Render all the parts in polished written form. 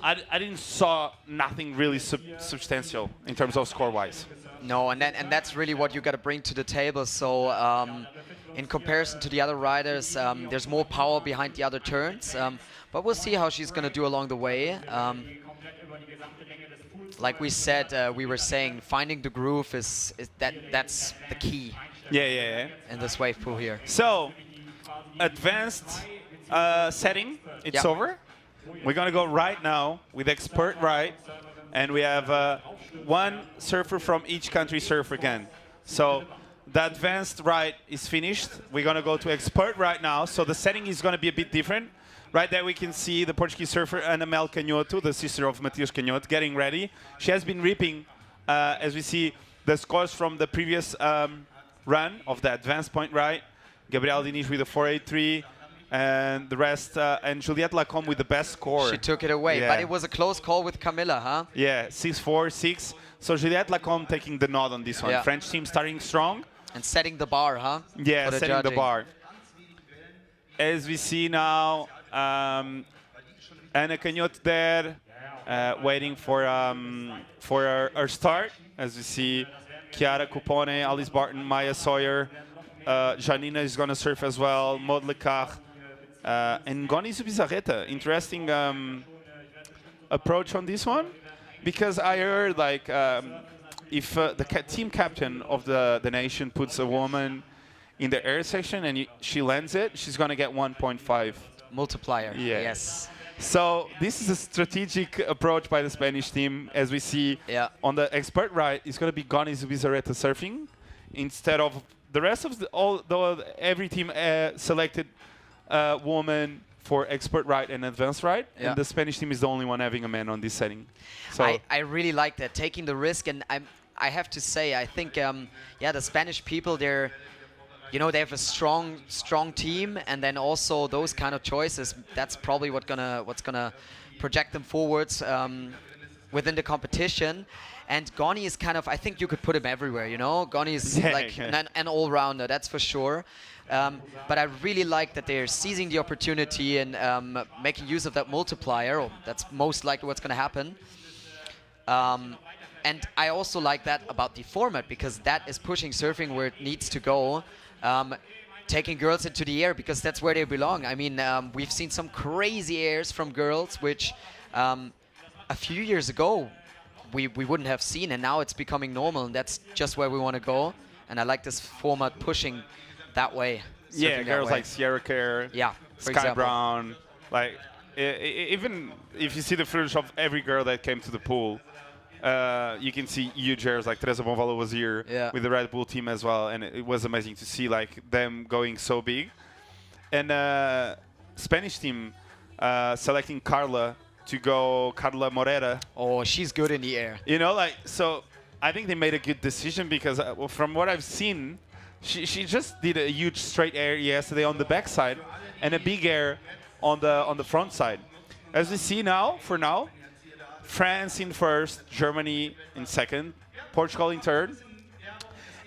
I didn't saw nothing really substantial in terms of score-wise. No, and that's really what you got to bring to the table. So in comparison to the other riders, there's more power behind the other turns. But we'll see how she's going to do along the way. Like we said, we were saying, finding the groove that's the key. Yeah. In this wave pool here. So, advanced setting, it's over. We're going to go right now with expert right. And we have one surfer from each country surf again. So the advanced right is finished. We're going to go to expert right now. So the setting is going to be a bit different. Right there we can see the Portuguese surfer Ana Mel Canhoto, the sister of Matias Canhoto, getting ready. She has been reaping, as we see, the scores from the previous run of the advanced point right. Gabrielle Diniz with a 483. And the rest, and Juliette Lacombe with the best score. She took it away, but it was a close call with Camilla, huh? Yeah, 6-4, 6. So Juliette Lacombe taking the nod on this one. French team starting strong. And setting the bar, huh? Yeah, setting the bar. As we see now, Ana Canhoto there, waiting for our start. As we see, Chiara Cupone, Alice Barton, Maya Sawyer, Janina is going to surf as well, Maud Lecard. And Goni Zubizarreta, interesting approach on this one, because I heard like if the team captain of the nation puts a woman in the air section and she lands it, she's going to get 1.5 multiplier. Yeah. Yes. So this is a strategic approach by the Spanish team, as we see on the expert right. It's going to be Goni Zubizarreta surfing instead of the rest of every team selected. Woman for expert right and advanced right, and the Spanish team is the only one having a man on this setting. So I really like that, taking the risk, and I have to say, I think the Spanish people, they have a strong team, and then also those kind of choices, that's probably what's gonna project them forwards within the competition. And Goni is kind of, I think you could put him everywhere, Goni is like an all-rounder, that's for sure. But I really like that they're seizing the opportunity and making use of that multiplier. Or that's most likely what's going to happen. And I also like that about the format, because that is pushing surfing where it needs to go. Taking girls into the air, because that's where they belong. I mean, we've seen some crazy airs from girls, which a few years ago we wouldn't have seen, and now it's becoming normal, and that's just where we want to go. And I like this format pushing that way. Yeah, girls like Sierra Kerr, Sky Brown, like even if you see the footage of every girl that came to the pool, you can see huge airs, like Teresa Bonvallo was here with the Red Bull team as well, and it was amazing to see like them going so big. And Spanish team selecting Carla to go, Carla Morera. Oh, she's good in the air. So I think they made a good decision, because from what I've seen, she just did a huge straight air yesterday on the backside and a big air on the front side. As we see now, for now, France in first, Germany in second, Portugal in third.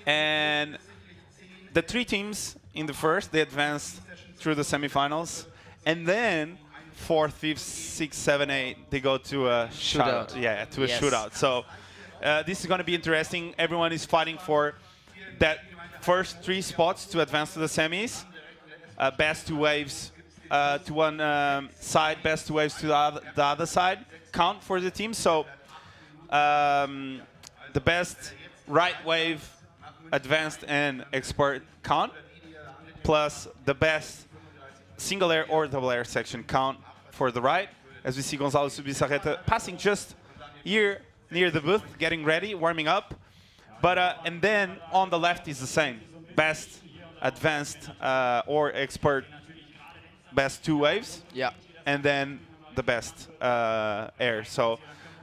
And the three teams in the first, they advanced through the semifinals. And then 4th, 5th, 6th, 7th, 8th, they go to a shootout. Yeah, to a shootout. So this is going to be interesting. Everyone is fighting for that first 3 spots to advance to the semis. Best 2 waves to one side, best 2 waves to the other side count for the team. So the best right wave, advanced and expert count, plus the best single air or double air section count for the right. As we see Gonzalo Zubizarreta passing just here near the booth, getting ready, warming up. But and then on the left is the same. Best, advanced, or expert, best 2 waves. Yeah. And then the best air. So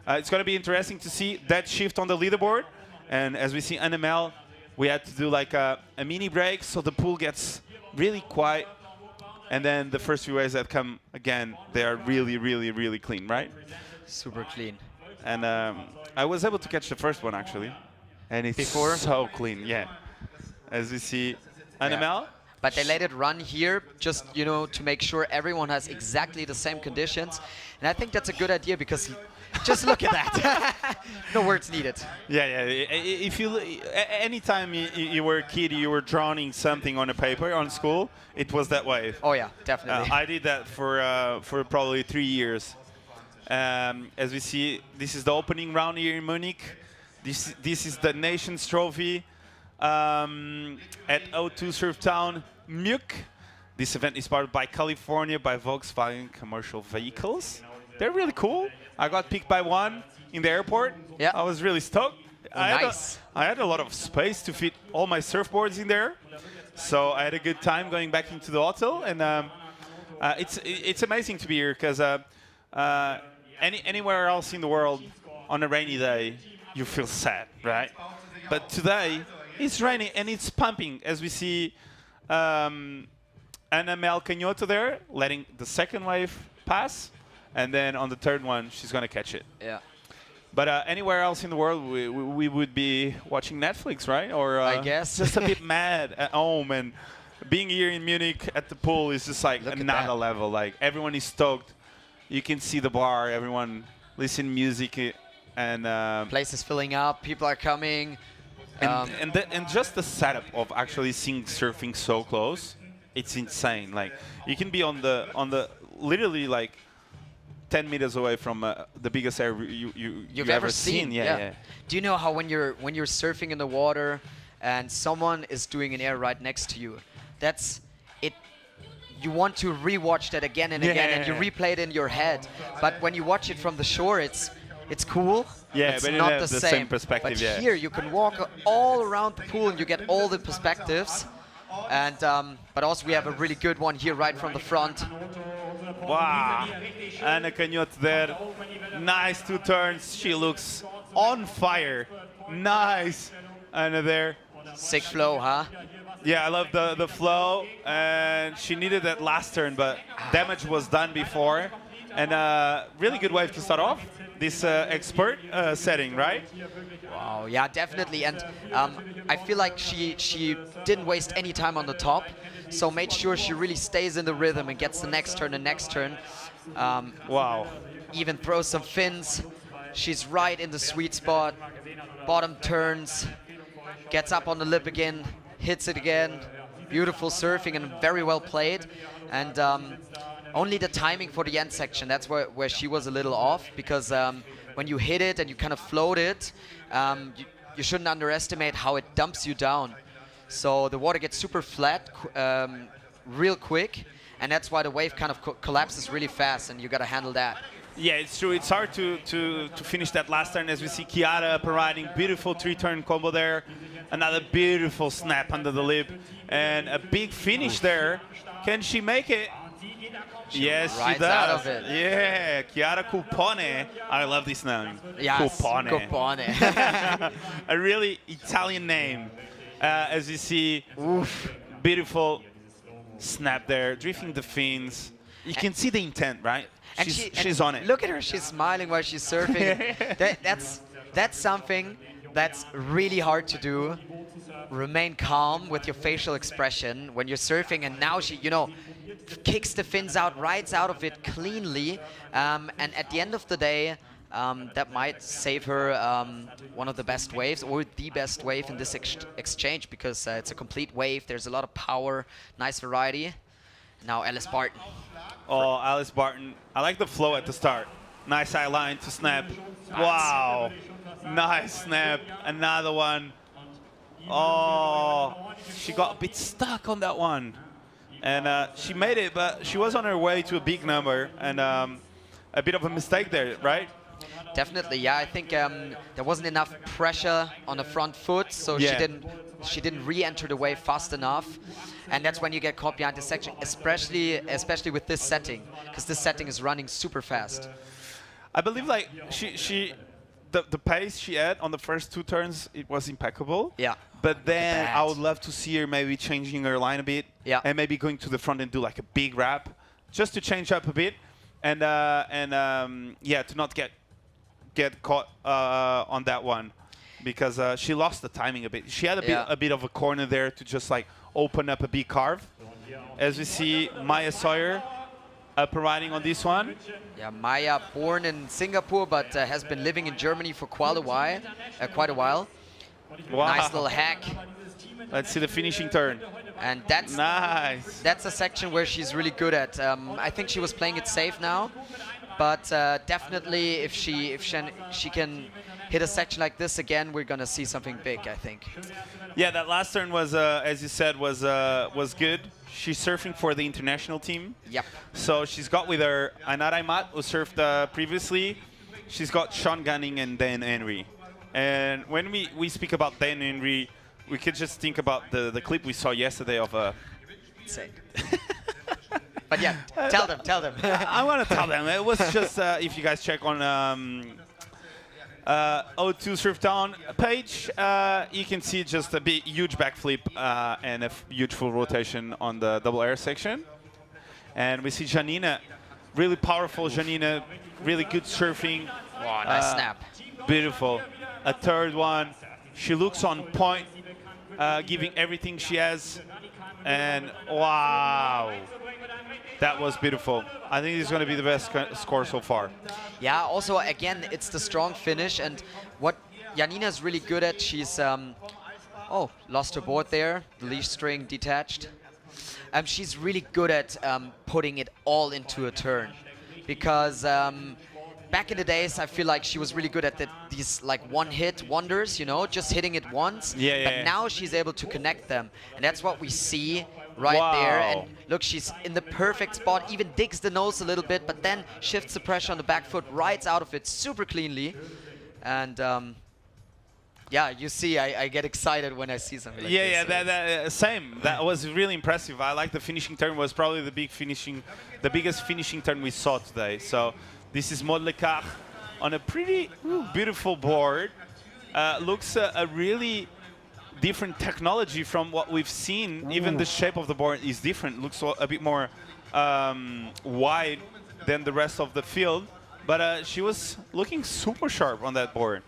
it's going to be interesting to see that shift on the leaderboard. And as we see Ana Mel, we had to do like a mini break, so the pool gets really quiet. And then the first few waves that come, again, they are really, really, really clean, right? Super clean. And I was able to catch the first one, actually. And it's so clean, yeah. As we see Ana Mel. but they let it run here just, you know, to make sure everyone has exactly the same conditions. And I think that's a good idea because just look at that. No words needed. Yeah. If you anytime you were a kid, you were drawing something on a paper on school, it was that wave. Oh yeah, definitely. I did that for probably 3 years. As we see, this is the opening round here in Munich. This is the Nations Trophy at O2 Surftown, Munich. This event is powered by California by Volkswagen Commercial Vehicles. They're really cool. I got picked by one in the airport. Yeah. I was really stoked. Oh, nice. I had a lot of space to fit all my surfboards in there. So I had a good time going back into the hotel. And it's amazing to be here because anywhere else in the world on a rainy day, you feel sad, right? But today, it's raining and it's pumping as we see Ana Mel Canhoto there letting the second wave pass. And then on the third one, she's going to catch it. Yeah. But anywhere else in the world, we would be watching Netflix, right? Or I guess. just a bit mad at home. And being here in Munich at the pool is just like another level. Like everyone is stoked. You can see the bar, everyone listen music, and place is filling up. People are coming. And just the setup of actually seeing surfing so close, it's insane. Like you can be on the literally like 10 meters away from the biggest air you've ever seen. Yeah. Do you know how when you're surfing in the water and someone is doing an air right next to you, that's it. You want to rewatch that again and again, and you replay it in your head. But when you watch it from the shore, it's cool. Yeah, it's but not it has the same perspective. But here you can walk all around the pool and you get all the perspectives. And but also we have a really good one here right from the front. Wow, Ana Canhoto there, nice 2 turns. She looks on fire. Nice, Ana there. Sick flow, huh? Yeah, I love the flow, and she needed that last turn, but damage was done before. And really good wave to start off this expert setting, right? Wow, yeah, definitely. And I feel like she didn't waste any time on the top, so made sure she really stays in the rhythm and gets the next turn. Wow. Even throws some fins. She's right in the sweet spot. Bottom turns, gets up on the lip again, hits it again. Beautiful surfing and very well played. And only the timing for the end section, that's where she was a little off, because when you hit it and you kind of float it, you shouldn't underestimate how it dumps you down. So the water gets super flat real quick, and that's why the wave kind of collapses really fast, and you got to handle that. Yeah, it's true. It's hard to finish that last turn, as we see Chiara providing beautiful 3-turn combo there. Another beautiful snap under the lip, and a big finish there. Can she make it? Yes, she does. Out of it. Yeah, Chiara Cupone. I love this name. Yes, Cupone. A really Italian name. As you see, beautiful snap there, drifting the fins. You can see the intent, right? And she's on it. Look at her, she's smiling while she's surfing. That's something that's really hard to do. Remain calm with your facial expression when you're surfing, and now she, you know, kicks the fins out, rides out of it cleanly, and at the end of the day, that might save her one of the best waves, or the best wave in this exchange, because it's a complete wave, there's a lot of power, nice variety. Now Alice Barton. Oh, Alice Barton. I like the flow at the start. Nice eye line to snap. Wow. Nice snap. Another one. Oh, she got a bit stuck on that one. And she made it, but she was on her way to a big number, and a bit of a mistake there, right? Definitely, yeah. I think there wasn't enough pressure on the front foot, so she didn't re-enter the wave fast enough, and that's when you get caught behind the section, especially with this setting, because this setting is running super fast. I believe like the pace she had on the first 2 turns, it was impeccable. Yeah. But then I would love to see her maybe changing her line a bit. Yeah. And maybe going to the front and do like a big wrap, just to change up a bit, and yeah, to not get caught on that one, because she lost the timing a bit. She had a bit of a corner there to just like open up a big carve. As we see Maya Sawyer up and riding on this one. Yeah, Maya, born in Singapore, but has been living in Germany for quite a while. Wow. Nice little hack. Let's see the finishing turn. And that's Nice. that's a section where she's really good at. I think she was playing it safe now, but definitely if she can hit a section like this again, we're gonna see something big, I think. Yeah, that last turn was, as you said, was good. She's surfing for the international team. Yep. So she's got with her Anara Imat, who surfed previously. She's got Sean Gunning and Dan Henry. And when we speak about Dan Henry, we could just think about the clip we saw yesterday of Insane. But yeah, tell them. I want to tell them. It was just, if you guys check on O2 Surftown page, you can see just a big, huge backflip and a huge full rotation on the double air section. And we see Janina, really powerful Janina, really good surfing. Wow, nice snap. Beautiful. A third one. She looks on point, giving everything she has. And wow, that was beautiful. I think this is going to be the best score so far. Yeah, also, again, it's the strong finish. And what Janina's really good at, she's... oh, lost her board there. The leash string detached. She's really good at putting it all into a turn. Because back in the days, I feel like she was really good at these like one-hit wonders, you know, just hitting it once. Yeah, but now she's able to connect them. And that's what we see right there. And look, she's in the perfect spot, even digs the nose a little bit, but then shifts the pressure on the back foot, rides out of it super cleanly. And yeah, you see, I get excited when I see something like this. Yeah, same. That was really impressive. I like the finishing turn. Was probably the biggest finishing turn we saw today. So this is Maud Lecard on a pretty beautiful board. Looks a really different technology from what we've seen. Even the shape of the board is different. Looks a bit more wide than the rest of the field. But she was looking super sharp on that board.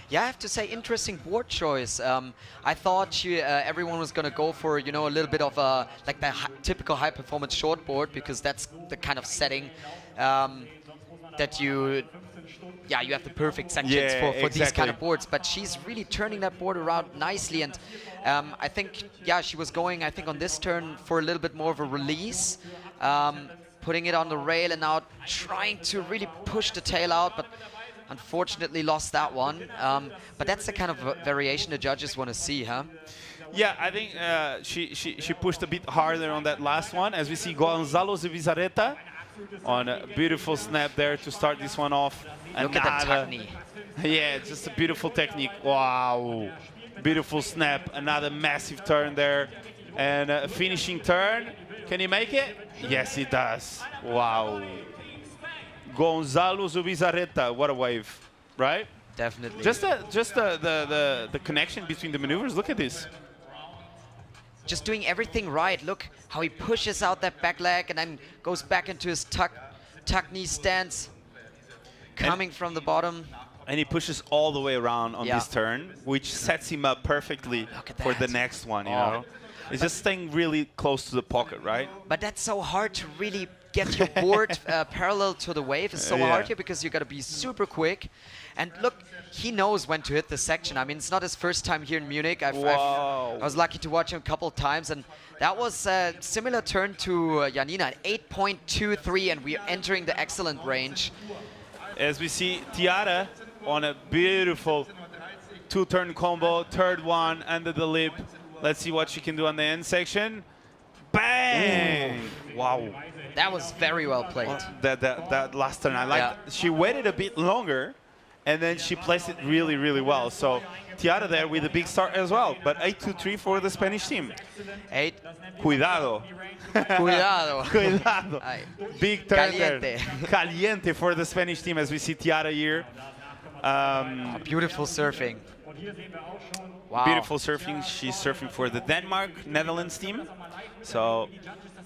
Yeah, I have to say, interesting board choice. I thought everyone was going to go for, you know, a little bit of a, like the typical high-performance short board, because that's the kind of setting that you have the perfect sections for these kind of boards. But she's really turning that board around nicely. And I think, she was going, I think, on this turn for a little bit more of a release, putting it on the rail and now trying to really push the tail out. But unfortunately lost that one, but that's the kind of variation the judges want to see, huh? Yeah, I think she pushed a bit harder on that last one, as we see Gonzalo Zubizarreta on a beautiful snap there to start this one off. Look at that technique. Yeah, just a beautiful technique. Wow, beautiful snap. Another massive turn there, and a finishing turn. Can he make it? Yes, he does. Wow. Gonzalo Zubizarreta, what a wave, right? Definitely. Just the connection between the maneuvers. Look at this. Just doing everything right. Look how he pushes out that back leg and then goes back into his tuck knee stance, coming from the bottom. And he pushes all the way around on this turn, which sets him up perfectly for the next one, you know? It's just staying really close to the pocket, right? But that's so hard to really get your board parallel to the wave. Is so hard here because you got to be super quick. And look, he knows when to hit the section. I mean, it's not his first time here in Munich. I was lucky to watch him a couple of times, and that was a similar turn to Janina at 8.23, and we're entering the excellent range. As we see Tiara on a beautiful two-turn combo, third one under the lip. Let's see what she can do on the end section. Bang! Ooh. Wow. That was very well played. That last turn, I liked. She waited a bit longer, and then she placed it really, really well. So Tiara there with a big start as well. But 8-2-3 for the Spanish team. 8. Cuidado. Cuidado. Cuidado. Big turn Caliente. there. Caliente for the Spanish team, as we see Tiara here. Beautiful surfing. Wow. Beautiful surfing. She's surfing for the Denmark, Netherlands team. So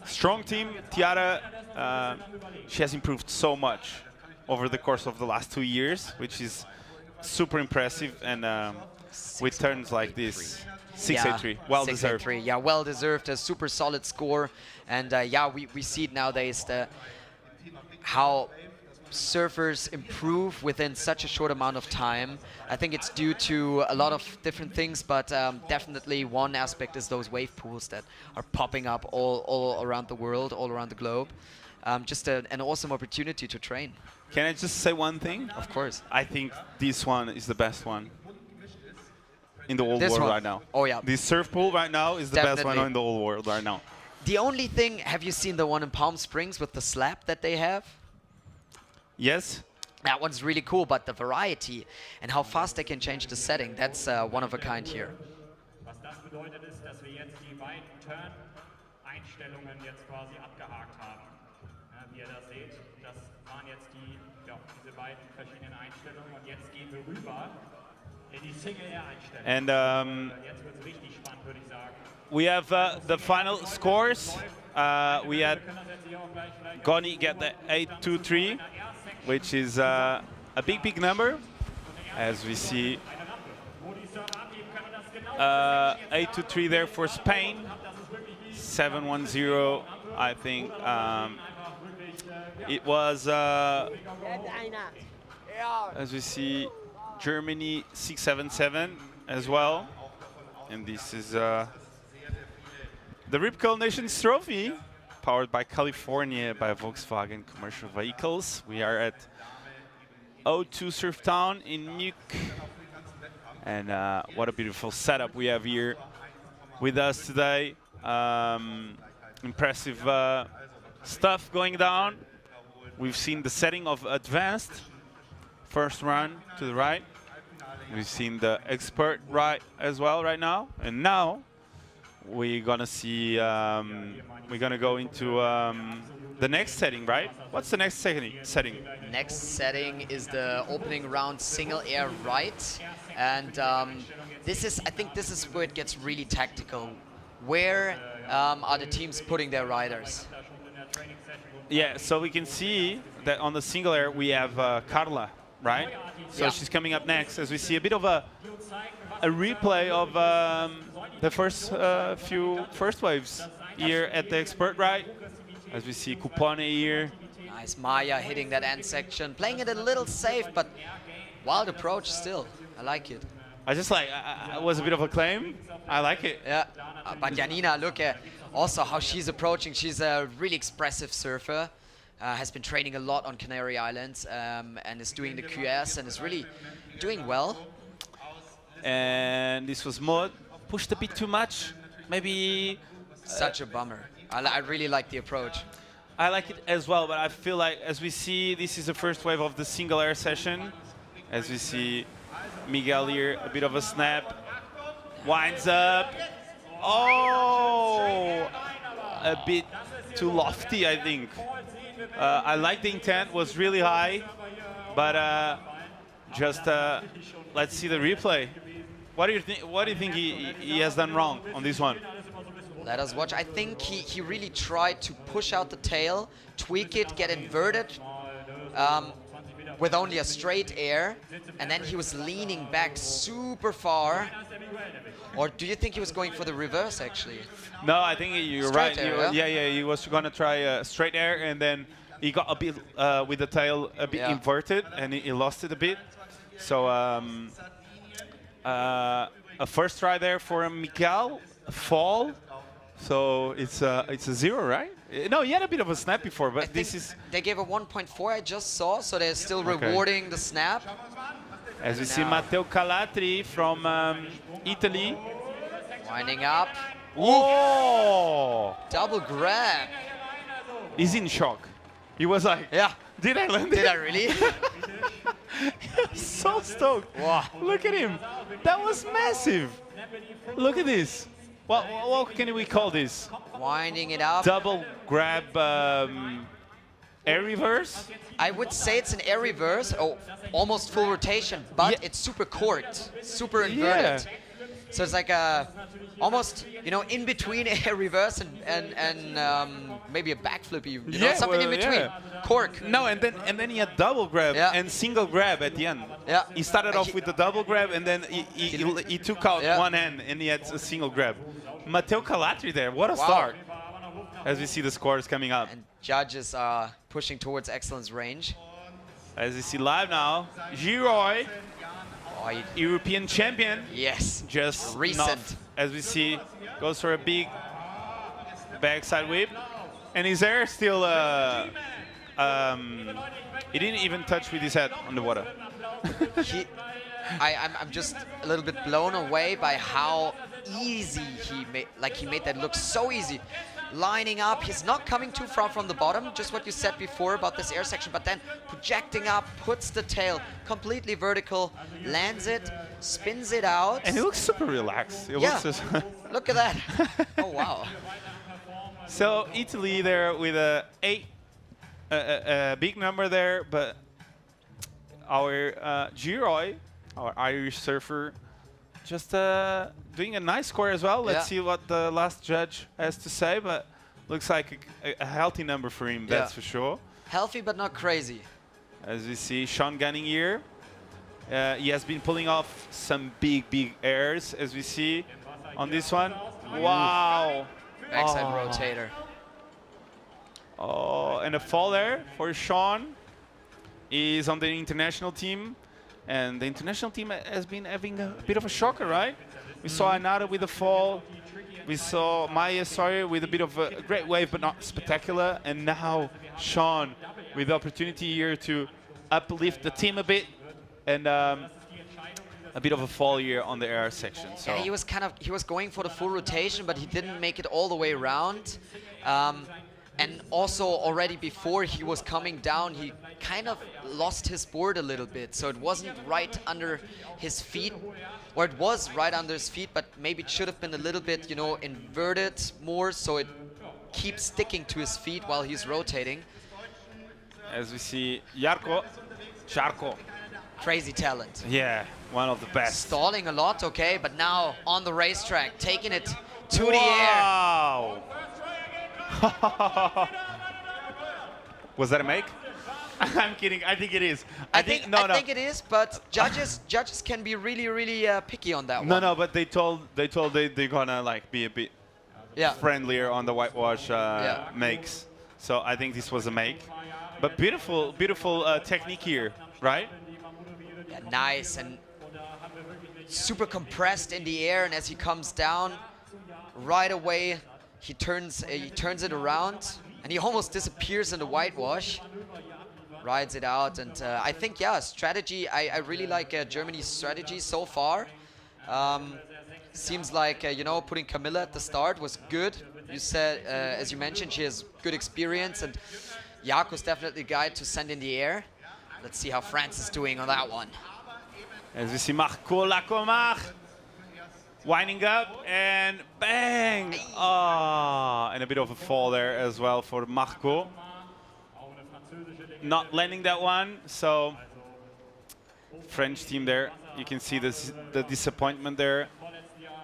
strong team. Tiara, she has improved so much over the course of the last 2 years, which is super impressive. And with turns like this, 6-8-3. Well deserved. 6-8-3. Yeah, well deserved. A super solid score. And yeah, we see it nowadays, how surfers improve within such a short amount of time. I think it's due to a lot of different things, but definitely one aspect is those wave pools that are popping up all around the world, all around the globe. Just an awesome opportunity to train. Can I just say one thing? Of course. I think this one is the best one in the whole This world one? right now. Oh, yeah. This surf pool right now is the best one Definitely. in the whole world right now. The only thing, have you seen the one in Palm Springs with the slab that they have? Yes? That one's really cool, but the variety and how fast they can change the setting, that's one of a kind here. Was das bedeutet ist, dass wir jetzt die beiden Turn-Einstellungen jetzt quasi abgehakt haben. Ja, wie ihr das seht, das waren jetzt diese beiden verschiedenen Einstellungen und jetzt gehen wir rüber in die Single-Air-Einstellung. And Jetzt wird es richtig spannend, würde ich sagen. we have the final scores. We had Goni get the 8-2-3, which is a big number, as we see. 8-2-3 there for Spain. 7-1-0, I think. It was, as we see, Germany 6-7-7 as well. And this is the Rip Curl Nations Trophy, powered by California by Volkswagen Commercial Vehicles. We are at O2 Surftown in Nuuk. And what a beautiful setup we have here with us today. Impressive stuff going down. We've seen the setting of advanced, first run to the right. We've seen the expert right as well right now. And now we're gonna see, we're gonna go into the next setting, right? What's the next setting? Next setting is the opening round single air right. And I think this is where it gets really tactical. Where are the teams putting their riders? Yeah, so we can see that on the single air we have Carla, right? So Yeah. she's coming up next, as we see a bit of a replay of the first waves here at the expert right, as we see Coupone here. Nice, Maya hitting that end section, playing it a little safe, but wild approach still. I like it. I just like, it was a bit of a claim. I like it. Yeah, but Janina, look at also how she's approaching. She's a really expressive surfer, has been training a lot on Canary Islands, and is doing the QS and is really doing well. And this was Maud, pushed a bit too much, maybe. Such a bummer. I really like the approach. I like it as well, but I feel like, as we see, this is the first wave of the single air session. As we see Miguel here, a bit of a snap, winds up. Oh, a bit too lofty, I think. I like the intent, was really high, but just let's see the replay. What do you think? What do you think he has done wrong on this one? Let us watch. I think he really tried to push out the tail, tweak it, get inverted with only a straight air, and then he was leaning back super far. Or do you think he was going for the reverse, actually? No, I think you're Straight right. air, Yeah, he was going to try straight air, and then he got a bit with the tail a bit inverted, and he lost it a bit. So a first try there for Miguel, a fall. So it's a 0, right? No, he had a bit of a snap before, but this is... They gave a 1.4, I just saw, so they're still rewarding the snap. As we see Matteo Calatri from Italy. Winding up. Oh! Double grab. He's in shock. He was like, Yeah. did I land it? Did I really? So stoked. Wow. Look at him. That was massive. Look at this. What can we call this? Winding it up. Double grab air reverse? I would say it's an air reverse, almost full rotation, but Yeah. it's super corked, super inverted. So it's like a almost, you know, in between a reverse and maybe a backflip, you know, something in between. Cork. No, and then he had double grab and single grab at the end. Yeah. He started off with the double grab, and then he took out one hand, and he had a single grab. Matteo Calatri there, what a start. As we see the scores coming up. And judges are pushing towards excellence range. As you see live now, Giroy, Oh, European champion. yes. Just recent. not, as we see, goes for a big backside whip. And his air still, he didn't even touch with his head on the water. I'm just a little bit blown away by how easy he made that look so easy. Lining up, he's not coming too far from the bottom, just what you said before about this air section, but then projecting up, puts the tail completely vertical, lands it, spins it out. And he looks super relaxed. It Yeah, looks look at that. Oh, wow. So Italy there with a big number there, but our Giroy, our Irish surfer, just doing a nice score as well. Let's see what the last judge has to say, but looks like a healthy number for him, that's for sure. Healthy but not crazy. As we see Sean Gunning here, he has been pulling off some big airs, as we see on this one. Wow. Backside rotator. Oh, and a fall there for Sean. He's on the international team. And the international team has been having a bit of a shocker, right? We saw Anada with a fall. We saw Maya Sawyer with a bit of a great wave, but not spectacular. And now Sean with the opportunity here to uplift the team a bit. And a bit of a fall here on the air section. So yeah, he was going for the full rotation, but he didn't make it all the way around. And also already before he was coming down, he kind of lost his board a little bit. So it wasn't right under his feet, or it was right under his feet, but maybe it should have been a little bit, you know, inverted more so it keeps sticking to his feet while he's rotating. As we see Charco. Crazy talent. Yeah, one of the best. Stalling a lot, okay, but now on the racetrack, taking it to the air. Wow! Was that a make? I'm kidding. I think it is. I think it is, but judges can be really picky on that one. No, but they told they're gonna like be a bit friendlier on the whitewash makes. So I think this was a make, but beautiful technique here, right? Yeah, nice and super compressed in the air, and as he comes down, right away he turns it around, and he almost disappears in the whitewash. Rides it out, and I think, strategy. I really like Germany's strategy so far. Seems like, you know, putting Camilla at the start was good. You said, as you mentioned, she has good experience, and Jako's definitely the guy to send in the air. Let's see how France is doing on that one. As we see Marco Lacomar winding up, and bang! Ah, and a bit of a fall there as well for Marco. Not landing that one, so French team there. You can see the disappointment there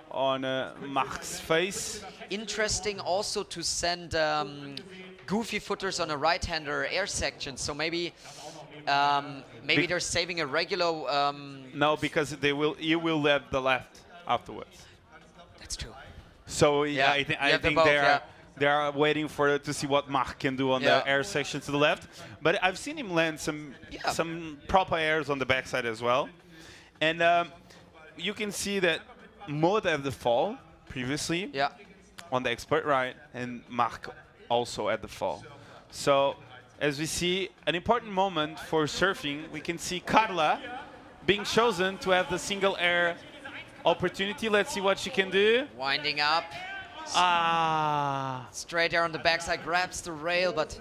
on Marc's face. Interesting also to send goofy footers on a right-hander air section. So maybe they're saving a regular. No, because you will have the left afterwards. That's true. So yeah, I think they are waiting to see what Marc can do on the air section to the left. But I've seen him land some proper airs on the backside as well. And you can see that Maud had the fall previously on the expert right, and Marc also at the fall. So as we see an important moment for surfing, we can see Carla being chosen to have the single air opportunity. Let's see what she can do. Winding up. Straight air on the backside, grabs the rail, but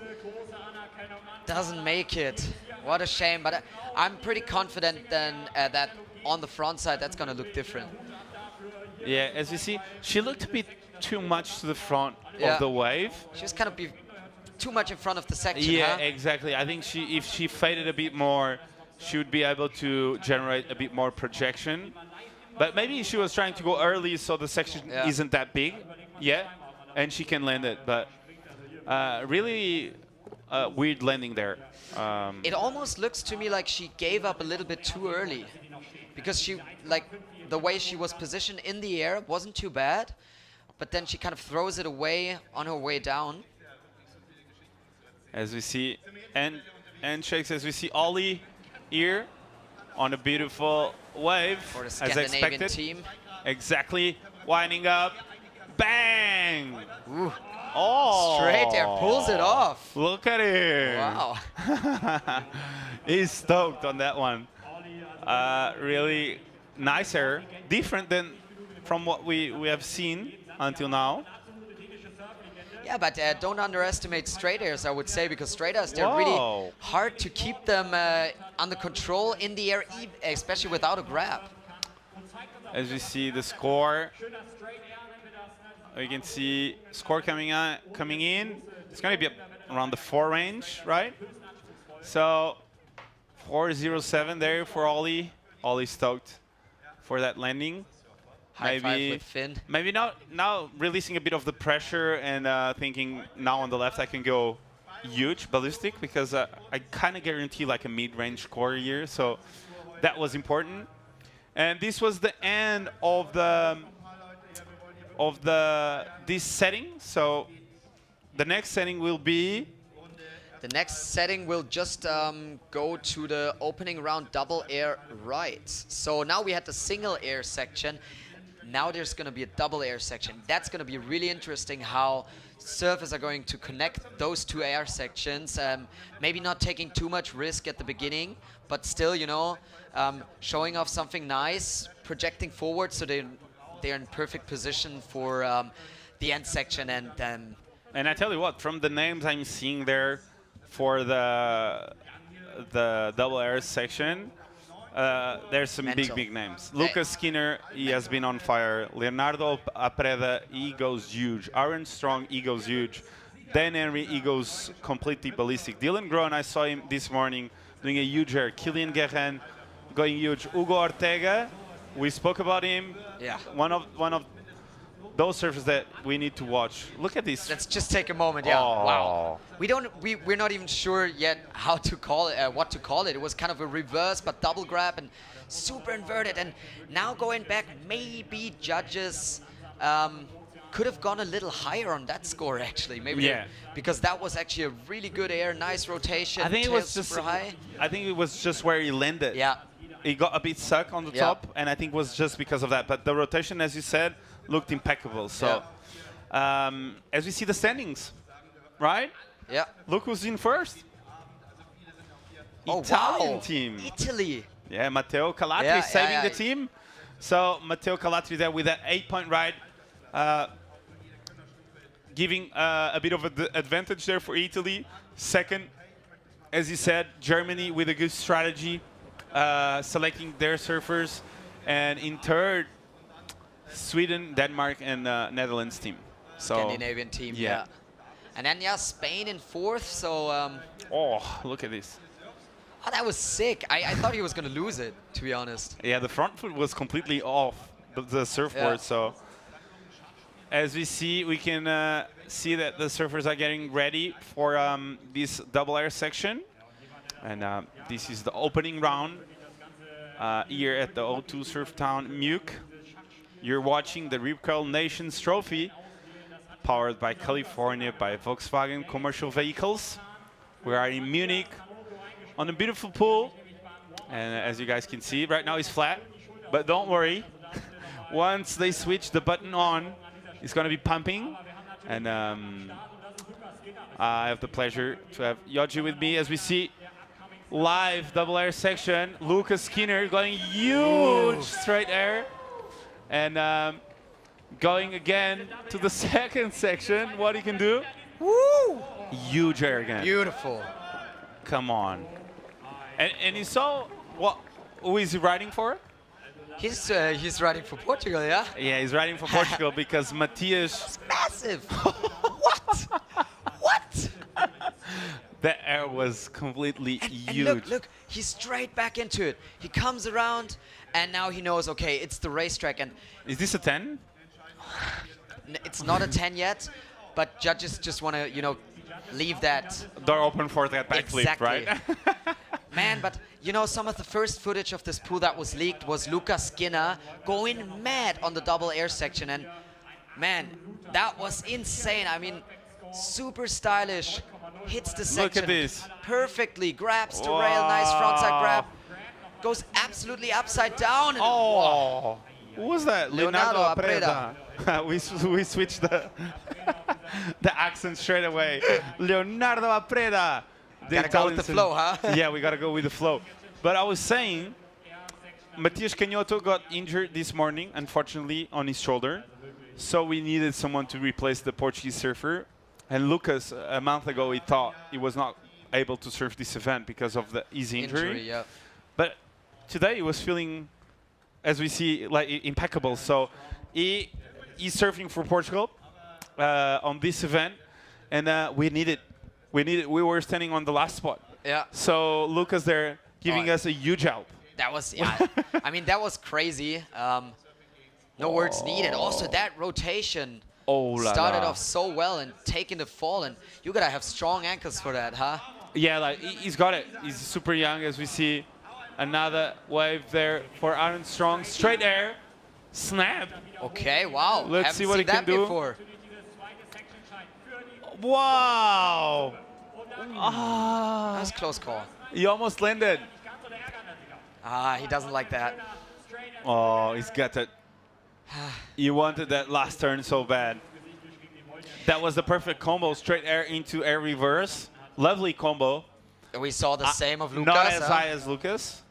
doesn't make it. What a shame, but I'm pretty confident then that on the front side that's going to look different. Yeah, as you see, she looked a bit too much to the front of the wave. She was kind of too much in front of the section, Yeah, exactly. I think if she faded a bit more, she would be able to generate a bit more projection. But maybe she was trying to go early, so the section isn't that big yet, and she can land it. But really weird landing there. It almost looks to me like she gave up a little bit too early, because she, like, the way she was positioned in the air wasn't too bad, but then she kind of throws it away on her way down. As we see, and shakes, as we see Ollie here on a beautiful wave, For the as Scandinavian expected. team. Exactly, winding up, bang! Ooh. Oh! Straight there, pulls it off. Look at him! Wow. He's stoked on that one. Really nice air, different than from what we have seen until now. Yeah, but don't underestimate straight airs, I would say, because straight airs, they're really hard to keep them under control in the air, especially without a grab. As we see the score, we can see score coming in. It's going to be around the 4 range, right? So 4.07 there for Ollie. Ollie stoked for that landing. High five with Finn. Maybe now releasing a bit of the pressure and thinking now on the left I can go huge ballistic, because I kind of guarantee like a mid-range score here, so that was important. And this was the end of this setting. So the next setting will be. The next setting will just go to the opening round double air right. So now we had the single air section. Now there's going to be a double air section. That's going to be really interesting how surfers are going to connect those two air sections. Maybe not taking too much risk at the beginning, but still, you know, showing off something nice, projecting forward so they're in perfect position for the end section. And I tell you what, from the names I'm seeing there for the double air section, there's some big names. Lucas Skinner, he has been on fire. Leonardo Apreda, he goes huge. Aaron Strong, he goes huge. Dan Henry, he goes completely ballistic. Dylan Groen, I saw him this morning doing a huge air. Kilian Guerin going huge. Hugo Ortega, we spoke about him. Yeah. One of those surfers that we need to watch. Look at this. Let's just take a moment. Yeah. Oh. Wow. We're not even sure yet how to call it, what to call it. It was kind of a reverse, but double grab and super inverted. And now going back, maybe judges could have gone a little higher on that score actually. Maybe because that was actually a really good air, nice rotation. I think it was just super high. I think it was just where he landed. Yeah. He got a bit stuck on the top, and I think it was just because of that. But the rotation, as you said, looked impeccable. So as we see the standings, right? Yeah. Look who's in first. Oh, Italian wow. team. Italy. Yeah, Matteo Calatri saving the team. So Matteo Calatri there with that 8-point ride, giving a bit of an advantage there for Italy. Second, as you said, Germany with a good strategy, selecting their surfers. And in third, Sweden, Denmark, and Netherlands team. So Scandinavian team, yeah. And then, Spain in fourth, so... oh, look at this. Oh, that was sick. I thought he was going to lose it, to be honest. Yeah, the front foot was completely off the surfboard, so... As we see, we can see that the surfers are getting ready for this double air section. And this is the opening round here at the O2 Surftown Munich. You're watching the Rip Curl Nations Trophy, powered by California, by Volkswagen Commercial Vehicles. We are in Munich on a beautiful pool. And as you guys can see, right now it's flat. But don't worry. Once they switch the button on, it's going to be pumping. And I have the pleasure to have Yoji with me as we see live double air section. Lucas Skinner going huge straight air. And going again to the second section, what he can do. Woo! Huge air again. Beautiful. Come on. And you saw who is he riding for? He's riding for Portugal, yeah? Yeah, he's riding for Portugal because Matias... It's massive. What? What? That air was completely And huge. look, he's straight back into it. He comes around, and now he knows, okay, it's the racetrack, and Is this a 10? it's not a 10 yet, but judges just want to, leave that. Door open for that backflip, Exactly. right? Man, but some of the first footage of this pool that was leaked was Lucas Skinner going mad on the double air section, and man, that was insane. I mean, super stylish, hits the section Look at this. perfectly, grabs the rail, nice frontside grab, goes absolutely upside down. And Oh, who was that? Leonardo Apreda. we switched the the accent straight away. Leonardo Apreda. The Gotta go with the Italian- flow, huh? Yeah, we gotta go with the flow. But I was saying, Matias Canhoto got injured this morning, unfortunately, on his shoulder. So we needed someone to replace the Portuguese surfer. And Lucas, a month ago, he thought he was not able to surf this event because of his injury. yeah. But today he was feeling, as we see, like impeccable. So he's surfing for Portugal on this event, and we needed. We were standing on the last spot. Yeah. So Lucas there giving Oh. us a huge help. That was, yeah. I mean, that was crazy. No words needed. Also, that rotation Oh la started la. off so well and taking the fall, and you gotta have strong ankles for that, huh? Yeah, like he's got it. He's super young, as we see. Another wave there for Aaron Strong. Straight air, snap. Okay, wow. Let's Haven't see what seen he can that do. before. Wow! That Ah, was a close call. he almost landed. Ah, he doesn't like that. Oh, he's got it. He wanted that last turn so bad. That was the perfect combo. Straight air into air reverse. Lovely combo. We saw the same of Lucas. Not as huh? high as Lucas.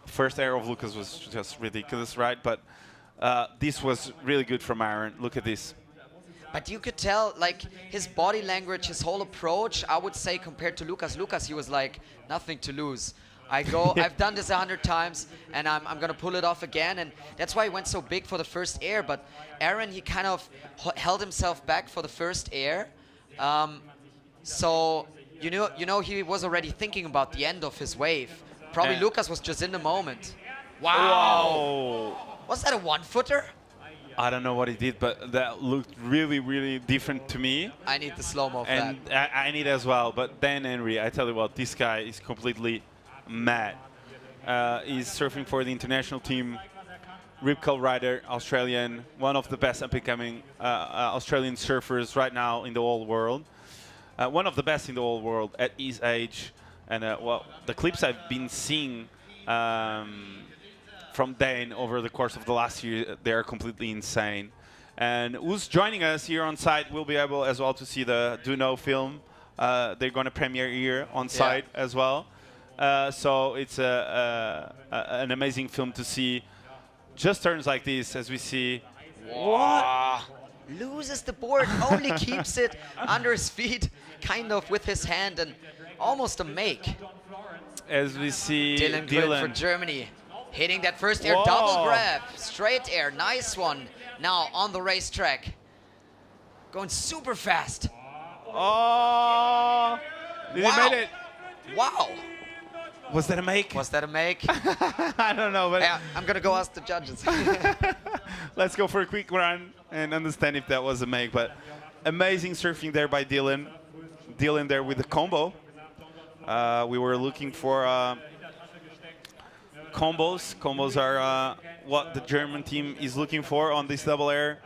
First air of Lucas was just ridiculous, right? But this was really good from Aaron. Look at this. But you could tell, like, his body language, his whole approach, I would say, compared to Lucas. Lucas, he was like, nothing to lose. I've done this 100 times, and I'm going to pull it off again. And that's why he went so big for the first air. But Aaron, he kind of held himself back for the first air. So, you know, he was already thinking about the end of his wave. Probably Yeah. Lucas was just in the moment. Wow! Was that a one-footer? I don't know what he did, but that looked really, really different to me. I need the slow-mo for And that. I need as well. But Dan Henry, I tell you what, this guy is completely mad. He's surfing for the international team. Rip Curl rider, Australian, one of the best up-and-coming Australian surfers right now in the whole world. One of the best in the whole world at his age. And well, the clips I've been seeing from Dane over the course of the last year, they are completely insane. And who's joining us here on site will be able as well to see the Do Know film. They're going to premiere here on site as well. So it's an amazing film to see. Just turns like this as we see. What? Loses the board, only keeps it under his feet, kind of with his hand, and almost a make. As we see Dylan Quinn for Germany, hitting that first air Whoa. double grab, straight air, nice one. Now on the racetrack, going super fast. Oh! Did he made it? Wow. Was that a make? Was that a make? I don't know, but Yeah, I'm gonna go ask the judges. let's go for a quick run and understand if that was a make. But amazing surfing there by Dylan. Dylan there with the combo. We were looking for combos. Combos are what the German team is looking for on this double air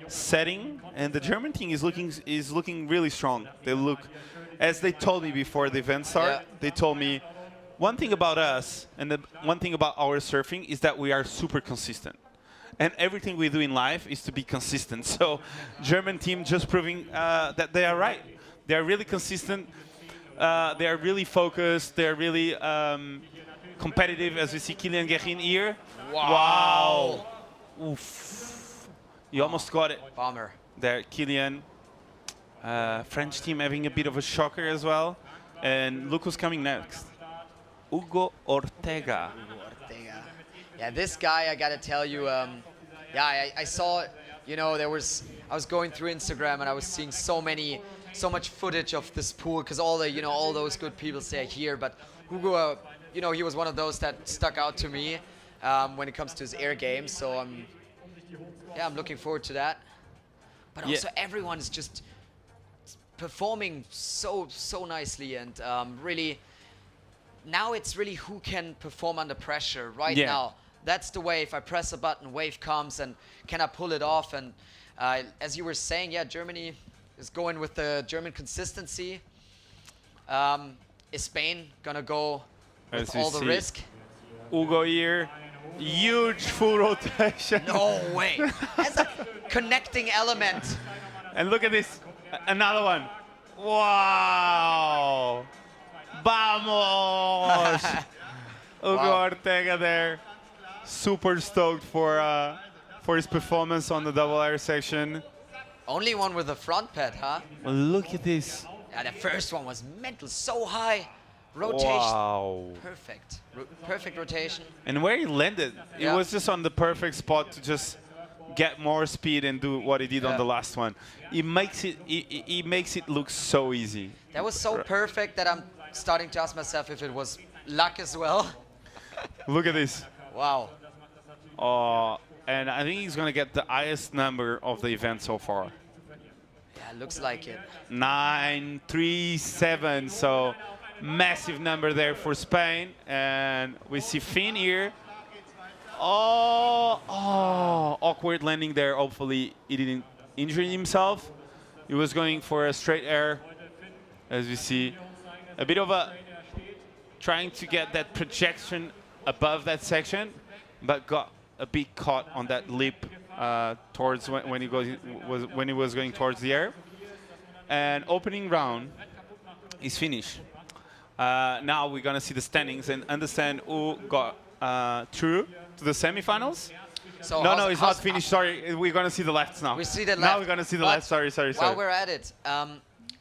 setting, and the German team is looking really strong. They look, as they told me before the event start. Yeah. They told me one thing about us and one thing about our surfing is that we are super consistent. And everything we do in life is to be consistent. So German team just proving that they are right. They are really consistent. They are really focused. They are really competitive, as we see Kylian Guerin here. Wow. Oof. You almost got it Bomber. there. Kylian. French team having a bit of a shocker as well. And look who's coming next. Hugo Ortega. Yeah, this guy, I gotta tell you, I saw, I was going through Instagram and I was seeing so many so much footage of this pool because all the all those good people stay here. But Hugo, he was one of those that stuck out to me when it comes to his air game. So I'm looking forward to that. But also everyone is just performing so nicely and really. Now it's really who can perform under pressure right now. That's the way. If I press a button, wave comes, and can I pull it off? And as you were saying, Germany is going with the German consistency. Is Spain gonna go with all the risk? Hugo here, huge full rotation. No way. That's a connecting element. And look at this, another one. Wow. Vamos! Hugo Ortega there, super stoked for his performance on the double air section. Only one with the front pad, huh? Well, look at this. Yeah, the first one was mental, so high. Rotation. Wow. Perfect. Perfect rotation. And where he landed, it was just on the perfect spot to just get more speed and do what he did on the last one. It makes it look so easy. That was so perfect that I'm starting to ask myself if it was luck as well. Look at this. Wow. And I think he's going to get the highest number of the event so far. Yeah, looks like it. 937, so massive number there for Spain. And we see Finn here. Awkward landing there. Hopefully he didn't injure himself. He was going for a straight air, as we see. A bit of a trying to get that projection above that section, but got a bit caught on that lip towards when he was going towards the air. And opening round is finished. Now we're gonna see the standings and understand who got through to the semifinals. So no, it's not finished. Sorry, we're gonna see the lefts now. We see the left. Now we're gonna see the left. Sorry. While we're at it,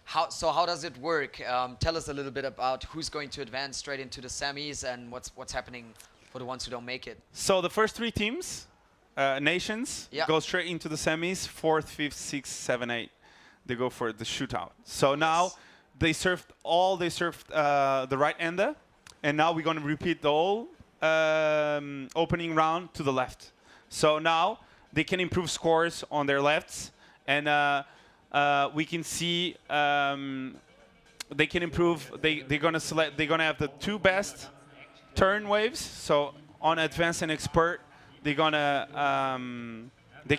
how does it work? Tell us a little bit about who's going to advance straight into the semis and what's happening for the ones who don't make it. So the first three teams, nations, go straight into the semis. 4th, 5th, 6th, 7th, 8th. They go for the shootout. So now they served the right ender, and now we're going to repeat the whole opening round to the left. So now they can improve scores on their lefts, and we can see they can improve. They're gonna have the two best turn waves. So on advanced and expert, they can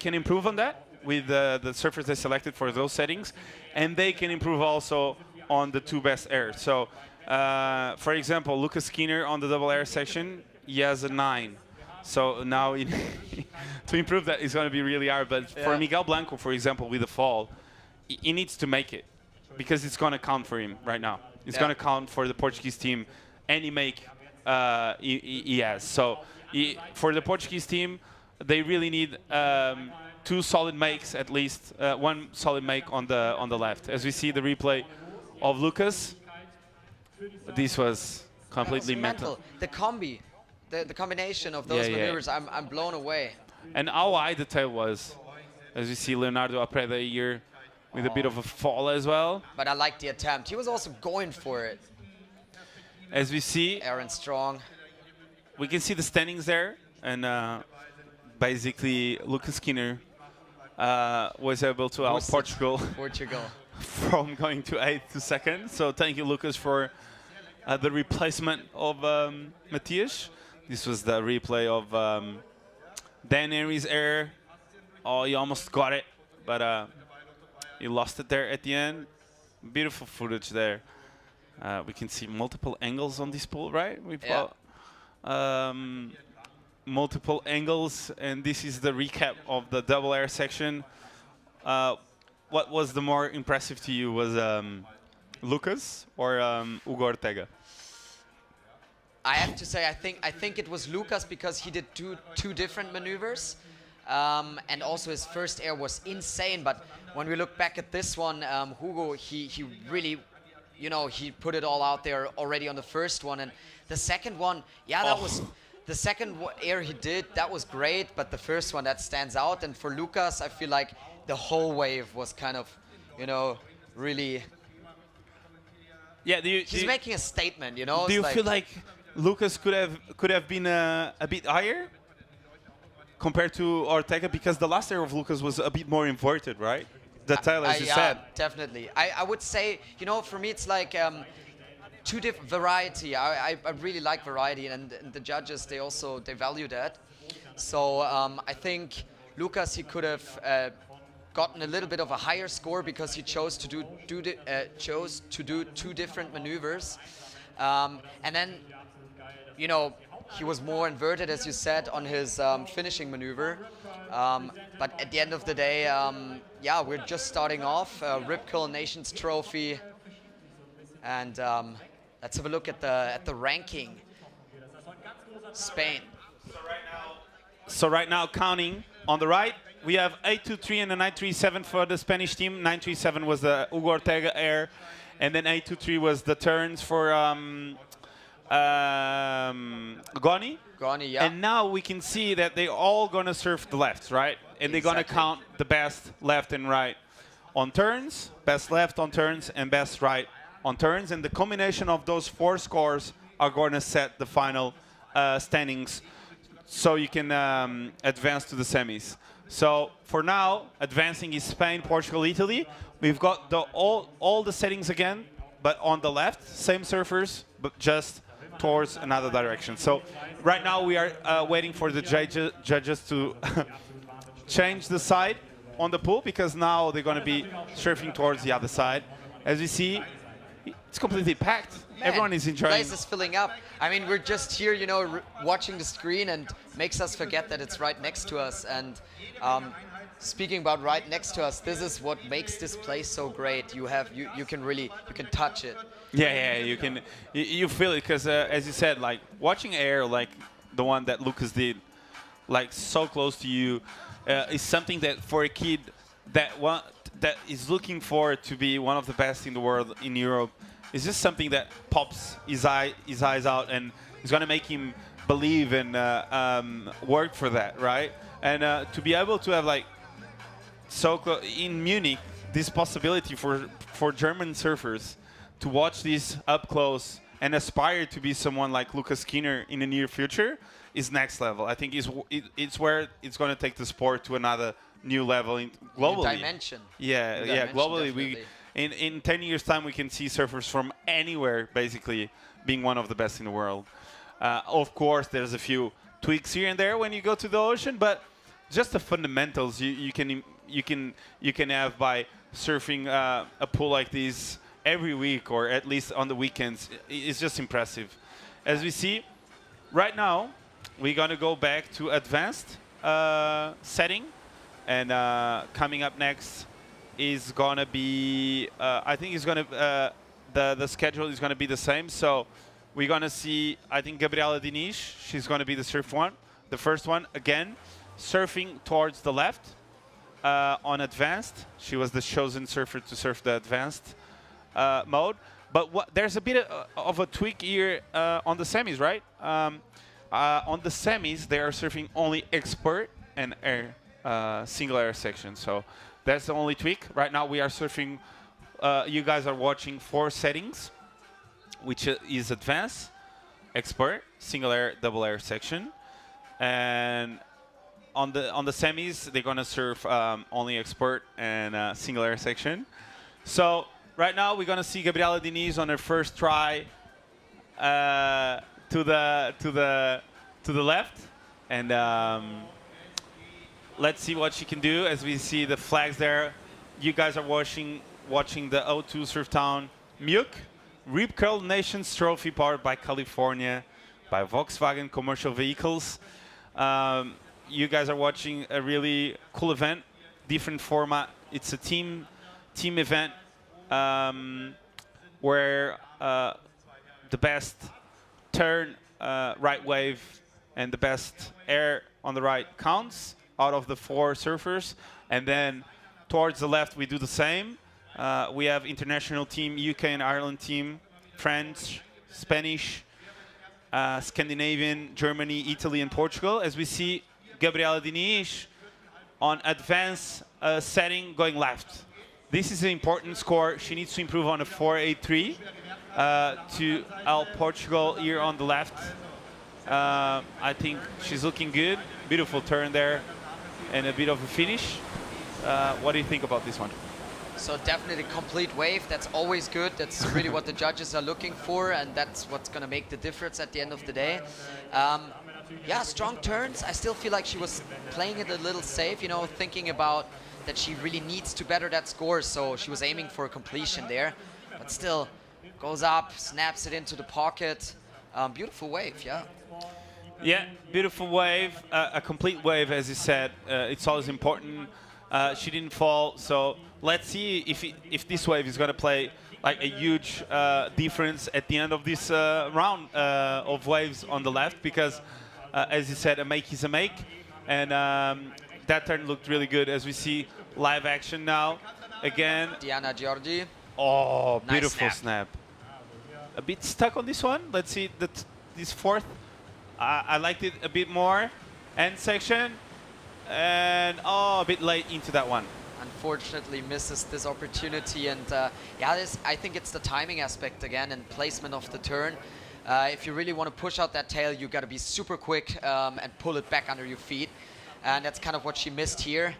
improve on that with the surfers they selected for those settings, and they can improve also on the two best airs. So for example, Lucas Skinner on the double air section, he has a 9. So now to improve that is going to be really hard. But for Miguel Blanco, for example, with the fall, he needs to make it because it's going to count for him right now. It's going to count for the Portuguese team any make he has. So for the Portuguese team, they really need 2 solid makes at least, 1 solid make on the left. As we see the replay of Lucas, this was completely mental. The combi. The combination of those maneuvers, I'm blown away. And how high the tail was. As you see Leonardo Apreda here with a bit of a fall as well. But I like the attempt. He was also going for it. As we see, Aaron Strong. We can see the standings there. And basically, Lucas Skinner was able to out Portugal from going to 8th to 2nd. So thank you, Lucas, for the replacement of Matthias. This was the replay of Dan Henry's error. Oh, he almost got it, but he lost it there at the end. Beautiful footage there. We can see multiple angles on this pool, right? We've got multiple angles, and this is the recap of the double air section. What was the more impressive to you? Was Lucas or Hugo Ortega? I have to say, I think it was Lucas because he did two different maneuvers, and also his first air was insane. But when we look back at this one, Hugo, he really, he put it all out there already on the first one, and the second one, that was the second air he did. That was great, but the first one that stands out. And for Lucas, I feel like the whole wave was kind of, really. Yeah, He's making a statement, you know. do It's you feel like Lucas could have been a bit higher compared to Ortega, because the last air of Lucas was a bit more inverted, right? The tail, as you yeah, said. definitely. I would say, you know, for me it's like two different variety. I really like variety, and the judges they value that. So I think Lucas, he could have gotten a little bit of a higher score because he chose to do two different maneuvers, and then, you know, he was more inverted, as you said, on his finishing maneuver. But at the end of the day, yeah, we're just starting off. Rip Curl Nations Trophy, and let's have a look at the ranking. Spain. So right now, counting on the right, we have 823 and a 937 for the Spanish team. 937 was the Hugo Ortega air, and then 823 was the turns for Goni. Goni, yeah. And now we can see that they're all gonna surf the left, right? And they're gonna Exactly. count the best left and right on turns, best left on turns, and best right on turns. And the combination of those four scores are gonna set the final standings, so you can advance to the semis. So for now, advancing is Spain, Portugal, Italy. We've got all the settings again, but on the left, same surfers, but just towards another direction. So right now we are waiting for the judges to change the side on the pool, because now they're going to be surfing towards the other side. As you see, it's completely packed. Man, Everyone is enjoying. Place is filling up. I mean, we're just here, you know, watching the screen, and makes us forget that it's right next to us. And speaking about right next to us, this is what makes this place so great. You can touch it. Yeah, you can, you feel it, because as you said, like watching air like the one that Lucas did, like so close to you, is something that for a kid that is looking forward to be one of the best in the world in Europe, is just something that pops his eyes out, and is going to make him believe and work for that, right? And to be able to have like in Munich this possibility for German surfers to watch this up close and aspire to be someone like Lucas Skinner in the near future is next level. I think it's where it's going to take the sport to another new level globally. New dimension. Yeah, New yeah. dimension, Globally, definitely. in 10 years' time, we can see surfers from anywhere basically being one of the best in the world. Of course, there's a few tweaks here and there when you go to the ocean, but just the fundamentals you can have by surfing a pool like this every week, or at least on the weekends. It's just impressive. As we see right now, we're gonna go back to advanced setting, and coming up next is gonna be I think it's gonna the schedule is gonna be the same. So we're gonna see, I think, Gabriela Diniz. She's gonna be the first one again, surfing towards the left on advanced. She was the chosen surfer to surf the advanced mode. But there's a bit of a tweak here on the semis, right? On the semis, they are surfing only expert and air, single air section. So that's the only tweak. Right now we are surfing, you guys are watching 4 settings, which is advanced, expert, single air, double air section. And on the semis, they're gonna surf only expert and single air section. So right now we're gonna see Gabriela Diniz on her first try to the left, and let's see what she can do. As we see the flags there, you guys are watching the O2 Surftown Mjuk Rip Curl Nations Trophy, powered by California, by Volkswagen Commercial Vehicles. You guys are watching a really cool event, different format. It's a team event where the best turn, right wave, and the best air on the right counts out of the 4 surfers. And then towards the left, we do the same. We have international team, UK and Ireland team, French, Spanish, Scandinavian, Germany, Italy, and Portugal. As we see Gabriela Diniz on advanced setting going left. This is an important score. She needs to improve on a 4.83 to El Portugal here on the left. I think she's looking good. Beautiful turn there and a bit of a finish. What do you think about this one? So definitely complete wave. That's always good. That's really what the judges are looking for, and that's what's going to make the difference at the end of the day. Yeah, strong turns. I still feel like she was playing it a little safe, you know, thinking about that she really needs to better that score. So she was aiming for a completion there, but still goes up, snaps it into the pocket. Beautiful wave, yeah. Yeah, beautiful wave, a complete wave, as you said. It's always important. She didn't fall, so let's see if this wave is going to play like a huge difference at the end of this round of waves on the left, because as you said, a make is a make, and that turn looked really good. As we see live action now again. Diana Giorgi. Oh, Nice beautiful snap. A bit stuck on this one. Let's see this fourth. I liked it a bit more. End section. And a bit late into that one. Unfortunately misses this opportunity, and yeah, I think it's the timing aspect again and placement of the turn. If you really want to push out that tail, you got to be super quick and pull it back under your feet, and that's kind of what she missed here.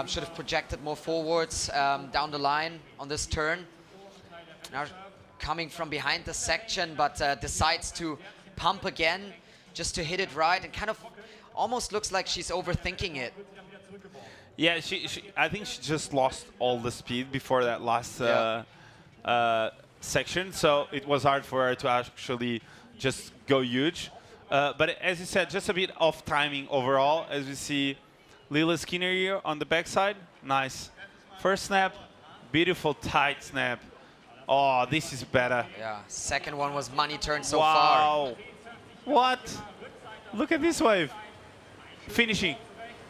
Should have projected more forwards down the line on this turn. Now coming from behind the section, but decides to pump again just to hit it right, and kind of almost looks like she's overthinking it. Yeah, I think she just lost all the speed before that last section, so it was hard for her to actually just go huge. But as you said, just a bit off timing overall, as we see Lila Skinner here on the backside. Nice. First snap, beautiful tight snap. Oh, this is better. Yeah, second one was money turn so far. Wow. What? Look at this wave. Finishing.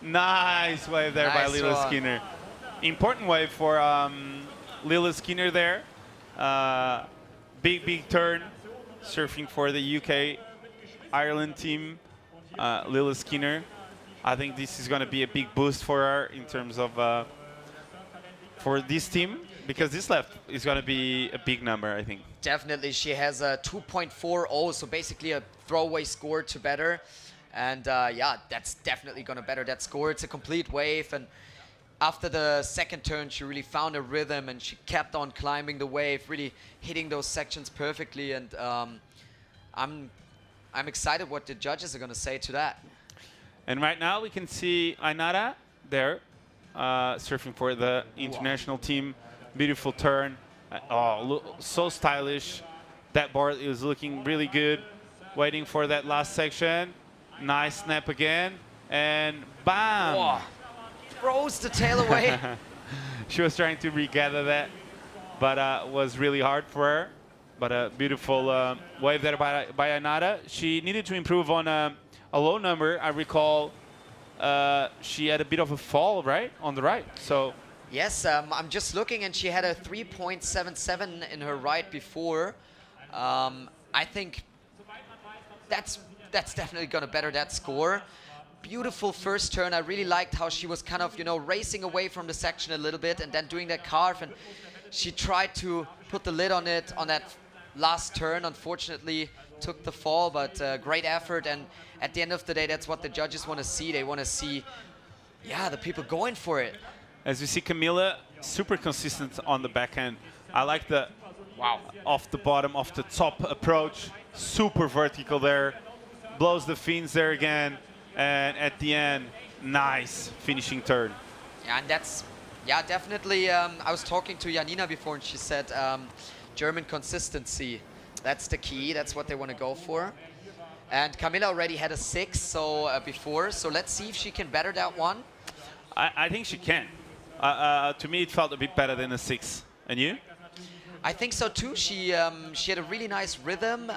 Nice wave there by Lila Skinner. Important wave for Lila Skinner there. Big turn. Surfing for the UK Ireland team. Lila Skinner. I think this is going to be a big boost for her in terms of for this team, because this left is going to be a big number, I think. Definitely. She has a 2.40, so basically a throwaway score to better. And yeah, that's definitely going to better that score. It's a complete wave, and after the second turn, she really found a rhythm, and she kept on climbing the wave, really hitting those sections perfectly. And I'm excited what the judges are going to say to that. And right now we can see Ainara there, surfing for the international team. Beautiful turn. So stylish. That board is looking really good. Waiting for that last section. Nice snap again, and bam! Whoa. Throws the tail away. She was trying to regather that, but was really hard for her. But a beautiful wave there by Ainara. She needed to improve on a low number. I recall she had a bit of a fall, right, on the right. So yes, I'm just looking, and she had a 3.77 in her right before. I think that's definitely going to better that score. Beautiful first turn. I really liked how she was kind of, you know, racing away from the section a little bit and then doing that carve, and she tried to put the lid on it on that last turn. Unfortunately, took the fall, but great effort, and at the end of the day, that's what the judges want to see. They want to see, yeah, the people going for it. As you see, Camila, super consistent on the backhand. I like the off the bottom, off the top approach. Super vertical there. Blows the fins there again, and at the end, nice finishing turn. Yeah, and that's, yeah, definitely. I was talking to Janina before, and she said German consistency. That's the key. That's what they want to go for. And Camila already had a 6 before, so let's see if she can better that one. I think she can. To me, it felt a bit better than a 6. And you? I think so too. She had a really nice rhythm,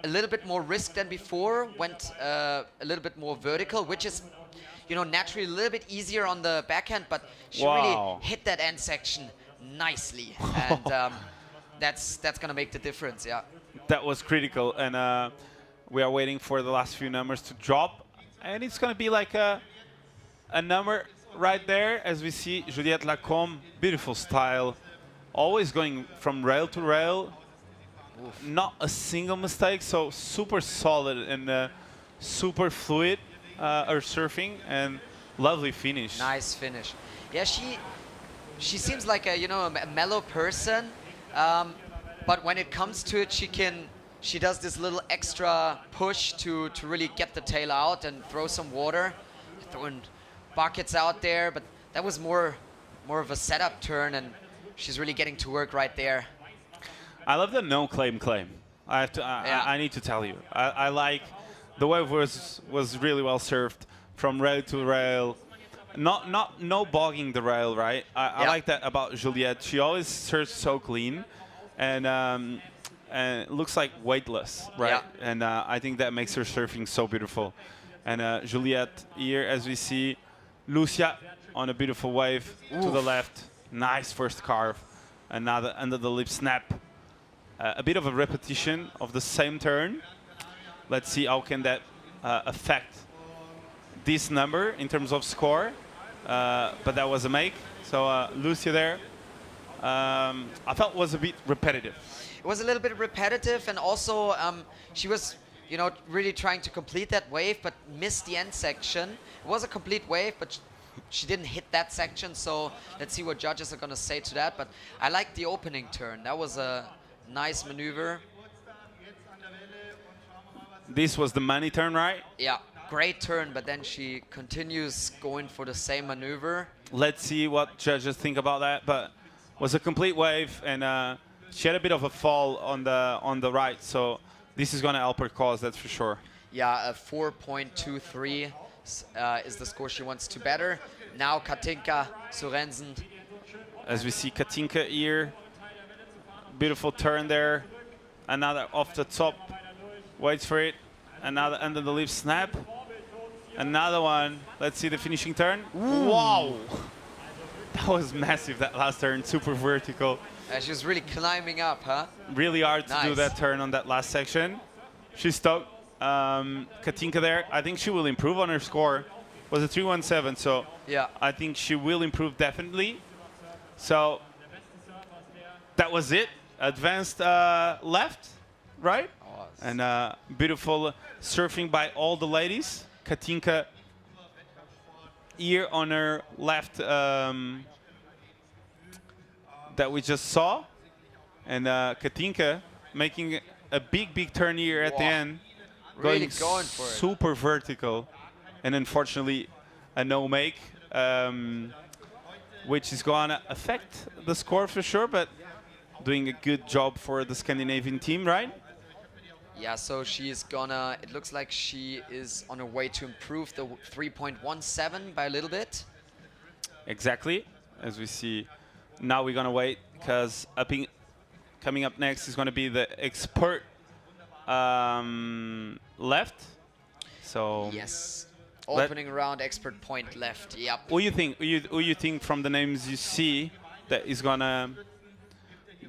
a little bit more risk than before, went a little bit more vertical, which is, you know, naturally a little bit easier on the backhand, but she really hit that end section nicely, and that's going to make the difference, yeah. That was critical, and we are waiting for the last few numbers to drop, and it's going to be like a number right there, as we see Juliette Lacombe, beautiful style, always going from rail to rail. Not a single mistake, so super solid and super fluid her surfing, and lovely finish. Nice finish. Yeah, she seems like a a mellow person, but when it comes to it, she does this little extra push to really get the tail out and throw some water, throwing buckets out there. But that was more of a setup turn, and she's really getting to work right there. I love the no claim. I have to. Yeah. I need to tell you. I like the wave was really well served from rail to rail. No bogging the rail, right? I like that about Juliette. She always serves so clean, and it looks like weightless, right? Yeah. And I think that makes her surfing so beautiful. And Juliette here, as we see, Lucia on a beautiful wave to the left. Nice first carve. Another under the lip snap. A bit of a repetition of the same turn. Let's see how can that affect this number in terms of score. But that was a make. So Lucia there, I felt was a bit repetitive. It was a little bit repetitive, and also she was, really trying to complete that wave, but missed the end section. It was a complete wave, but she didn't hit that section. So let's see what judges are going to say to that. But I like the opening turn. That was a nice maneuver. This was the money turn, right? Yeah, great turn, but then she continues going for the same maneuver. Let's see what judges think about that. But was a complete wave, and she had a bit of a fall on the right. So this is going to help her cause, that's for sure. Yeah, a 4.23 is the score she wants to better. Now Katinka Sorensen. As we see Katinka here, beautiful turn there. Another off the top, waits for it. Another under the lip snap. Another one. Let's see the finishing turn. Ooh. Wow! That was massive, that last turn, super vertical. She was really climbing up, huh? Really hard to do Nice. that turn on that last section. She's stoked. Katinka there, I think she will improve on her score. It was a 317, so Yeah. I think she will improve definitely. So that was it. Advanced left, right? Oh, And beautiful surfing by all the ladies. Katinka here on her left that we just saw. And Katinka making a big turn here at the Wow. end. Really going for it. Super vertical. And unfortunately, a no make, which is going to affect the score for sure, but doing a good job for the Scandinavian team, right? Yeah, so she's gonna, it looks like she is on her way to improve the 3.17 by a little bit. Exactly. As we see, now we're going to wait, because coming up next is going to be the expert left. So Yes. Opening round, expert point left. Yep. who you think? Who you think from the names you see that is going to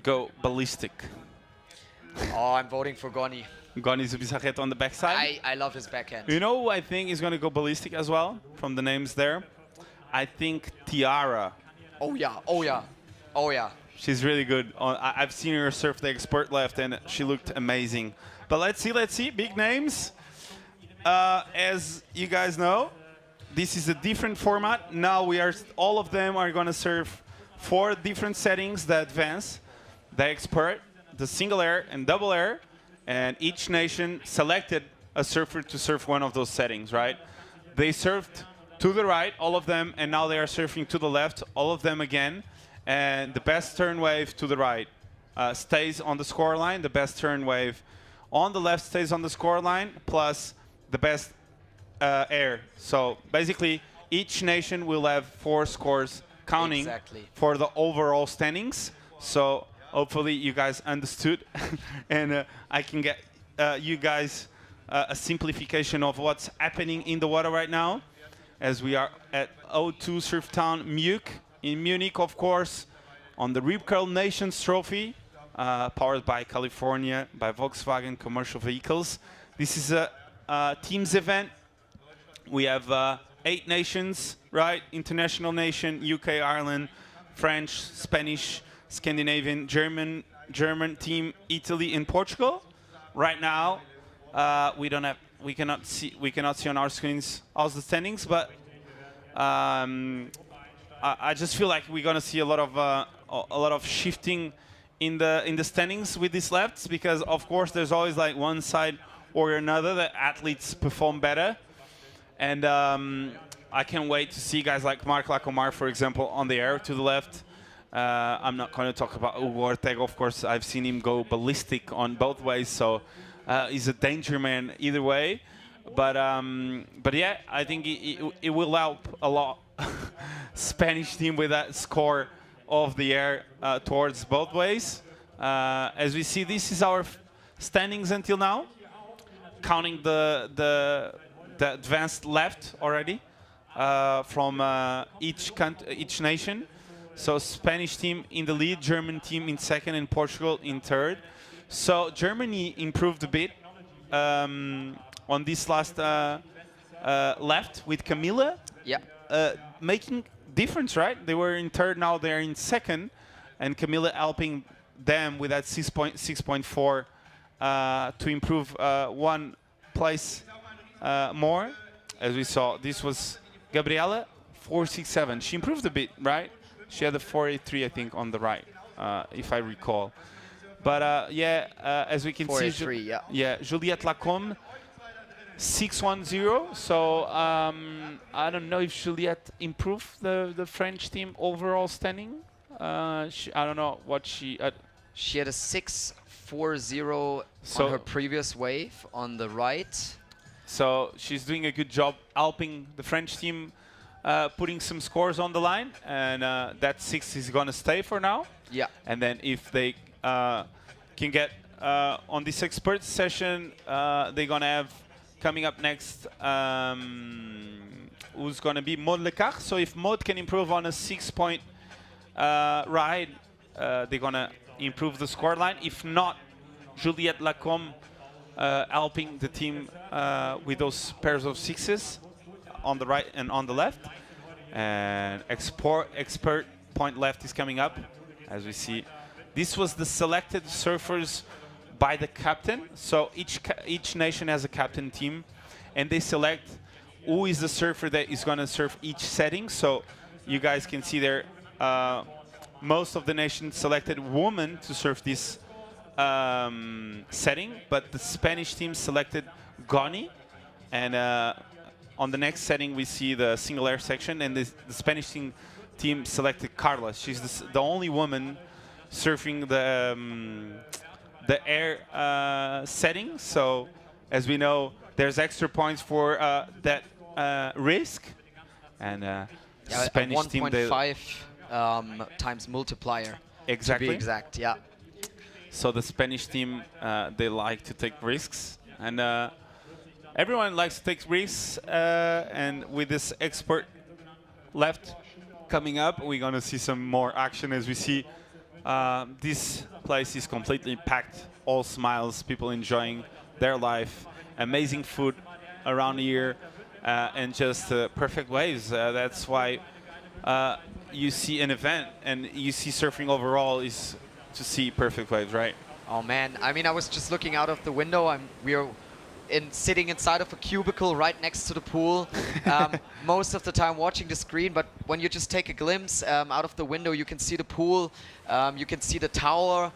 go ballistic? Oh, I'm voting for Goni. Goni Zubizarreta on the backside. I love his backhand. You know who I think is going to go ballistic as well from the names there? I think Tiara. Oh yeah, oh yeah, oh yeah. She's really good. I've seen her surf the expert left, and she looked amazing. But let's see. Big names. As you guys know, this is a different format. Now all of them are going to surf 4 different settings: the advanced, the expert, the single air, and double air. And each nation selected a surfer to surf one of those settings, right? They surfed to the right, all of them, and now they are surfing to the left, all of them again. And the best turn wave to the right stays on the score line. The best turn wave on the left stays on the score line, plus the best air. So basically, each nation will have 4 scores counting Exactly. for the overall standings. So hopefully you guys understood, and I can get you guys a simplification of what's happening in the water right now, as we are at O2 Surftown in Munich, of course, on the Rip Curl Nations Trophy, powered by California, by Volkswagen Commercial Vehicles. This is a teams event. We have 8 nations, right? International nation, UK, Ireland, French, Spanish, Scandinavian, German team, Italy, and Portugal. Right now, we cannot see on our screens all the standings, but I just feel like we're gonna see a lot of shifting in the standings with these lefts, because of course there's always like one side or another that athletes perform better, and I can't wait to see guys like Mark Lacomar, for example, on the air to the left. I'm not going to talk about Hugo Ortega, of course. I've seen him go ballistic on both ways, so he's a danger man either way. But yeah, I think it will help a lot Spanish team with that score of the air towards both ways. As we see, this is our standings until now, counting the advanced left already from each nation. So Spanish team in the lead, German team in second, and Portugal in third. So Germany improved a bit on this last left with Camilla. Yeah. Making difference, right? They were in third, now they're in second, and Camilla helping them with that 6.4 to improve 1 place more. As we saw, this was Gabriela 4.67. She improved a bit, right? She had a 4.83, I think, on the right, if I recall. But yeah, as we can see, Juliette Lacombe 6.10. So I don't know if Juliette improved the French team overall standing. I don't know what she. She had a 6.40 So on her previous wave on the right. So she's doing a good job helping the French team, putting some scores on the line, and that 6 is going to stay for now. Yeah. And then if they can get on this expert session, they're going to have coming up next, who's going to be Maud Lecard. So if Maud can improve on a 6-point ride, they're going to improve the score line. If not, Juliette Lacombe helping the team with those pairs of 6s on the right and on the left. And expert point left is coming up, as we see. This was the selected surfers by the captain. So each nation has a captain team, and they select who is the surfer that is going to surf each setting. So you guys can see there, most of the nations selected women to surf this setting, but the Spanish team selected Goni, and on the next setting we see the single air section, and the Spanish team selected Carla. She's the only woman surfing the air setting. So as we know, there's extra points for that risk, and Spanish team 1.5 times multiplier. Exactly. To be exact, yeah. So the Spanish team, they like to take risks, and everyone likes to take risks. And with this expert left coming up, we're gonna see some more action. As we see, this place is completely packed, all smiles, people enjoying their life, amazing food around here, and just perfect waves. That's why you see an event and you see surfing overall is to see perfect waves, right? Oh man, I mean, I was just looking out of the window. We are sitting inside of a cubicle right next to the pool, most of the time watching the screen. But when you just take a glimpse out of the window, you can see the pool, you can see the tower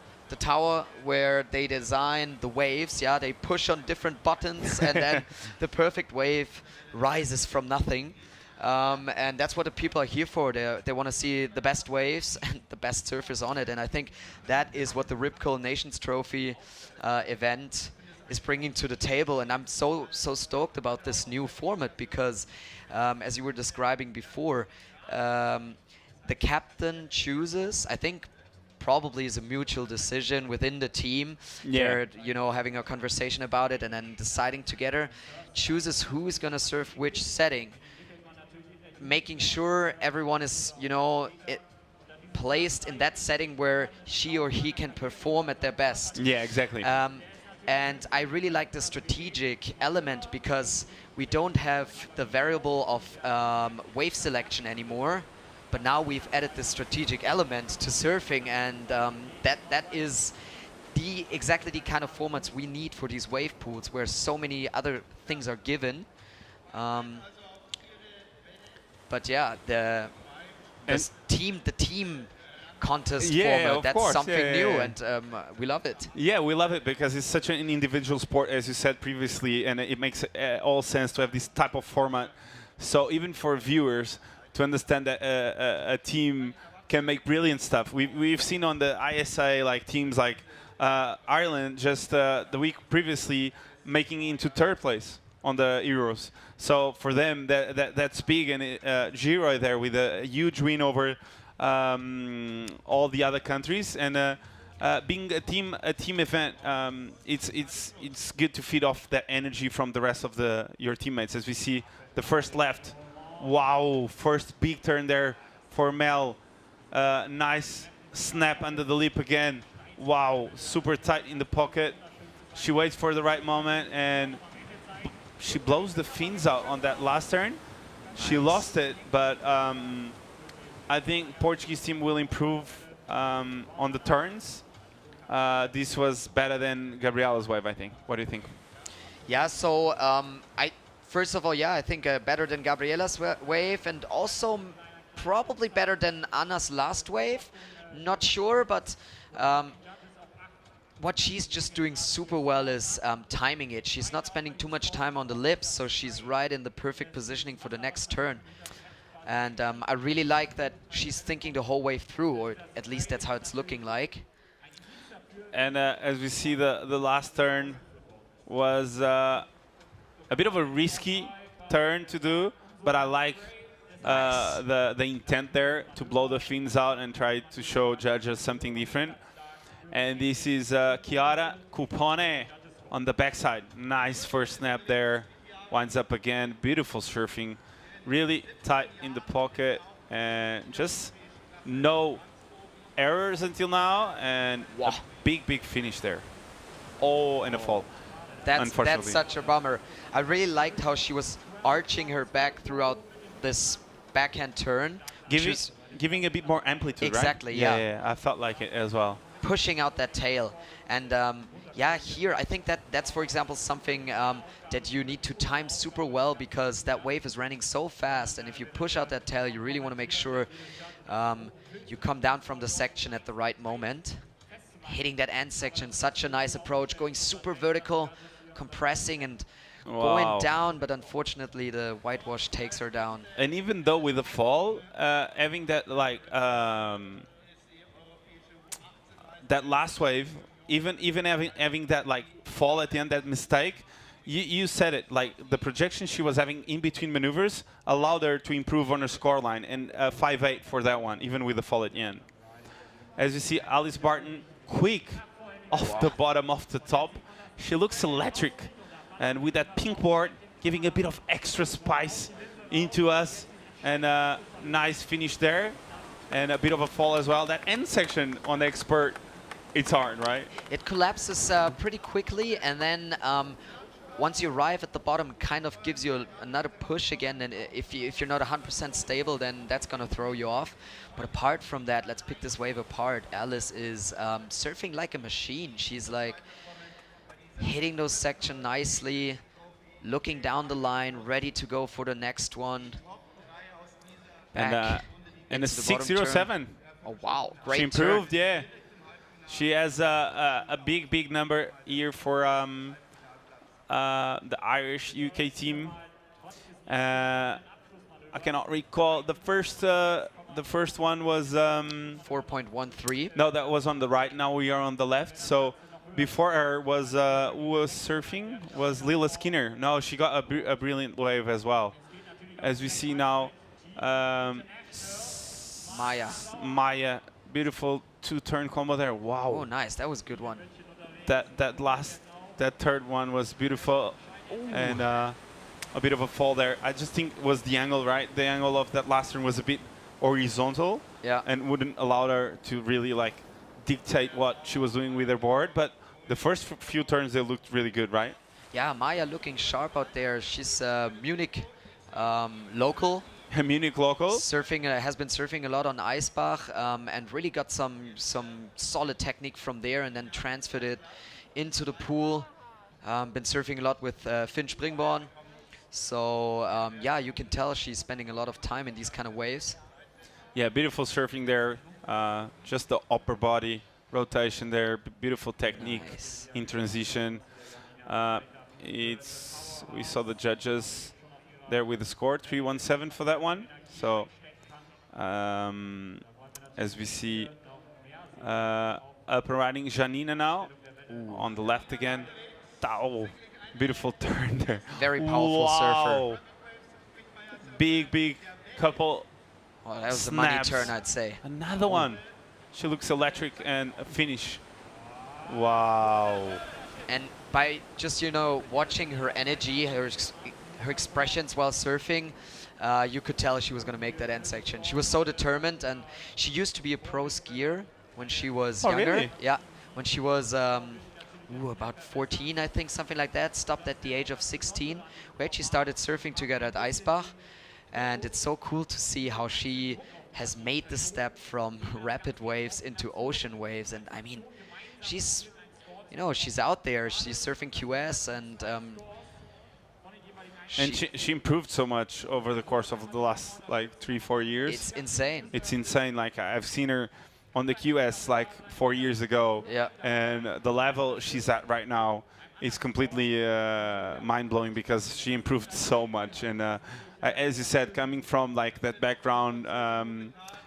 where they design the waves. Yeah, they push on different buttons, and then the perfect wave rises from nothing. And that's what the people are here for. They want to see the best waves and the best surfers on it. And I think that is what the Rip Curl Nations Trophy event is bringing to the table. And I'm so stoked about this new format because, as you were describing before, the captain chooses, I think, probably is a mutual decision within the team. Yeah. They're, having a conversation about it and then deciding together, chooses who is going to surf which setting, making sure everyone is, placed in that setting where she or he can perform at their best. Yeah, exactly. And I really like the strategic element because we don't have the variable of wave selection anymore, but now we've added the strategic element to surfing, and that is exactly the kind of formats we need for these wave pools, where so many other things are given. But yeah, the team contest format, of that's course. something new, Yeah. and we love it. Yeah, we love it because it's such an individual sport, as you said previously, and it makes all sense to have this type of format. So even for viewers to understand that a team can make brilliant stuff. We've seen on the ISA like teams like Ireland just the week previously making it into third place on the Euros. So for them, that's big, and Giro there with a huge win over all the other countries, and being a team event, it's good to feed off that energy from the rest of your teammates. As we see the first left, wow, first big turn there for Mel, nice snap under the lip again, wow, super tight in the pocket. She waits for the right moment and she blows the fins out on that last turn. She lost it, but I think Portuguese team will improve on the turns. This was better than Gabriela's wave, I think. What do you think? Yeah, so first of all, yeah, I think better than Gabriela's wave, and also probably better than Anna's last wave. Not sure, but what she's just doing super well is timing it. She's not spending too much time on the lips, so she's right in the perfect positioning for the next turn. And I really like that she's thinking the whole wave through, or at least that's how it's looking like. And as we see, the last turn was a bit of a risky turn to do, but I like the intent there to blow the fins out and try to show judges something different. And this is Chiara Cupone on the backside. Nice first snap there. Winds up again. Beautiful surfing. Really tight in the pocket. And just no errors until now. And a big finish there. Oh, and a fall. That's such a bummer. I really liked how she was arching her back throughout this backhand turn. Giving a bit more amplitude, exactly, right? yeah. Yeah, I felt like it as well. Pushing out that tail. And yeah, here I think that's, for example, something that you need to time super well, because that wave is running so fast, and if you push out that tail, you really want to make sure you come down from the section at the right moment. Hitting that end section, such a nice approach, going super vertical, compressing and going down, but unfortunately the whitewash takes her down. And even though with the fall, having that like that last wave, even having that like fall at the end, that mistake, you said it, like the projection she was having in between maneuvers allowed her to improve on her scoreline, and 5-8 for that one, even with the fall at the end. As you see, Alice Barton, quick off the bottom, off the top. She looks electric, and with that pink board, giving a bit of extra spice into us, and a nice finish there, and a bit of a fall as well. That end section on the expert, it's hard, right? It collapses pretty quickly, and then once you arrive at the bottom, it kind of gives you another push again, and if you're not 100% stable, then that's going to throw you off. But apart from that, let's pick this wave apart. Alice is surfing like a machine. She's like hitting those sections nicely, looking down the line, ready to go for the next one. Back and a 607. Oh, wow. Great She improved, turn. yeah. She has a big number here for the Irish UK team. I cannot recall the first. The first one was 4.13. No, that was on the right. Now we are on the left. So before her was who was surfing was Lila Skinner. No, she got a brilliant wave as well. As we see now, Maya, beautiful two-turn combo there. Wow. Oh, nice. That was a good one. That third one was beautiful. Ooh. And a bit of a fall there. I just think it was the angle, right? The angle of that last turn was a bit horizontal, yeah, and wouldn't allow her to really like dictate what she was doing with her board. But the first few turns, they looked really good, right? Yeah, Maya looking sharp out there. She's Munich local. Munich local. Surfing has been surfing a lot on Eisbach and really got some solid technique from there, and then transferred it into the pool. Been surfing a lot with Finn Springborn. So yeah, you can tell she's spending a lot of time in these kind of waves. Yeah, beautiful surfing there. Just the upper body rotation there. Beautiful technique Nice. in transition. We saw the judges there with the score 317 for that one. So as we see up and riding Janina now. On the left again. Tao. Beautiful turn there. Very powerful surfer. Big couple. Well, that was a money snaps. turn, I'd say. Another one. She looks electric, and a finish. Wow. And by just, you know, watching her energy, her expressions while surfing, you could tell she was going to make that end section. She was so determined, and she used to be a pro skier when she was younger. Really? Yeah, when she was about 14, I think, something like that. Stopped at the age of 16. We actually started surfing together at Eisbach, and it's so cool to see how she has made the step from rapid waves into ocean waves. And I mean, she's, you know, she's out there. She's surfing QS, and she improved so much over the course of the last like 3-4 years. it's insane. It's insane. Like I've seen her on the QS like 4 years ago, Yeah. and the level she's at right now is completely mind-blowing because she improved so much. And as you said, coming from like that background,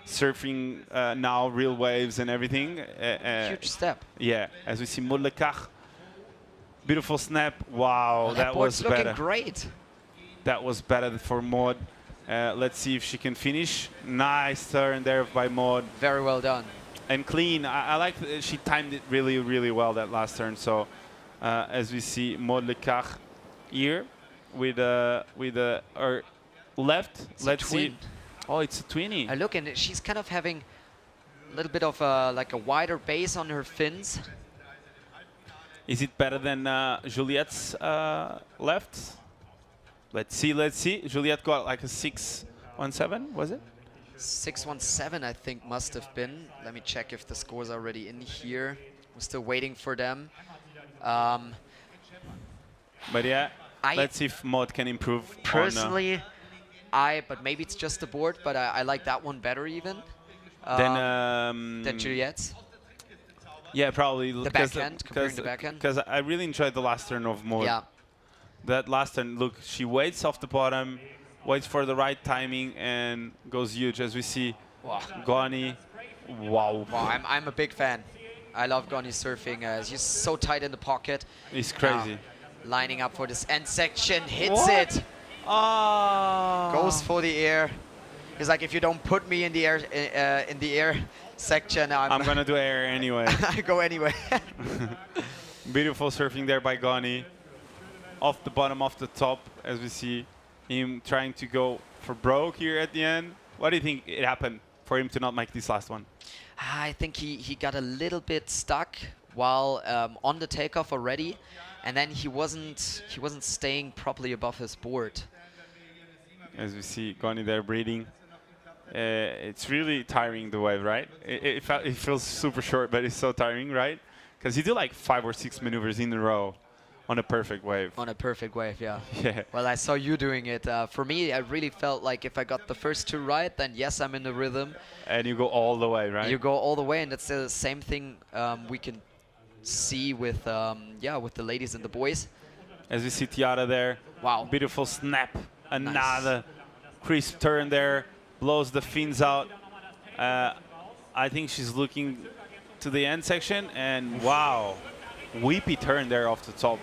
surfing now real waves and everything. Huge step. Yeah, as we see Maud Lecach, beautiful snap. Wow, that board's was looking better. great. That was better for Maud. Let's see if she can finish. Nice turn there by Maud. Very well done. And clean. I like that she timed it really well, that last turn. So as we see Maud Lecach here with her left. Let's see. twin. Oh, it's a twinny. Look, and she's kind of having a little bit of like a wider base on her fins. Is it better than Juliette's left? Let's see. Juliette got like a 617, was it? 617, I think, must have been. Let me check if the score's already in here. We're still waiting for them. But yeah, I let's see if Maud can improve. Personally, but maybe it's just the board, but I like that one better even than Juliette's. Yeah, probably. The backhand, comparing the backhand. Because I really enjoyed the last turn of Maud. Yeah. That last turn, look, she waits off the bottom, waits for the right timing, and goes huge. As we see, Wow. Goni, wow. Wow, I'm a big fan. I love Goni surfing. He's so tight in the pocket. It's crazy. Lining up for this end section, hits What? it, Oh. goes for the air. He's like, if you don't put me in the air section, I'm gonna do air anyway. I go anyway. Beautiful surfing there by Goni. Off the bottom, off the top, as we see him trying to go for broke here at the end. What do you think it happened for him to not make this last one? I think he got a little bit stuck while on the takeoff already, and then he wasn't staying properly above his board. As we see Goni there breathing. It's really tiring, the wave, right? It feels super short, but it's so tiring, right? Because you do like 5 or 6 maneuvers in a row on a perfect wave. On a perfect wave, yeah. Yeah. Well, I saw you doing it. For me, I really felt like if I got the first two right, then yes, I'm in the rhythm. And you go all the way, right? You go all the way, and it's the same thing we can see with with the ladies and the boys. As we see Tiara there. Wow. Beautiful snap. Another crisp turn there. Blows the fins out. I think she's looking to the end section, and wow. Weepy turn there off the top.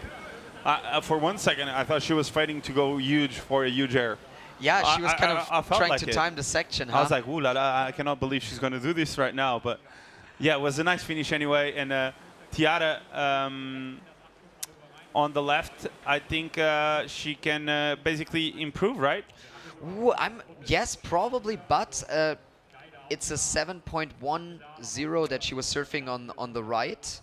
For 1 second, I thought she was fighting to go huge for a huge air. Yeah, she was kind I of felt trying like to it. time the section, huh? I was like, ooh la la, I cannot believe she's going to do this right now. But yeah, it was a nice finish anyway. And Tiara on the left, I think she can basically improve, right? Ooh, yes, probably, but it's a 7.10 that she was surfing on the right.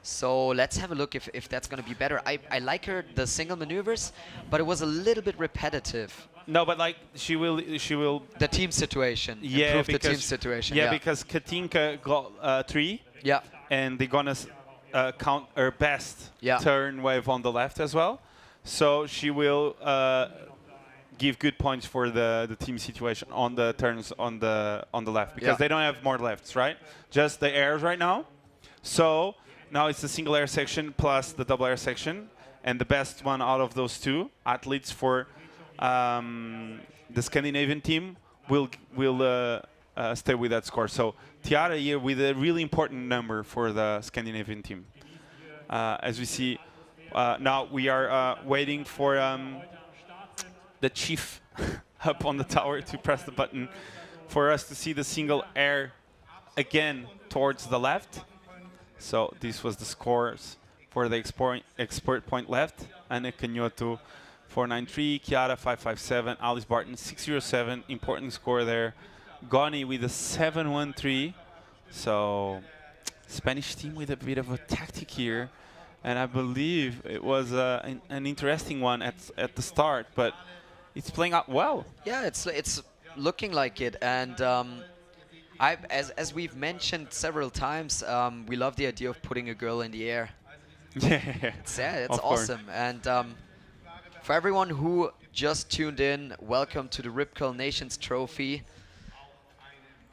So let's have a look if that's going to be better. I like the single maneuvers, but it was a little bit repetitive. No, but like she will. The team situation. Yeah, Improve the because team situation. yeah, Yeah. because Katinka got 3, Yeah. and they're gonna count her best Yeah. turn wave on the left as well. So she will give good points for the team situation on the turns on the left because Yeah. they don't have more lefts, right? Just the airs right now. So now it's the single air section plus the double air section, and the best one out of those two athletes for the Scandinavian team will stay with that score. So Tiara here with a really important number for the Scandinavian team. As we see, now we are waiting for the chief up on the tower to press the button for us to see the single air again towards the left. So this was the scores for the export point left. Anna Canhoto 493, Chiara 557, Alice Barton 607, important score there. Goni with a 713. So Spanish team with a bit of a tactic here. And I believe it was an interesting one at the start, but it's playing out well. Yeah, it's looking like it, and as we've mentioned several times, we love the idea of putting a girl in the air. Yeah, It's of course. awesome. And for everyone who just tuned in, welcome to the Rip Curl Nations Trophy.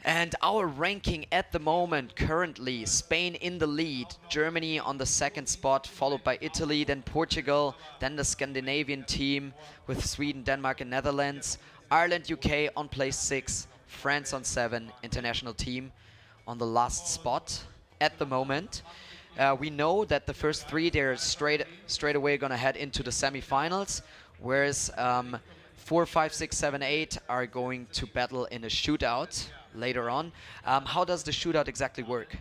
And our ranking at the moment, currently, Spain in the lead, Germany on the 2nd spot, followed by Italy, then Portugal, then the Scandinavian team with Sweden, Denmark and Netherlands, Ireland, UK on place 6, France on 7, international team on the last spot at the moment. We know that the first 3, they're straight away going to head into the semifinals, whereas 4, 5, 6, 7, 8 are going to battle in a shootout later on. How does the shootout exactly work?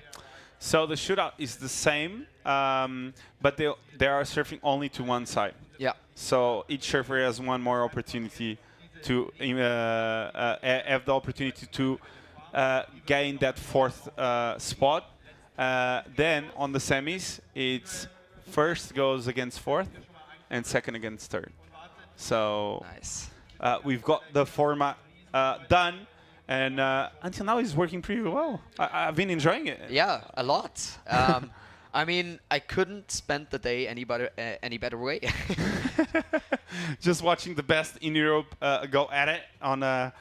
So the shootout is the same, but they are surfing only to one side. Yeah. So each surfer has one more opportunity to have the opportunity to gain that 4th spot. Then on the semis, it's first goes against 4th and second against 3rd. So Nice. we've got the format done. And until now, it's working pretty well. I've been enjoying it. Yeah, a lot. I mean, I couldn't spend the day any better way. Just watching the best in Europe go at it on a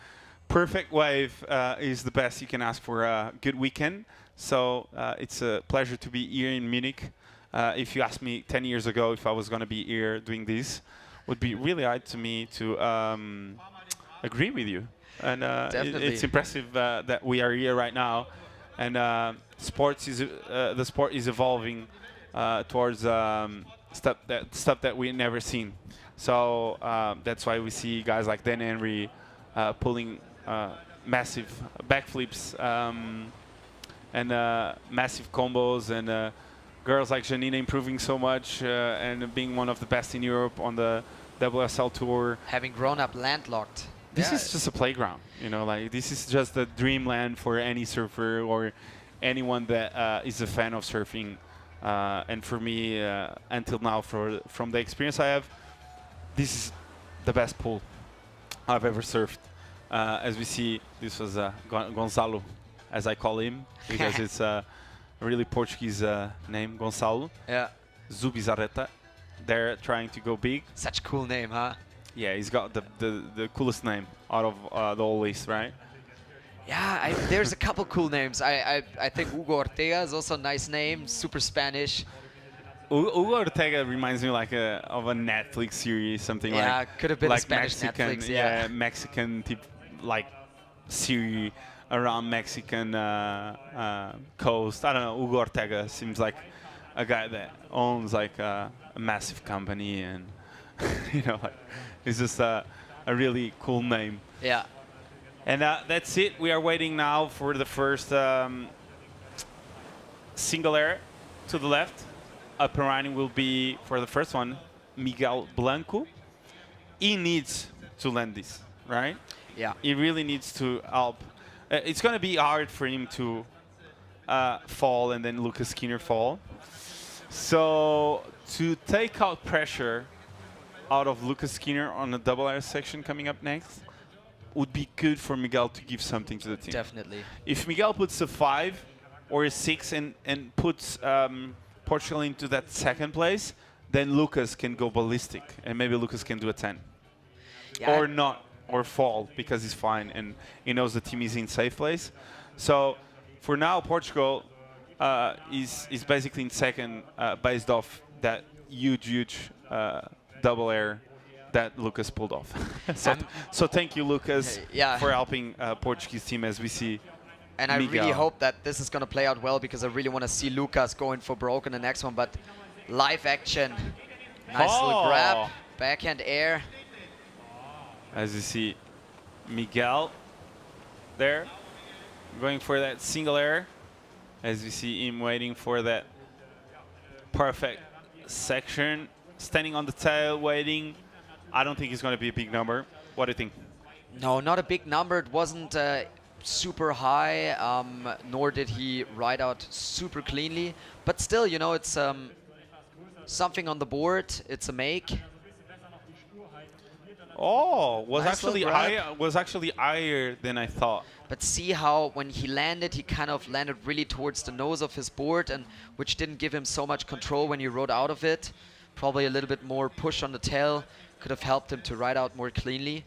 perfect wave is the best you can ask for a good weekend. So it's a pleasure to be here in Munich. If you asked me 10 years ago if I was going to be here doing this, would be really hard to me to agree with you. And it's impressive that we are here right now, and the sport is evolving towards stuff that we never seen. So that's why we see guys like Dan Henry pulling massive backflips and massive combos, and girls like Janina improving so much and being one of the best in Europe on the WSL tour. Having grown up landlocked. This is just a playground, you know, like this is just the dreamland for any surfer or anyone that is a fan of surfing. And for me, until now, from the experience I have, this is the best pool I've ever surfed. As we see, this was Gonzalo, as I call him, because it's a really Portuguese name, Gonçalo. Yeah. Zubizarreta. They're trying to go big. Such a cool name, huh? Yeah, he's got the coolest name out of the whole list, right? Yeah, there's a couple cool names. I think Hugo Ortega is also a nice name, super Spanish. Hugo Ortega reminds me like of a Netflix series, something like. Yeah, could have been a like Spanish Mexican, Netflix. Yeah, Mexican type like series around Mexican coast. I don't know. Hugo Ortega seems like a guy that owns like a massive company, and you know, like, it's just a really cool name. Yeah. And that's it. We are waiting now for the first single air to the left. Up and running will be, for the first one, Miguel Blanco. He needs to land this, right? Yeah. He really needs to help. It's going to be hard for him to fall and then Lucas Skinner fall. So to take out pressure out of Lucas Skinner on the double air section coming up next, would be good for Miguel to give something to the team. Definitely. If Miguel puts a 5 or a 6 and puts Portugal into that second place, then Lucas can go ballistic, and maybe Lucas can do a 10. Yeah. Or not, or fall, because he's fine, and he knows the team is in safe place. So for now, Portugal is basically in second, based off that huge double air that Lucas pulled off. so thank you, Lucas, Yeah. for helping Portuguese team as we see. And I really Miguel. hope that this is going to play out well, because I really want to see Lucas going for broke in the next one. But live action. Nice little grab. Backhand air. As you see, Miguel there going for that single air. As you see him waiting for that perfect section. Standing on the tail, waiting. I don't think it's going to be a big number. What do you think? No, not a big number. It wasn't super high, nor did he ride out super cleanly. But still, you know, it's something on the board. It's a make. Oh, was Nice actually little grab. higher than I thought. But see how when he landed, he kind of landed really towards the nose of his board, and which didn't give him so much control when he rode out of it. Probably a little bit more push on the tail could have helped him to ride out more cleanly.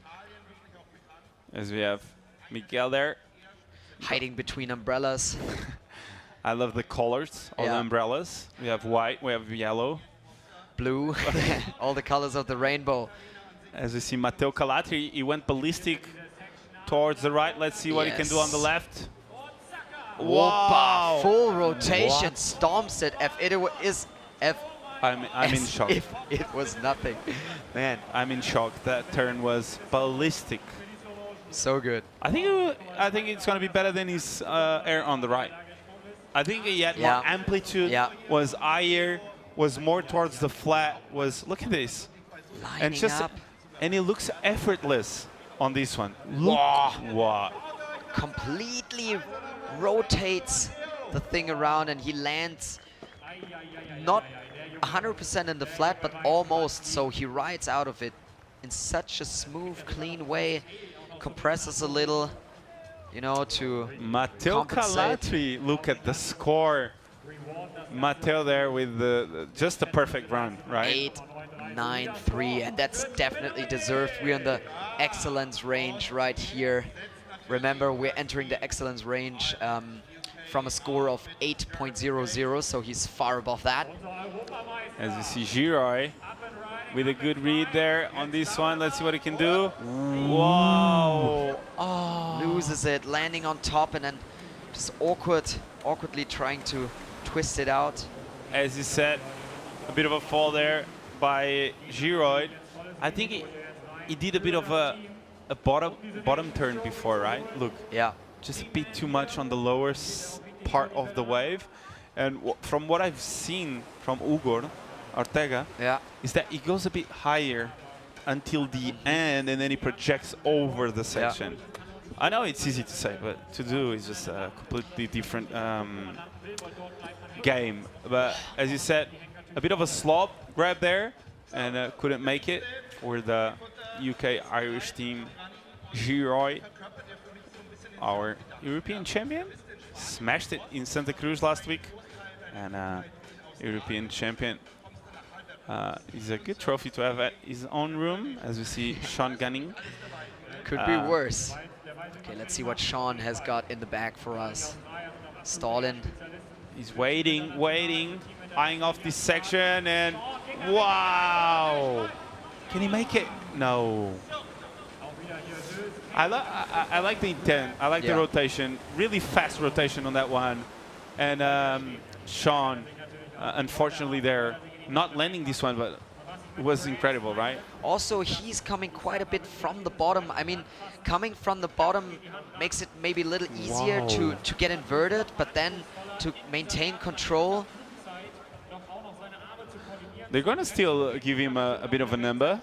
As we have Miguel there. Hiding between umbrellas. I love the colors of the Yeah. umbrellas. We have white, we have yellow. Blue. All the colors of the rainbow. As we see Matteo Calatri, he went ballistic towards the right. Let's see what he can do on the Yes. left. Whoa! Full rotation, What? stomps it. I'm in as shock. if it was nothing. Man, I'm in shock. That turn was ballistic. so good. I think it's going to be better than his air on the right. I think he had Yeah. more amplitude, Yeah. was higher, was more towards the flat, look at this. Lining up. And he looks effortless on this one. Look, wow. Completely rotates the thing around, and he lands not 100% in the flat, but almost. So he rides out of it in such a smooth, clean way, compresses a little, you know, to Matteo compensate. Calatri, look at the score. Matteo there with just a perfect run, right? 8-9-3, and that's definitely deserved. We're in the excellence range right here. Remember, we're entering the excellence range from a score of 8.00, so he's far above that. As you see Giroy with a good read there on this one. Let's see what he can do. Wow. Oh. Loses it, landing on top, and then just awkwardly trying to twist it out. As you said, a bit of a fall there by Giroy. I think he did a bit of a bottom turn before, right? Look, Yeah. just a bit too much on the lower part of the wave. And from what I've seen from Ugor Ortega, Yeah. is that he goes a bit higher until the end, and then he projects over the section. I know it's easy to say, but to do is just a completely different game. But as you said, a bit of a slop grab there, and couldn't make it for the UK-Irish team. Giroy, our European champion, smashed it in Santa Cruz last week, and European champion is a good trophy to have at his own room, as we see Sean Gunning. Could be worse. Okay, let's see what Sean has got in the bag for us. Stalin. He's waiting, eyeing off this section, and wow! Can he make it? No. I like the intent. I like the rotation. Really fast rotation on that one. And Sean, unfortunately, there, not landing this one, but it was incredible, right? Also, he's coming quite a bit from the bottom. I mean, coming from the bottom makes it maybe a little easier to get inverted, but then to maintain control. They're going to still give him a bit of a number,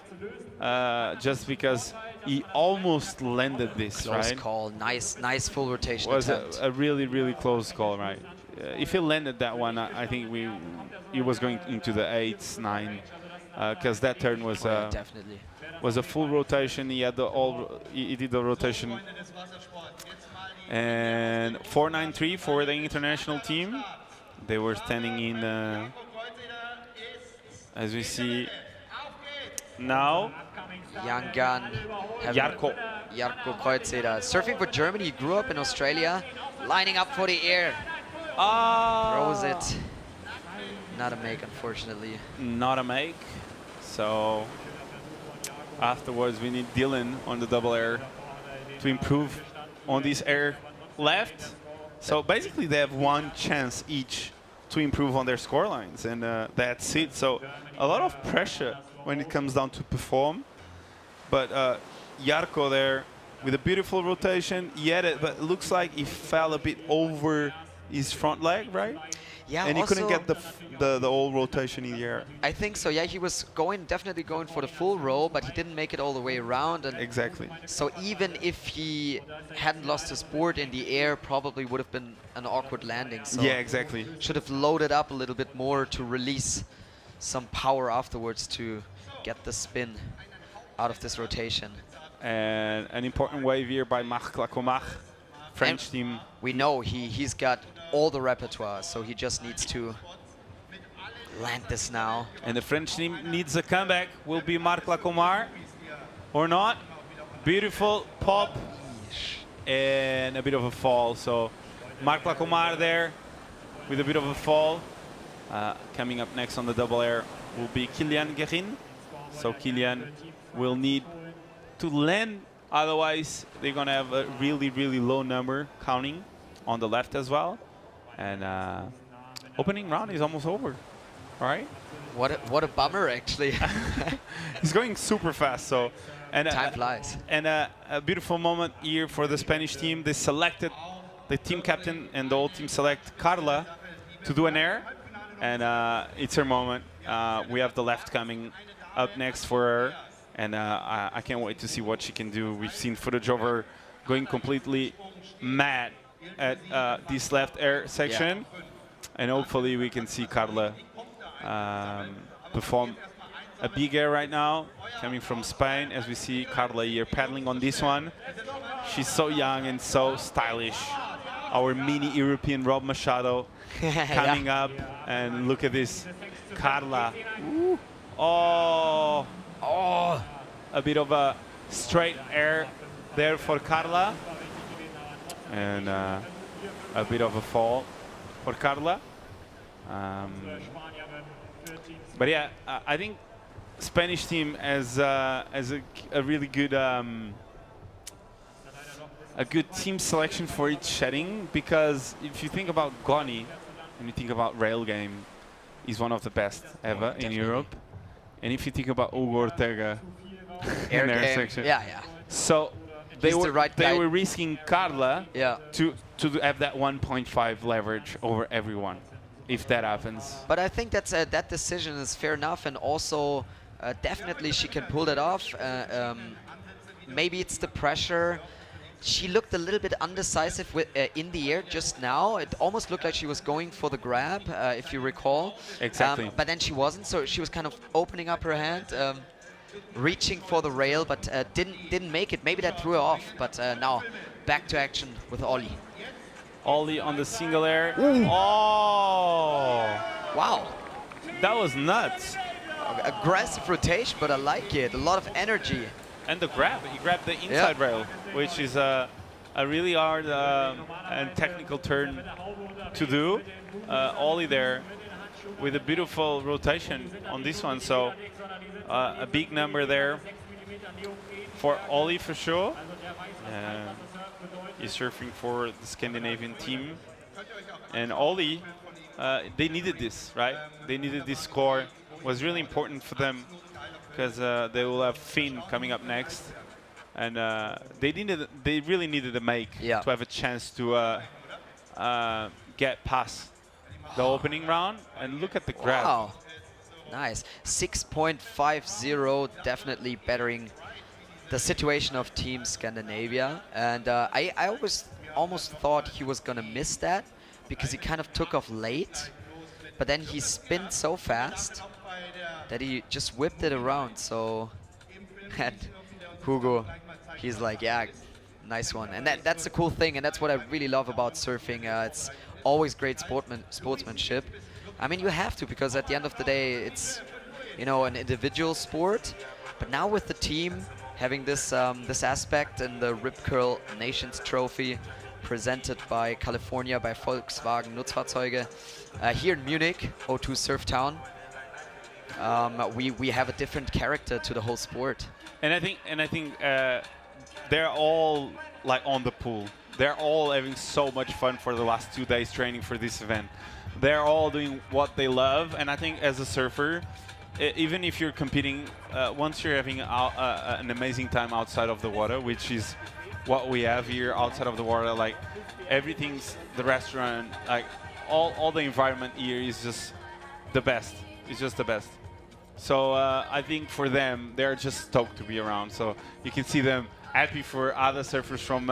just because he almost landed this, Close right? call. Nice full rotation Was attempt. a really, really close call, right? if he landed that one, I think he was going into the 8s, 9, because that turn was Definitely. was a full rotation. He had he did the rotation, and 4-9-3 for the international team. They were standing in, as we see now. Young gun. Jarko. Jarko Kreutzeder. Surfing for Germany. He grew up in Australia. Lining up for the air. Throws it. Not a make, unfortunately. Not a make. So afterwards, we need Dylan on the double air to improve on this air left. So basically, they have one chance each to improve on their score lines, and that's it. So a lot of pressure when it comes down to perform. But Jarko there with a beautiful rotation. He had it, but it looks like he fell a bit over his front leg, right? Yeah, and he couldn't also get the whole rotation in the air. I think so. Yeah, he was definitely going for the full roll, but he didn't make it all the way around. And Exactly. so even if he hadn't lost his board in the air, probably would have been an awkward landing. So Yeah, exactly. should have loaded up a little bit more to release some power afterwards to get the spin out of this rotation. And an important wave here by Marc Lacomach, French And team. we know he's got all the repertoire, so he just needs to land this now. And the French team needs a comeback. Will be Marc Lacomar or not? Beautiful pop and a bit of a fall. So Marc Lacomar there with a bit of a fall. Coming up next on the double air will be Kylian Guerin. So Kylian will need to land, otherwise they're gonna have a really, really low number counting on the left as well. And opening round is almost over. All right. What a bummer, actually. He's going super fast. So, and Time flies. And a beautiful moment here for the Spanish team. They selected the team captain, and the whole team select Carla to do an air, and it's her moment. We have the left coming up next for her, and I can't wait to see what she can do. We've seen footage of her going completely mad at this left air section, and hopefully we can see Carla perform a big air right now, coming from Spain, as we see Carla here paddling on this one. She's so young and so stylish. Our mini European Rob Machado coming up, and look at this, Carla. Ooh. Oh, a bit of a straight air there for Carla, and a bit of a fall for Carla. But yeah, I think Spanish team has a really good team selection for each setting, because if you think about Goni and you think about rail game, he's one of the best ever in Europe. And if you think about Hugo Ortega in air section, so they were risking Carla to have that 1.5 leverage over everyone, if that happens. But I think that's that decision is fair enough, and also definitely she can pull that off. Maybe it's the pressure. She looked a little bit undecisive in the air just now. It almost looked like she was going for the grab, if you recall. Exactly. But then she wasn't, so she was kind of opening up her hand, reaching for the rail, but didn't make it. Maybe that threw her off. But now back to action with Ollie. Ollie on the single air. Ooh. Oh! Wow. That was nuts. Aggressive rotation, but I like it. A lot of energy. And the grab, he grabbed the inside rail, which is a really hard and technical turn to do. Ollie there with a beautiful rotation on this one, so a big number there for Ollie for sure. He's surfing for the Scandinavian team. And Ollie, they needed this, right? They needed this score. It was really important for them, because they will have Finn coming up next, and they really needed a make to have a chance to get past the opening round. And look at the grab. Wow, nice. 6.50, definitely bettering the situation of Team Scandinavia. And I always almost thought he was gonna miss that, because he kind of took off late, but then he spinned so fast that he just whipped it around. So, and Hugo, he's like, yeah, nice one. And that's the cool thing, and that's what I really love about surfing. It's always great sportsmanship. I mean, you have to, because at the end of the day, it's, you know, an individual sport. But now with the team having this this aspect in the Rip Curl Nations Trophy, presented by California, by Volkswagen Nutzfahrzeuge, here in Munich, O2 Surftown, we have a different character to the whole sport. And I think they're all like on the pool. They're all having so much fun for the last 2 days training for this event. They're all doing what they love, and I think as a surfer, even if you're competing, once you're having an amazing time outside of the water, which is what we have here outside of the water, like everything's, the restaurant, like all the environment here is just the best. It's just the best. So I think for them, they're just stoked to be around. So you can see them happy for other surfers from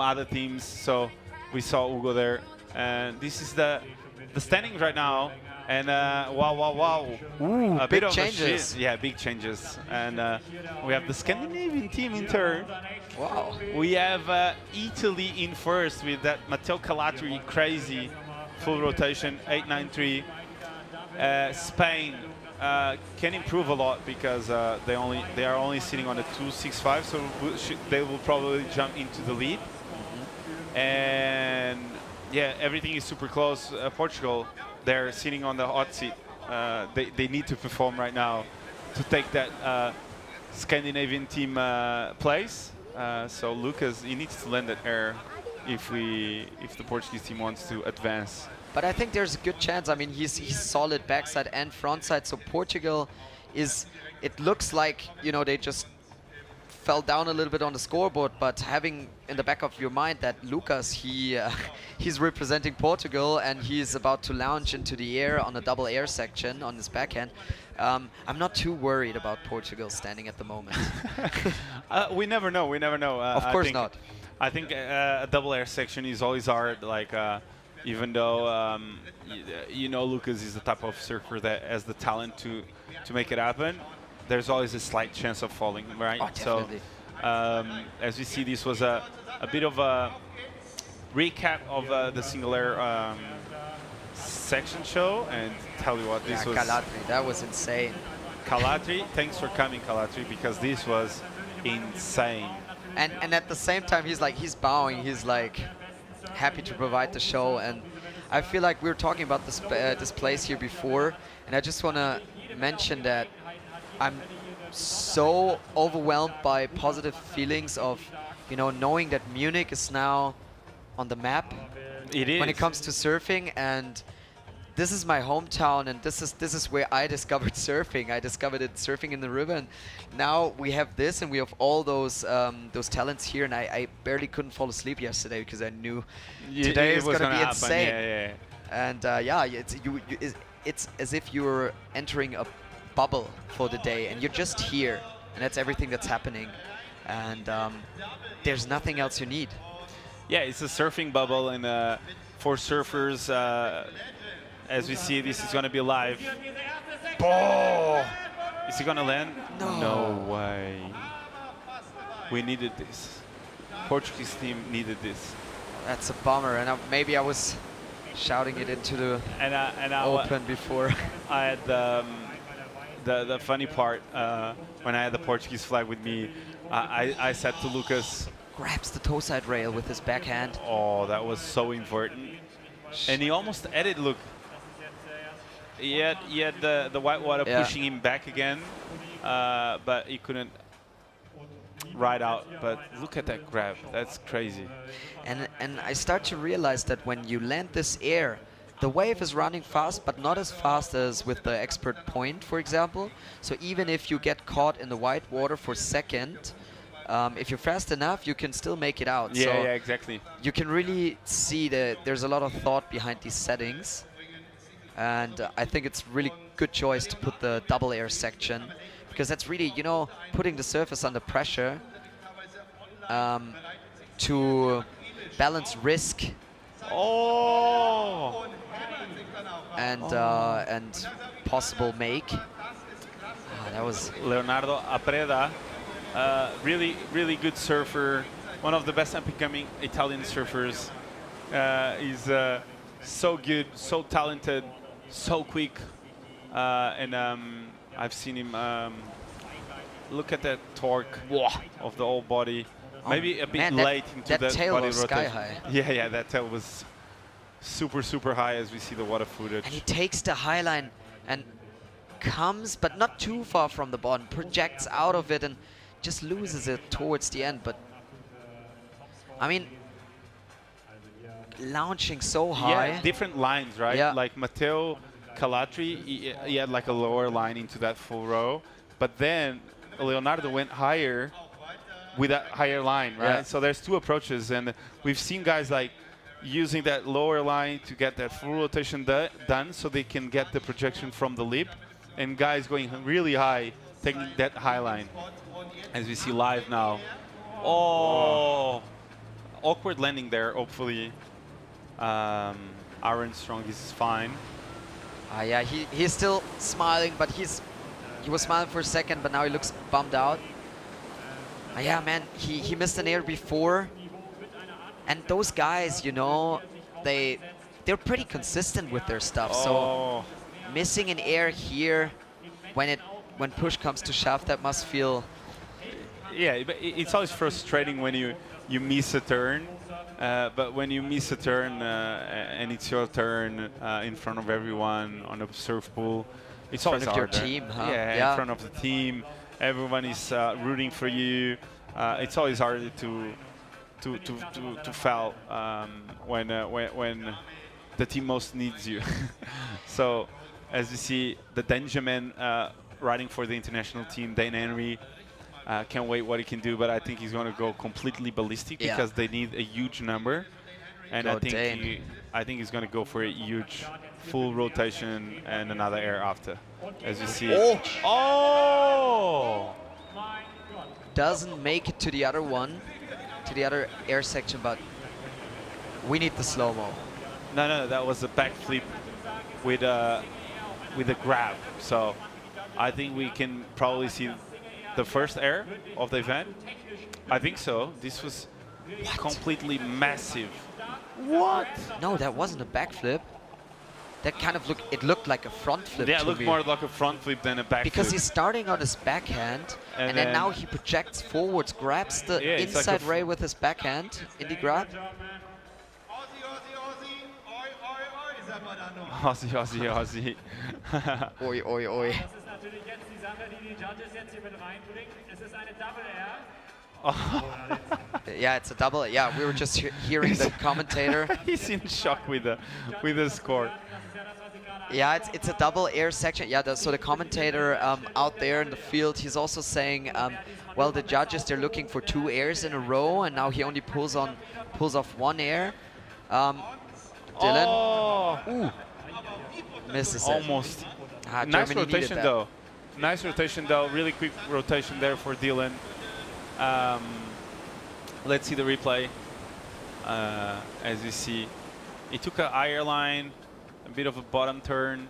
other teams. So we saw Hugo there, and this is the standings right now. And wow! Ooh, a big bit of changes. a shift. Yeah, big changes. And we have the Scandinavian team in turn. Wow. We have Italy in first with that Matteo Calatri, crazy full rotation 893. Spain can improve a lot because they are only sitting on a 265, so they will probably jump into the lead. And yeah, everything is super close. Portugal, they're sitting on the hot seat. They need to perform right now to take that Scandinavian team place. So Lucas, he needs to lend that air if the Portuguese team wants to advance. But I think there's a good chance. I mean, he's solid backside and frontside. So Portugal is, it looks like, you know, they just fell down a little bit on the scoreboard, but having in the back of your mind that Lucas, he's representing Portugal and he's about to launch into the air on a double air section on his backhand. I'm not too worried about Portugal standing at the moment. We never know. We never know. Of course not. I think a double air section is always hard. Like even though you know Lucas is the type of surfer that has the talent to make it happen, there's always a slight chance of falling, right? Oh, definitely. So as we see, this was a bit of a recap of the single air section show, and tell you what, this was Calatri, that was insane. Calatri, thanks for coming, Calatri, because this was insane. And at the same time, he's bowing. He's like happy to provide the show. And I feel like we were talking about this this place here before, and I just want to mention that I'm so overwhelmed by positive feelings of, you know, knowing that Munich is now on the map. It is. When it comes to surfing, and this is my hometown, and this is where I discovered surfing. I discovered it surfing in the river, and now we have this, and we have all those talents here. And I barely couldn't fall asleep yesterday because I knew today is going to be insane. Yeah. And yeah, it's as if you're entering a bubble for the day, and you're just here, and that's everything that's happening. And there's nothing else you need. Yeah, it's a surfing bubble, and for surfers, as we see, this is going to be live. Oh! Is he going to land? No. No way. We needed this. Portuguese team needed this. That's a bummer, and maybe I was shouting it into the open before. I had the funny part when I had the Portuguese flag with me. I said to Lucas, grabs the toe side rail with his backhand. oh, that was so invertent. And he almost had it, look. He had the white water pushing him back again, but he couldn't ride out. But look at that grab, that's crazy. And I start to realize that when you land this air, the wave is running fast, but not as fast as with the expert point, for example. So even if you get caught in the white water for a second, if you're fast enough, you can still make it out. Yeah, so yeah, exactly. you can really see that there's a lot of thought behind these settings. And I think it's really good choice to put the double air section, because that's really, you know, putting the surface under pressure to balance risk Oh! And possible make. That was Leonardo Apreda, really good surfer, one of the best up-and-coming Italian surfers. He's so good, so talented, so quick, and I've seen him look at that torque of the whole body. Maybe a bit man, late into that that tail body was rotation. sky high. Yeah, that tail was super high as we see the water footage. And he takes the high line and comes, but not too far from the bottom, projects out of it and just loses it towards the end. But I mean, launching so high. Yeah, different lines, right? Yeah. Like Matteo Calatri, he had like a lower line into that full row, but then Leonardo went higher with that higher line, right? Yeah. So there's two approaches, and we've seen guys like using that lower line to get that full rotation done so they can get the projection from the lip, and guys going really high, taking that high line, as we see live now. Oh, awkward landing there, hopefully. Aaron Strong is fine. Yeah, he's still smiling, but he was smiling for a second, but now he looks bummed out. Yeah, man, he missed an air before. And those guys, you know, they're pretty consistent with their stuff. So missing an air here, when push comes to shove, that must feel. Yeah, but it's always frustrating when you miss a turn. But when you miss a turn and it's your turn in front of everyone on a surf pool, it's always front of your harder. team, huh? Yeah, in front of the team, everyone is rooting for you. It's always harder to foul when the team most needs you. So, as you see, the Dangerman riding for the international team, Dane Henry. Can't wait what he can do, but I think he's going to go completely ballistic because they need a huge number, and I think he's going to go for a huge full rotation and another air after, as you see. Oh! Doesn't make it to the other one, to the other air section, but we need the slow-mo. No, that was a backflip with a grab. So I think we can probably see the first air of the event. I think so. This was completely massive. What? No, that wasn't a backflip. That kind of looked like a front flip. Yeah, it to looked me. more like a front flip than a back Because flip. he's starting on his backhand, and then now he projects forwards, grabs the it's like inside ray with his backhand, indie grab. Aussie. Oi, oi, oi. Das ist natürlich jetzt die Sache, die die Judges jetzt hier mit reinbringt. Es ist eine Double Air. Yeah, it's a double. Yeah, we were just hearing the commentator. He's in shock with the score. Yeah, it's a double air section. Yeah, so the commentator out there in the field, he's also saying, well, the judges, they're looking for 2 airs in a row, and now he only pulls off 1 air. Dylan. Oh. Misses it. Almost. Nice Germany rotation needed though. Nice rotation though. Really quick rotation there for Dylan. Let's see the replay. As you see, he took a higher line, a bit of a bottom turn,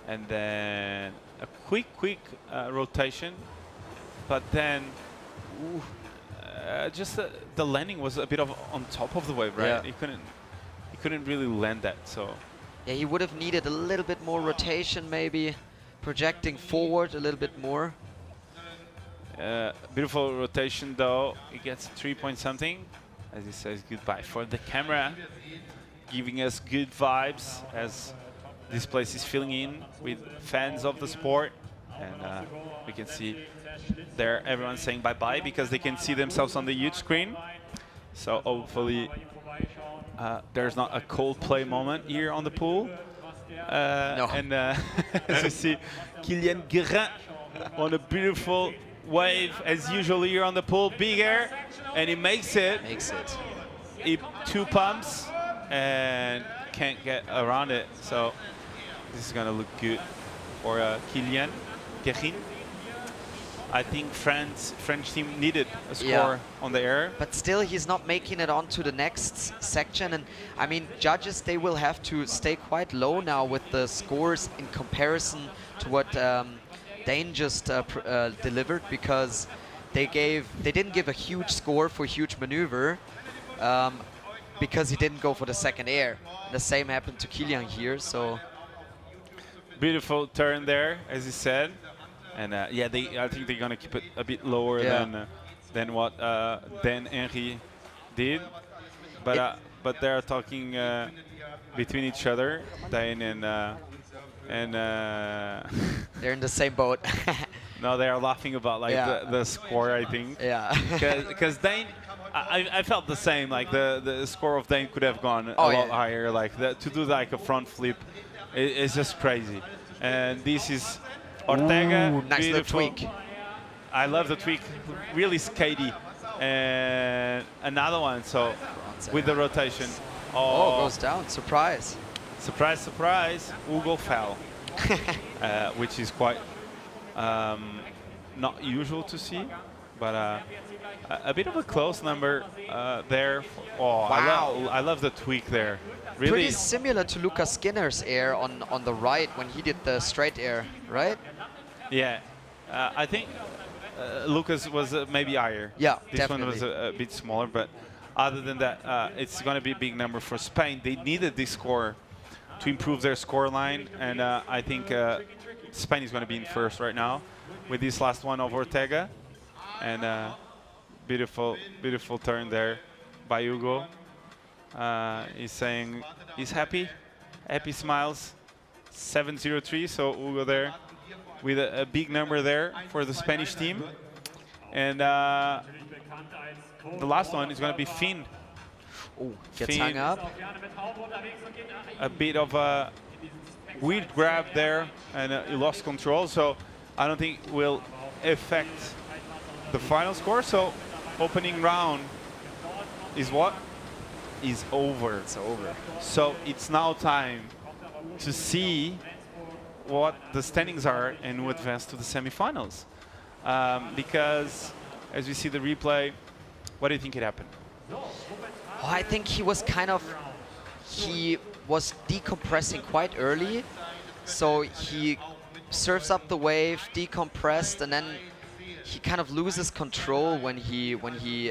and then a quick rotation. But then, just the landing was a bit of on top of the wave, right? Yeah. He couldn't really land that. So. Yeah, he would have needed a little bit more rotation, maybe projecting forward a little bit more. Beautiful rotation though. He gets 3 point something as he says goodbye for the camera, giving us good vibes as this place is filling in with fans of the sport, and we can see there everyone saying bye-bye because they can see themselves on the huge screen. So hopefully there's not a Coldplay moment here on the pool. No. And as you see, Kylian Guérin on a beautiful wave as usual here on the pool, big air, and he makes it. He 2 pumps and can't get around it. So this is gonna look good for Kylian Guérin. I think French team needed a score Yeah. on the air. But still, he's not making it onto the next section. And I mean, judges, they will have to stay quite low now with the scores in comparison to what Dane just delivered, because they didn't give a huge score for huge maneuver because he didn't go for the second air. The same happened to Kilian here. So Beautiful turn there, as you said. And yeah, I think they're gonna keep it a bit lower than what Dan Henry did. But they're talking between each other, Dane and they're in the same boat. no, they are laughing about like the score, I think. Yeah. Because Dane, I felt the same. Like the score of Dane could have gone a Oh, lot yeah. higher. Like to do like a front flip, it's just crazy. And this is Ortega. Ooh, nice little beautiful. tweak. I love the tweak, really skatey. And another one, so with the rotation. Oh, goes down, surprise. Surprise, surprise, Hugo fell, which is quite not usual to see, but a bit of a close number there. Oh, Wow. I love the tweak there. Really, Pretty similar to Lucas Skinner's air on the right when he did the straight air, right? yeah. I think Lucas was maybe higher. Yeah, This definitely. one was a bit smaller, but other than that, it's going to be a big number for Spain. They needed this score to improve their score line, and I think Spain is going to be in first right now with this last one of Ortega. And beautiful, beautiful turn there by Hugo. He's saying he's happy, happy smiles. 703, so Hugo there with a big number there for the Spanish team. And the last one is going to be Finn. Oh, gets Finn. hung up. A bit of a weird grab there, and he lost control, so I don't think will affect the final score. So opening round is what? Is over. It's over. So it's now time to see what the standings are and who advance to the semifinals. Because as we see the replay, what do you think it happened? Oh, I think he was decompressing quite early, so he surfs up the wave, decompressed, and then he kind of loses control when he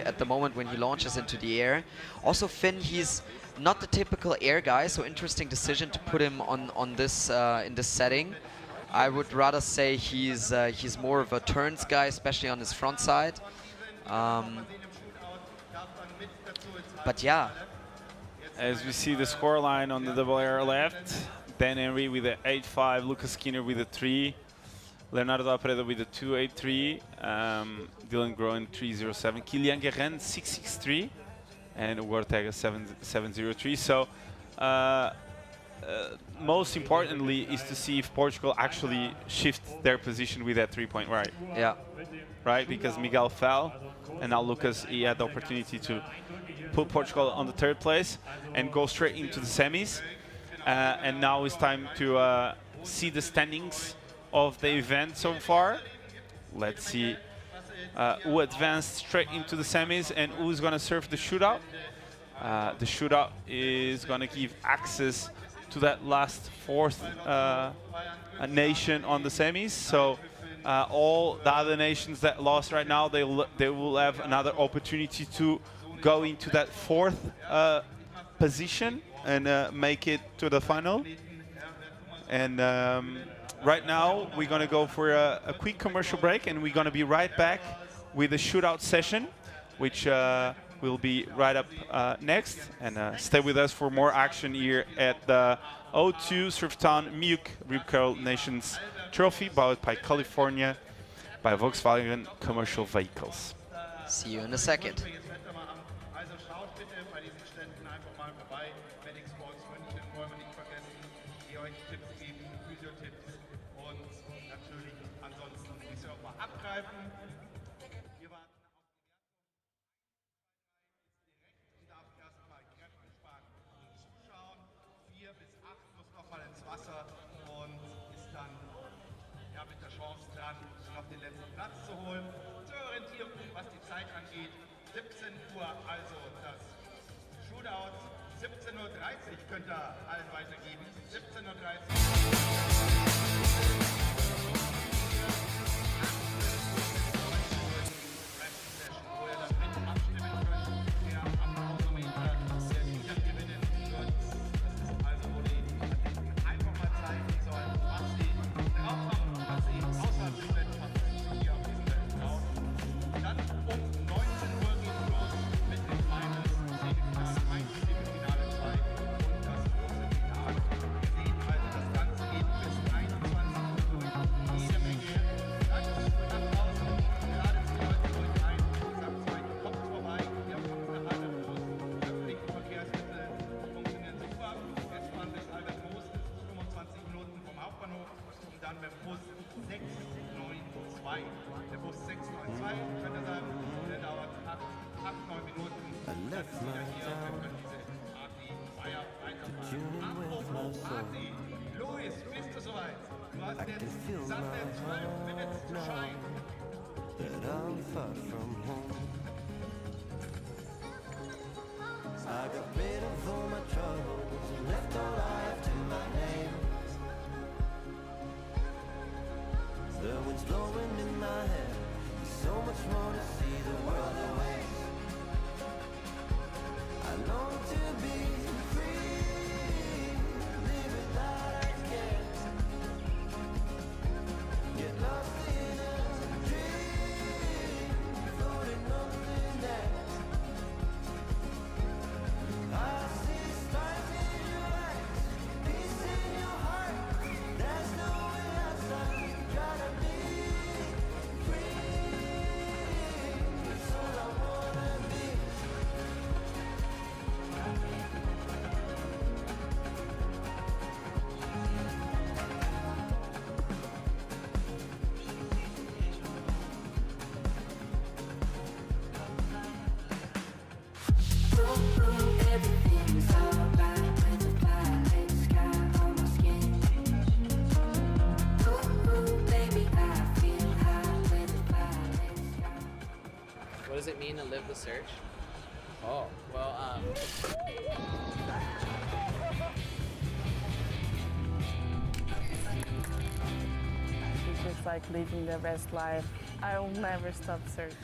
at the moment when he launches into the air. Also, Finn, he's not the typical air guy, so interesting decision to put him on this in this setting. I would rather say he's more of a turns guy, especially on his front side. But yeah. As we see the score line on the double air left, Dan Henry with the 8-5, Lucas Skinner with a 3, Leonardo Apreda with a 2-8-3, Dylan Groen 3-0-7, Kilian Guerin 6-6-3, and Ortega 7-0-3. So most importantly is to see if Portugal actually shift their position with that 3-point right. Yeah. Right, because Miguel fell, and now Lucas, he had the opportunity to put Portugal on the third place and go straight into the semis. And now it's time to see the standings of the event so far. Let's see who advanced straight into the semis and who's going to surf the shootout. The shootout is going to give access to that last fourth nation on the semis. So all the other nations that lost right now, they will have another opportunity to go into that fourth position and make it to the final. And right now we're going to go for a quick commercial break, and we're going to be right back with the shootout session, which will be right up next. And stay with us for more action here at the O2 Surftown Miyuk Rip Curl Nations Trophy, powered by California by Volkswagen Commercial Vehicles. See you in a second. Also schaut bitte bei diesen Ständen einfach mal vorbei. Wedding Sports München wollen wir nicht vergessen, die euch Tipps geben, Physiotipps und natürlich ansonsten die Surfer abgreifen. Wir warten auf die Wertung. Und darf erstmal kräftesparend zuschauen. 4 bis 8 muss noch mal ins Wasser und ist dann ja mit der Chance dran, noch den letzten Platz zu holen. Zur Orientierung, was die Zeit angeht, 17 Uhr also das Shootout. 17:30 Uhr könnt ihr allen weitergeben. 17:30 Uhr. Der Bus 692, könnte sagen, der dauert 8-9 Minuten. Dann ist wieder hier und wir können diese Party weiterfahren. Apropos Party, Luis, bist du soweit? Du hast jetzt satte 12 Minutes to shine. That I'm far from home. I got rid of all my troubles and left all I have to my name. The wind's blowing in my hair. There's so much more to see the world away. I long to be free, live without I care. Get lost in a dream, floating on thin air. I see stars in your eyes, peace in your heart. There's no way outside. Gotta be free. That's all I wanna be. Everything's alright with the violet sky on my skin. Ooh, baby, I feel high with the violet sky. What does it mean to live the search? Oh, well, It's just like living the best life. I will never stop searching.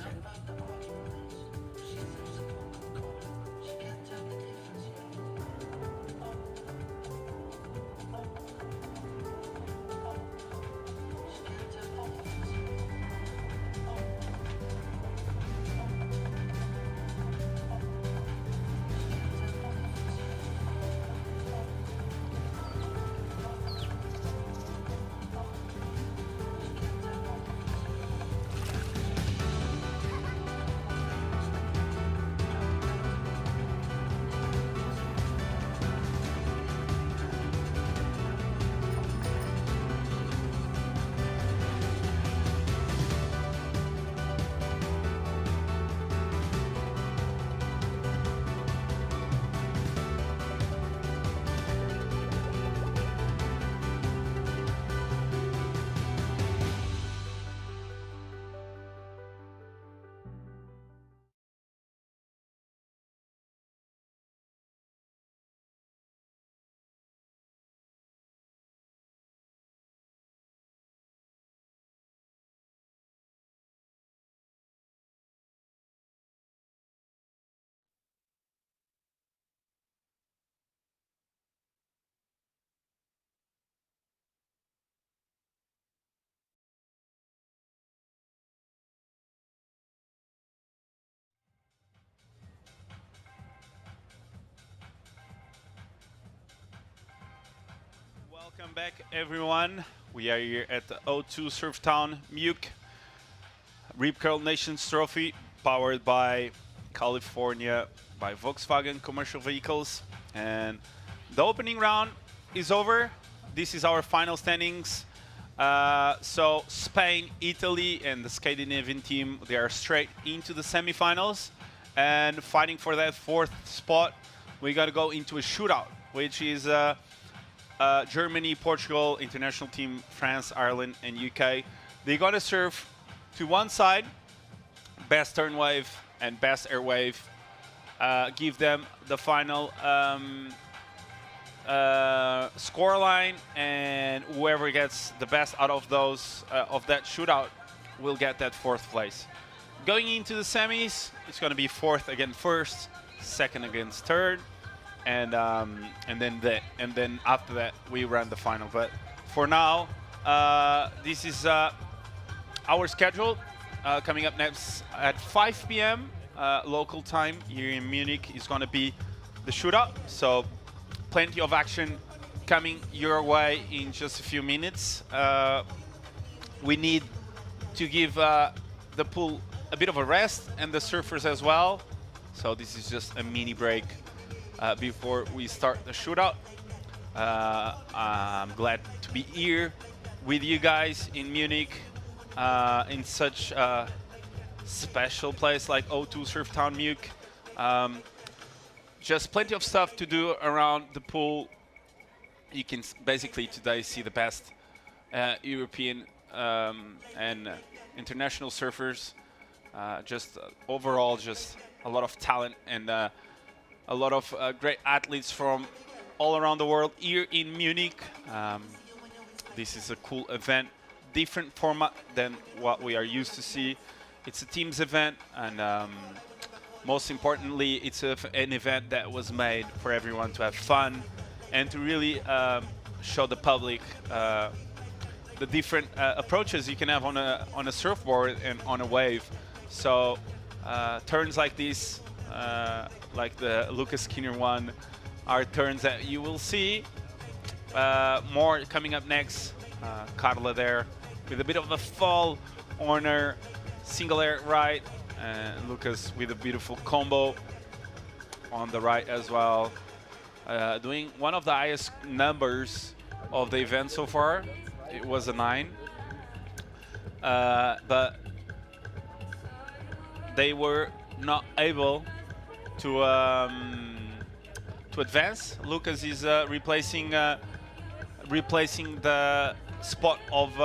Welcome back, everyone. We are here at the O2 Surftown Muke Rip Curl Nations Trophy, powered by California by Volkswagen Commercial Vehicles. And the opening round is over. This is our final standings. So Spain, Italy, and the Scandinavian team, they are straight into the semifinals. And fighting for that fourth spot, we got to go into a shootout, which is Germany, Portugal, international team, France, Ireland, and UK. They're going to serve to one side, best turn wave and best air wave, give them the final score line, and whoever gets the best out of those of that shootout will get that 4th place. Going into the semis, it's going to be 4th against 1st, 2nd against 3rd, and then after that we run the final. But for now, this is our schedule. Coming up next at 5 p.m. Local time here in Munich is going to be the shootout. So plenty of action coming your way in just a few minutes. We need to give the pool a bit of a rest, and the surfers as well. So this is just a mini break before we start the shootout. I'm glad to be here with you guys in Munich, in such a special place like O2 Surftown Munich. Just plenty of stuff to do around the pool. You can basically today see the best European and international surfers. Just overall, just a lot of talent and a lot of great athletes from all around the world here in Munich. This is a cool event, different format than what we are used to see. It's a teams event, and most importantly, it's an event that was made for everyone to have fun and to really show the public the different approaches you can have on a surfboard and on a wave. So turns like this, like the Lucas Skinner one, are turns that you will see. More coming up next. Carla there with a bit of a fall on her single air right, and Lucas with a beautiful combo on the right as well. Doing one of the highest numbers of the event so far. It was a 9. But they were not able to advance. Lucas is replacing the spot of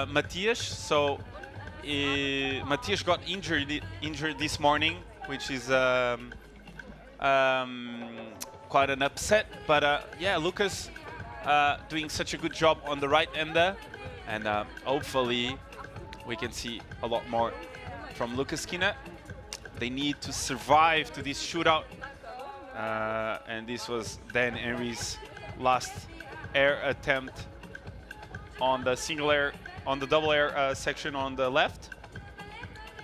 Matthias. So Matthias got injured this morning, which is quite an upset. But yeah, Lucas doing such a good job on the right ender, and hopefully we can see a lot more from Lucas Skinner. They need to survive to this shootout, and this was Dan Henry's last air attempt on the single air, on the double air section on the left,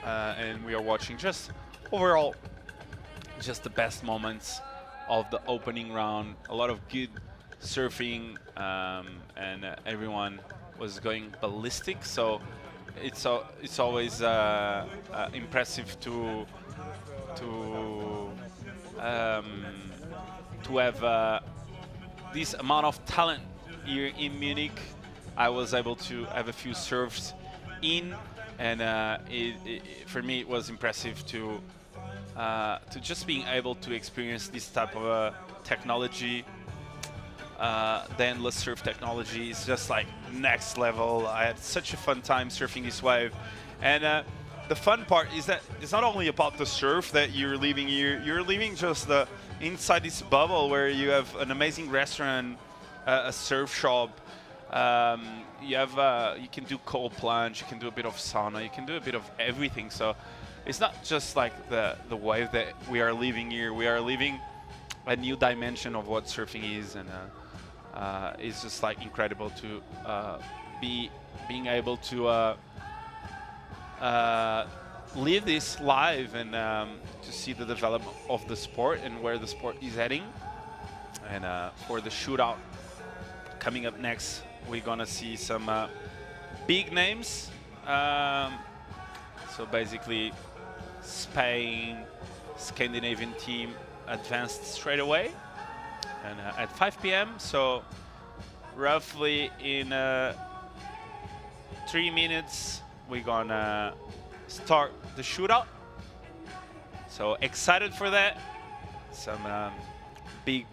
and we are watching just overall just the best moments of the opening round. A lot of good surfing, and everyone was going ballistic. So it's always impressive to have this amount of talent here in Munich. I was able to have a few serves in, and for me it was impressive to just being able to experience this type of technology. The endless surf technology is just like next level. I had such a fun time surfing this wave, and the fun part is that it's not only about the surf that you're leaving here. You're leaving just inside this bubble where you have an amazing restaurant, a surf shop. You can do cold plunge, you can do a bit of sauna, you can do a bit of everything. So it's not just like the wave that we are leaving here. We are leaving a new dimension of what surfing is, and it's just like incredible to being able to live this live, and to see the development of the sport and where the sport is heading. And for the shootout coming up next, we're gonna see some big names. So basically, Spain, Scandinavian team advanced straight away, and at 5 p.m. So roughly in 3 minutes, we're gonna start the shootout. So excited for that. Some big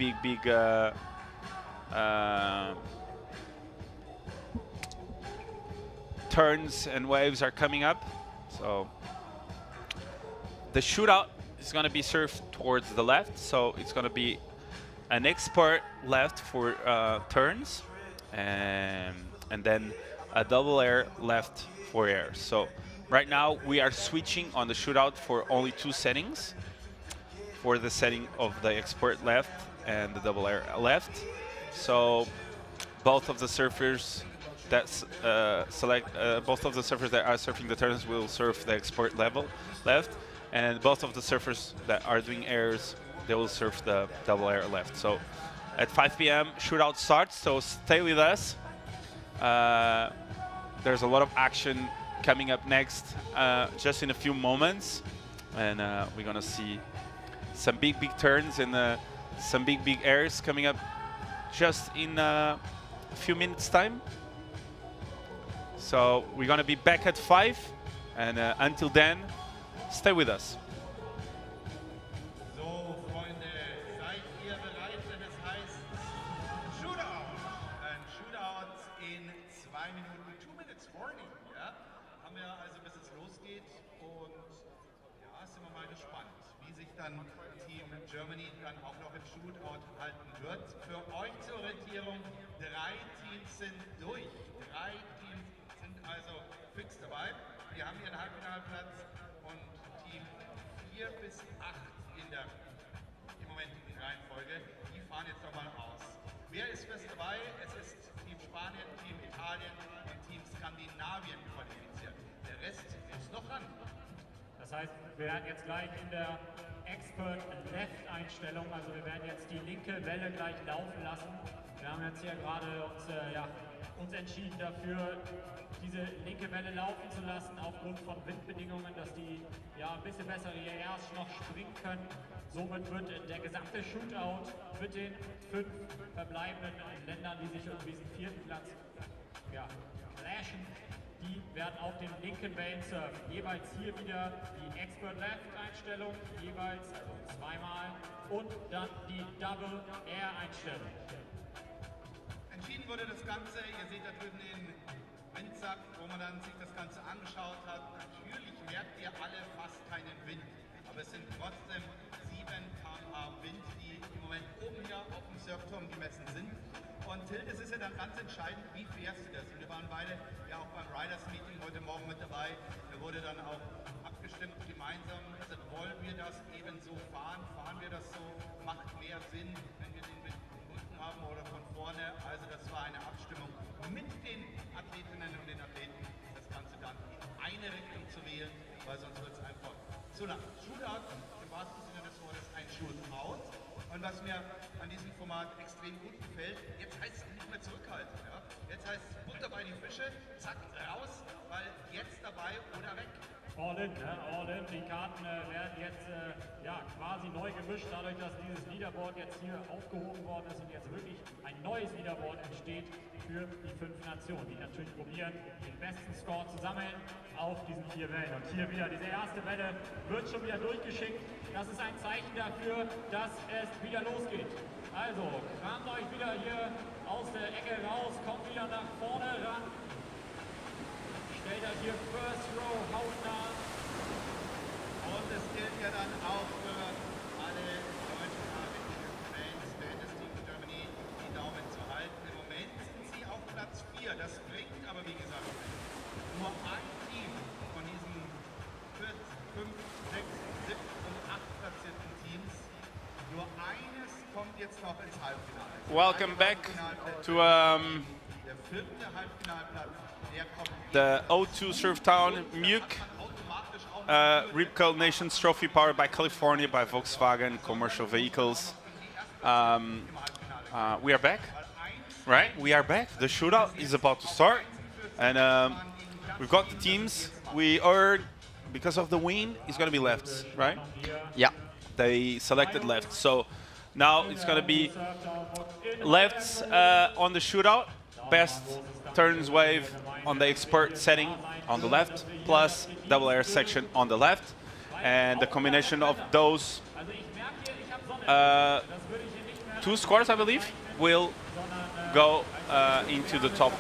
turns and waves are coming up. So the shootout is going to be surfed towards the left. So it's going to be an expert left for turns, and then a double air left for air. So right now we are switching on the shootout for only 2 settings, for the setting of the expert left and the double air left. So both of the surfers that both of the surfers that are surfing the turns will surf the expert level left, and both of the surfers that are doing airs, they will surf the double air left. So at 5 p.m. shootout starts, so stay with us. There's a lot of action coming up next, just in a few moments, and we're gonna see some big turns and some big airs coming up just in a few minutes time. So we're gonna be back at 5, and until then, stay with us. So, Freunde, seid ihr bereit, wenn es heißt Shootout? Ein Shootout in 2 Minuten, 2 minutes warning, ja? Haben wir also, bis es losgeht, und ja, sind wir mal gespannt, wie sich dann Team Germany dann auch noch im Shootout halten wird. Für euch zur Orientierung, 3 Teams sind durch. 3 Teams sind also fix dabei. Wir haben hier einen Halbfinalplatz und Team 4 bis 8 im momentigen Reihenfolge, die fahren jetzt nochmal aus. Wer ist fest dabei? Es ist Team Spanien, Team Italien und Team Skandinavien qualifiziert. Der Rest ist noch ran. Das heißt, wir werden jetzt gleich in der Expert-Left-Einstellung, also wir werden jetzt die linke Welle gleich laufen lassen. Wir haben jetzt hier gerade uns entschieden dafür, diese linke Welle laufen zu lassen, aufgrund von Windbedingungen, dass die ein bisschen besser erst noch springen können. Somit wird der gesamte Shootout mit den 5 verbleibenden Ländern, die sich um diesen 4. Platz clashen, die werden auf den linken Wellen surfen. Jeweils hier wieder die Expert Left Einstellung, jeweils also zweimal, und dann die Double Air Einstellung. Entschieden wurde das Ganze, ihr seht da drüben den Windsack, wo man dann sich das Ganze angeschaut hat. Natürlich merkt ihr alle fast keinen Wind, aber es sind trotzdem 7 km/h Wind, die im Moment oben hier auf dem Surfturm gemessen sind. Und Till, das ist ja dann ganz entscheidend, wie fährst du das? Und wir waren beide ja auch beim Riders Meeting heute Morgen mit dabei. Da wurde dann auch abgestimmt gemeinsam, also wollen wir das eben so fahren? Fahren wir das so? Macht mehr Sinn, wenn wir den Wind von unten haben oder von vorne? Also das war eine Abstimmung mit den Athletinnen und den Athleten, das Ganze dann in eine Richtung zu wählen, weil sonst wird es einfach zu lang. Shootout, im wahrsten Sinne des Wortes, ein Shootout. Und was mir an diesem Format extrem gut gefällt, jetzt heißt es nicht mehr zurückhalten. Ja? Jetzt heißt es Butter bei die Fische, zack, raus, weil jetzt dabei oder weg. All in, ne? All in. Die Karten werden jetzt quasi neu gemischt, dadurch, dass dieses Leaderboard jetzt hier aufgehoben worden ist und jetzt wirklich ein neues Leaderboard entsteht für die 5 Nationen, die natürlich probieren, den besten Score zu sammeln auf diesen 4 Wellen. Und hier wieder, diese erste Welle wird schon wieder durchgeschickt. Das ist ein Zeichen dafür, dass es wieder losgeht. Also, kramt euch wieder hier aus der Ecke raus, kommt wieder nach vorne ran. Stellt euch hier First Row hautnah. Und es gilt ja dann auch für alle deutschsprachigen Fans des Team Germany, die Daumen zu halten. Im Moment sind sie auf Platz 4. Das bringt aber, wie gesagt, nur ein Team von diesen 4, 5, 6, 7 und 8 platzierten Teams. Nur eines kommt jetzt noch ins Halbfinale. Welcome back to Der 4. Halbfinalplatz, der kommt the O2 Surftown Muke Rip Curl Nations Trophy, powered by California, by Volkswagen Commercial Vehicles. We are back, right? We are back. The shootout is about to start, and we've got the teams. We are, because of the wind, it's going to be lefts, right? Yeah. They selected left, so now it's going to be lefts on the shootout. Best turns wave on the expert setting on the left, plus double air section on the left, and the combination of those 2 scores, I believe, will go into the top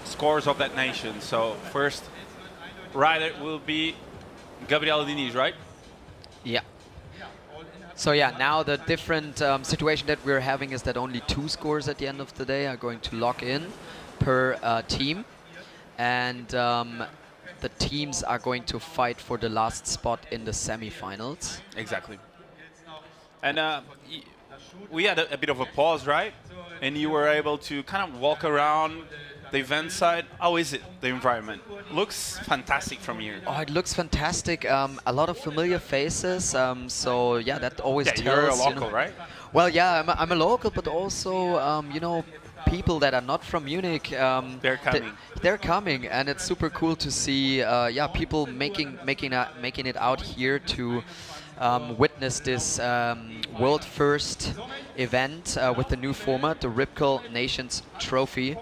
scores of that nation. So first rider will be Gabriela Diniz, right? Yeah. So yeah, now the different situation that we're having is that only 2 scores at the end of the day are going to lock in per team, and the teams are going to fight for the last spot in the semifinals. Exactly. And we had a bit of a pause, right? And you were able to kind of walk around the event side. How is it, the environment? Looks fantastic from here. Oh, it looks fantastic. A lot of familiar faces. So yeah, that always Yeah, tells. you're a you local, know- right? Well, yeah, I'm a local, but also you know, people that are not from Munich. They're coming. They're coming, and it's super cool to see. Yeah, people making it out here to witness this world first event with the new format, the Ripkel Nations Trophy.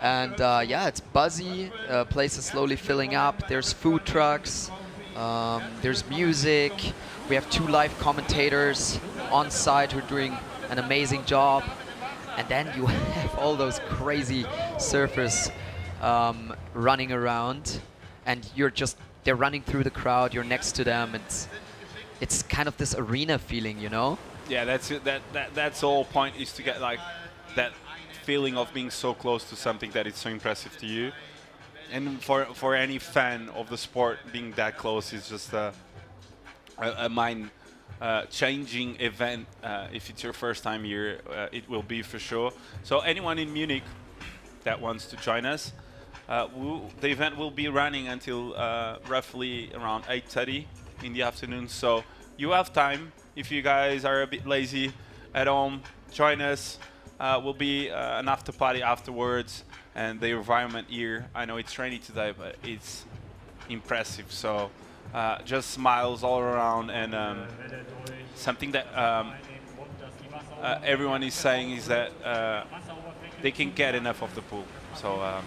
And yeah, it's buzzy. Place is slowly filling up. There's food trucks. There's music. We have 2 live commentators on site who are doing an amazing job. And then you have all those crazy surfers running around, and they're running through the crowd. You're next to them. It's kind of this arena feeling, you know? Yeah, that's it. That's the whole point, is to get like that feeling of being so close to something that is so impressive to you. And for any fan of the sport, being that close is just a mind changing event. If it's your first time here, it will be for sure. So anyone in Munich that wants to join us, the event will be running until roughly around 8:30 in the afternoon. So you have time. If you guys are a bit lazy at home, join us. Will be an after party afterwards, and the environment here, I know it's rainy today, but it's impressive. So just smiles all around, and something that everyone is saying is that they can't get enough of the pool. So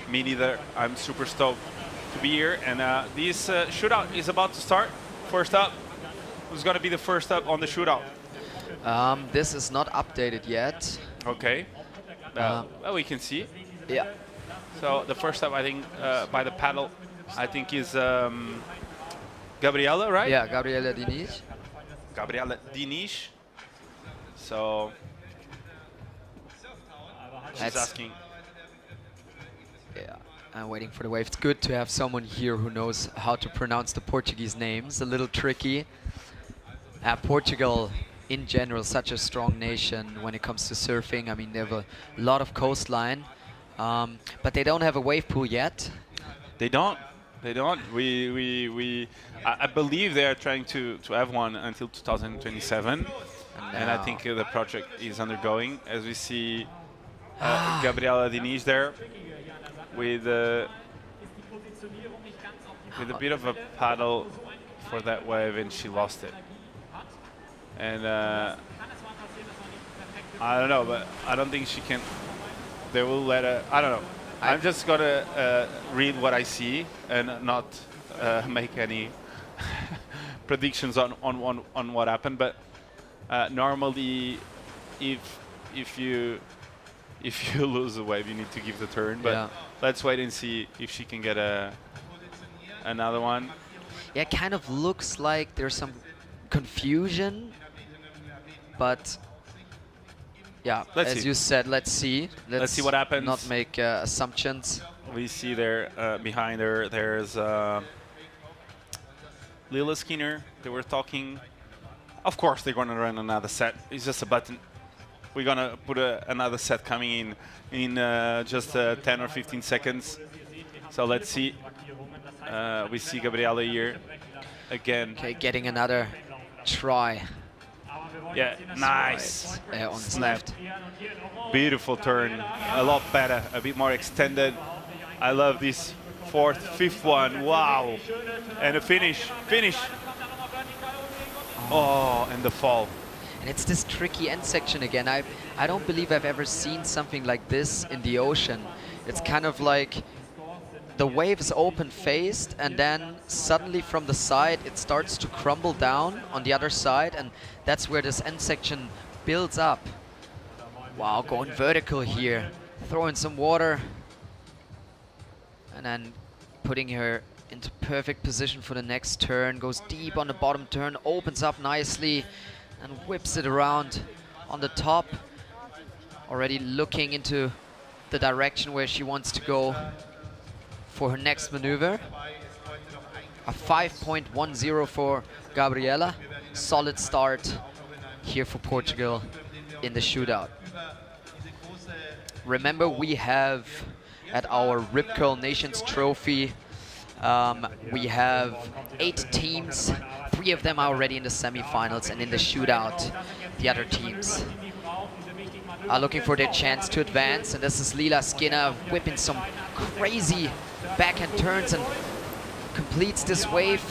me neither. I'm super stoked to be here, and this shootout is about to start. First up, who's going to be the first up on the shootout? This is not updated yet. Okay. Well, we can see. Yeah. So the first up, I think, by the paddle, I think is Gabriela, right? Yeah, Gabriela Diniz. Gabriela Diniz. So she's That's- asking. Yeah, I'm waiting for the wave. It's good to have someone here who knows how to pronounce the Portuguese names. A little tricky. Portugal, in general, such a strong nation when it comes to surfing. I mean, they have a lot of coastline, but they don't have a wave pool yet. They don't. They don't. I believe they are trying to have one until 2027, and I think the project is undergoing. As we see Gabriela Diniz there with a bit of a paddle for that wave, and she lost it. And I don't know, but I don't think she can. They will let her. I don't know. I'm just gonna read what I see and not make any predictions on what happened. But normally, if you lose a wave, you need to give the turn. But Yeah. let's wait and see if she can get another one. Yeah, it kind of looks like there's some confusion, but yeah, Let's as see. you said, let's see. Let's see what happens. Not make assumptions. We see there behind her, there's Lila Skinner. They were talking. Of course, they're going to run another set. It's just a button. We're going to put another set coming in just 10 or 15 seconds. So let's see. We see Gabriela here again. Okay, getting another try. Yeah, nice. On Snapped. Beautiful turn. A lot better, a bit more extended. I love this fourth, fifth one. Wow. And a finish. Oh, and the fall. And it's this tricky end section again. I don't believe I've ever seen something like this in the ocean. It's kind of like the wave is open-faced, and then suddenly from the side it starts to crumble down on the other side, and that's where this end section builds up. Wow, going vertical here. Throw in some water. And then putting her into perfect position for the next turn. Goes deep on the bottom turn, opens up nicely, and whips it around on the top. Already looking into the direction where she wants to go for her next maneuver. A 5.10 for Gabriela. Solid start here for Portugal in the shootout. Remember, we have at our Rip Curl Nations Trophy, we have 8 teams. 3 of them are already in the semifinals, and in the shootout, the other teams are looking for their chance to advance. And this is Lila Skinner whipping some crazy backhand turns and completes this wave.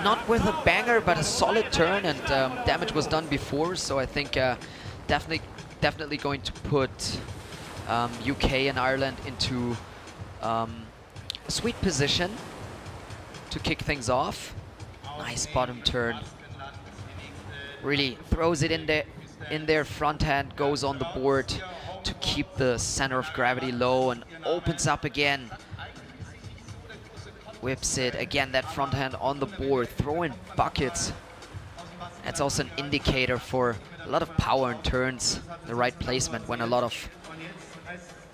Not with a banger, but a solid turn, and damage was done before, so I think definitely going to put UK and Ireland into a sweet position to kick things off. Nice bottom turn. Really throws it in there, front hand goes on the board to keep the center of gravity low and opens up again. Whips it again, that front hand on the board, throwing buckets. That's also an indicator for a lot of power and turns, the right placement when a lot of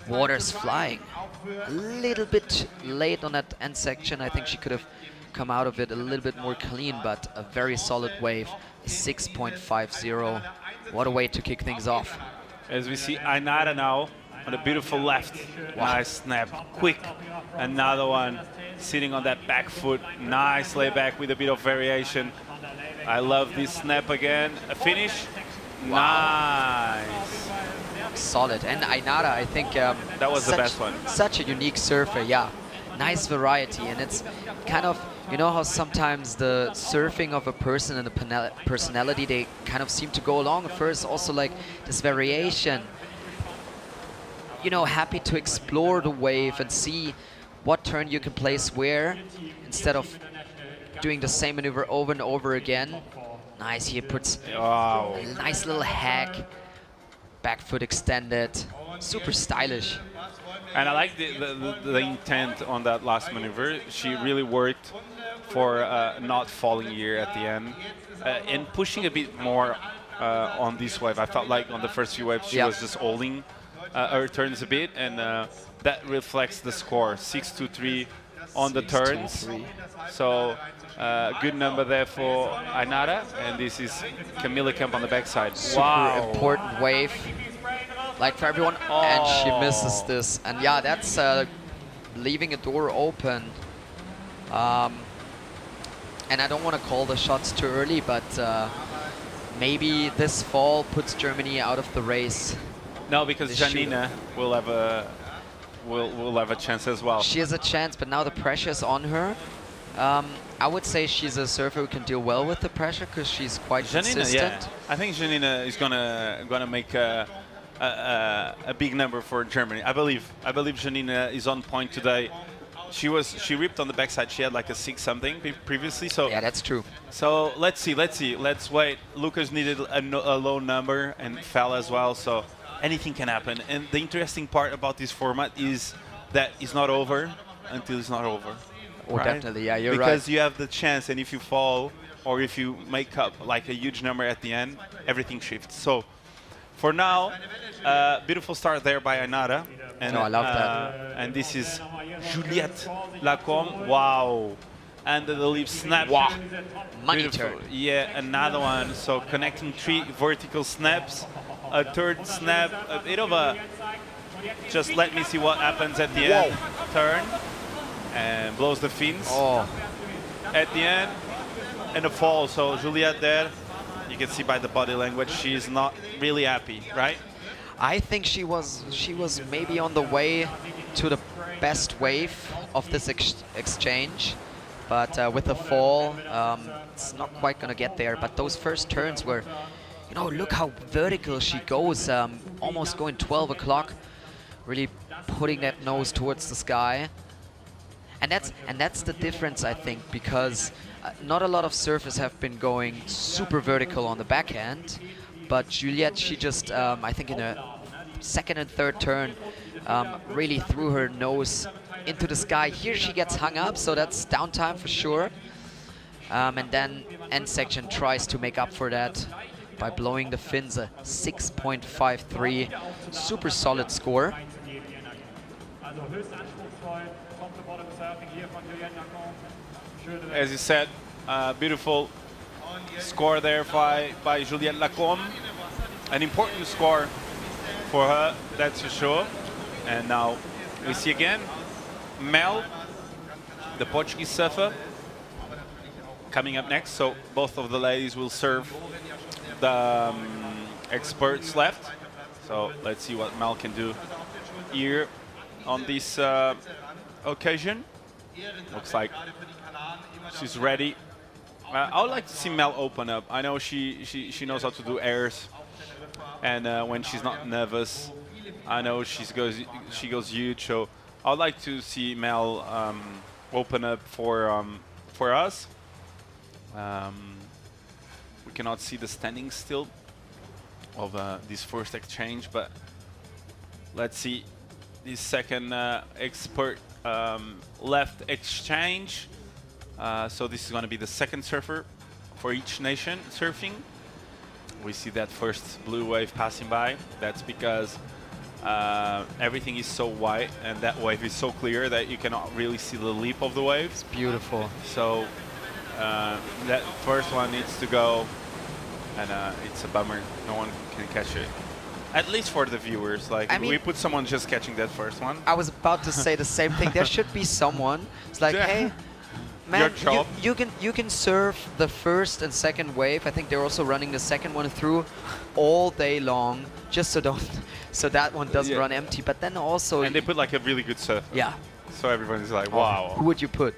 water's flying. A little bit late on that end section. I think she could have come out of it a little bit more clean, but a very solid wave. 6.50. What a way to kick things off. As we see Ainara now on a beautiful left. Nice snap, quick. Another one sitting on that back foot. Nice layback with a bit of variation. I love this snap again. A finish. Wow. Nice. Solid. And Ainara, I think that was the best one. Such a unique surfer, yeah. Nice variety, and it's kind of, you know how sometimes the surfing of a person and the personality, they kind of seem to go along at first. Also like this variation, you know, happy to explore the wave and see what turn you can place where, instead of doing the same maneuver over and over again. Nice, he puts a nice little hack, back foot extended, super stylish. And I like the intent on that last maneuver. She really worked for not falling here at the end and pushing a bit more on this wave. I felt like on the first few waves she was just holding her turns a bit, and that reflects the score. 6-2-3 on the turns. So good number there for Ainara, and this is Camilla Kemp on the backside. Super important wave, like for everyone, and she misses this. And yeah, that's leaving a door open. And I don't want to call the shots too early, but maybe this fall puts Germany out of the race. No, because Janina will have a chance as well. She has a chance, but now the pressure's on her. I would say she's a surfer who can deal well with the pressure because she's quite consistent. Yeah. I think Janina is gonna make a big number for Germany. I believe Janina is on point today. She ripped on the backside. She had like a 6 something previously. So yeah, that's true. So let's see. Let's wait. Lucas needed a low number and fell as well. So anything can happen. And the interesting part about this format is that it's not over until it's not over. Oh, right? Definitely. Yeah, you're right. Because you have the chance, and if you fall or if you make up like a huge number at the end, everything shifts. So for now, beautiful start there by Ainara. And, I love that. And this is Juliette Lacombe. Wow. And the leap snap. Wow. Money Beautiful. turn. Yeah, another one. So connecting 3 vertical snaps. A third snap. A bit of a just let me see what happens at the end. Turn. And blows the fins. At the end. And a fall. So Juliette there. You can see by the body language she's not really happy, right? I think she was maybe on the way to the best wave of this exchange, but with the fall, it's not quite gonna get there. But those first turns were, you know, look how vertical she goes, almost going 12 o'clock, really putting that nose towards the sky. And that's the difference, I think, because not a lot of surfers have been going super vertical on the backhand, but Juliette, she just, I think in a second and third turn, really threw her nose into the sky. Here she gets hung up, so that's downtime for sure. And then end section tries to make up for that by blowing the fins a 6.53. Super solid score. Also höchst anspruchsvoll, top to bottom surfing hier von Juliette Lacombe. Schöne As you said, beautiful score there by Juliette Lacombe. An important score for her, that's for sure. And now we see again Mel, the Portuguese surfer, coming up next. So both of the ladies will serve the experts left. So let's see what Mel can do here on this occasion. Looks like she's ready. I would like to see Mel open up. I know she knows how to do airs, and when she's not nervous, I know she goes huge. So I would like to see Mel open up for us. We cannot see the standings still of this first exchange, but let's see this second expert left exchange. So this is going to be the second surfer for each nation surfing. We see that first blue wave passing by. That's because everything is so white and that wave is so clear that you cannot really see the leap of the waves. Beautiful. So that first one needs to go, and it's a bummer. No one can catch it. At least for the viewers. Like, I mean, we put someone just catching that first one. I was about to say the same thing. There should be someone. It's like, Yeah. hey, man, Your job. you can surf the first and second wave. I think they're also running the second one through all day long, just so that one doesn't Yeah. run empty. But then also, And they put like a really good surfer. yeah. So everyone's like, wow. Who would you put?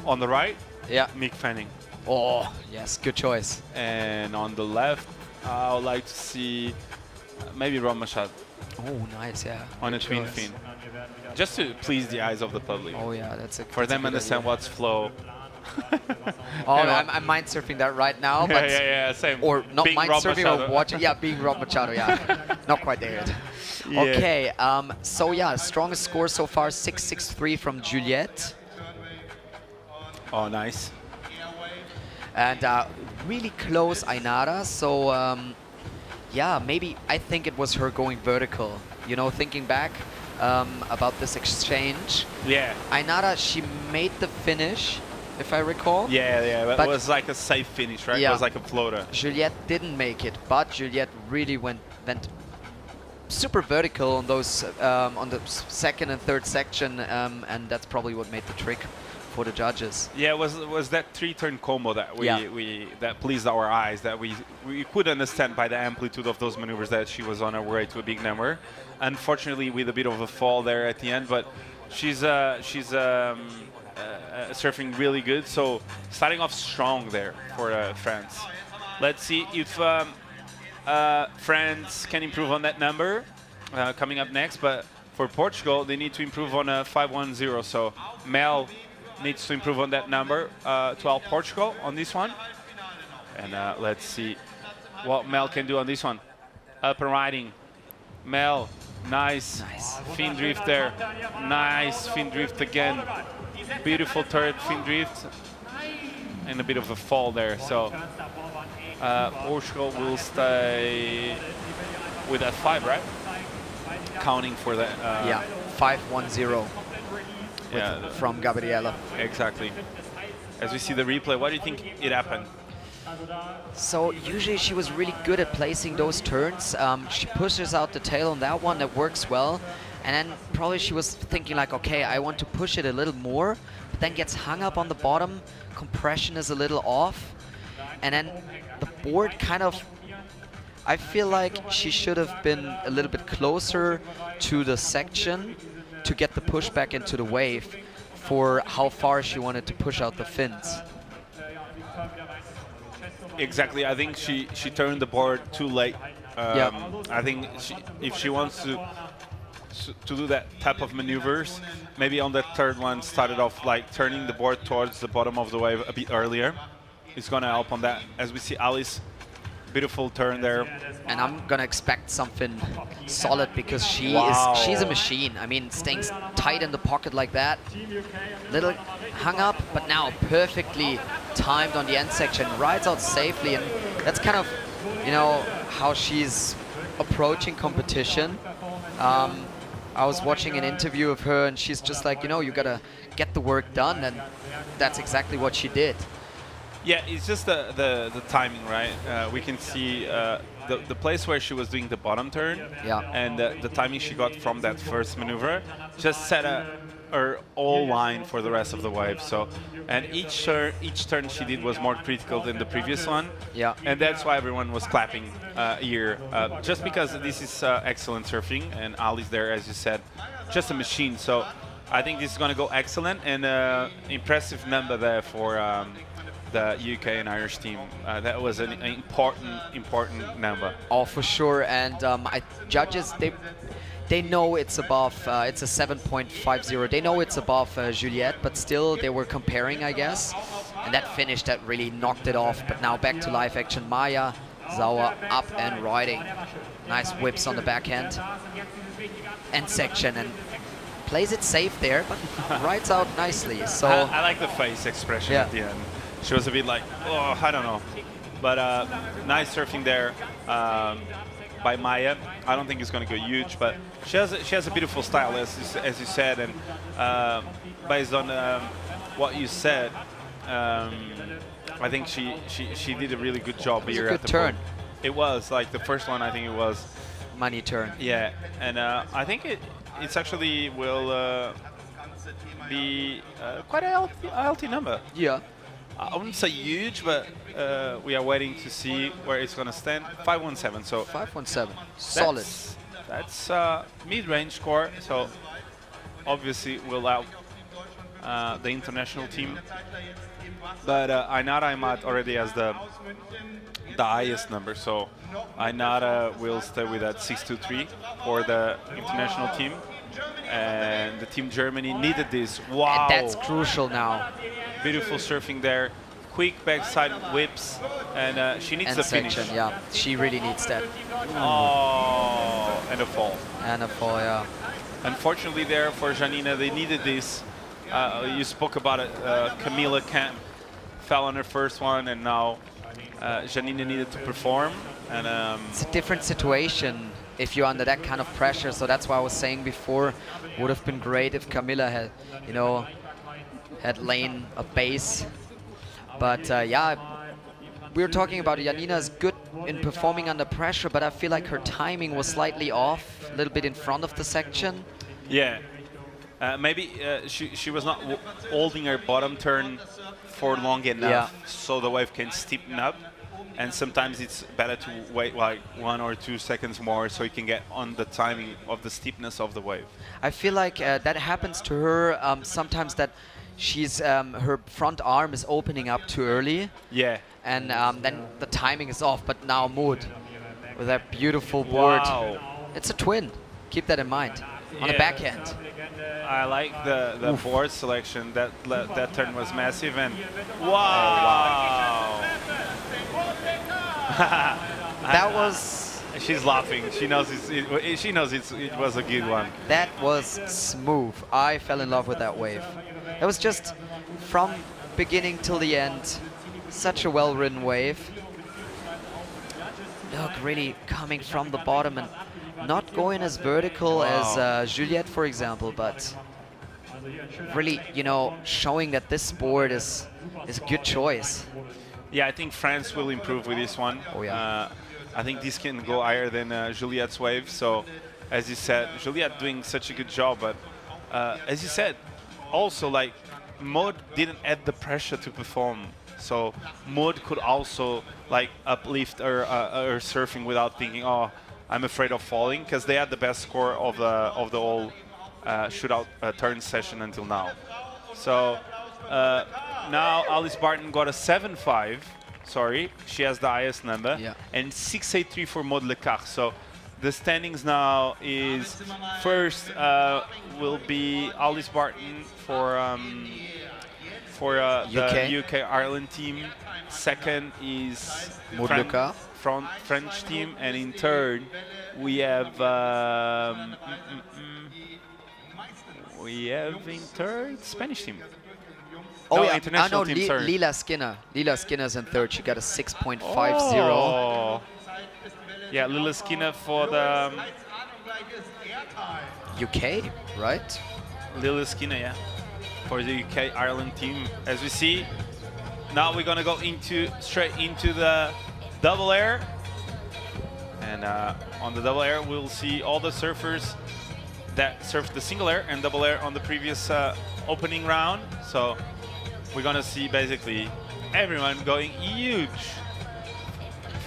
On the right, Yeah. Mick Fanning. Oh, yes, good choice. And on the left, I would like to see maybe Rob Machado Oh, nice, yeah. on a Good twin choice. fin. Just to please the eyes of the public. Oh, yeah, that's a For that's a them good understand idea. what's flow. Oh, Yeah. I'm mind surfing that right now, Yeah, but yeah, same. or not Being mind Rob surfing Machado. or watching. Yeah, being Rob Machado. Yeah, not quite there yet. Yeah. Okay, so yeah, strongest score so far 6.63 from Juliette, Oh, nice. and really close Ainara. So yeah, maybe I think it was her going vertical. You know, thinking back about this exchange, Yeah. Ainara, she made the finish, if I recall. Yeah, but But- it was like a safe finish, right? Yeah. It was like a floater. Juliette didn't make it, but Juliette really went super vertical on those on the second and third section, and that's probably what made the trick for the judges. Yeah, it was that three-turn combo that Yeah. that pleased our eyes, that we could understand by the amplitude of those maneuvers that she was on her way to a big number. Unfortunately, with a bit of a fall there at the end, but she's surfing really good. So starting off strong there for France. Let's see if France can improve on that number coming up next. But for Portugal, they need to improve on a 510. So Mel needs to improve on that number to help Portugal on this one. And let's see what Mel can do on this one. Up and riding. Mel, nice. Fin drift there. Nice fin drift again. Beautiful third fin drift. And a bit of a fall there. So Portugal will stay with that 5, right? Counting for that. Yeah, 5-1-0 Yeah, from Gabriela. exactly. As we see the replay, what do you think it happened? So usually she was really good at placing those turns. She pushes out the tail on that one, that works well. And then probably she was thinking like, okay, I want to push it a little more, but then gets hung up on the bottom. Compression is a little off. And then the board kind of, I feel like she should have been a little bit closer to the section to get the push back into the wave for how far she wanted to push out the fins. Exactly. I think she turned the board too late. Yeah. I think if she wants to do that type of maneuvers, maybe on that third one started off like turning the board towards the bottom of the wave a bit earlier. It's going to help on that. As we see Alice Beautiful turn there. And I'm gonna expect something solid because Wow. she's a machine. I mean, staying tight in the pocket like that, little hung up, but now perfectly timed on the end section, rides out safely, and that's kind of, you know, how she's approaching competition. I was watching an interview of her, and she's just like, you know, you gotta get the work done, and that's exactly what she did. Yeah, it's just the timing, right? We can see the place where she was doing the bottom turn, Yeah. and the timing she got from that first maneuver just set her all line for the rest of the wave. So, and each turn she did was more critical than the previous one. Yeah. And that's why everyone was clapping here, just because this is excellent surfing, and Ali's there, as you said, just a machine. So, I think this is going to go excellent, and impressive number there for. The UK and Irish team. That was an important number. Oh, for sure. And judges, they know it's above. It's a 7.50. They know it's above Juliette, but still they were comparing, I guess. And that finish that really knocked it off. But now back to live action. Maya Sauer up and riding. Nice whips on the backhand. End section, and plays it safe there, but rides out nicely. So I like the face expression Yeah. at the end. She was a bit like, oh, I don't know. But nice surfing there by Maya. I don't think it's going to go huge, but she has a beautiful style, as you said. And based on what you said, I think she did a really good job here. a at good the turn. boat. It was like the first one. I think it was. money turn. Yeah, and I think it's actually will be quite a healthy number. Yeah. I wouldn't say huge, but we are waiting to see where it's going to stand. 517, so 517. Solid. That's mid-range score, so obviously will help the international team. But Ainara Amat already has the highest number, so Ainara will stay with that 623 for the international team. And the team Germany needed this. Wow. And that's crucial now. Beautiful surfing there. Quick backside whips, and she needs End the finish. section, yeah. She really needs that. Oh, and a fall. And a fall, yeah. Unfortunately there for Janina, they needed this. You spoke about it. Camila Camp fell on her first one, and now Janina needed to perform. And It's a different situation if you're under that kind of pressure. So that's why I was saying before, would have been great if Camila had, you know, had lain a base. But yeah, we were talking about Janina's good in performing under pressure, but I feel like her timing was slightly off, a little bit in front of the section. yeah, maybe she was not holding her bottom turn for long enough, so the wave can stiffen up. And sometimes it's better to wait like 1 or 2 seconds more so you can get on the timing of the steepness of the wave. I feel like that happens to her sometimes, that she's her front arm is opening up too early. Yeah. And then the timing is off. But now Mood with that beautiful board. Wow. It's a twin. Keep that in mind. On the Yeah. backhand. I like the board selection. That turn was massive, and wow. That was She's laughing. She knows it was a good one. that was smooth. I fell in love with that wave. It was just from beginning till the end, such a well-ridden wave. Look, really coming from the bottom and not going as vertical as Juliette, for example, but really, you know, showing that this board is a good choice. Yeah, I think France will improve with this one. Oh, yeah. I think this can go higher than Juliette's wave. So, as you said, Juliette doing such a good job. But as you said, also like Maud didn't add the pressure to perform. So Maud could also like uplift her surfing without thinking, oh, I'm afraid of falling, because they had the best score of the whole shootout turn session until now. So now Alice Barton got a 7.5. Sorry, she has the highest number, Yeah. and 6.83 for Maud Lecard. So the standings now is first will be Alice Barton for the UK. UK Ireland team. Second is Maud Lecard. French team, and in third we have in third Spanish team. Oh No, yeah, international team, sorry. Lila Skinner. Lila Skinner's in third. She got a 6.50. Oh. Yeah, Lila Skinner for the UK, right? Lila Skinner, yeah, for the UK Ireland team. As we see, now we're gonna go straight into the double air, and on the double air we'll see all the surfers that surfed the single air and double air on the previous opening round. So we're gonna see basically everyone going huge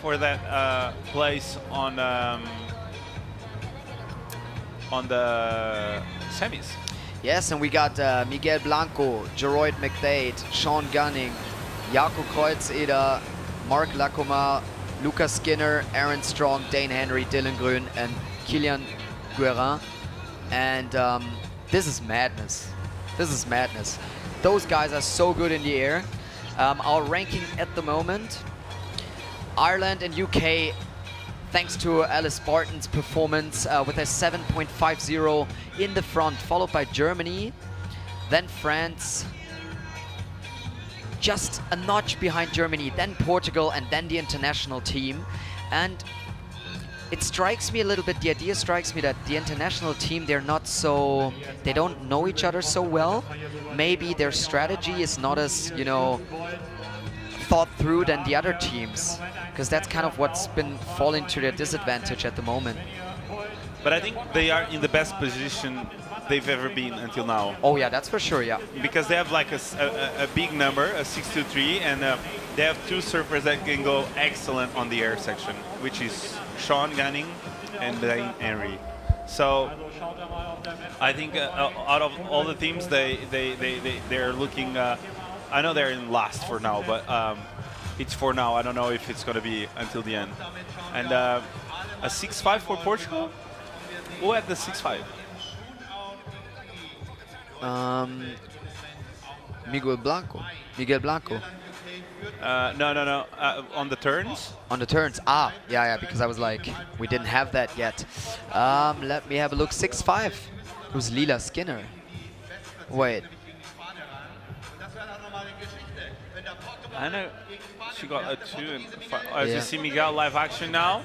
for that place on the semis. Yes, and we got Miguel Blanco, Geroid McDade, Sean Gunning, Jaco Kreuzeder, Mark Lacomar, Lucas Skinner, Aaron Strong, Dane Henry, Dylan Grün, and Kilian Guerin. And this is madness. This is madness. Those guys are so good in the air. Our ranking at the moment, Ireland and UK, thanks to Alice Barton's performance with a 7.50 in the front, followed by Germany, then France, just a notch behind Germany, then Portugal, and then the international team. And it strikes me a little bit, the idea strikes me that the international team, they don't know each other so well. Maybe their strategy is not as, thought through than the other teams, because that's kind of what's been falling to their disadvantage at the moment. But I think they are in the best position they've ever been until now. Oh yeah, that's for sure, yeah. Because they have like a big number, a 623, and they have two surfers that can go excellent on the air section, which is Sean Gunning and Dane Henry. So I think out of all the teams, they're looking. I know they're in last for now, but it's for now. I don't know if it's going to be until the end. And a 6.5 for Portugal. Who had the 6.5? Miguel Blanco. No. On the turns? On the turns. Ah, yeah, because I was like, we didn't have that yet. Let me have a look. 6.5. Who's Lila Skinner? Wait. I know she got a 2 and 5. As you see Miguel live action now.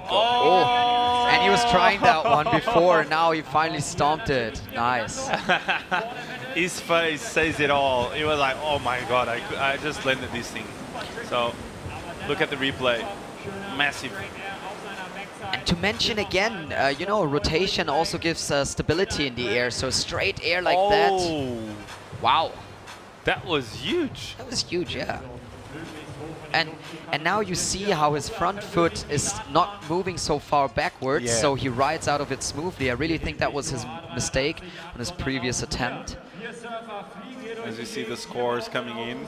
Oh! And he was trying that one before, and now he finally stomped it. Nice. His face says it all. He was like, oh my god, I just landed this thing. So, look at the replay. Massive. And to mention again, rotation also gives stability in the air, so straight air like that. Wow. That was huge. That was huge, yeah. And now you see how his front foot is not moving so far backwards, so he rides out of it smoothly. I really think that was his mistake on his previous attempt. As you see the scores coming in.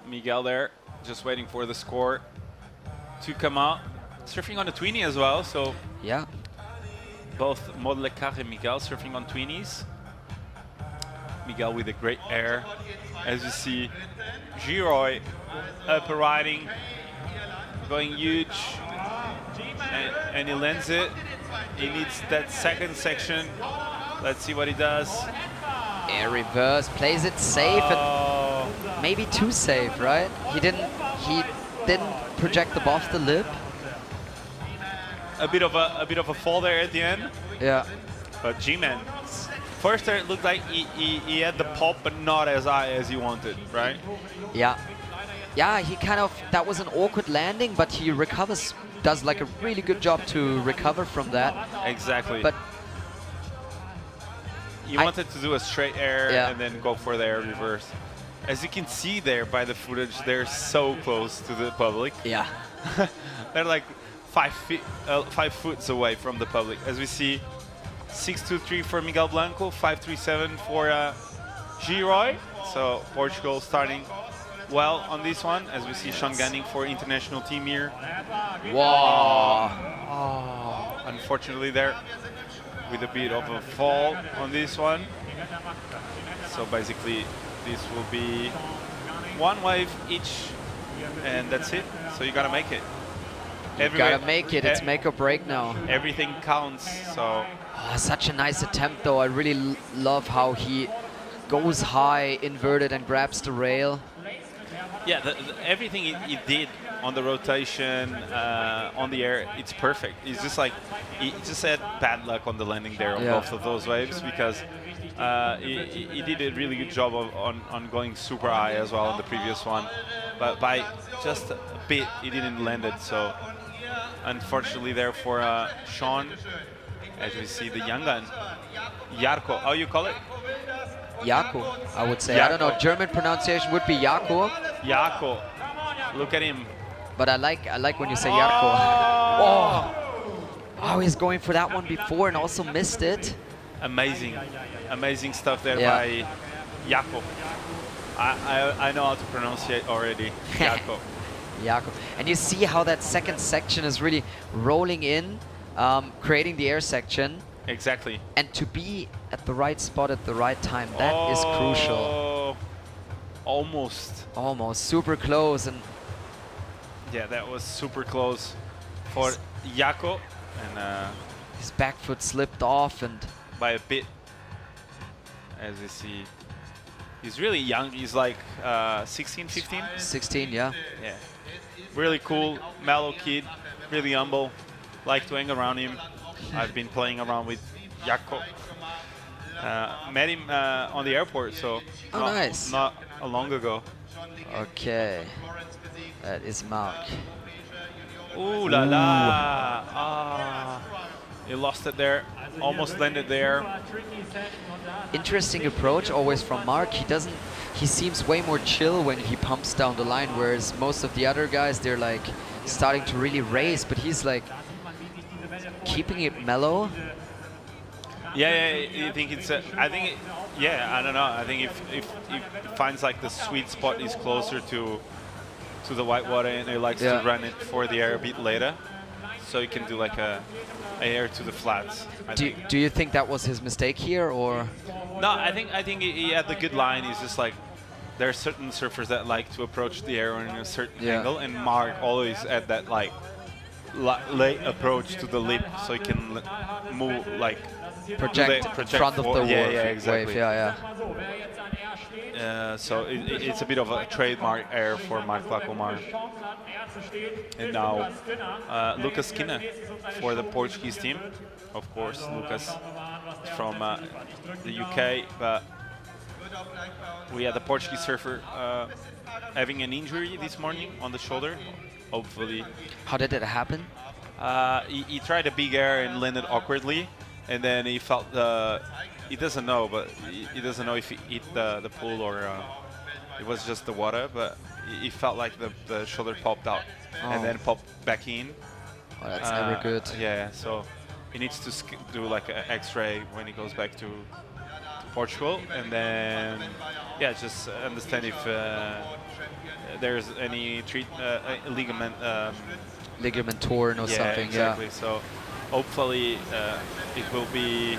Miguel there, just waiting for the score to come out. Surfing on a tweenie as well, so yeah. Both Maud Lecard and Miguel surfing on tweenies. Miguel with a great air. As you see, Giroy upper riding, going huge, and he lands it. He needs that second section. Let's see what he does. Air reverse, plays it safe, and maybe too safe, right? He didn't project above the lip. A bit of a fall there at the end. Yeah. But G-Man. First there it looked like he had the pop, but not as high as he wanted, right? Yeah. Yeah, he kind of, that was an awkward landing, but he recovers, does like a really good job to recover from that. Exactly. But he wanted to do a straight air and then go for the air reverse. As you can see there by the footage, they're so close to the public. Yeah. They're like 5 foot away from the public. As we see, 6.23 for Miguel Blanco, 5.37 for Giroy. So Portugal starting well on this one, as we see Sean Gunning for international team here. Wow. Oh, unfortunately there, with a bit of a fall on this one. So basically this will be one wave each and that's it. So you gotta make it. You gotta make it. It's make or break now. Everything counts. So Oh, such a nice attempt, though. I really love how he goes high, inverted, and grabs the rail. yeah, everything he did on the rotation, on the air, it's perfect. It's just like he just had bad luck on the landing there on both of those waves because he did a really good job on going super high as well on the previous one, but by just a bit he didn't land it. So unfortunately there for Sean, as we see the young gun, Jarko, how you call it? Jako, I would say. I don't know. German pronunciation would be Jako. Jarko, look at him. But I like when you say Jarko. Oh, he's going for that one before and also missed it. Amazing stuff there by Jako. I know how to pronounce it already. Jako. Jako. And you see how that second section is really rolling in, creating the air section. Exactly. And to be at the right spot at the right time, that is crucial. Almost. Super close. And yeah, that was super close for Jako. And his back foot slipped off and by a bit, as you see. He's really young. He's like 16, 15? 16, yeah. Yeah. Really cool, mellow kid, really humble. Like to hang around him. I've been playing around with Jako. Met him on the airport, so nice. Not long ago. Okay, that is Mark. Ooh la la! Ah, he lost it there. Almost landed there. Interesting approach always from Mark. He seems way more chill when he pumps down the line, whereas most of the other guys, they're like starting to really race, but he's like keeping it mellow. Yeah, I think it's. I don't know. I think if he finds like the sweet spot is closer to the whitewater, and he likes to run it for the air a bit later, so he can do like a air to the flats. Do you think that was his mistake here, or? No, I think he had the good line. He's just like, there are certain surfers that like to approach the air in a certain angle, and Mark always had that like late approach to the lip, so he can move like project in front of the wave. Yeah, exactly. Yeah. So it's a bit of a trademark air for Mark Lacomar. And now Lucas Skinner for the Portuguese team. Of course, Lucas from the UK, but we had the Portuguese surfer having an injury this morning on the shoulder. Hopefully. How did it happen? He tried a big air and landed awkwardly, and then he felt he doesn't know, but he doesn't know if he hit the pool or it was just the water, but he felt like the shoulder popped out and then popped back in. Oh, that's never good. Yeah, so he needs to do like an X-ray when he goes back to Portugal, and then just understand if there's any ligament torn or something. Exactly. Yeah. So hopefully it will be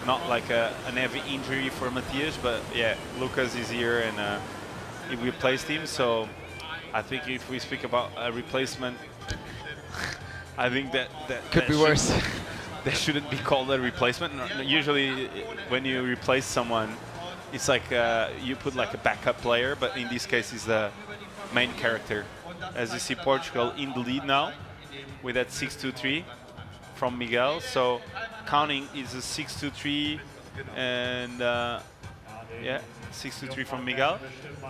not like an heavy injury for Matthias, but Lucas is here and he replaced him. So I think if we speak about a replacement, I think that could be worse. That shouldn't be called a replacement. Usually when you replace someone, it's like you put like a backup player, but in this case he's the main character. As you see, Portugal in the lead now with that 6-2-3 from Miguel. So counting is a 6-2-3 and 6-2-3 from Miguel.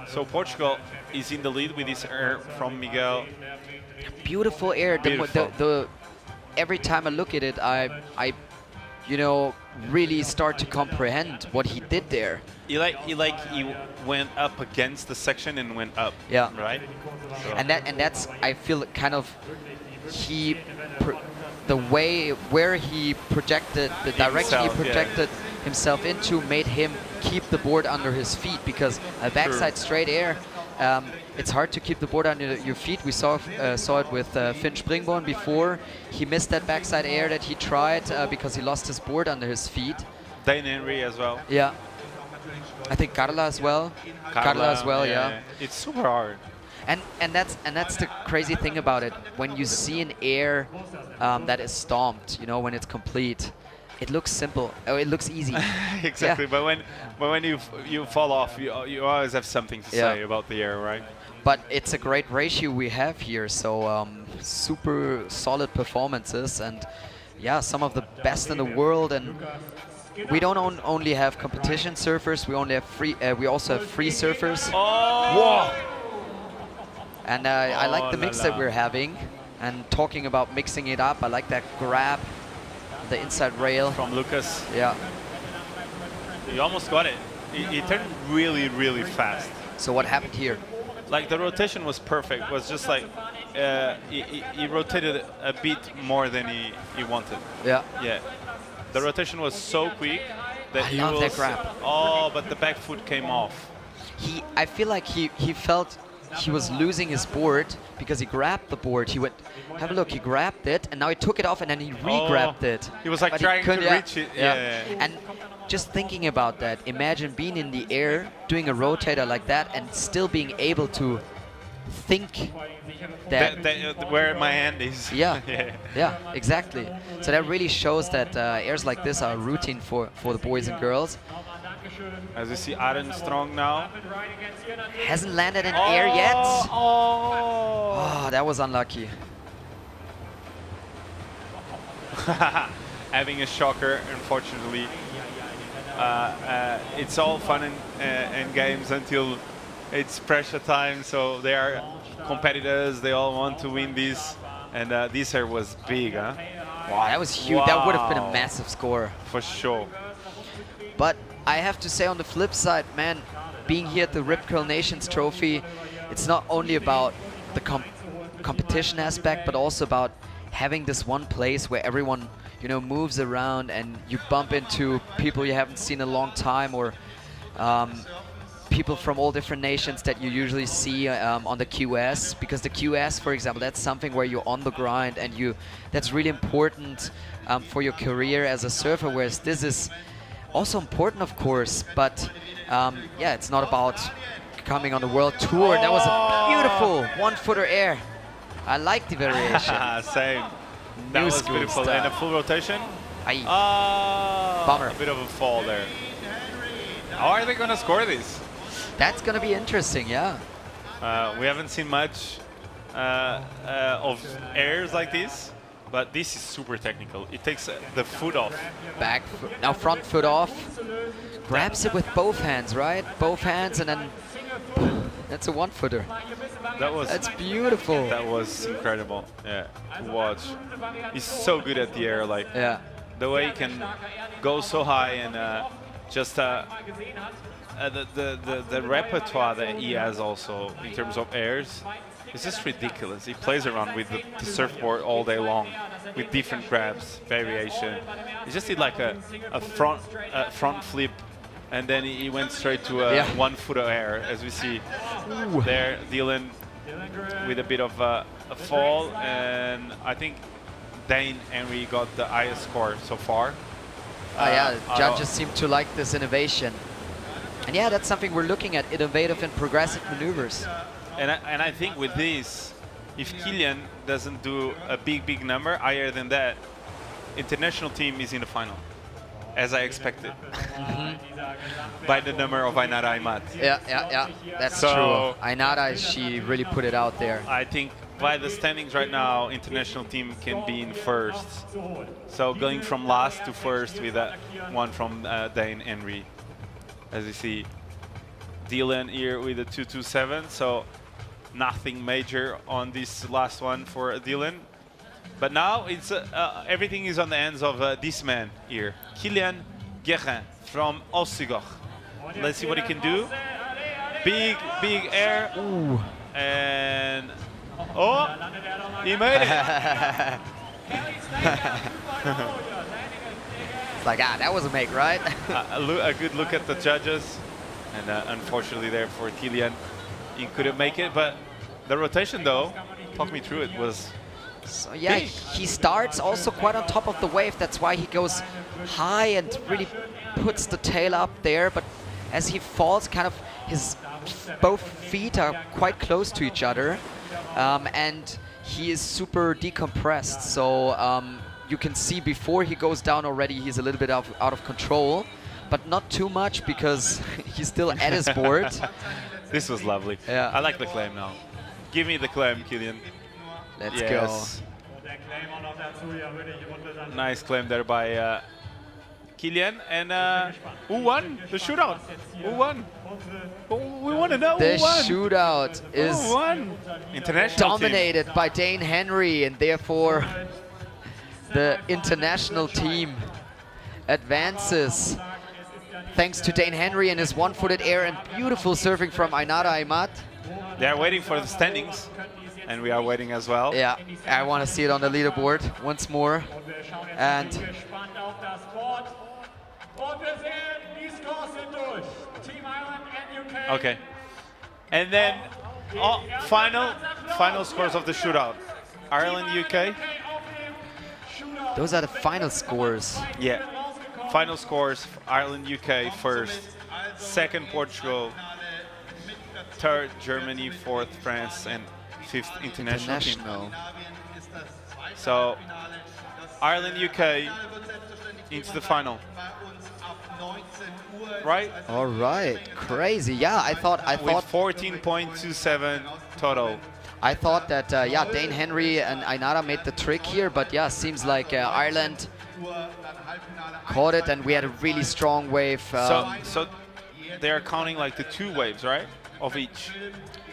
So Portugal is in the lead with this air from Miguel. Beautiful air. Beautiful. Every time I look at it, I really start to comprehend what he did there. He went up against the section and went up. Yeah. Right. So. And that's I feel kind of the way where he projected, the direction he projected himself into made him keep the board under his feet, because a backside straight air, it's hard to keep the board under your feet. We saw it with Finn Springborn before. He missed that backside air that he tried because he lost his board under his feet. Dane Henry as well. Yeah. I think Carla as well. Carla as well, yeah. It's super hard. And that's the crazy thing about it. When you see an air that is stomped, you know, when it's complete, it looks simple. Oh, it looks easy. Exactly. Yeah. But when you fall off, you always have something to Yeah. say about the air, right? But it's a great ratio we have here. So super solid performances, and yeah, some of the best in the world. And we don't only have competition surfers. We only have free. We also have free surfers. Oh! And I like the Oh, mix la that la. we're having. And talking about mixing it up, I like that grab, the inside rail. From Lucas. Yeah. You almost got it. He turned really, really fast. So what happened here? Like the rotation was perfect. It was just like he rotated a bit more than he wanted. Yeah. Yeah. The rotation was so quick that I you love will that grab. Oh, but the back foot came off. I feel like he felt he was losing his board because he grabbed the board. He went, have a look, he grabbed it, and now he took it off, and then he re-grabbed it. He was like But trying to couldn't- reach it. Yeah. And just thinking about that, imagine being in the air, doing a rotator like that, and still being able to think that. Where my hand is. Yeah, Yeah. yeah, exactly. So that really shows that airs like this are routine for the boys and girls. As you see, Aaron Strong now. Hasn't landed in air yet. Oh. Oh, that was unlucky. Having a shocker, unfortunately. It's all fun and games until it's pressure time. So they are competitors. They all want to win this. And this here was big, huh? Wow, that was huge. That would have been a Wow. massive score. For sure. But I have to say on the flip side, man, being here at the Rip Curl Nations Trophy, it's not only about the competition aspect, but also about having this one place where everyone, you know, moves around and you bump into people you haven't seen in a long time, or people from all different nations that you usually see on the QS. Because the QS, for example, that's something where you're on the grind, and that's really important for your career as a surfer, whereas this is also important, of course, but yeah, it's not about coming on the world tour. That was a beautiful one-footer air. I like the variation. Same. That New was school beautiful. style. And a full rotation. Aye. Bummer. Bummer. A bit of a fall there. How are they going to score this? That's gonna be interesting, yeah. We haven't seen much of airs like this, but this is super technical. It takes the foot off. Back foot, now front foot off. Grabs it with both hands, right? Both hands, and then that's a one-footer. That's beautiful. That was incredible. Yeah, to watch. He's so good at the air, like Yeah. the way he can go so high and just the repertoire that he has also in terms of airs. It's just ridiculous. He plays around with the surfboard all day long with different grabs, variation. He just did like a front flip, and then he went straight to a one-footer air, as we see there. Dylan with a bit of a fall, and I think Dane Henry got the highest score so far. Yeah, judges seem to like this innovation. And yeah, that's something we're looking at, innovative and progressive maneuvers. And I think with this, if Kilian doesn't do a big number higher than that, international team is in the final, as I expected, by the number of Ainara Aymat. Yeah, that's So- true. Ainara, she really put it out there. I think by the standings right now, international team can be in first. So going from last to first with one from Dane Henry. As you see, Dylan here with a 227. So nothing major on this last one for Dylan. But now it's everything is on the hands of this man here, Kilian Guérin from Ossigor. Let's see what he can do. Big air. Ooh. And oh, he made it. It's like, that was a make, right? A good look at the judges, and unfortunately there for Kilian, he couldn't make it. But the rotation, though, talk me through it, was So yeah, big. he starts also quite on top of the wave. That's why he goes high and really puts the tail up there. But as he falls, kind of his both feet are quite close to each other, and he is super decompressed. So you can see before he goes down already, he's a little bit out of control, but not too much because he's still at his board. This was lovely. Yeah. I like the claim now. Give me the claim, Killian. Let's Yes. Und der Claim auch noch dazu, ja, würde die Runde dann Nice claim there by Killian. And who won the shootout? Who won? Oh, we want to know The who won. shootout is Who won? International team. dominated by Dane Henry, and therefore the international team advances. Thanks to Dane Henry and his one-footed air and beautiful surfing from Ainara Aymat. They are waiting for the standings, and we are waiting as well. Yeah, I want to see it on the leaderboard once more. And gespannt auf das Board. Und wir sehen, die Scores sind durch. Team Ireland and UK. Okay. And then final scores of the shootout. Ireland, UK. those are the final scores. Yeah. Final scores: Ireland, UK first, second Portugal, third Germany, fourth France, and fifth international team. International. So Ireland, UK into the final. Right? All right, crazy. Yeah, I thought With 14.27 total. I thought that yeah, Dane Henry and Ainara made the trick here, but yeah, seems like Ireland caught it, and we had a really strong wave. So they are counting like the 2 waves, right? Of each.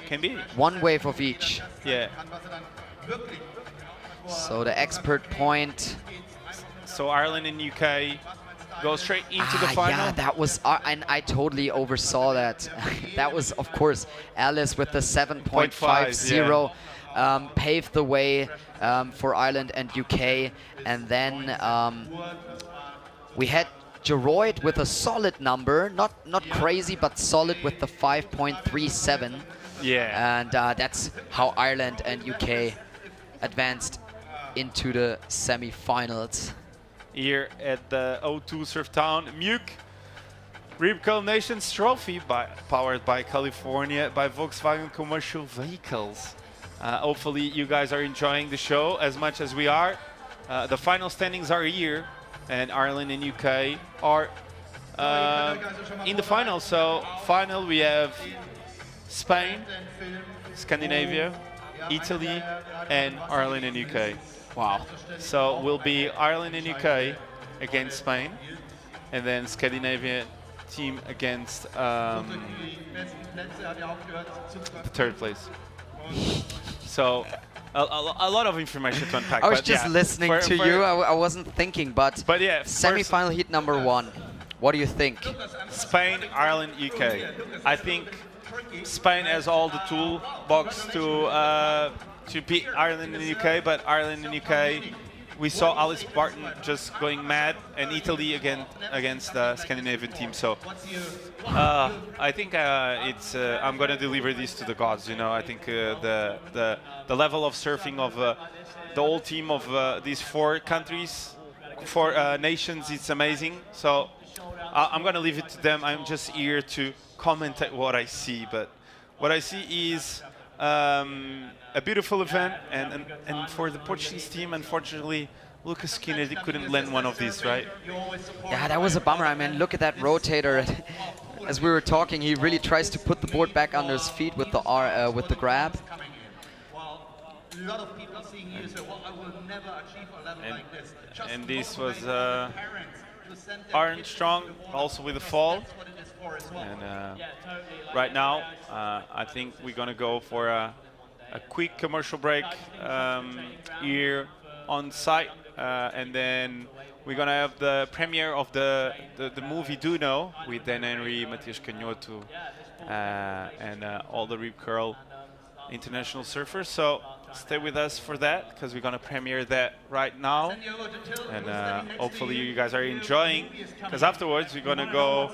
Can be. One wave of each. Yeah. So the expert point. So Ireland and UK go straight into the final. Yeah, that was, and I totally oversaw that. That was, of course, Alice with the 7.50. Paved the way for Ireland and UK, and then we had Geroid with a solid number, not crazy, but solid with the 5.37. Yeah. And that's how Ireland and UK advanced into the semi-finals. Here at the O2 Surftown, Muke Rip Curl Nations Trophy powered by California by Volkswagen Commercial Vehicles. Hopefully you guys are enjoying the show as much as we are. The final standings are here, and Ireland and UK are in the final. So final we have Spain, Scandinavia, Italy, and Ireland and UK. Wow. So will be Ireland and UK against Spain, and then Scandinavia team against the third place. So a lot of information to unpack. I was but just yeah, listening to you. I wasn't thinking, but yeah, semi-final heat number 1. What do you think? Spain, Ireland, UK. I think Spain has all the toolbox to beat Ireland and UK, but Ireland and UK, we saw Alice Barton just going mad, and Italy again against the Scandinavian team. So I think it's I'm gonna deliver these to the gods. You know, I think the level of surfing of the whole team of these 4 countries, 4 nations, it's amazing. So I'm gonna leave it to them. I'm just here to comment at what I see, but what I see is a beautiful event, and for the Portuguese team, unfortunately, Lucas Skinner couldn't land one of these, right? Yeah, that was a bummer. I mean, look at that rotator. As we were talking, he really tries to put the board back under his feet with the grab. And this was Armstrong also with a fall. And right now, I think we're gonna go for a quick commercial break here on site, and then we're gonna have the premiere of the movie Do Know with Dan Henry, Matias Canhoto, and all the Rip Curl international surfers. So stay with us for that, because we're gonna premiere that right now, and hopefully you guys are enjoying, because afterwards we're gonna go,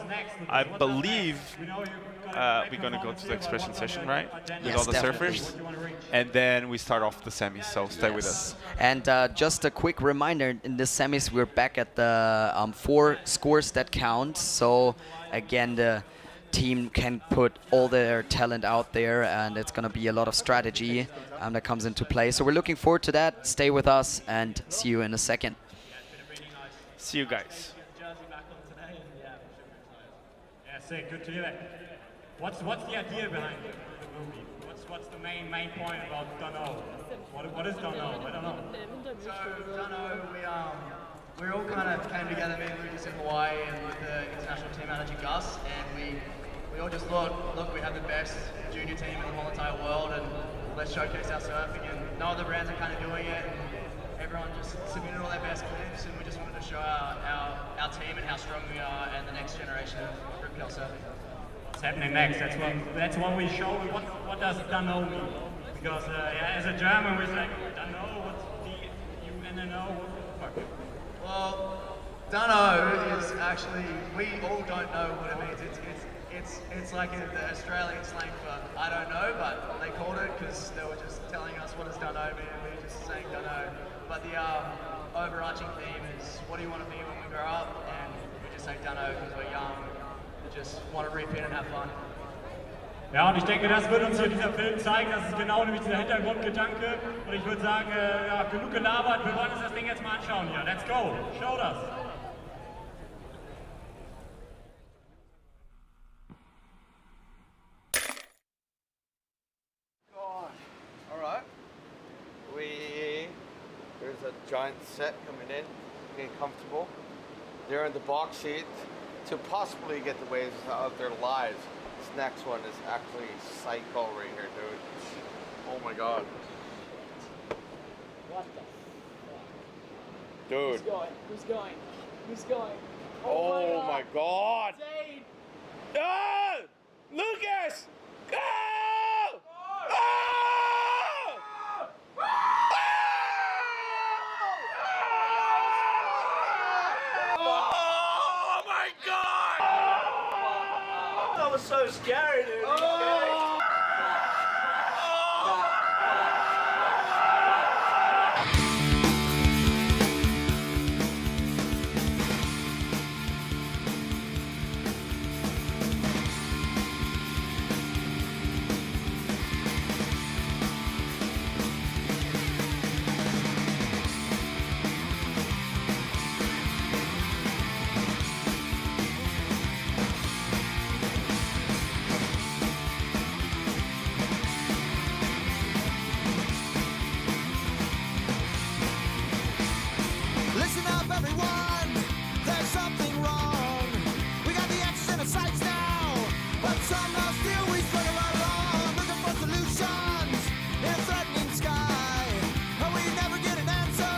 I believe we're gonna go to the expression session, right? With Yes, all the definitely. surfers, and then we start off the semis, so stay with us. And just a quick reminder, in the semis we're back at the 4 scores that count. So again, the team can put all their talent out there, and it's going to be a lot of strategy that comes into play. So we're looking forward to that. Stay with us, and see you in a second. See you guys. Yeah, sick. Good to hear that. What's the idea behind the movie? What's the main point about Dunno? What is Dunno? I don't know. So, Dunno, we all kind of came together, me and Lucas in Hawaii and with the international team manager Gus, and we all just thought, look, we have the best junior team in the whole entire world, and let's showcase our surfing, and no other brands are kind of doing it, and everyone just submitted all their best clips, and we just wanted to show our team and how strong we are and the next generation of riptail surfing. What's happening next? That's what we show. What does Dunno mean? Because as a German, we're like, Dunno, what's D-U-N-N-O? What the fuck? Well, Dunno is actually, we all don't know what it means. It's like the Australian slang for I don't know, but they called it because they were just telling us what does Dunno mean, and we were just saying Dunno. But the overarching theme is what do you want to be when we grow up, and we just say Dunno because we're young and just want to rip in and have fun. Ja, und ich denke, das wird uns hier dieser Film zeigen. Das ist genau nämlich dieser Hintergrundgedanke. Und ich würde sagen, ja, genug gelabert. Wir wollen uns das Ding jetzt mal anschauen hier. Let's go. Show us. Alright. There's a giant set coming in, getting comfortable. They're in the box seat to possibly get the waves of their lives. This next one is actually psycho right here, dude. Oh my god. What the fuck? Dude. Who's going? Who's going? Who's going? Oh my god. Zane! Ah! Lucas! Go! Oh! Oh my god! That was so scary, dude. Listen up, everyone. There's something wrong. We got the answers in our sights now, but somehow still we struggle right along, looking for solutions in a threatening sky. But we never get an answer.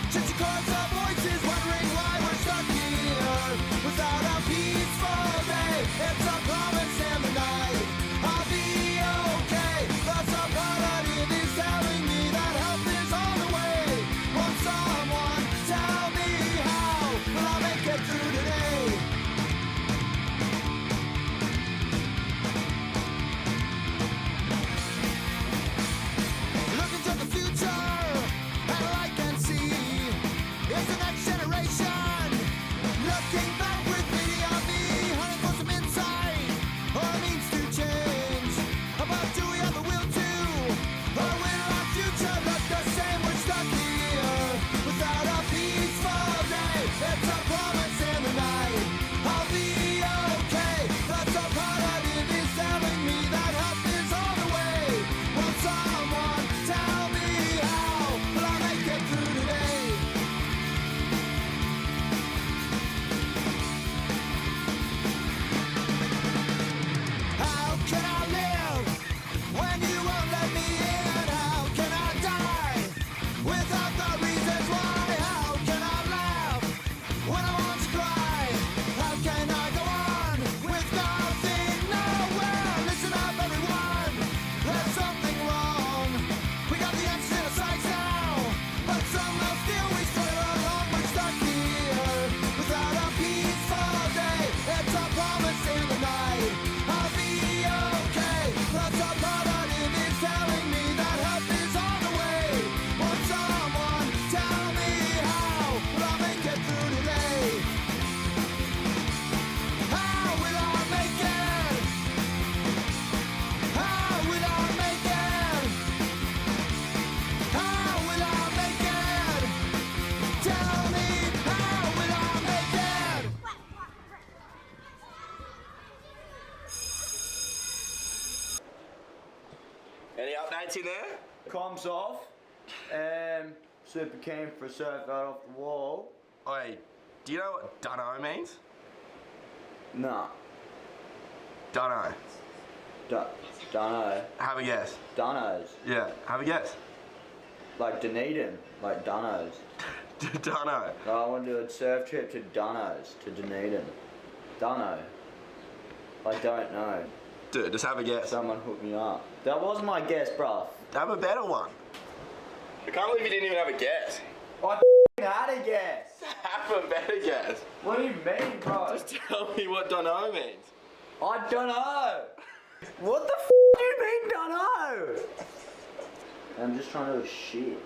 Just a chorus of voices wondering why we're stuck here without a peaceful day. It's a promise in the night. I'll be okay. But some part of it is telling me that help is on the way. Won't someone tell me how will I make it through today? Any updates in there? Comms off. Super keen for a surf out off the wall. Oi, do you know what dunno means? Nah. Dunno. Dunno. Have a guess. Dunnos. Yeah, have a guess. Like Dunedin. Like Dunnos. Dunno. No, I want to do a surf trip to Dunnos, to Dunedin. Dunno. I don't know. Dude, just have a guess. Someone hook me up. That was my guess, bruv. Have a better one. I can't believe you didn't even have a guess. I had a guess. Have a better guess. What do you mean, bro? Just tell me what dunno means. I don't know. What the do you mean, don't know? I'm just trying to do shit.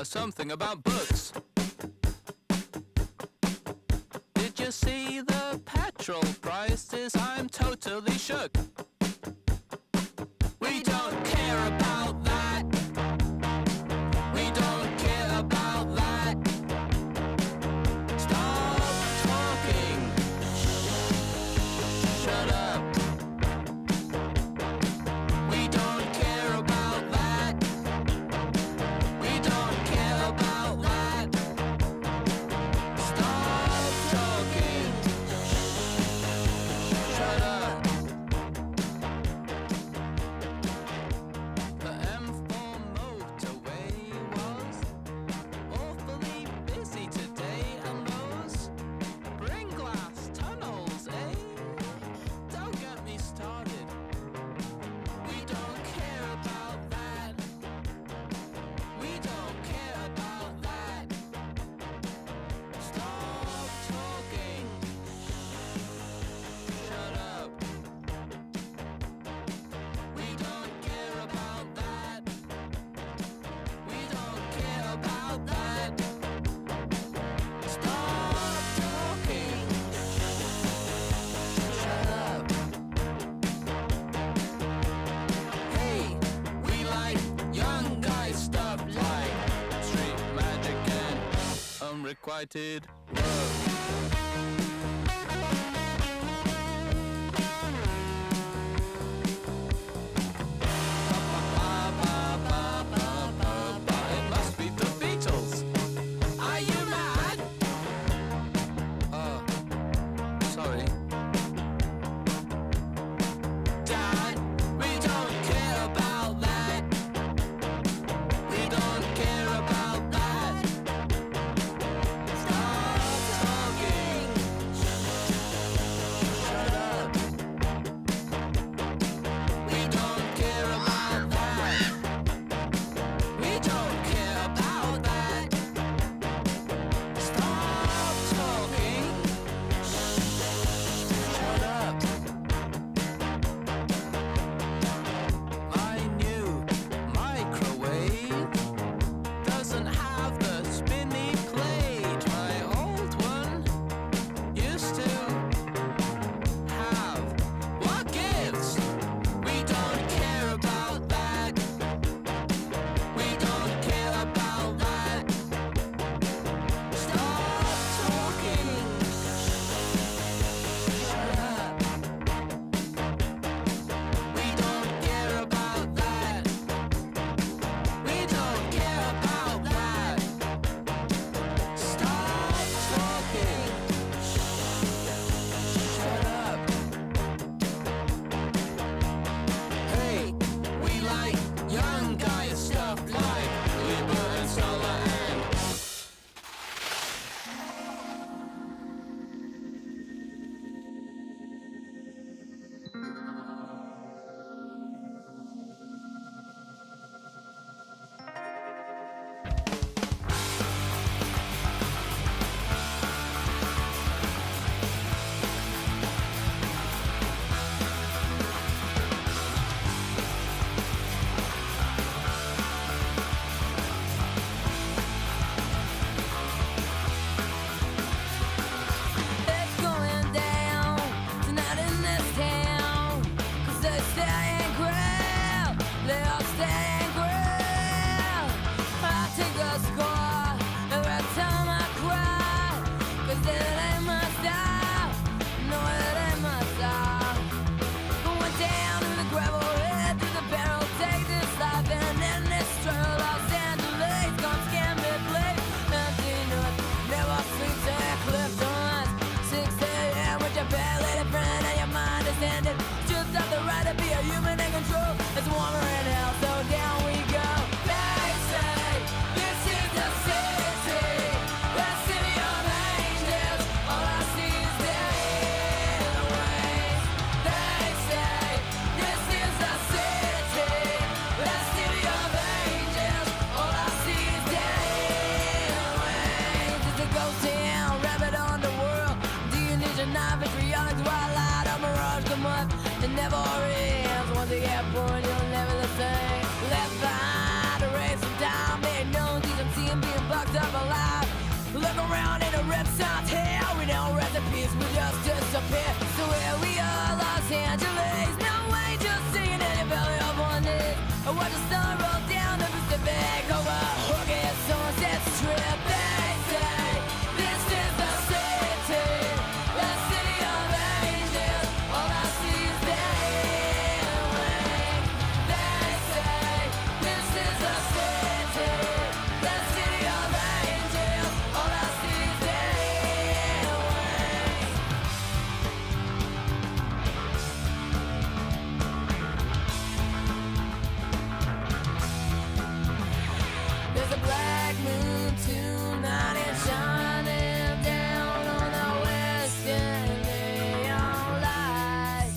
Something about books. Did you see the petrol prices? I'm totally shook. We don't care about that. We don't care about that. Stop talking. Shut up. We don't care about that. We don't care about that. Stop talking. Shut up. excited. It must be the Beatles. Are you mad? Oh, sorry. Dad, we don't care about that. We don't care about that. Stop talking. Shut up. We don't care about that. We don't care about that. Stop talking. Shut up. My new microwave doesn't have the spinny plate. My old one used to have. What gives? We don't care about that. We don't care about that. Stop talking. Shut up. We don't care about that. We don't care about that. Stop talking. Shut up. Hey, we like young guy stuff like Lieber and Solar and It's going down tonight in this town. 'Cause they stay and grill. They all stay and grill. I take a score every time I cry. 'Cause it ain't my style. No, it ain't my style. Going down in the gravel, head to the barrel. Take this life and in this trail. Los Angeles, gonna scam me, please. Empty note, never sleeps at Clifton. 6 a.m. with your bad lady friend and your mind is ended. Just have the right to be a human in control. It's warmer in hell, so down we go. They say this is the city, the city of angels. All I see is dead waves. They say this is the city, the city of angels. All I see is dead waves. It's a ghost town, rabbit on the world. Do you need your knife, vitriolics, wildlight, or mirage? Come up, it never ends. Once you get born, you'll never the same. Left behind, a race of time. Made no decency and being bucked up alive. Look around in a reptile's hell. We don't rest in peace, we just disappear. So here we are, Los Angeles. No way, just singing in the belly of one knee. I watch the sun roll down the Pacific over Hookah Sunset Strip. They say this is the city, the city of angels. All I see is dead waves. They say this is the city, the city of angels. All I see is dead waves. There's a black moon tonight, it's shining down on the western neon light.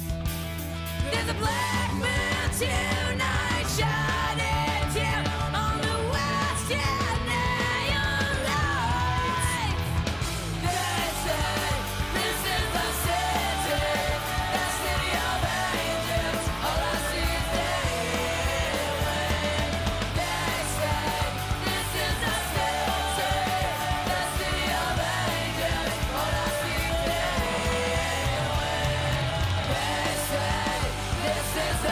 There's a black moon tonight, shining down on the western neon light. They say this is the city, the city of angels. All I see is dead waves. They say this is the city, the city of angels. All I see is dead waves. They say this is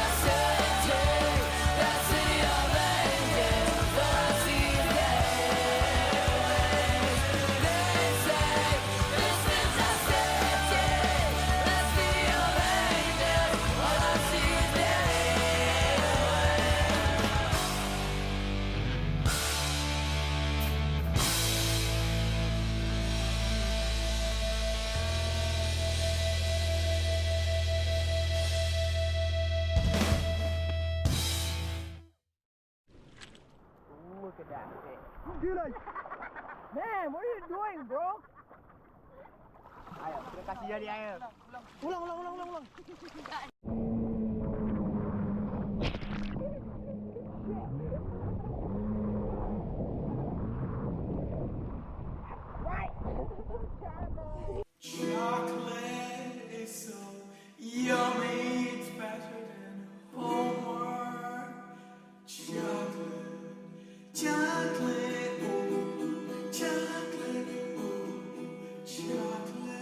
Man, what are you doing, bro? Ayo, kita kasih jadi ayo. Ulang. Chocolate is so yummy, it's better than homework. Chocolate, ooh, chocolate, ooh, chocolate.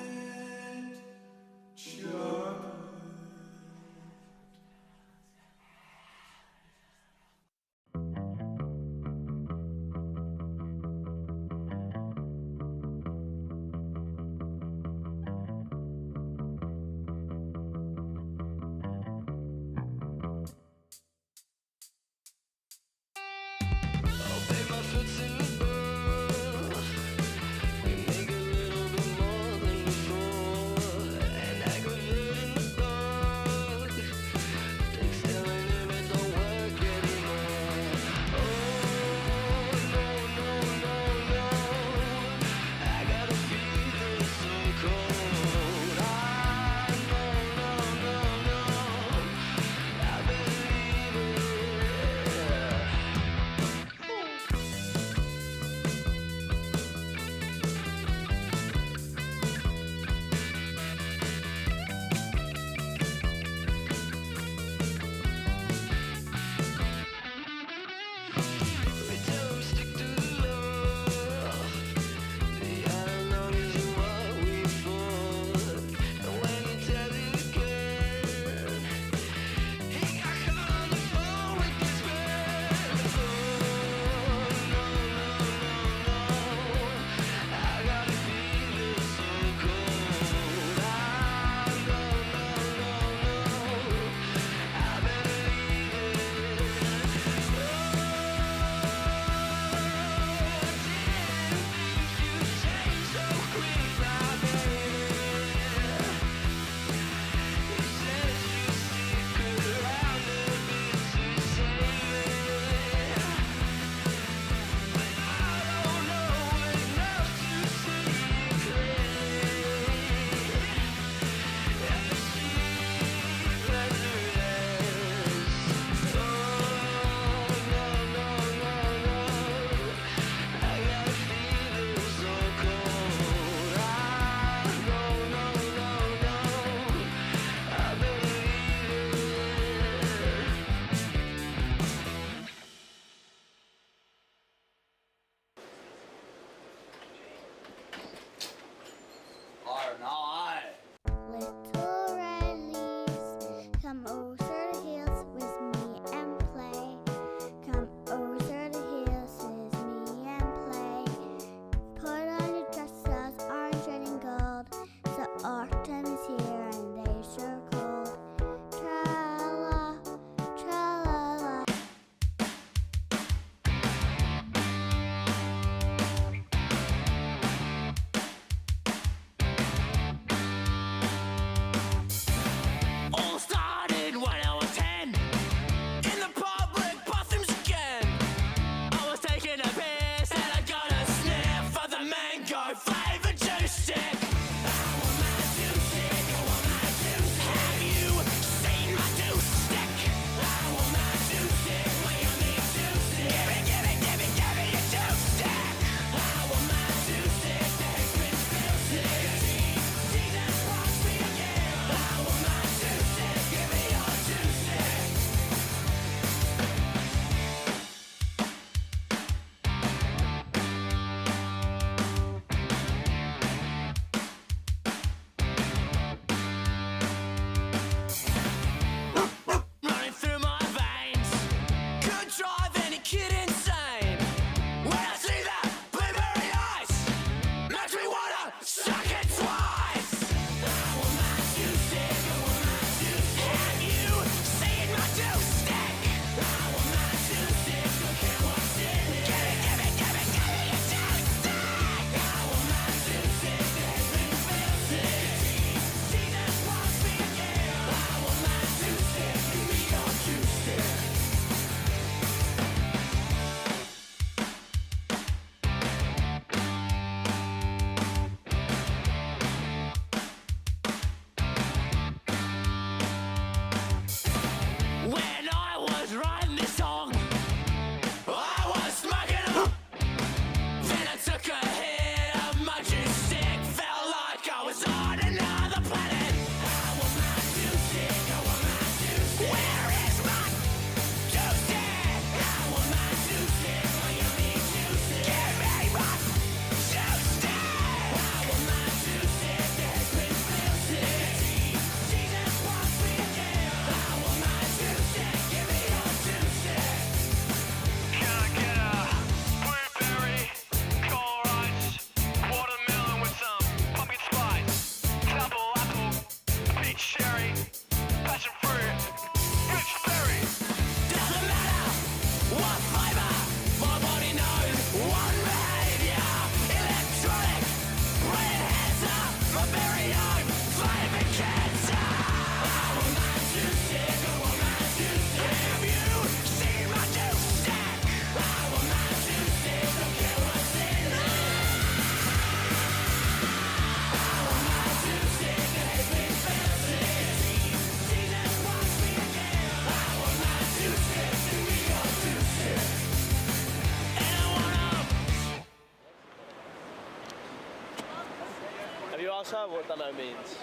answer what dunno means?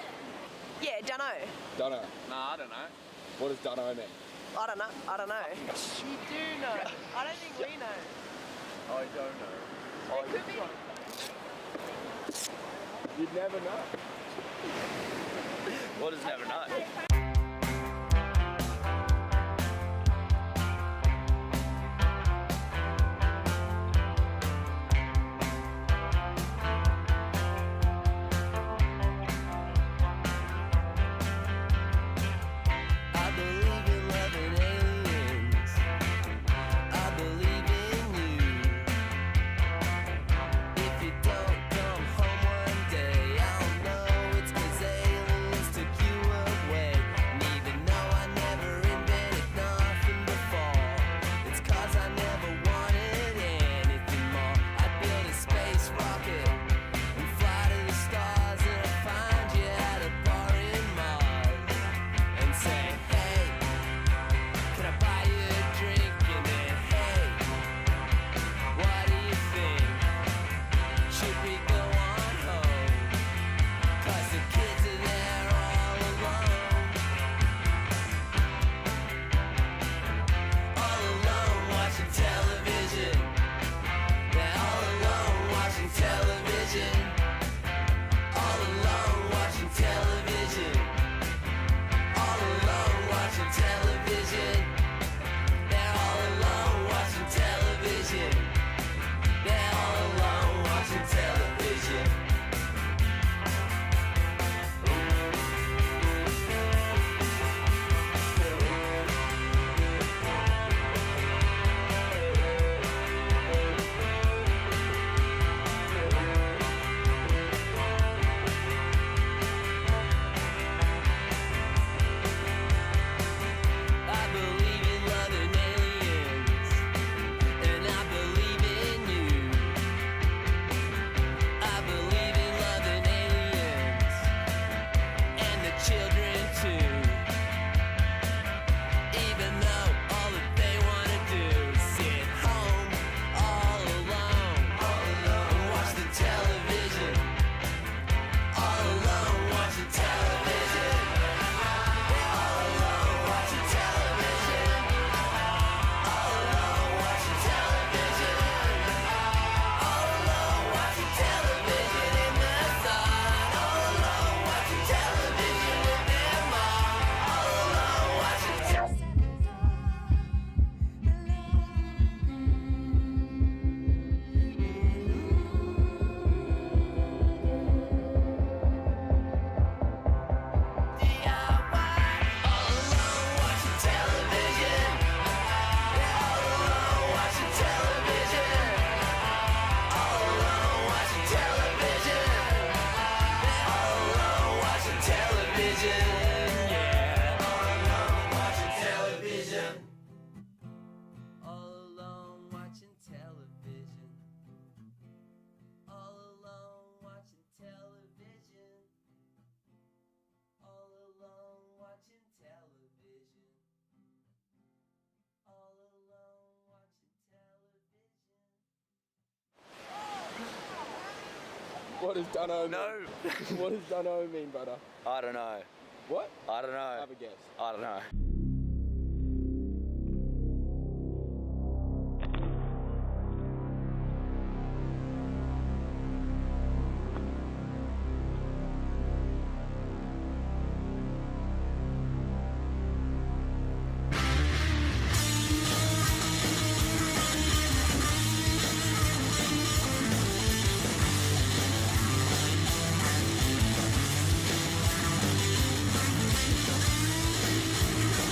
Yeah, dunno. Dunno. Nah, I don't know. What does dunno mean? I don't know. I don't know. You do know. I don't think we know. I don't know. It could be. You'd never know. What does never know? I believe in love and aliens. I believe in you. If you don't come home one day, I'll know it's 'cause aliens took you away. And even though I never invented nothing before, it's 'cause I never wanted anything more. I'd build a space rocket and fly to the stars, and I'd find you at a bar in Mars and say, hey, can I buy you a drink? And then, hey, what do you think? Should we go on home? 'Cause the kids are there all alone. All alone watching television. They're all alone watching television. All alone watching television. All alone watching television. They're all alone watching television. They're all alone watching television. I believe in love and aliens, and I believe in you. I believe in love and aliens, and the children too. Even though all that they wanna do is sit home all alone, and watch the television. All alone watching television. They're all alone watching television. All alone watching television. All alone watching television in the sun. All alone watching television in their mom. All alone watching all alone watching television. They're all alone watching television. All alone watching television. They're all alone watching television. Yeah, all alone watching television. All alone watching television. All alone watching television. All alone watching television. All alone watching television. What does dunno mean? No. What does dunno mean, brother? I don't know. What? I don't know. Have a guess. I don't know. I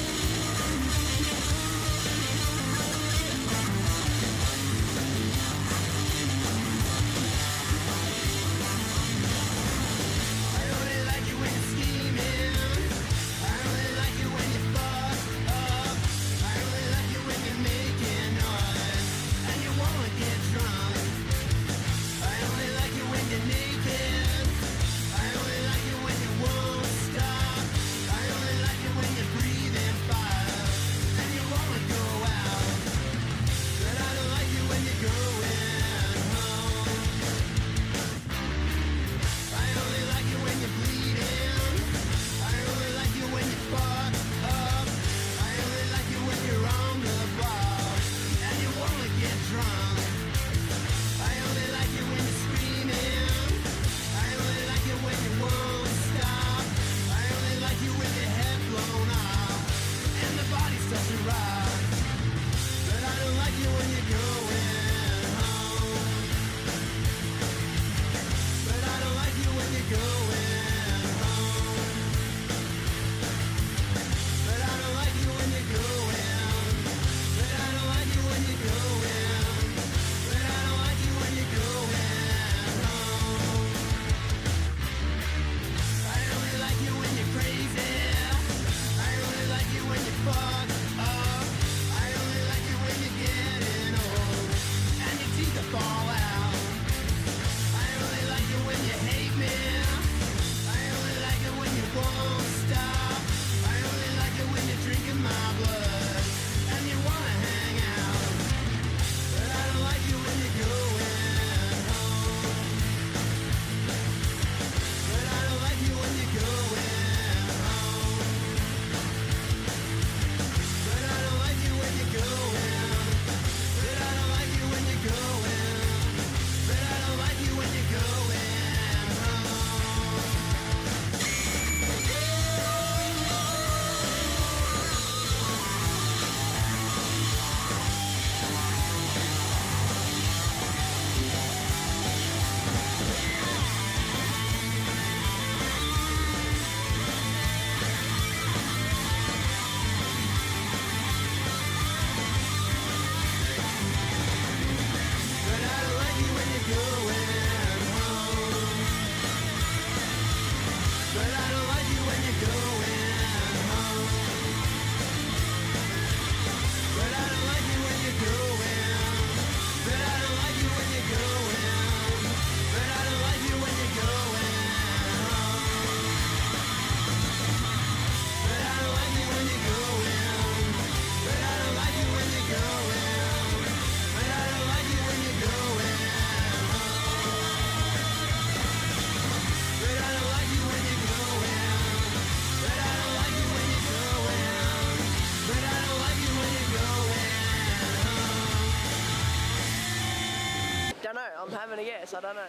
I'm having a guess. I don't know.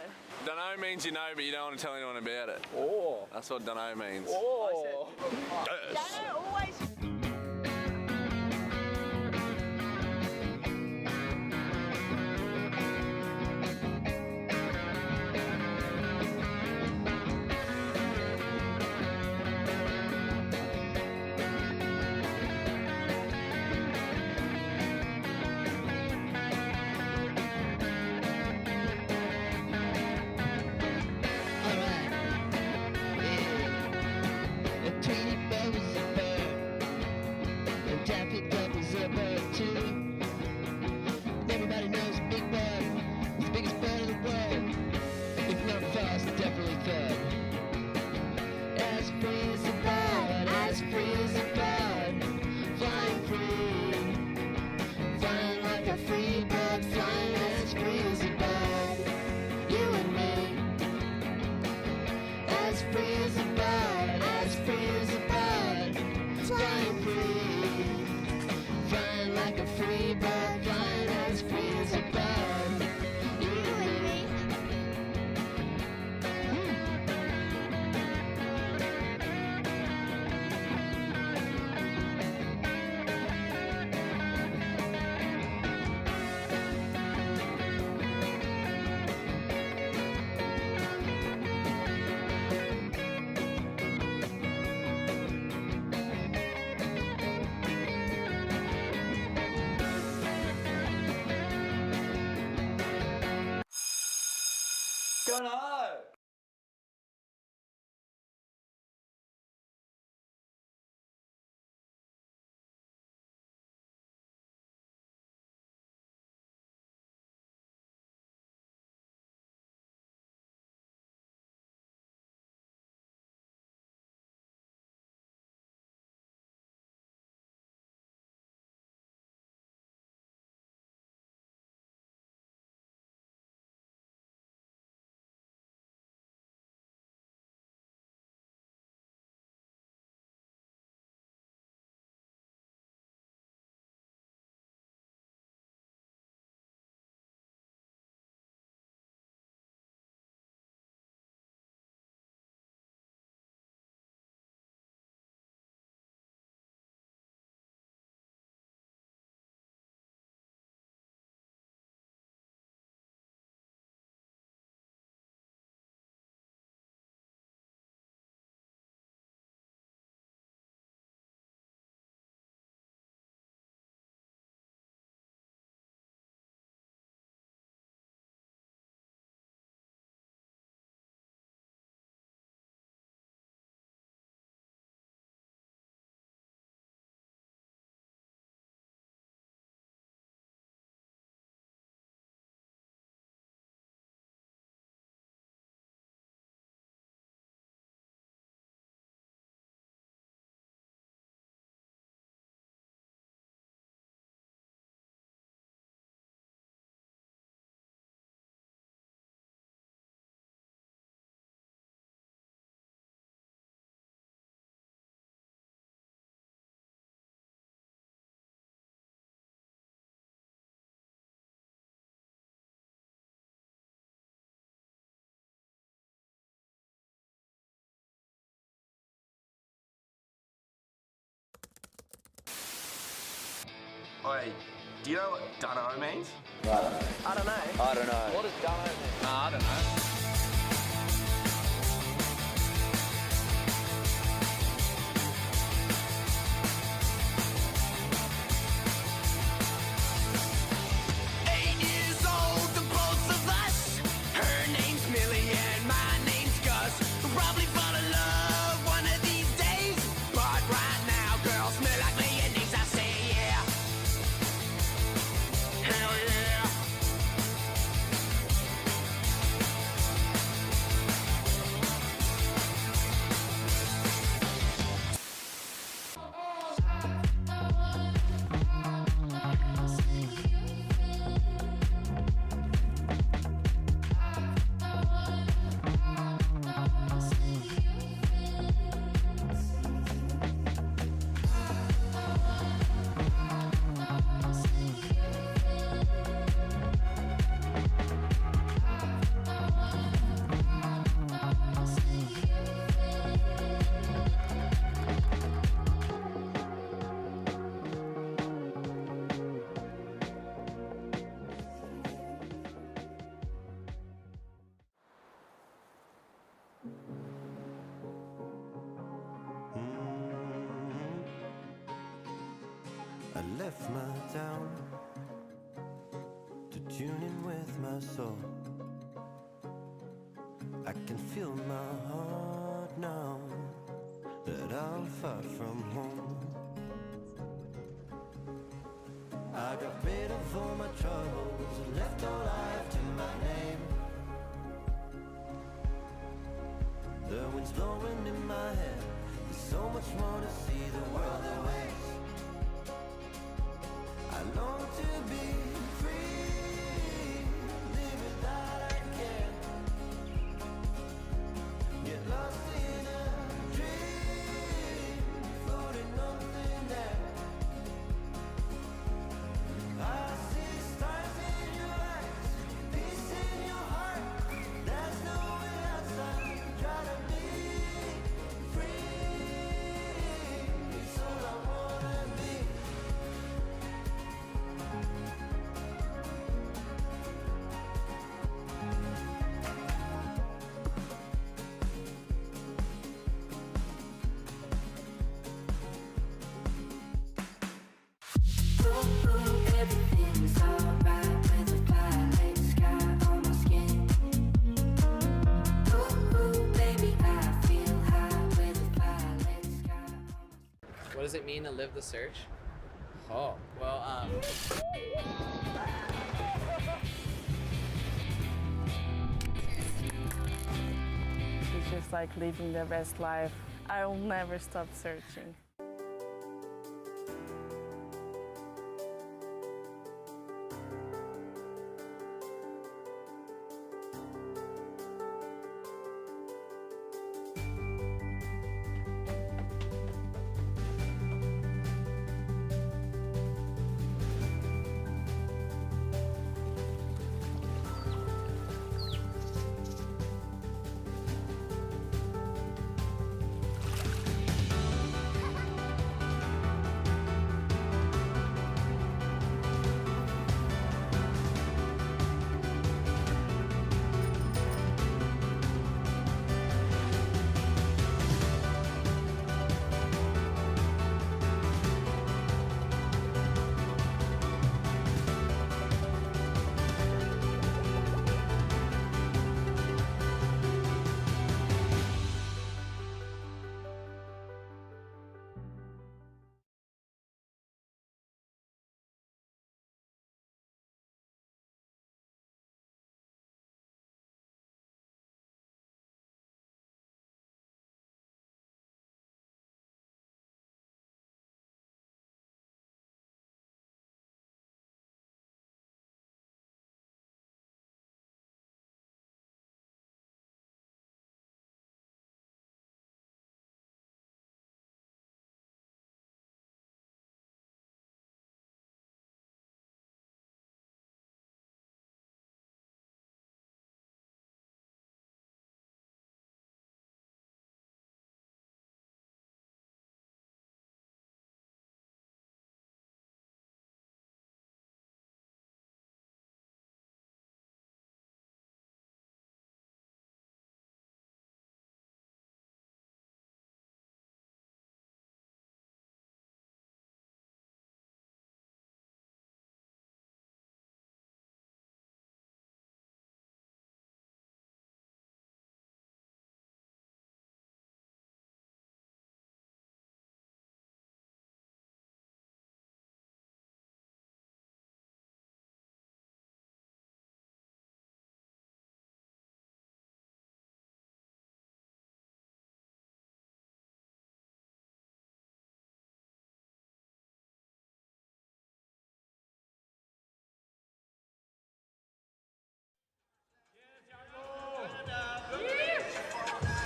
Dunno means you know, but you don't want to tell anyone about it. Oh. That's what dunno means. Oh. Dunno always. Everybody knows Big Bud is the biggest bird in the world. If not first, definitely third. As free as a bird, as free as a bird, flying free, flying like a free bird, flying as free as a bird. You and me, as free as a bird, as free as a bird, flying free, flying like a free bird, flying as free as a bird. You and me. Dunno. Oi, do you know what dunno means? I don't know. I don't know. What does dunno mean? I don't know. Probably fall in love one of these days, but right now, girls smell like mayonnaise. I say yeah, hell yeah. I left my town to tune in with my soul. I can feel my heart now that I'm far from home. I got rid of all my troubles and left all life to my name. The wind's blowing in my head. There's so much more to see, the world awaits. I long to be free, live without I care. Get lost in a dream, floating on thin air. I see stars in your eyes, peace in your heart. There's no way outside. Try to be free. It's all I wanna be. Everything's alright with a violet sky on my skin. Ooh, baby, I feel high with a violet sky. What does it mean to live the search? Oh, well, It's just like living the best life. I will never stop searching.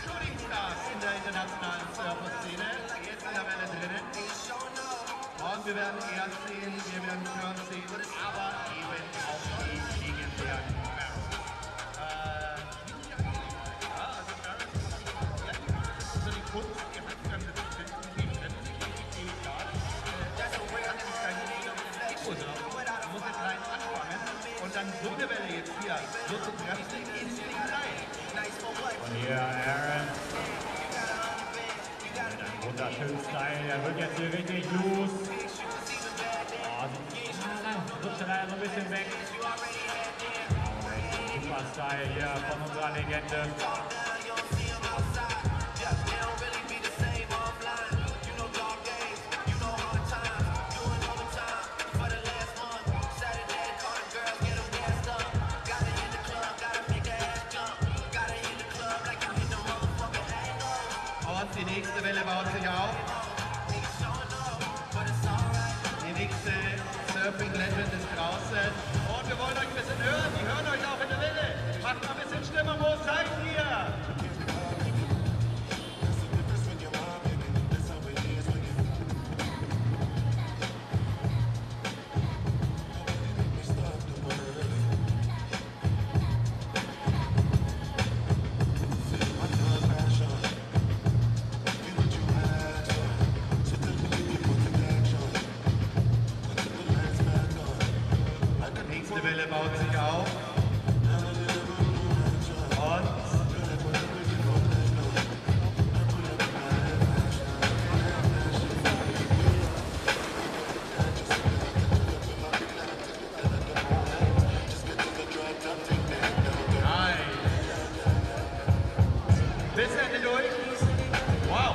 Shooting Stars in der internationalen Surfer-Szene, jetzt in der Welle drinnen. Und wir werden erst sehen, wir werden Turn sehen, aber eben auch die legendären Barrels. Also Barrels, also die Kunst, die Handgrenze zu finden, die trennen sich nicht klar. Das ist kein Ego drauf. Man muss jetzt rein anfangen und dann so eine Welle jetzt hier so zu treffen, in die rein. Und hier Aaron. Mit einem wunderschönen Style. Der wird jetzt hier richtig los. Reihe hier von unserer Legende. Und die nächste Welle baut sich auf. Die nächste Surfing Legend ist draußen. Und wir wollen euch ein bisschen hören. Die hören euch auch in der Welle. Macht mal ein bisschen Stimmung. Wo seid ihr? Nächste Welle baut sich auf. Und nice. Bis Ende durch. Wow.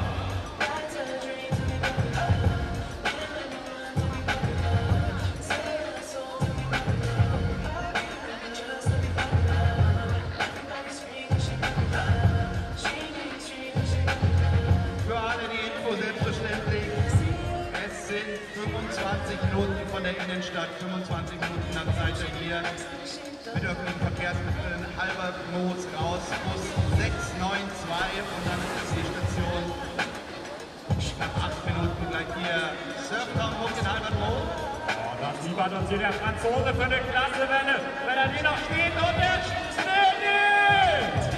Für alle die Info selbstverständlich. Es sind 25 Minuten von der Innenstadt, 25 Minuten lang seid ihr hier. Mit öffentlichen Verkehrsmitteln, halber Moos raus, Bus 692 und dann ist die Station nach 8 Minuten gleich hier. Surftown hoch in Albert Moos. Und das liefert uns hier der Franzose für eine klasse Welle. Wenn er die noch steht und er steht!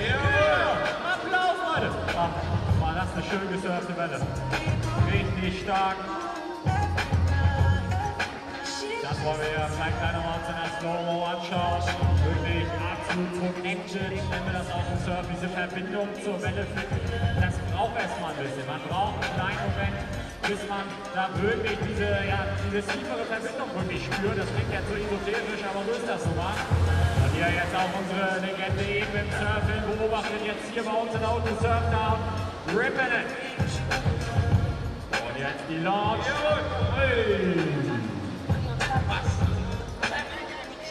Jawohl! Applaus, Leute! Ach, war das eine schön gesurfte Welle. Richtig stark. Das wollen wir ja vielleicht gleich nochmal uns in der Slow-Mo anschauen. Wirklich absolut connected, wenn wir das auf dem Surf, diese Verbindung zur Welle finden. Das braucht erstmal ein bisschen. Man braucht einen kleinen Moment, bis man da wirklich diese tiefere Verbindung wirklich spürt. Das klingt jetzt so esoterisch, aber so ist das so mal. Und hier jetzt auch unsere Legende eben im Surfen beobachtet jetzt hier bei uns in Auto Surftown. Rippin' it! Und jetzt die Launch. Hey.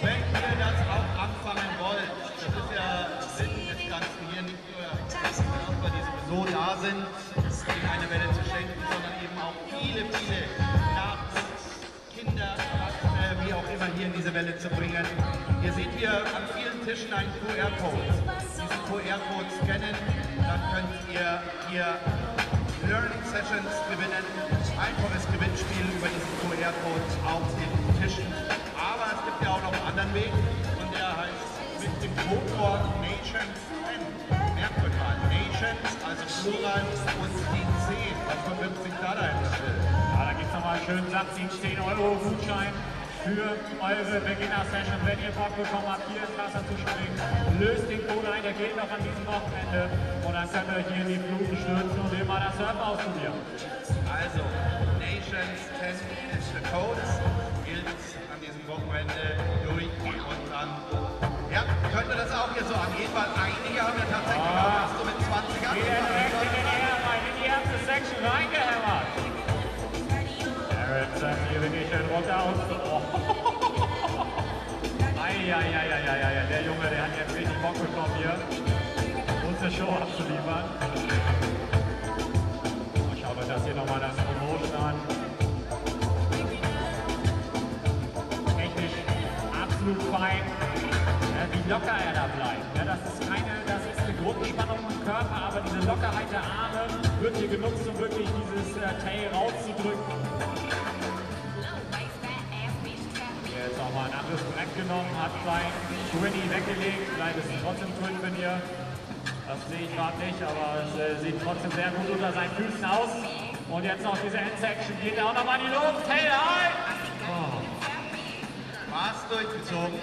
Wenn ihr das auch anfangen wollt, das ist ja Sinn des Ganzen hier, nicht nur, dass wir die sowieso da sind, ihnen eine Welle zu schenken, sondern eben auch viele Nachwuchs, Kinder, Erwachsene, wie auch immer hier in diese Welle zu bringen. Ihr seht hier an vielen Tischen einen QR-Code. Diesen QR-Code scannen, dann könnt ihr hier Learning Sessions gewinnen, einfaches Gewinnspiel über diesen QR-Code auf den Tischen. Aber es gibt ja auch noch einen anderen Weg und der heißt mit dem Codewort Nations N. Merkt euch mal, Nations, also Plural und die 10. Was verbirgt sich da dahinter? Ja, da gibt es nochmal einen schönen Satz, den 10-Euro-Gutschein für eure Beginner-Session. Wenn ihr Bock bekommen habt, hier ins Wasser zu springen, löst den Code ein, der geht noch an diesem Wochenende. Und dann könnt ihr hier in die Fluten stürzen und immer das Surfen ausprobieren. Also, Nations 10 ist der Code, gilt an diesem Wochenende durch und dann, ja, könnte das auch hier so angehen, weil einige haben ja tatsächlich auch erst so mit 20 angefangen. In die erste Section reingehämmert. Aaron sagt hier wirklich schön runter und oh. Eieieiei, der Junge, der hat jetzt richtig Bock bekommen hier, uns eine Show abzuliefern. Schaut euch das hier nochmal das Promotion an. Technisch absolut fein. Wie locker er da bleibt. Ja, das ist eine Grundspannung im Körper, aber diese Lockerheit der Arme wird hier genutzt, um wirklich dieses Tail rauszudrücken. Jetzt auch mal ein anderes Brett genommen, hat sein Twinny weggelegt. Vielleicht ist es trotzdem Twin von ihr. Das sehe ich gerade nicht, aber es sieht trotzdem sehr gut unter seinen Füßen aus. Und jetzt noch diese Endsection, geht auch nochmal in die Luft. Tail high! Oh. Maß durchgezogen.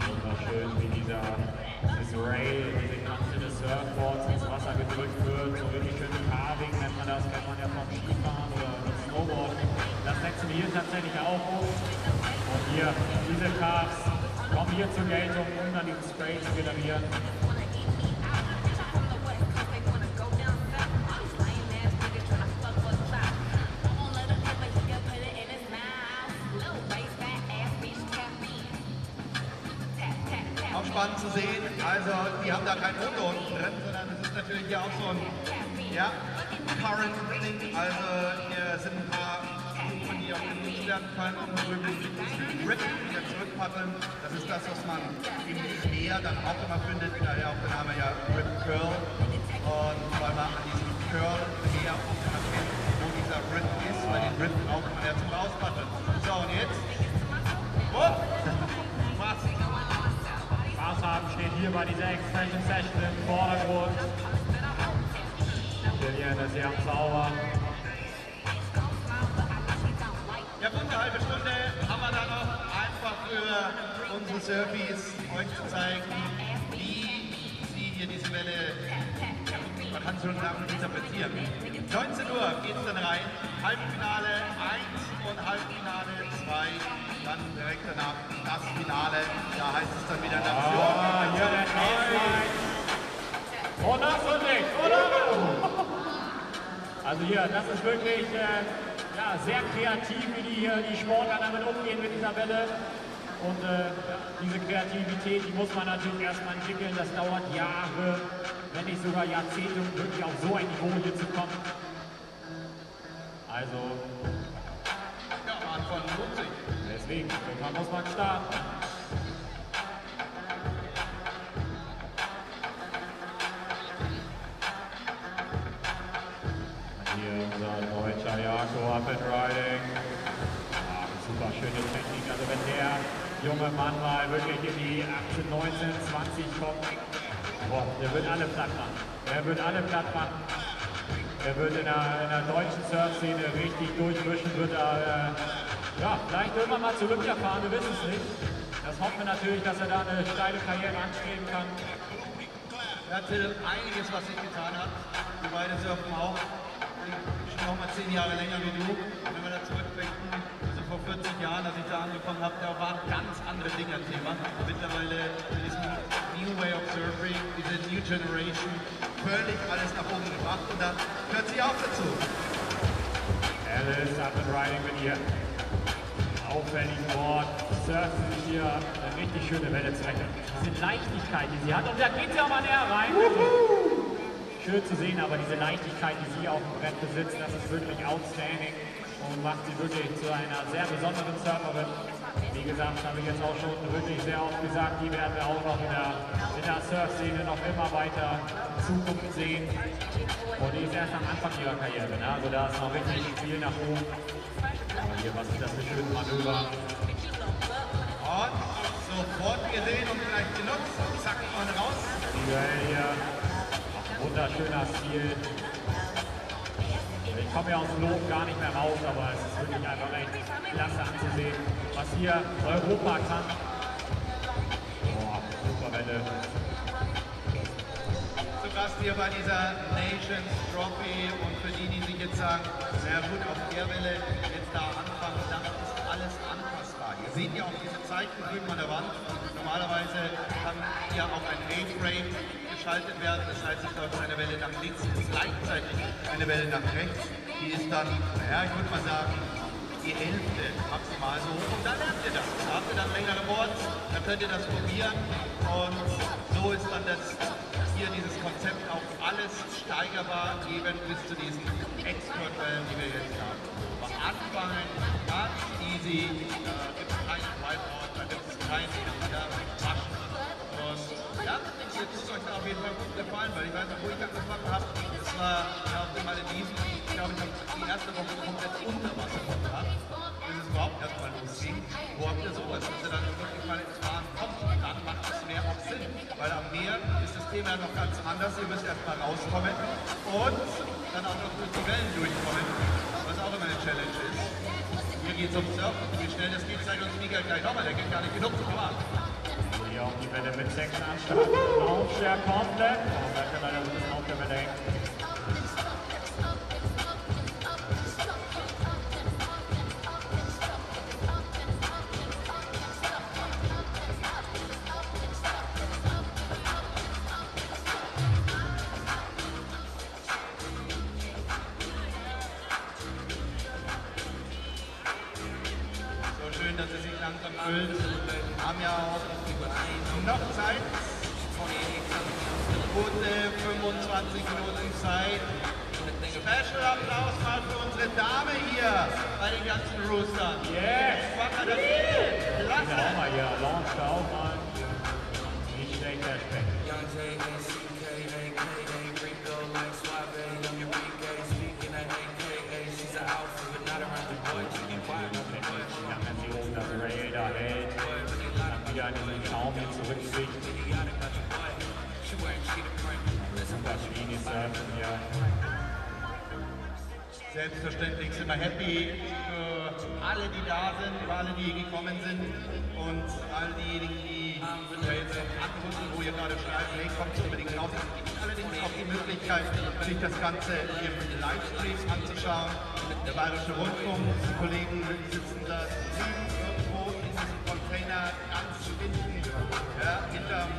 Wunderschön, wie dieses Rail, diese ganze Surfboard Diese Carbs kommen hier zur Geltung, um dann den Spray zu generieren. Auch spannend zu sehen, also die haben da kein Motor unten drin, sondern es ist natürlich hier auch so ein Current-Ding, also hier sind ein paar Kufen, die auch genutzt werden können, um wirklich diesen Grip wieder zurückpaddeln. Das ist das, was man im Meer dann auch immer findet, daher auch der Name ja Grip Curl. Und weil man an diesem Curl hier auch immer kennt, wo dieser Grip ist, weil den Grip braucht man ja zum Rauspaddeln. So, und jetzt? Was? Spaß haben steht hier bei dieser Expression Session im Vordergrund. Julian ist sehr sauber. Ja, gut, eine halbe Stunde haben wir dann noch einfach für unsere Surfies euch zu zeigen, wie sie hier diese Welle, man kann schon sagen, interpretieren. 19 Uhr geht es dann rein, Halbfinale 1 und Halbfinale 2, dann direkt danach das Finale, da heißt es dann wieder Nation. Ah, hier der Nein. Und das wird nicht, oder? Also hier, das ist wirklich ja, sehr kreativ, wie die Sportler damit umgehen mit dieser Welle. Und diese Kreativität, die muss man natürlich erstmal entwickeln. Das dauert Jahre, wenn nicht sogar Jahrzehnte, um wirklich auf so ein Niveau hier zu kommen. Also, ja, man von sich. Deswegen, irgendwann muss man starten. Hier unser deutscher Jakob up and riding. Ah, super schöne Technik. Also wenn der junge Mann mal wirklich in die 18, 19, 20 kommt, boah, der wird alle platt machen. Der wird alle platt machen. Er wird in der deutschen Surf-Szene richtig durchmischen, wird da ja, vielleicht irgendwann mal zur Olympia fahren, wir wissen es nicht. Das hoffen wir natürlich, dass er da eine steile Karriere anstreben kann. Ja, Till, einiges, was sich getan hat. Wir beide surfen auch. Schon noch mal 10 Jahre länger wie du. Wenn wir da zurückblicken, also vor 40 Jahren, als ich da angefangen habe, da waren ganz andere Dinge Thema. Mittlerweile mit diesem New Way of Surfing, diese New Generation, völlig alles nach oben gebracht und da gehört sie auch dazu. Alice up and riding mit ihr. Aufwendigen Board, surfen hier eine richtig schöne Welle zurecht. Diese Leichtigkeit, die sie hat, und da geht sie auch mal näher rein. Schön zu sehen, aber diese Leichtigkeit, die sie auf dem Brett besitzt, das ist wirklich outstanding und macht sie wirklich zu einer sehr besonderen Surferin. Wie gesagt, habe ich jetzt auch schon wirklich sehr oft gesagt, die werden wir auch noch in der Surf-Szene noch immer weiter in Zukunft sehen. Und die ist erst am Anfang ihrer Karriere, ne? Also da ist noch richtig viel nach oben. Aber hier, was ist das für schöne Manöver? Und sofort gesehen und gleich genutzt. Zack, vorne raus. Hier, wunderschöner Stil. Ich komme ja aus dem Lob gar nicht mehr raus, aber es ist wirklich einfach echt klasse anzusehen, was hier Europa kann. Boah, super Welle. Zu Gast hier bei dieser Nations Trophy und für die sich jetzt sagen, na gut, auf der Welle jetzt da anfangen, dann ist alles anpassbar. Ihr seht ja auch diese Zeichen drüben an der Wand. Normalerweise kann hier auch ein A-Frame geschaltet werden, das heißt, es läuft eine Welle nach links und gleichzeitig eine Welle nach rechts. Die ist dann, naja, ich würde mal sagen, die Hälfte maximal so hoch und dann lernt ihr das. Da habt ihr dann längere Boards, dann könnt ihr das probieren und so ist dann hier dieses Konzept auch alles steigerbar, eben bis zu diesen Expert-Wellen, die wir jetzt haben. Am Anfang ganz easy, da gibt es keinen Wipeout, da gibt es keinen Rush. Und ja, ihr tut euch da auf jeden Fall gut gefallen, weil ich weiß noch, wo ich angefangen habe, das war ja auf den Malediven. Ich glaube, ich habe die erste Woche komplett unter Wasser verbracht, bis es überhaupt erstmal losging. Wo habt ihr sowas, dass ihr dann wirklich mal ins Fahren kommt? Dann macht es mehr auch Sinn, weil am Meer ist das Thema noch ganz anders. Ihr müsst erstmal rauskommen und dann auch noch durch die Wellen durchkommen, was auch immer eine Challenge ist. Hier geht es um Surfen. Wie schnell das geht, zeigt uns Miguel gleich nochmal. Der geht gar nicht genug. Aber Hier auch die Welle mit 6 anstarten. Launcher komplett. Oh, bleibt er leider so ein bisschen auf der Welle hängen. langsam füllt. Haben ja auch noch Zeit. Gute 25 Minuten Zeit. Special Applaus mal für unsere Dame hier bei den ganzen Roostern. Yes! Klasse! Auch mal hier, launcht auch mal. Nicht schlecht, der Speck. Das Rail da hält, dann wieder an diesen Schaum hier zurückkriegt. Super Schiene surfen hier. Selbstverständlich sind wir happy für alle, die da sind, für alle, die gekommen sind und all diejenigen, die jetzt anrufen, wo ihr gerade schreibt, hey, kommt unbedingt raus. Es gibt allerdings auch die Möglichkeit, sich das Ganze im Livestream anzuschauen. Der Bayerische Rundfunk, die Kollegen sitzen da irgendwo in diesem Container ganz hinten, ja, hinterm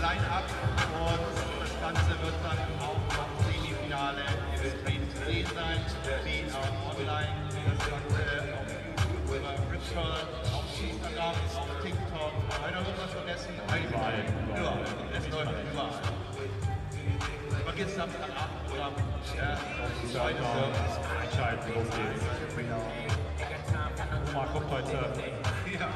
Line-Up, und das Ganze wird dann auch am Semifinale im Stream zu sehen sein, wie auch online, das Ganze auf YouTube, über Ritual, auf Instagram, auf TikTok, einer wird was vergessen, überall, es läuft überall. Vergiss Samstagabend oder zweite Service. Einschalten, los geht's. Oma kommt heute surfen. Ja.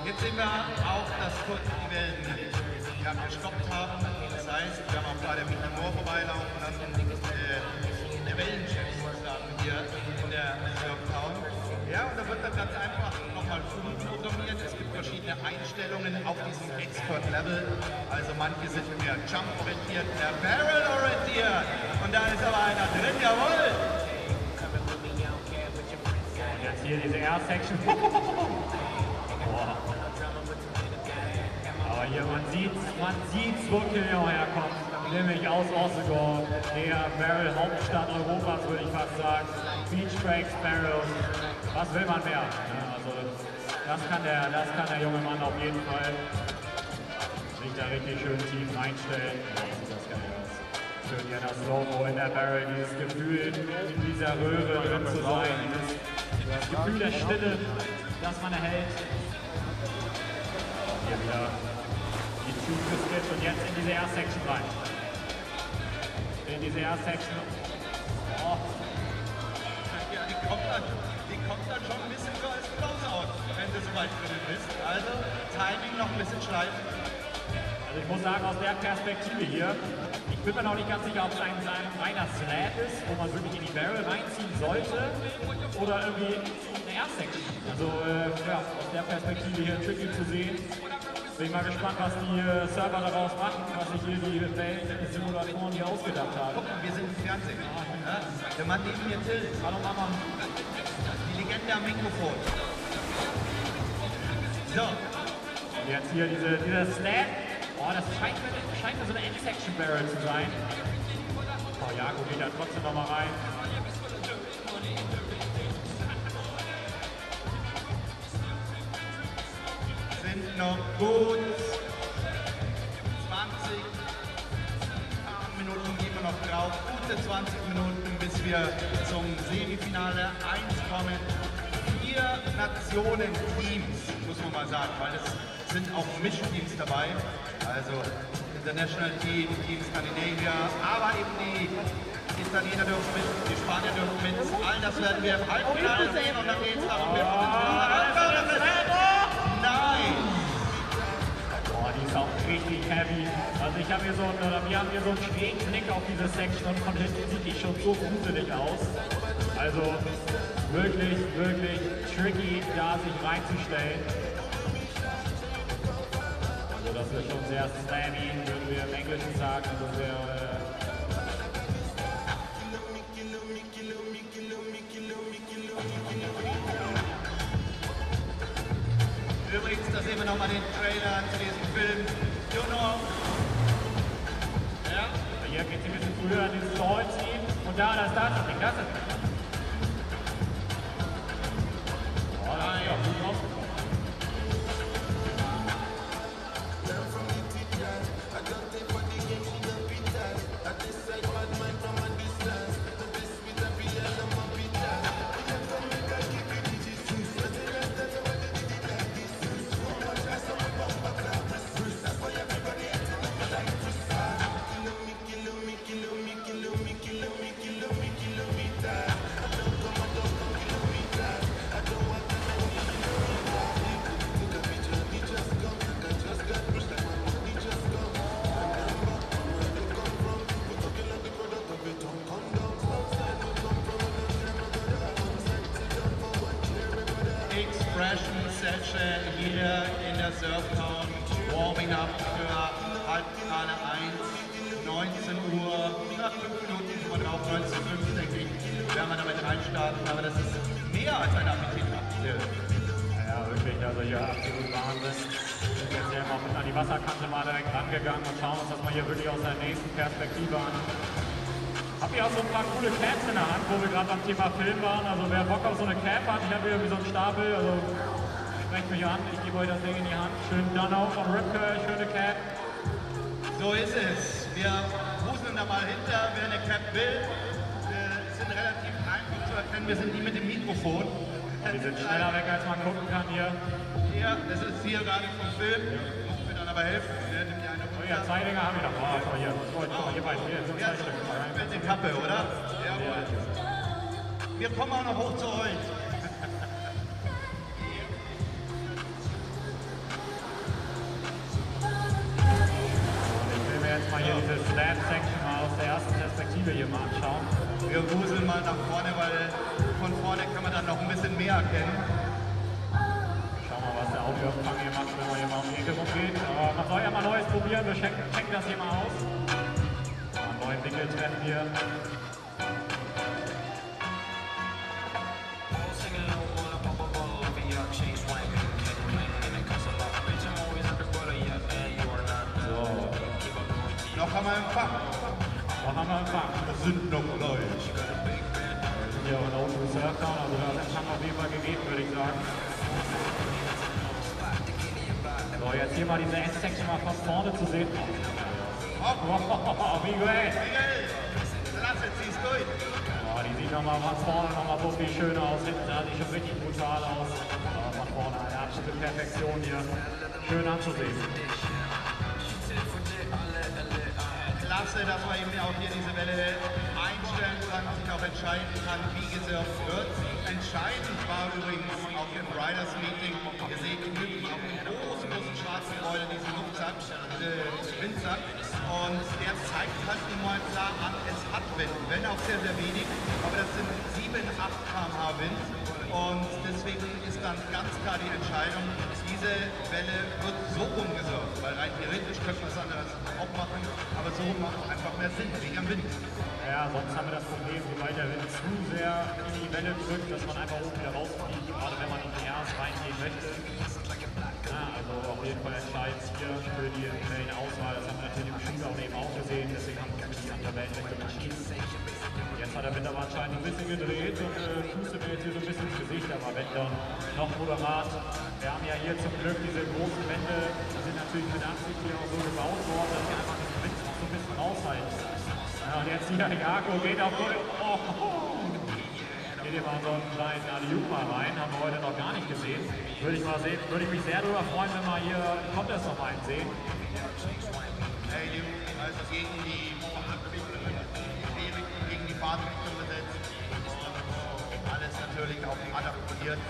Jetzt sehen wir auch, dass Kunden gestoppt haben. Das heißt, wir haben auch gerade mit dem Moor vorbeilaufen lassen. Der Wellenchef sozusagen hier in der Surftown. Ja, und da wird dann ganz einfach nochmal umprogrammiert. Es gibt verschiedene Einstellungen auf diesem Expert-Level. Also manche sind mehr Jump-orientiert, mehr Barrel-orientiert. Und da ist aber einer drin, jawohl! Und jetzt hier diese Air-Section. Boah. Aber hier, man sieht's wirklich herkommt. Nämlich aus Ossegor, der Barrel-Hauptstadt Europas, würde ich fast sagen. Beach Tracks, Barrels, was will man mehr? Ja, also das kann der junge Mann auf jeden Fall. Sich da richtig schön tief reinstellen. Oh, sieht das geil aus. Schön hier das Slow-Mo in der Barrel, dieses Gefühl, in dieser Röhre drin zu sein. Dieses Gefühl der Stille, das man erhält. Hier wieder die Tube geskippt und jetzt in diese Air-Section rein. In diese Air-Section. Oh. Ja, die kommt dann schon ein bisschen so als Close-Out, wenn du so weit drin bist. Also Timing noch ein bisschen schleifen. Also ich muss sagen, aus der Perspektive hier, ich bin mir noch nicht ganz sicher, ob es ein reiner Slab ist, wo man wirklich in die Barrel reinziehen sollte, oder irgendwie eine Air-Section. Also ja, aus der Perspektive hier tricky zu sehen. Bin mal gespannt, was die Server daraus machen, was sich hier die Welt-Simulatoren hier ausgedacht haben. Guck mal, wir sind im Fernsehen. Ja? Der Mann neben mir, Till. Hallo Mama. Die Legende am Mikrofon. So. Und jetzt hier dieser Slab. Oh, das scheint mir so eine End-Section Barrel zu sein. Oh, Jakob geht da trotzdem nochmal rein. Sind noch gut 20 Minuten gehen wir noch drauf. Gute 20 Minuten, bis wir zum Semifinale 1 kommen. 4 Nationen-Teams, muss man mal sagen, weil es sind auch Mischteams dabei. Also International Team, Team Scandinavia, aber eben die Italiener dürfen mit, die Spanier dürfen mit. All das werden wir im Halbfinale sehen und dann geht es darum, wer Nein! Boah, die ist auch richtig heavy. Also wir haben hier so einen schrägen Blick auf diese Section und von hinten sieht die schon so gruselig aus. Also wirklich, wirklich tricky, da sich reinzustellen. Also das ist schon sehr slammy, würden wir im Englischen sagen. Also sehr, Übrigens, da sehen wir nochmal den Trailer zu diesem Film. Juno. Ja. Hier geht es ein bisschen früher an den Stall ziehen. Und da ist das schon, klasse. Oh, da ist ja gut rausgekommen. Surftown, Warming Up für Halbfinale 1, 19 Uhr, nach 5 Minuten von drauf, 19.05 denke ich, werden wir damit reinstarten, aber das ist mehr als ein Appetit macht. Ja, wirklich, also hier absolut Wahnsinn. Wir sind jetzt hier mal an die Wasserkante mal direkt rangegangen und schauen uns das mal hier wirklich aus der nächsten Perspektive an. Hab hier auch so ein paar coole Caps in der Hand, wo wir gerade beim Thema Film waren. Also wer Bock auf so eine Cap hat, ich habe hier wie so einen Stapel, also sprecht mich an, ich gebe euch das Ding in die Hand. Schön Donau von Ripke, schöne Cap. So ist es. Wir wuseln da mal hinter, wer eine Cap will. Wir sind relativ einfach zu erkennen, wir sind die mit dem Mikrofon. Die sind schneller weg, als man gucken kann hier. Ja, das ist hier gerade vom Film. Muss mir dann aber helfen. Der nimmt die eine runter. Oh ja, zwei Dinger haben wir noch. Oh, guck mal, hier beide. Hier, so zwei Stück. Mit der Kappe, oder? Jawohl. Wir kommen auch noch hoch zu euch. Ich will mir jetzt mal hier diese Slam-Section mal aus der ersten Perspektive hier mal anschauen. Wir wuseln mal nach vorne, weil von vorne kann man dann noch ein bisschen mehr erkennen. Schauen wir mal, was der Audioempfang hier macht, wenn man hier mal um die Ecke rumgeht. Aber man soll ja mal Neues probieren, wir checken das hier mal aus. Mal einen neuen Winkel treffen hier. Noch haben wir Empfang. Noch haben wir Empfang. Das sind noch Leute. Hier und unten Surftown, also da ist Empfang auf jeden Fall gegeben, würde ich sagen. So, jetzt hier mal diese S-Section mal von vorne zu sehen. Oh, Miguel! Klasse, zieh's durch. Oh, die sieht nochmal von vorne nochmal so viel schöner aus. Hinten sah die schon richtig brutal aus. Aber von vorne eine absolute Perfektion hier. Schön anzusehen. Klasse, dass man eben auch hier diese Welle einstellen kann und sich auch entscheiden kann, wie gesurft wird. Entscheidend war übrigens auch im Riders Meeting, ihr seht hinten auf dem großen schwarzen Gebäude diesen Luftsack, diesen Windsack, und der zeigt halt nun mal klar an, es hat Wind, wenn auch sehr, sehr wenig, aber das sind 7, 8 km/h Wind, und deswegen ist dann ganz klar die Entscheidung, diese Welle wird so rumgesurft, weil rein theoretisch könnte man es anderes auch machen, aber so macht es einfach mehr Sinn, wegen dem Wind. Ja, sonst haben wir das Problem, sobald der Wind zu sehr in die Welle drückt, dass man einfach oben wieder rausfliegt, gerade wenn man in die Airs reingehen möchte. Ja, also auf jeden Fall entscheidend hier für die Auswahl. Das haben wir natürlich im Shootout eben auch gesehen, deswegen haben wir die an der Wellenrichtung entschieden. Jetzt hat der Wind aber anscheinend ein bisschen gedreht und pustet mir jetzt hier so ein bisschen ins Gesicht, aber wenn dann noch moderat. Wir haben ja hier zum Glück diese großen Wände, die sind natürlich mit Absicht hier auch so gebaut worden, dass die einfach den Wind auch so ein bisschen raushalten. Ja, und jetzt hier Jaco geht auf Geht hier mal so einen kleinen Alley-Oop mal rein, haben wir heute noch gar nicht gesehen. Würde ich mal sehen, würde ich mich sehr darüber freuen, wenn wir hier den Contest noch einen sehen. Hey, also gegen die Fahrtrichtung besetzt und alles natürlich auch adaptiert.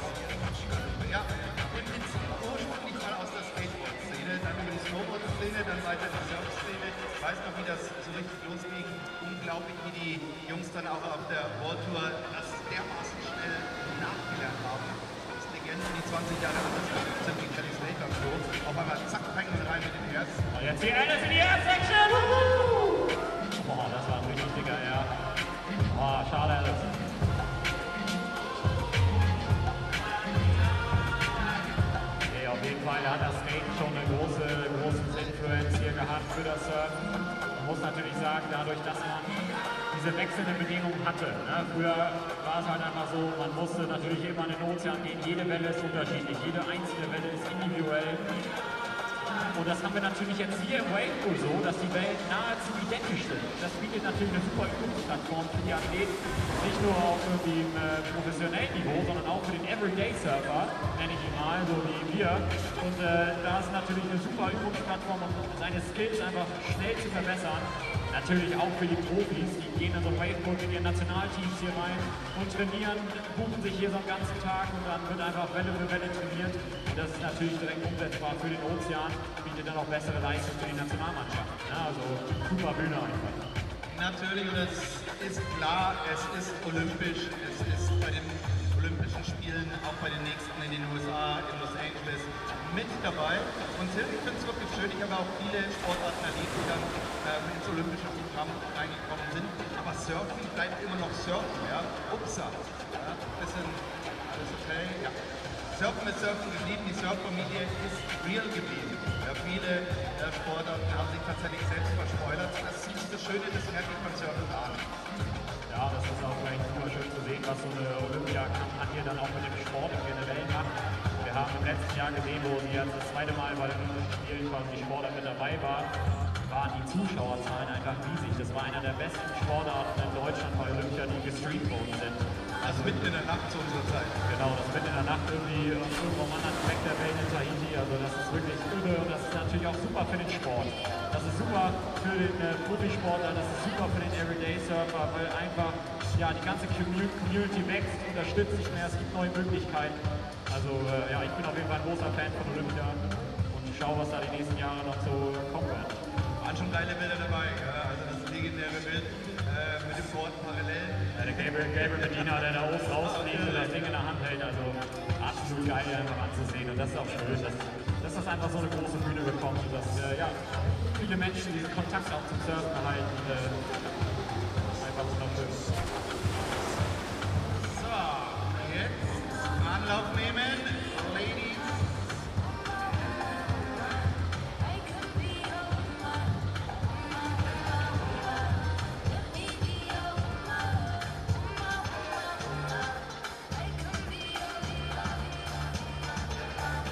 Ja, im Prinzip ursprünglich mal aus der Skateboard-Szene, dann über die Snowboard-Szene, dann weiter die Surf-Szene. Ich weiß noch, wie das so richtig losging. Unglaublich, wie die Jungs dann auch auf der World Tour das dermaßen schnell nachgelernt haben. Das Legenden, die 20 Jahre anders sind wie Kelly Slater und so. Auf einmal zack, fangen wir rein mit den Airs. Und jetzt hier alles in die Air-Section! Boah, das war ein richtig dicker Air. Boah, schade alles. Nee, auf jeden Fall hat das Skaten schon eine große Influence hier gehabt für das Surfen. Man muss natürlich sagen, dadurch, dass man diese wechselnden Bedingungen hatte. Ne? Früher war es halt einfach so, man musste natürlich immer in den Ozean gehen, jede Welle ist unterschiedlich, jede einzelne Welle ist individuell. Und das haben wir natürlich jetzt hier im Wavepool so, dass die Wellen nahezu identisch sind. Das bietet natürlich eine super Übungsplattform für die Athleten, nicht nur auf irgendwie im professionellen Niveau, sondern auch für den Everyday-Surfer, nenne ich ihn mal, so wie wir. Und da ist natürlich eine super Übungsplattform, um seine Skills einfach schnell zu verbessern. Natürlich auch für die Profis, die gehen in so ein Wavepool mit ihren Nationalteams hier rein und trainieren, buchen sich hier so einen ganzen Tag und dann wird einfach Welle für Welle trainiert. Und das ist natürlich direkt umsetzbar für den Ozean, bietet dann auch bessere Leistung für die Nationalmannschaft. Ja, also super Bühne einfach. Natürlich, und es ist klar, es ist olympisch, es ist bei den Olympischen Spielen, auch bei den nächsten in den USA, in Los Angeles, mit dabei. Und ich finde es wirklich schön. Ich habe auch viele Sportarten erlebt, die dann ins olympische Programm reingekommen sind. Aber Surfen bleibt immer noch Surfen. Ja? Upsa. Ja? Bisschen alles okay. Ja. Surfen ist Surfen geblieben. Die Surf-Familie ist real geblieben. Ja, viele Sportarten haben sich tatsächlich selbst verspoilert. Das ist das Schöne, das merke ich beim Surfen gar nicht. Ja, das ist auch gleich super schön zu sehen, was so eine Olympiakampagne dann auch mit dem Sport im Generellen macht. Wir haben im letzten Jahr gesehen, wo sie jetzt das zweite Mal bei den Olympischen Spielen quasi die Sportler mit dabei waren die Zuschauerzahlen einfach riesig. Das war einer der besten Sportarten in Deutschland bei Olympia, die gestreamt worden sind. Also mitten in der Nacht zu unserer Zeit. Genau, das mitten in der Nacht irgendwie irgendwo am anderen Fleck der Welt in Tahiti. Also das ist wirklich irre und das ist natürlich auch super für den Sport. Das ist super für den Profisportler, das ist super für den Everyday-Surfer, weil einfach ja, die ganze Community wächst, unterstützt sich mehr, es gibt neue Möglichkeiten. Also ja, ich bin auf jeden Fall ein großer Fan von Olympia und schaue, was da die nächsten Jahre noch so kommen wird. Waren schon geile Bilder dabei, also das legendäre Bild mit dem Board parallel. Ja, der gelbe Bediener, der da oben rausfliegt und das Ding in der Hand hält, also absolut geil einfach anzusehen und das ist auch schön, dass das einfach so eine große Bühne bekommt und dass ja, viele Menschen diesen Kontakt auch zum Surfen erhalten. Einfach wunderschön. So, jetzt Anlauf nehmen, Ladies.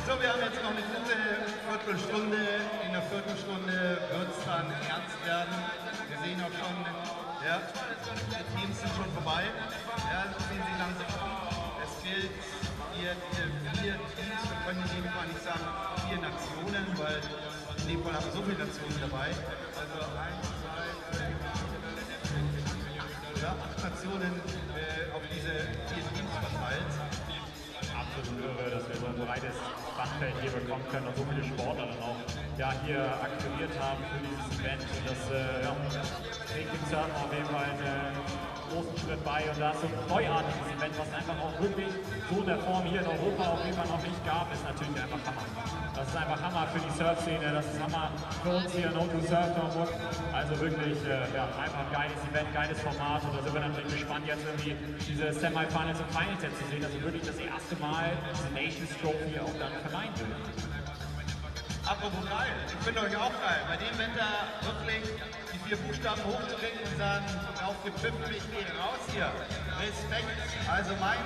So, wir haben jetzt noch eine gute Viertelstunde. In der Viertelstunde wird es dann ernst werden. Wir sehen auch schon, ja, die Teams sind schon vorbei. Ja, sehen Sie langsam um. Es gilt hier diese 4 Teams, wir können in dem Fall nicht sagen 4 Nationen, weil in dem Fall haben wir so viele Nationen dabei. Also 1, 2, 3, ja, 8 Nationen auf diese 4 Teams verteilt. Absolut irre, dass wir so ein breites Spannfeld hier bekommen können und so viele Sportler dann auch ja, hier aktiviert haben für dieses Event. Und das ja, trägt dem Surfen auf jeden Fall einen großen Schritt bei. Und da ist so ein neuartiges Event, was einfach auch wirklich so in der Form hier in Europa auf jeden Fall noch nicht gab, ist natürlich einfach Hammer. Das ist einfach Hammer für die Surfszene, das ist Hammer für uns hier in Surftown. Also wirklich ja, einfach ein geiles Event, geiles Format und da sind wir natürlich gespannt, jetzt irgendwie diese Semifinals und Finals jetzt zu sehen, also wirklich das erste Mal diese Nations Trophy auch dann verleihen wird. Apropos geil, ich finde euch auch geil, bei dem Wetter wirklich die 4 Buchstaben hochzubringen und sagen, aufgepfiffen, ich gehe raus hier. Respekt, also mein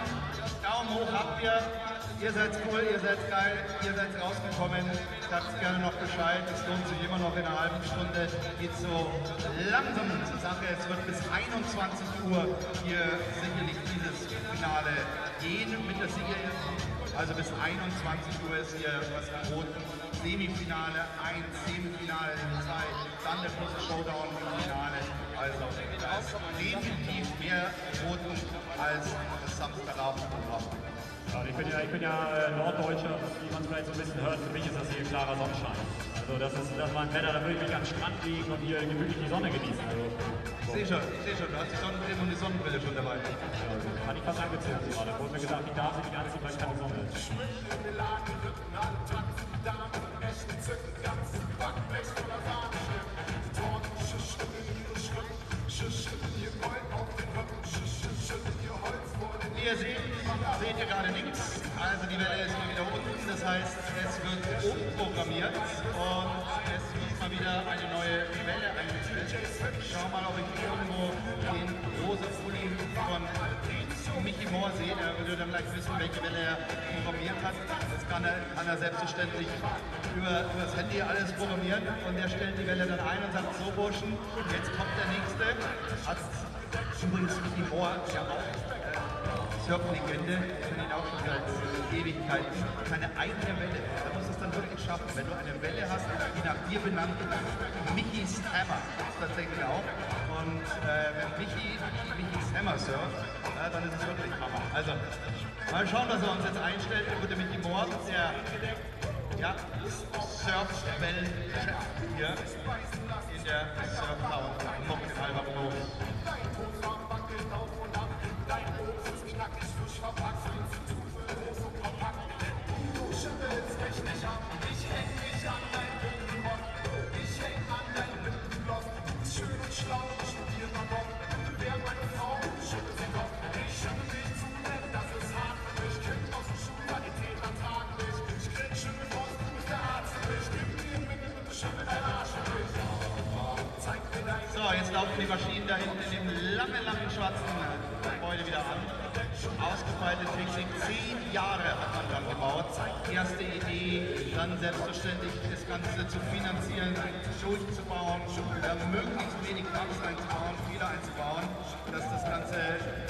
Daumen hoch habt ihr. Ihr seid cool, ihr seid geil, ihr seid rausgekommen. Sagt gerne noch Bescheid. Es lohnt sich immer noch in einer halben Stunde. Geht so langsam zur Sache. Es wird bis 21 Uhr hier sicherlich dieses Finale gehen mit der Siegerin. Also bis 21 Uhr ist hier was geboten. Semifinale 1, Semifinale 2, dann der große Showdown im Finale. Also da ist definitiv mehr geboten als das Samstagabendprogramm. Ja, ich bin ja Norddeutscher, wie man es vielleicht so ein bisschen hört. Für mich ist das hier klarer Sonnenschein. Also das war ein Wetter, da würde ich mich am Strand liegen und hier gemütlich die Sonne genießen. Also, so. Ich sehe schon, du hast die Sonnenbrille und die Sonnenbrille schon dabei. Ja, also, kann ich fast angezogen gerade. Wurde mir gesagt, ich darf sie nicht anziehen, weil es keine Sonne ist. Wie ihr seht ihr gerade nichts. Also die Welle ist mal wieder unten, das heißt, es wird umprogrammiert und es wird mal wieder eine neue Welle eingestellt. Ich schau mal, ob ich irgendwo den rosa Pulli von Michi Moore sehe. Er würde dann gleich wissen, welche Welle er programmiert hat. Das kann er selbstverständlich über das Handy alles programmieren und er stellt die Welle dann ein und sagt, so Burschen, jetzt kommt der nächste. Hat übrigens Michi Moore ja auch Surf-Legende, ich kenne ihn auch schon seit Ewigkeiten, keine eigene Welle. Da musst du es dann wirklich schaffen, wenn du eine Welle hast, die nach dir benannt ist. Michis Hammer ist tatsächlich auch. Und wenn Michis Hammer surft, dann ist es wirklich Hammer. Also mal schauen, was er uns jetzt einstellt. Der gute Michi Moore, der ja, Surf-Wellen-Chef hier in der Surftown noch in Alba. kommen die Maschinen da hinten in dem langen schwarzen Gebäude wieder an. Ausgefeilte Technik, 10 Jahre hat man dann gebaut. Erste Idee, dann selbstverständlich das Ganze zu finanzieren, durchzubauen, möglichst wenig Bugs einzubauen, Fehler einzubauen, dass das Ganze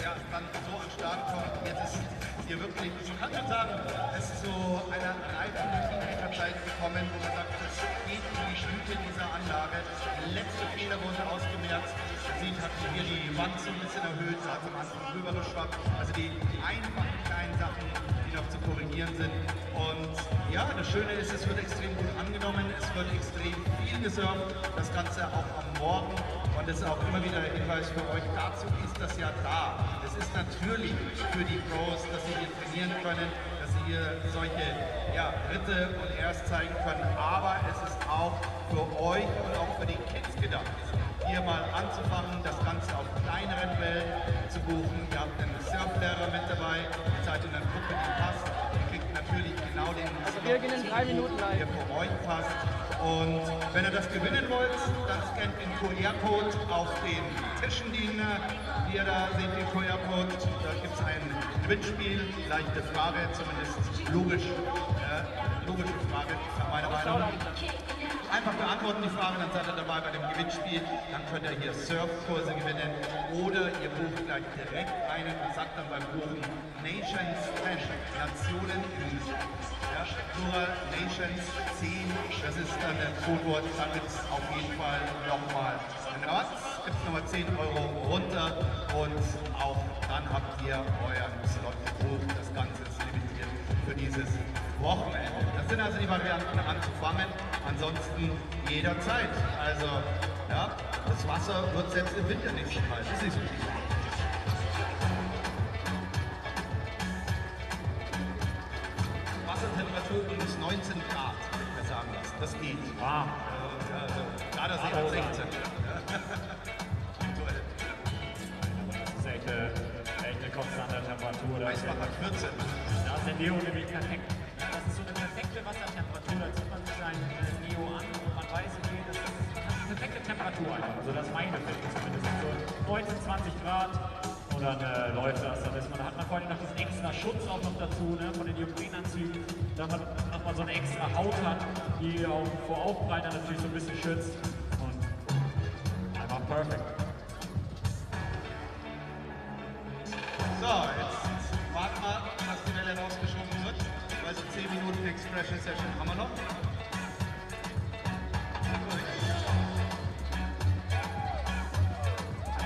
ja, dann so an den Start kommt. Jetzt ist hier wirklich, ich kann schon sagen, es ist so eine reife Teenagerzeit gekommen, wo man sagt, das geht in die Blüte dieser Anlage. Letzte Fehler wurden ausgemerzt. Man sieht, hat hier die Wand so ein bisschen erhöht, da hat am Anfang drüber geschwappt. Also die einfachen kleinen Sachen, die noch zu korrigieren sind. Und ja, das Schöne ist, es wird extrem gut angenommen, es wird extrem viel gesurft, das Ganze auch am Morgen. Und das ist auch immer wieder ein Hinweis für euch, dazu ist das ja da. Es ist natürlich für die Pros, dass sie hier trainieren können, dass sie hier solche ja, Ritte und Airs zeigen können, aber es ist auch für euch und auch für die Kids gedacht, hier mal anzufangen, das Ganze auf kleineren Wellen zu buchen. Ihr habt einen Surflehrer mit dabei, ihr seid in einer Gruppe, die passt. Ihr kriegt natürlich genau den wir gehen in 3 Minuten live. der für euch passt. Und wenn ihr das gewinnen wollt, dann scannt den QR-Code auf den Tischen, die ihr da seht, den QR-Code. Da gibt es ein Gewinnspiel, leichte Frage, zumindest logische Frage, meiner Meinung nach. Einfach beantworten die Frage, dann seid ihr dabei bei dem Gewinnspiel. Dann könnt ihr hier Surfkurse gewinnen oder ihr bucht gleich direkt einen und sagt dann beim Buchen Nations 10, Nationen in Plural Nations 10. Das ist dann ein Codewort, dann gibt es auf jeden Fall nochmal einen Rabatt. Gibt es nochmal 10 Euro runter und auch dann habt ihr euren Slot gebucht. Das Ganze ist limitiert für dieses Wochenende. Das sind also die Varianten anzufangen, ansonsten jederzeit. Also ja, das Wasser wird selbst im Winter nicht so kalt. Das ist so. Wassertemperatur übrigens 19 Grad, würde ich mir sagen lassen. Das geht. Warm. Ja, also, gerade See hat 16. Das ist echt eine konstante Temperatur. Eisbach hat 14. Da ist der Neo nämlich perfekt. Das ist so eine perfekte Wassertemperatur. Da zieht man sich sein Neo an und man weiß, okay, das ist eine perfekte Temperatur einfach. Also das ist meine Welt zumindest. So 19, 20 Grad und dann läuft das. Dann hat man vor allem noch diesen extra Schutz auch noch dazu, ne, von den Neoprenanzügen. Da man nochmal so eine extra Haut hat, die auch vor Aufprall dann natürlich so ein bisschen schützt. Und einfach perfekt. So, jetzt warten wir, dass die Welle rausgeschoben wird. Also 10 Minuten Expression Session haben wir noch.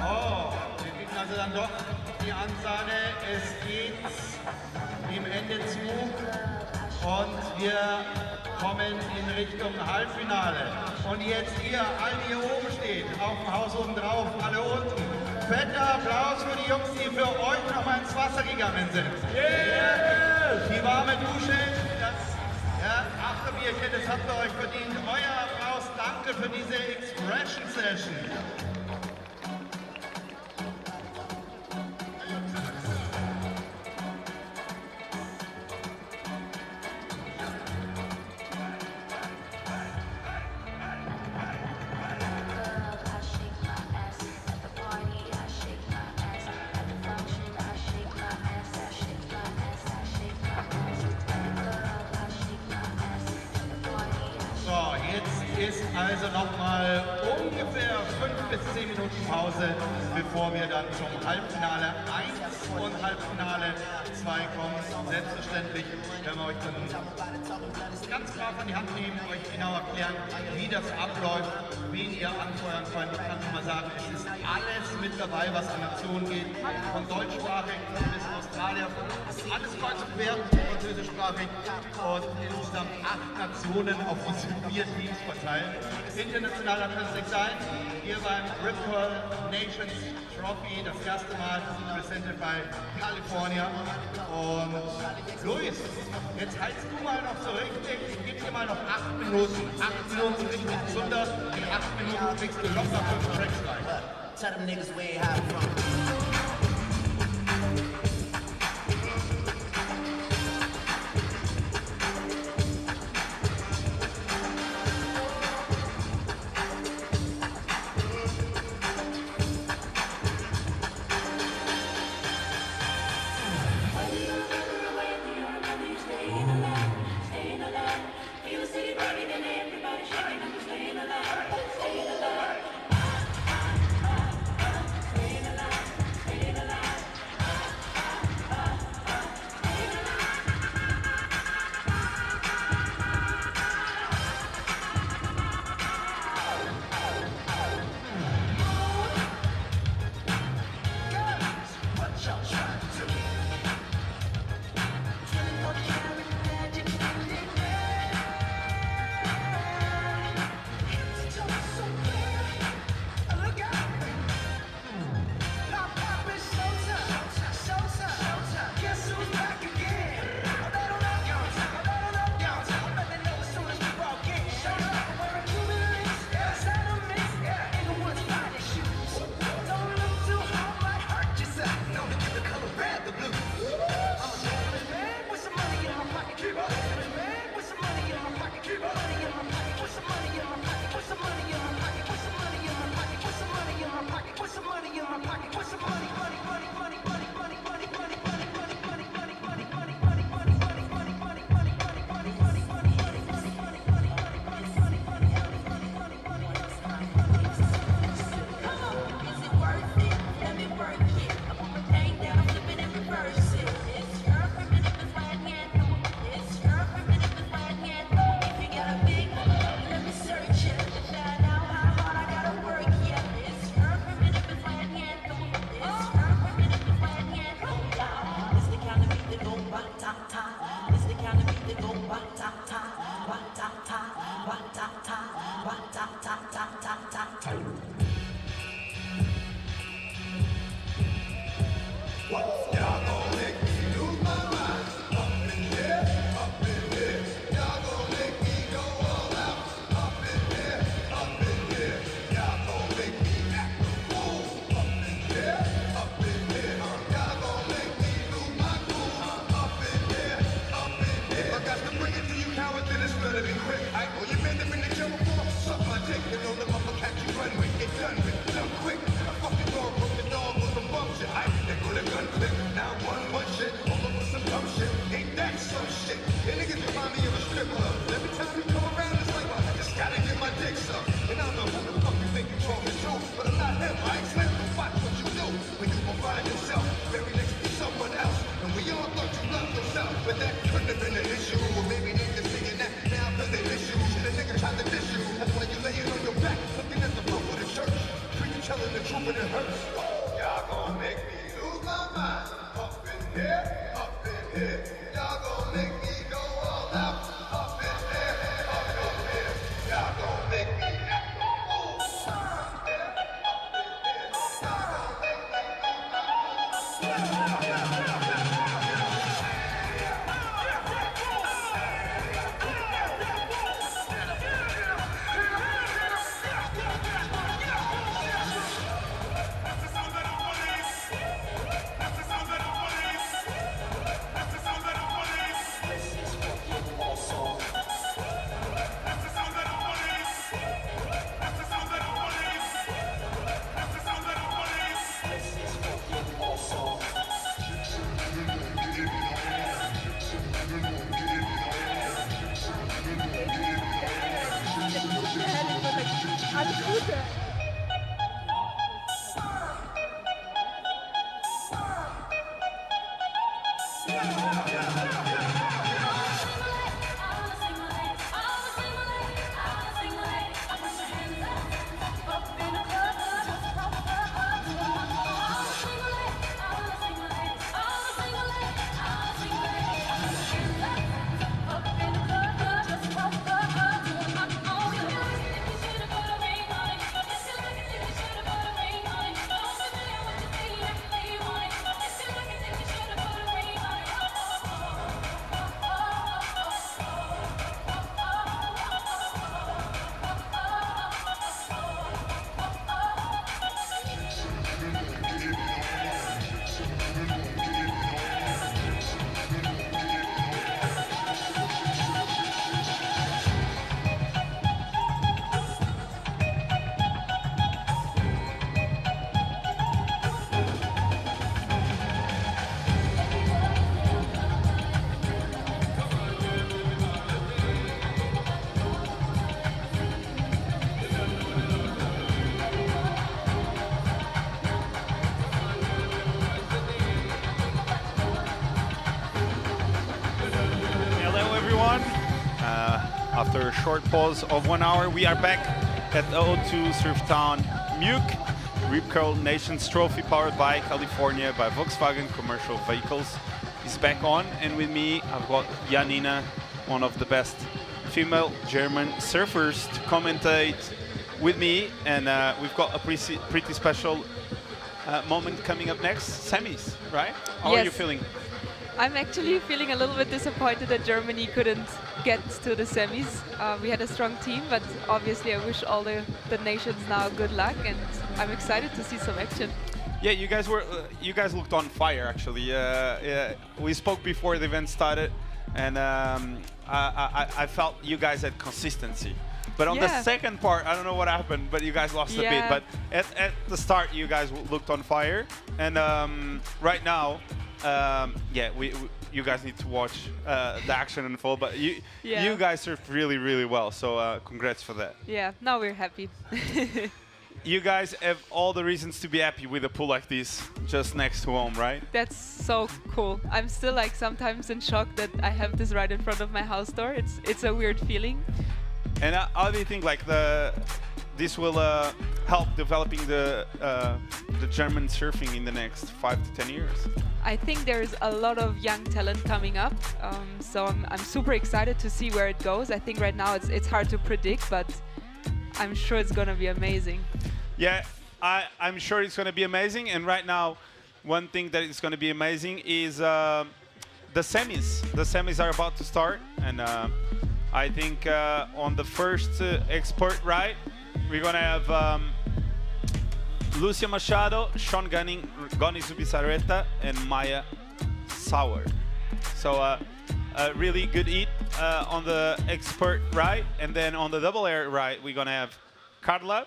Oh, wir kriegen also dann doch die Ansage, es geht dem Ende zu und wir kommen in Richtung Halbfinale. Und jetzt ihr, alle die hier oben steht, auf dem Haus oben drauf, alle unten. Fetter Applaus für die Jungs, die für euch nochmal ins Wasser gegangen sind. Yeah! Die warme Dusche, das Afterbierchen, das habt ihr euch verdient. Euer Applaus, danke für diese Expression Session. Ist also nochmal ungefähr 5 bis 10 Minuten Pause, bevor wir dann zum Halbfinale 1 und Halbfinale 2 kommen. Selbstverständlich werden wir euch dann ganz klar von die Hand nehmen, euch genau erklären, wie das abläuft, wen ihr anfeuern könnt. Ich kann schon mal sagen, es ist alles mit dabei, was an Nationen geht, von deutschsprachig bis Australier, alles kreuz und quer, französischsprachig und insgesamt 8 Nationen auf diese 4 Teams verteilt. International hat das nicht sein. Hier beim Ripcord Nations Trophy das erste Mal presented by California. Und Luis, jetzt heizt du mal noch so richtig. Ich gebe dir mal noch 8 Minuten. 8 Minuten richtig Zunder. In 8 Minuten kriegst du locker 5 Tracks rein. Tell them niggas where you have from. after a short pause of 1 hour. We are back at the O2 Surftown Muke Rip Curl Nations Trophy, powered by California by Volkswagen Commercial Vehicles. Is back on, and with me I've got Janina, one of the best female German surfers, to commentate with me, and we've got a pretty special moment coming up next, semis, right? How are you feeling? I'm actually feeling a little bit disappointed that Germany couldn't get to the semis. We had a strong team, but obviously I wish all the nations now good luck, and I'm excited to see some action. Yeah, you guys looked on fire actually. Yeah, we spoke before the event started, and I felt you guys had consistency. But on the second part, I don't know what happened, but you guys lost a bit. But at the start, you guys looked on fire, and right now, you guys need to watch the action unfold. But you guys surfed really well, so congrats for that. Yeah, now we're happy. You guys have all the reasons to be happy with a pool like this just next to home, right? That's so cool. I'm still like sometimes in shock that I have this right in front of my house door. It's a weird feeling. And how do you think like this will help developing the German surfing in the next 5 to 10 years? I think there's a lot of young talent coming up, so I'm super excited to see where it goes. I think right now it's hard to predict, but I'm sure it's gonna be amazing. Yeah, I'm sure it's gonna be amazing. And right now, one thing that is gonna be amazing is the semis. The semis are about to start, and I think on the first expert ride, we're gonna have Lucia Machado, Sean Gunning, Goni Zubizarreta, and Maya Sauer. So a really good eat on the expert ride, and then on the double air ride, we're gonna have Carla,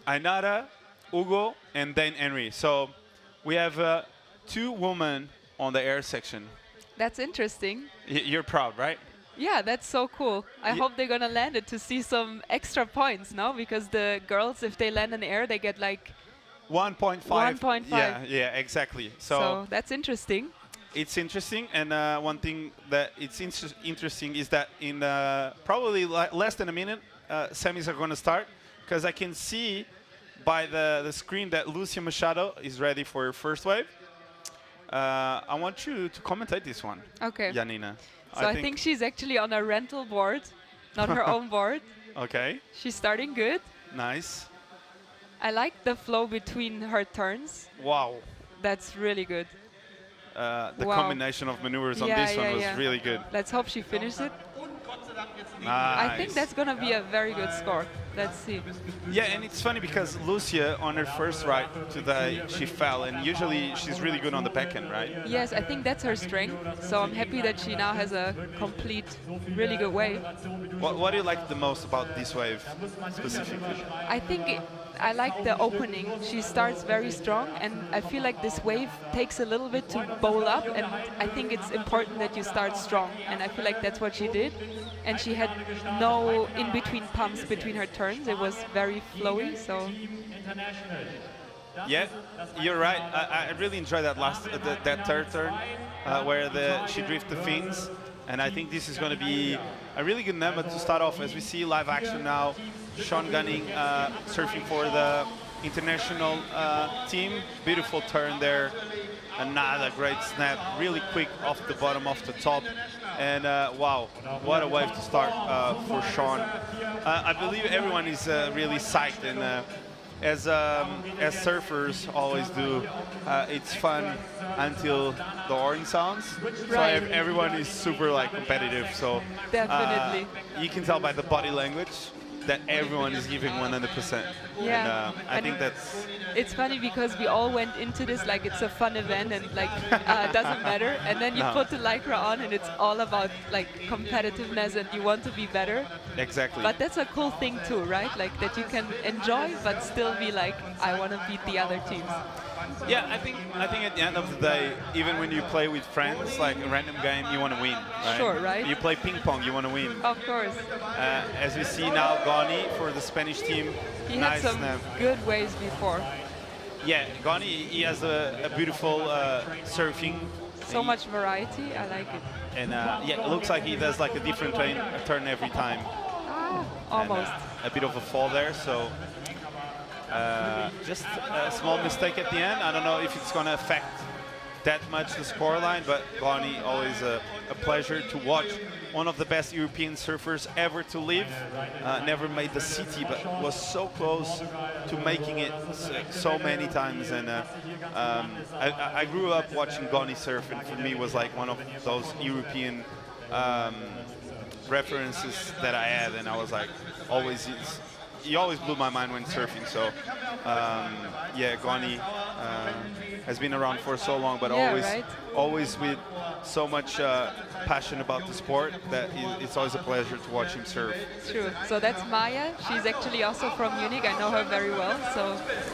Ainara, Hugo, and then Henry. So we have 2 women on the air section. That's interesting. You're proud, right? Yeah, that's so cool. I hope they're gonna land it to see some extra points, no? Because the girls, if they land in air, they get like 1.5. 1.5. Yeah, exactly. So that's interesting. It's interesting, and one thing that it's interesting is that in probably less than a minute, semis are going to start, because I can see by the screen that Lucia Machado is ready for her first wave. I want you to commentate this one, okay, Janina. So I think she's actually on a rental board, not her own board. Okay. She's starting good. Nice. I like the flow between her turns. Wow. That's really good. The combination of maneuvers on this one was really good. Let's hope she finishes it. Nice. I think that's going to be a very good score. Let's see. Yeah, and it's funny because Lucia, on her first ride today, she fell, and usually she's really good on the back end, right? Yes, I think that's her strength. So I'm happy that she now has a complete, really good wave. What do you like the most about this wave, specifically? I think I like the opening. She starts very strong, and I feel like this wave takes a little bit to bowl up, and I think it's important that you start strong, and I feel like that's what she did. And she had no in-between pumps between her turns. It was very flowy, so... Yeah, you're right. I really enjoyed that that third turn where she drifted the fins, and I think this is going to be a really good number to start off. As we see live action now, Sean Gunning surfing for the international team. Beautiful turn there. Another great snap, really quick off the bottom, off the top. And wow, what a wave to start for Sean. I believe everyone is really psyched, and as surfers always do, it's fun until the horn sounds. Right. So everyone is super like competitive. So definitely, you can tell by the body language that everyone is giving 100%. Yeah, and I think that's... It's funny because we all went into this like it's a fun event and like it doesn't matter, and then you put the Lycra on and it's all about like competitiveness and you want to be better. Exactly. But that's a cool thing too, right? Like that you can enjoy but still be like, I want to beat the other teams. Yeah, I think at the end of the day, even when you play with friends, like a random game, you want to win, right? Sure, right? You play ping pong, you want to win. Of course. As we see now, Goni for the Spanish team. He nice had some good waves before. Yeah, Goni, he has a beautiful surfing. So much variety, I like it. And yeah, it looks like he does like a different turn every time. Almost. A bit of a fall there, so just a small mistake at the end. I don't know if it's going to affect that much the scoreline, but Goni, always a pleasure to watch. One of the best European surfers ever to live. Never made the city, but was so close to making it so many times. And I grew up watching Goni surf, and for me was like one of those European references that I had, and I was like, he always blew my mind when surfing. So yeah, Goni has been around for so long, but always with so much passion about the sport that it's always a pleasure to watch him surf. True. So that's Maya. She's actually also from Munich. I know her very well. So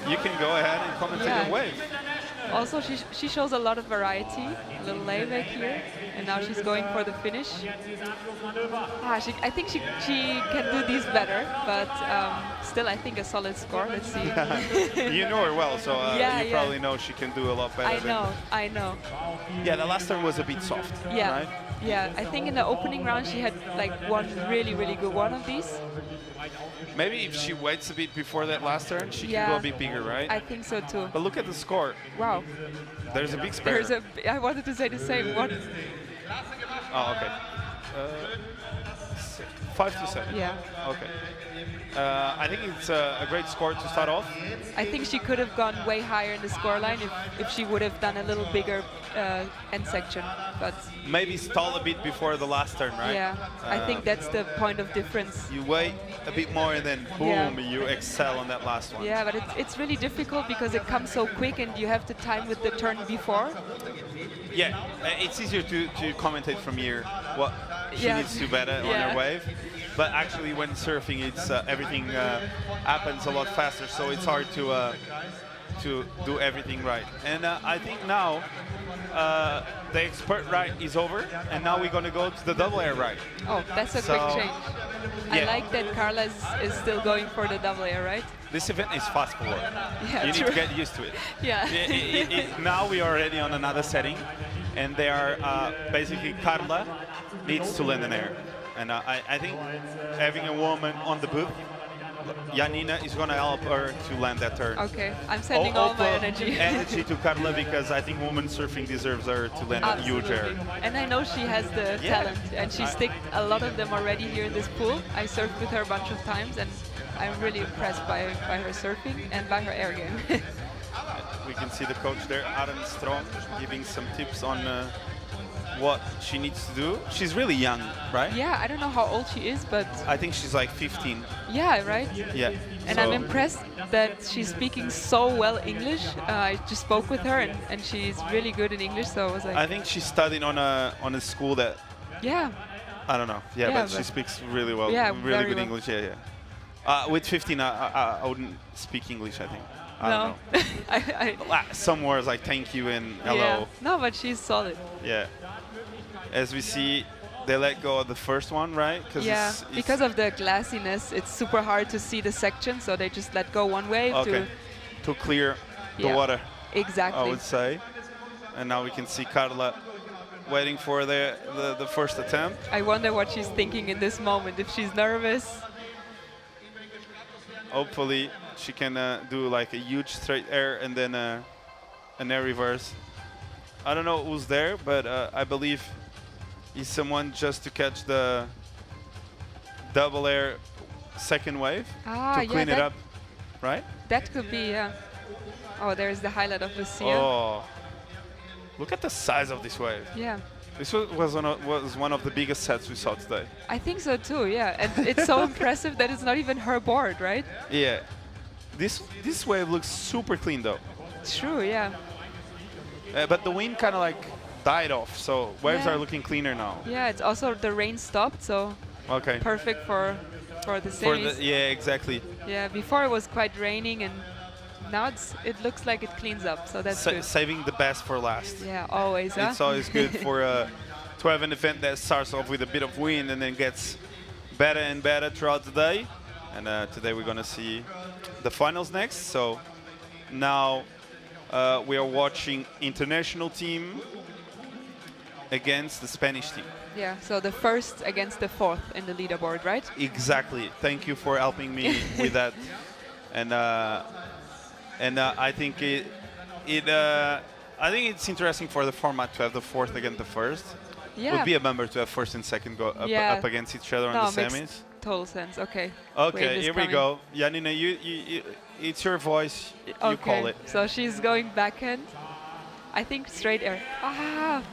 you can go ahead and commentate a wave. Also, she shows a lot of variety. A little layback here, and now she's going for the finish. I think she can do these better, but still, I think a solid score. Let's see. You know her well, so you probably know she can do a lot better. I know. Yeah, the last turn was a bit soft. Yeah. Right? Yeah, I think in the opening round she had like one really good one of these. Maybe if she waits a bit before that last turn, she can go a bit bigger, right? I think so too. But look at the score. Wow. There's a big spare. I wanted to say the same. What? Oh, okay. 5-7. Yeah. Okay. I think it's a great score to start off. I think she could have gone way higher in the scoreline if she would have done a little bigger end section, but maybe stall a bit before the last turn, right? Yeah, I think that's the point of difference. You wait a bit more and then boom, you excel on that last one. Yeah, but it's really difficult because it comes so quick and you have to time with the turn before. Yeah, it's easier to commentate from here what she needs to do better on her wave. But actually, when surfing, it's everything happens a lot faster, so it's hard to do everything right. And I think now the expert ride is over, and now we're going to go to the double air ride. Oh, that's a quick change. I like that Carla is still going for the double air, right? This event is fast forward. Yeah, you need to get used to it. Yeah. Now we are already on another setting, and they are basically Carla needs to land an air. And I think having a woman on the booth, Janina, is going to help her to land that turn. Okay, I'm sending all my energy. Energy to Carla, because I think women surfing deserves her to land a huge air. And I know she has the talent, and she sticked a lot of them already here in this pool. I surfed with her a bunch of times, and I'm really impressed by her surfing and by her air game. We can see the coach there, Aaron Strong, giving some tips on what she needs to do. She's really young, right? Yeah, I don't know how old she is, but I think she's like 15. Yeah, right? Yeah. And I'm impressed that she's speaking so well English. I just spoke with her, and she's really good in English, so I was like... I think she's studying on a school that... Yeah. I don't know. Yeah, but she speaks really well. Yeah, really good well. English, yeah. With 15, I wouldn't speak English, I think. I don't know. Some words like thank you and hello. Yeah. No, but she's solid. Yeah. As we see, they let go of the first one, right? Yeah, because of the glassiness, it's super hard to see the section, so they just let go one wave to clear the water. Exactly. I would say. And now we can see Carla waiting for the first attempt. I wonder what she's thinking in this moment, if she's nervous. Hopefully she can do like a huge straight air and then an air reverse. I don't know who's there, but I believe he's someone just to catch the double air second wave to clean it up, right? That could be, yeah. Oh, there's the highlight of the seal. Oh, look at the size of this wave. Yeah. This was one of the biggest sets we saw today. I think so too, yeah. And it's so impressive that it's not even her board, right? Yeah. This wave looks super clean though. True, yeah. But the wind kind of like died off, so waves are looking cleaner now. Yeah, it's also the rain stopped, so perfect for the series. Yeah, exactly. Yeah, before it was quite raining, and now it looks like it cleans up, so that's good. Saving the best for last. Yeah, always. It's always good to have an event that starts off with a bit of wind and then gets better and better throughout the day. And today we're gonna see the finals next. So now we are watching international team against the Spanish team. Yeah, so the first against the fourth in the leaderboard, right? Exactly. Thank you for helping me with that. And I think I think it's interesting for the format to have the fourth against the first. Yeah. Would be a bummer to have first and second go up against each other no, on the makes semis. Total sense. Okay. Okay, Wave is here we coming. go. Janina, it's your voice. You call it. So she's going backhand. I think straight air. Ah!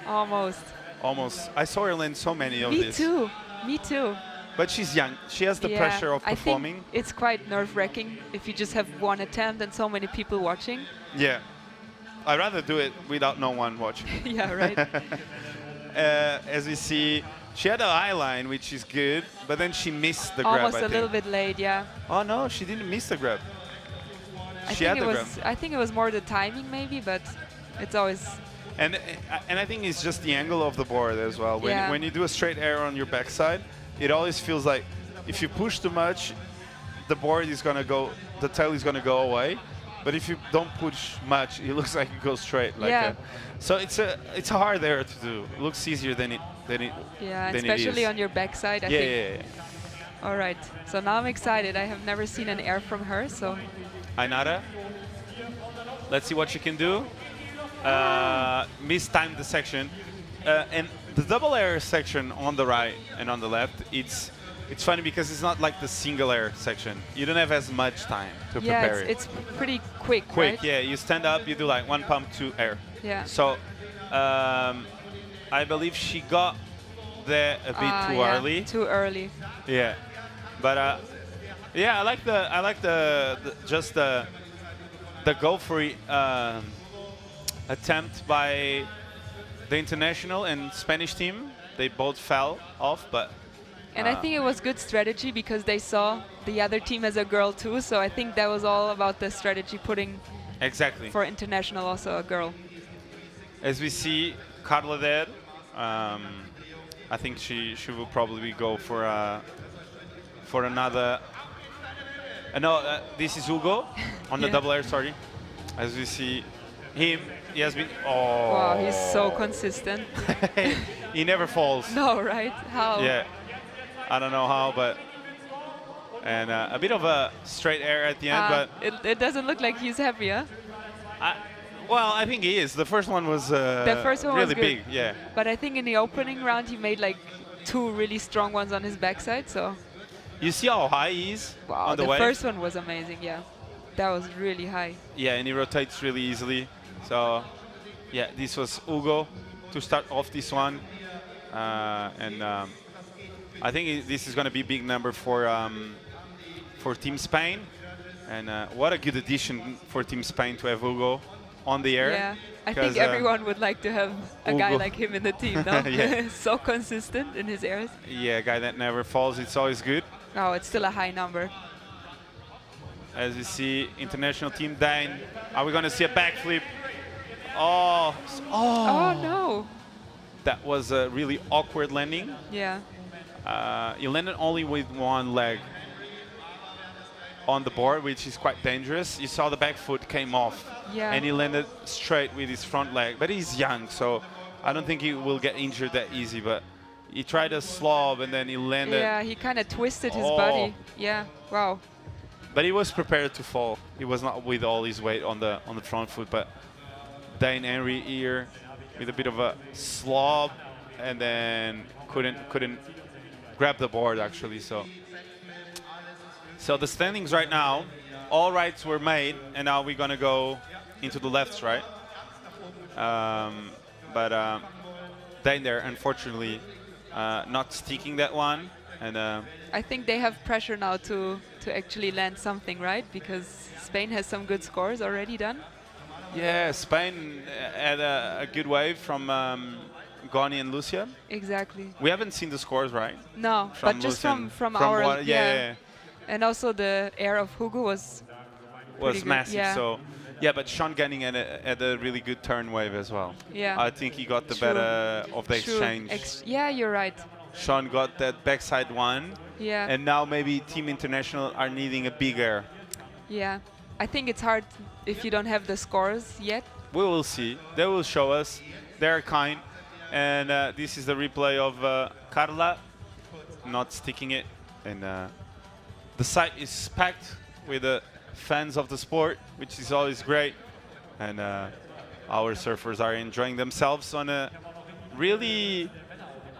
Almost. Almost. I saw her land so many of Me these. too. Me too. But she's young. She has the pressure of performing. I think it's quite nerve-wracking if you just have one attempt and so many people watching. Yeah. I'd rather do it without no one watching. Yeah, right. As we see, she had a high line, which is good, but then she missed the grab, Almost I a think. little bit late, yeah. Oh, no, she didn't miss the grab. She had the grab. I think it was more the timing maybe, but it's always... And I think it's just the angle of the board as well. When you do a straight air on your backside, it always feels like if you push too much, the board is going to go, the tail is going to go away. But if you don't push much, it looks like it goes straight. Like so it's a hard air to do. It looks easier than it Yeah, than especially it is. on your backside, I think. Yeah. All right, so now I'm excited. I have never seen an air from her, so... Ainara, let's see what she can do. Mistimed the section. And the double air section on the right and on the left, it's funny because it's not like the single air section. You don't have as much time to prepare it. It's pretty quick, Quick, right? yeah. You stand up, you do like 1 pump, 2 air. Yeah. So I believe she got there a bit too early. Too early. Yeah. But yeah, I like the just the go for it attempt by the international and Spanish team. They both fell off, but And I think it was good strategy because they saw the other team as a girl too, so I think that was all about the strategy putting exactly for international also a girl. As we see Carla there, I think she will probably go for another. No, this is Hugo on the double air. Sorry, as we see him, he has been. Oh, wow, he's so consistent. He never falls. No, right? How? Yeah, I don't know how, but and a bit of a straight air at the end, but it doesn't look like he's happy, huh? Well, I think he is. The first one was the first one really was good. big, yeah. But I think in the opening round he made like 2 really strong ones on his backside, so. You see how high he is Wow, on the the wave? first one was amazing, yeah. That was really high. Yeah, and he rotates really easily. So, yeah, this was Hugo to start off this one. I think this is going to be a big number for Team Spain. And what a good addition for Team Spain to have Hugo on the air. Yeah, I think everyone would like to have a guy Hugo. like him in the team, no? Yeah. So consistent in his airs. Yeah, a guy that never falls, it's always good. Oh, it's still a high number. As you see, international team Dane. Are we going to see a backflip? Oh, Oh, no. That was a really awkward landing. Yeah. He landed only with one leg on the board, which is quite dangerous. You saw the back foot came off, Yeah. and he landed straight with his front leg. But he's young, so I don't think he will get injured that easy. But he tried a slob, and then he landed. Yeah, he kind of twisted his Oh. body. Yeah, wow. But he was prepared to fall. He was not with all his weight on the front foot. But Dane Henry here with a bit of a slob, and then couldn't grab the board actually. So the standings right now, all rights were made, and now we're gonna go into the lefts, right? But Dane there, unfortunately, not sticking that one, and I think they have pressure now to actually land something, right? Because Spain has some good scores already done. yeah, Spain had a good wave from Goni and Lucia. Exactly. We haven't seen the scores, right? No, From but just Lucian, from our what, yeah. And also the air of Hugo was pretty good, massive. yeah. So yeah, but Sean Gunning had a really good turn wave as well. Yeah. I think he got the True. better of the True. exchange. Yeah, you're right. Sean got that backside one. Yeah. And now maybe Team International are needing a big air. Yeah, I think it's hard if you don't have the scores yet. We will see. They will show us. They're kind. And this is the replay of Carla not sticking it. And the site is packed with fans of the sport, which is always great. And our surfers are enjoying themselves on a really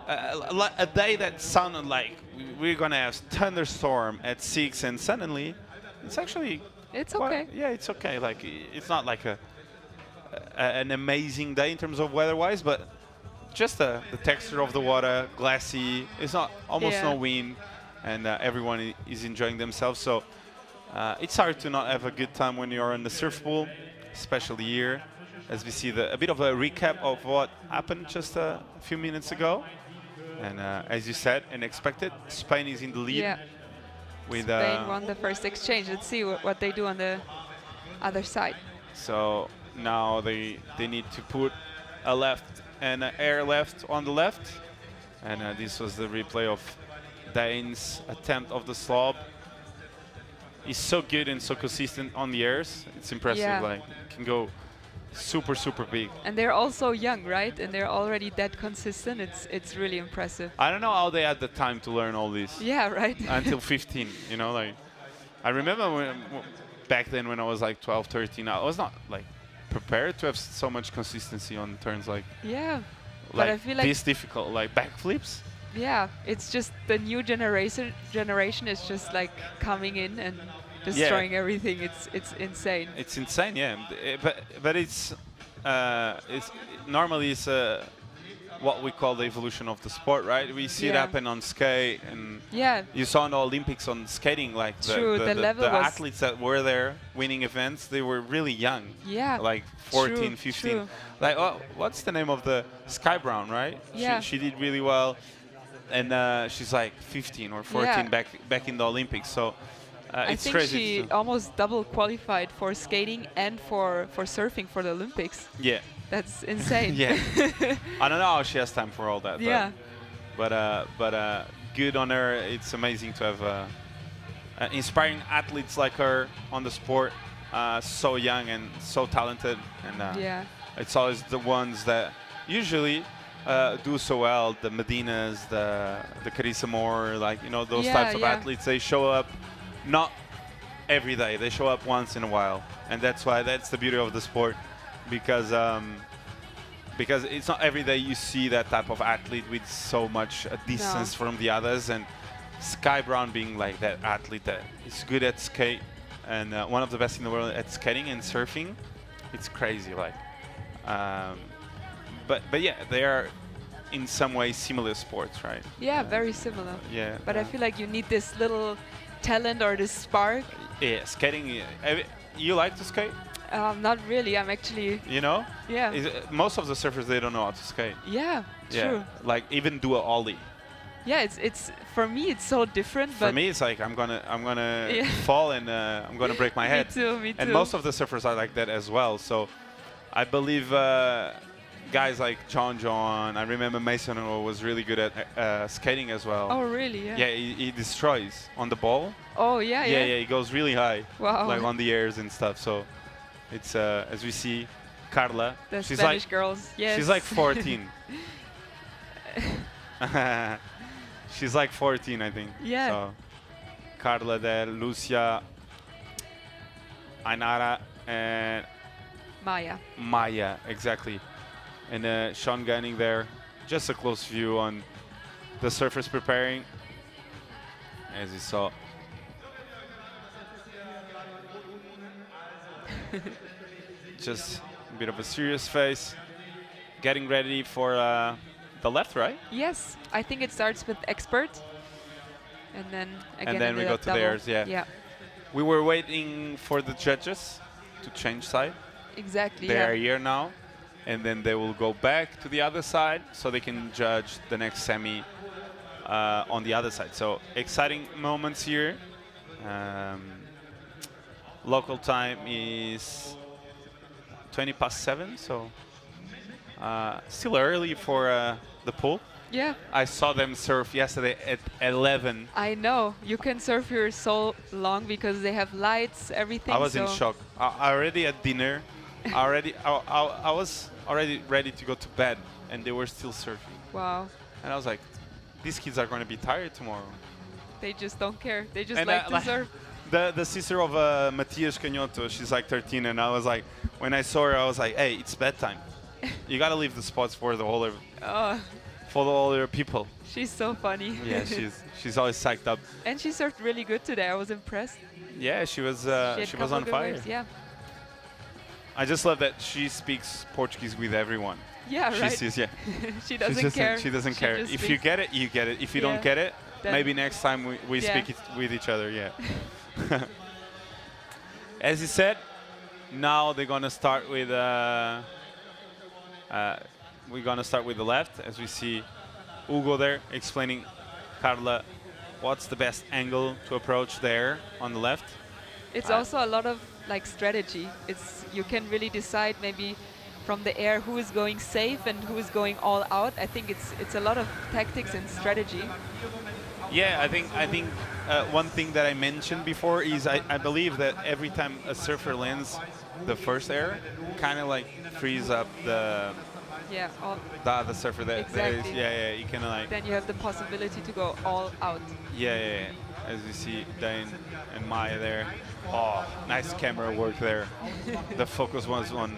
a day that sounded like we're gonna have thunderstorm at 6, and suddenly it's actually okay. Yeah, it's okay. Like it's not like an amazing day in terms of weather-wise, but just the texture of the water, glassy. It's not almost no wind, and everyone is enjoying themselves. So it's hard to not have a good time when you're in the surf pool, especially here, as we see a bit of a recap of what happened just a few minutes ago. And as you said and expected, Spain is in the lead. Yeah. With, Spain won the first exchange. Let's see what they do on the other side. So now they need to put a left and an air left on the left. And this was the replay of Dane's attempt of the slob. He's so good and so consistent on the airs. It's impressive. Yeah. Like, can go super, super big. And they're also young, right? And they're already that consistent. It's really impressive. I don't know how they had the time to learn all this. Yeah, right. Until 15, you know, like I remember back then when I was like 12, 13, I was not like prepared to have so much consistency on turns like but I feel like this difficult, like backflips. Yeah, it's just the new generation is just like coming in and destroying everything. It's insane. It's insane, yeah. But it's normally it's what we call the evolution of the sport, right? We see it happen on skate, and you saw in the Olympics on skating, like the athletes that were there winning events, they were really young. Yeah. Like 14, 15. True. Like, oh, what's the name of the Sky Brown, right? Yeah. She did really well, and she's like 15 or 14 back in the Olympics. So I it's think crazy. she almost double qualified for skating and for surfing for the Olympics. Yeah. That's insane. Yeah. I don't know how she has time for all that. Yeah. But good on her. It's amazing to have inspiring athletes like her on the sport, so young and so talented. And it's always the ones that usually do so well. The Medinas, the Carissa Moore, like, you know, those types of athletes. They show up not every day. They show up once in a while, and that's the beauty of the sport. Because it's not every day you see that type of athlete with so much distance from the others, and Sky Brown being like that athlete that is good at skate and one of the best in the world at skating and surfing. It's crazy, like. But yeah, they are in some way similar sports, right? Yeah, very similar. Yeah. But I feel like you need this little talent or this spark. Yeah, skating. You like to skate? Not really. I'm actually. You know? Yeah. Most of the surfers, they don't know how to skate. Yeah. True. Like even do a ollie. Yeah, it's for me it's so different. For me, it's like I'm gonna fall and I'm gonna break my head. Me too. And most of the surfers are like that as well. So I believe guys like John, I remember Mason was really good at skating as well. Oh really? Yeah. Yeah, he destroys on the ball. Oh yeah. Yeah, he goes really high. Wow. Like on the airs and stuff. So it's as we see, Carla. The she's Spanish like girls. Yes. She's like 14. She's like 14, I think. Yeah. So Carla there, Lucia, Ainara, and Maya, exactly. And Sean Gunning there. Just a close view on the surfers preparing, as you saw. Just a bit of a serious face, getting ready for the left, right? Yes, I think it starts with expert, and then again. And then we go to theirs, Yeah. We were waiting for the judges to change side. Exactly. They are here now, and then they will go back to the other side so they can judge the next semi on the other side. So exciting moments here. Local time is 7:20, so still early for the pool. Yeah. I saw them surf yesterday at 11. I know. You can surf here so long because they have lights, everything. I was in shock. I already at dinner. I was already ready to go to bed, and they were still surfing. Wow. And I was like, these kids are going to be tired tomorrow. They just don't care. They just And like to surf. The sister of Matias Canhoto, she's like 13, and I was like, when I saw her, I was like, hey, it's bedtime. You got to leave the spots for the older, Oh, for the older people. she's so funny. Yeah, she's always psyched up. And she surfed really good today. I was impressed. Yeah, she was had she was couple on good fire. waves, yeah. I just love that she speaks Portuguese with everyone. Yeah, she right. Says, yeah. She doesn't care. She doesn't She care. just If you speaks. get it, you get it. If you Yeah. don't get it, Then- maybe next time we Yeah. speak it with each other. Yeah. As you said, now they're gonna start with we're gonna start with the left, as we see Hugo there explaining Carla what's the best angle to approach there on the left. It's also a lot of like strategy. You can really decide maybe from the air who is going safe and who is going all out. I think it's a lot of tactics and strategy. Yeah, I think one thing that I mentioned before is I believe that every time a surfer lands the first air, kind of like frees up the other surfer that Exactly. is. Yeah, you can like. Then you have the possibility to go all out. Yeah. As you see Dane and Maya there. Oh, nice camera work there. The focus was on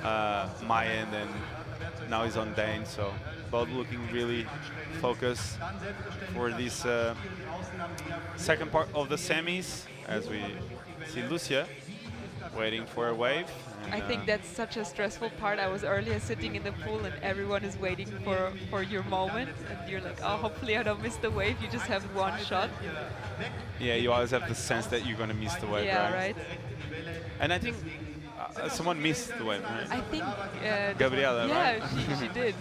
Maya, and then now he's on Dane, so both looking really focused for this second part of the semis, as we see Lucia waiting for a wave. And, I think that's such a stressful part. I was earlier sitting in the pool and everyone is waiting for your moment, and you're like, oh, hopefully I don't miss the wave. You just have one shot. yeah, you always have the sense that you're going to miss the wave, Yeah, right. And I think someone missed the wave, right? I think Gabriela, yeah, right? she did.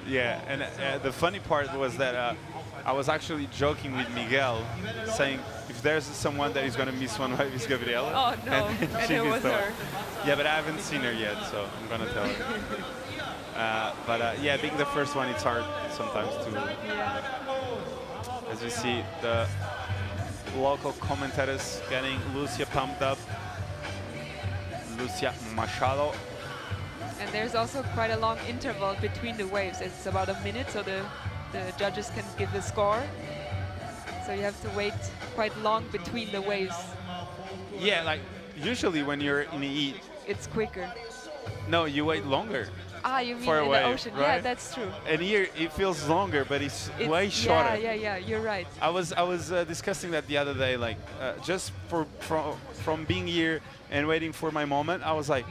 Yeah, and the funny part was that I was actually joking with Miguel, saying if there's someone that is going to miss one wave, it's Gabriela. Oh no, and she it missed was the her. wave. Yeah, but I haven't seen her yet, so I'm going to tell her. But yeah, being the first one, it's hard sometimes to. Yeah. As we see the local commentators getting Lucia pumped up. Lucia Machado. And there's also quite a long interval between the waves. It's about a minute, so the judges can give a score. So you have to wait quite long between the waves. Yeah, like usually when you're in the heat. It's quicker. No, you wait longer. Ah, you mean for a in wave, the ocean? right? Yeah, that's true. And here it feels longer, but it's way shorter. Yeah, you're right. I was discussing that the other day, like just from being here and waiting for my moment, I was like,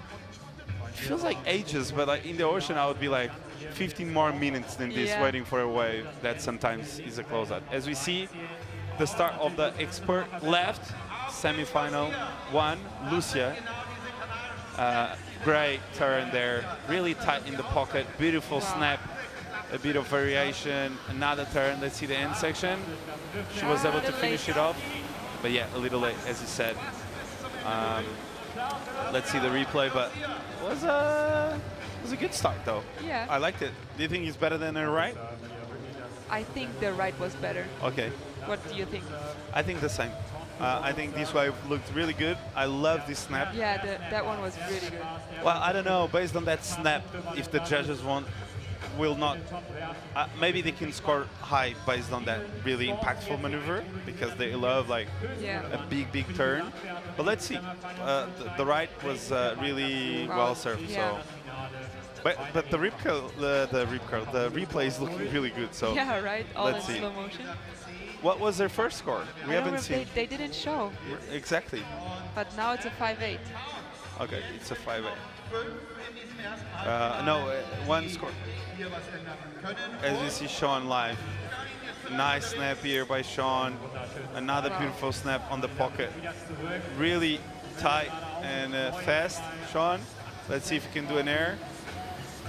it feels like ages, but like in the ocean, I would be like 15 more minutes than this waiting for a wave. That sometimes is a closeout. As we see, the start of the expert left semifinal 1, Lucia. Great turn there, really tight in the pocket, beautiful snap, a bit of variation, another turn. Let's see the end section. She was able to finish it off, but yeah, a little late, as you said. Let's see the replay, but it was a good start though. Yeah. I liked it. Do you think it's better than the right? I think the right was better. Okay. What do you think? I think the same. I think this wave looked really good. I love this snap. Yeah, that one was really good. Well, I don't know. Based on that snap, if the judges will not, maybe they can score high based on that really impactful maneuver because they love like a big turn. But let's see. The right was really well served. Yeah. So, but the replay is looking really good. So yeah, right. All let's in see. slow motion. What was their first score? We I don't haven't remember, seen. They didn't show. Exactly. But now it's a 5-8. Okay, it's a 5-8. No, one score. As you see Sean live. Nice snap here by Sean. Another beautiful snap on the pocket. Really tight and fast, Sean. Let's see if he can do an air.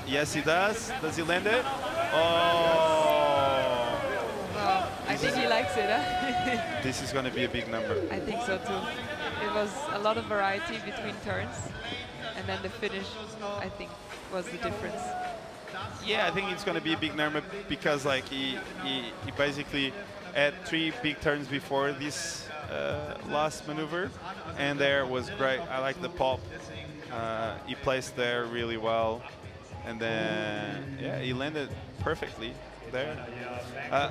Yes, he does. Does he land it? Oh! I think he likes it, huh? This is going to be a big number. I think so too. It was a lot of variety between turns, and then the finish, I think, was the difference. Yeah, I think it's going to be a big number because like he basically had 3 big turns before this last maneuver, and there was great. I like the pop. He placed there really well, and then yeah, he landed perfectly there.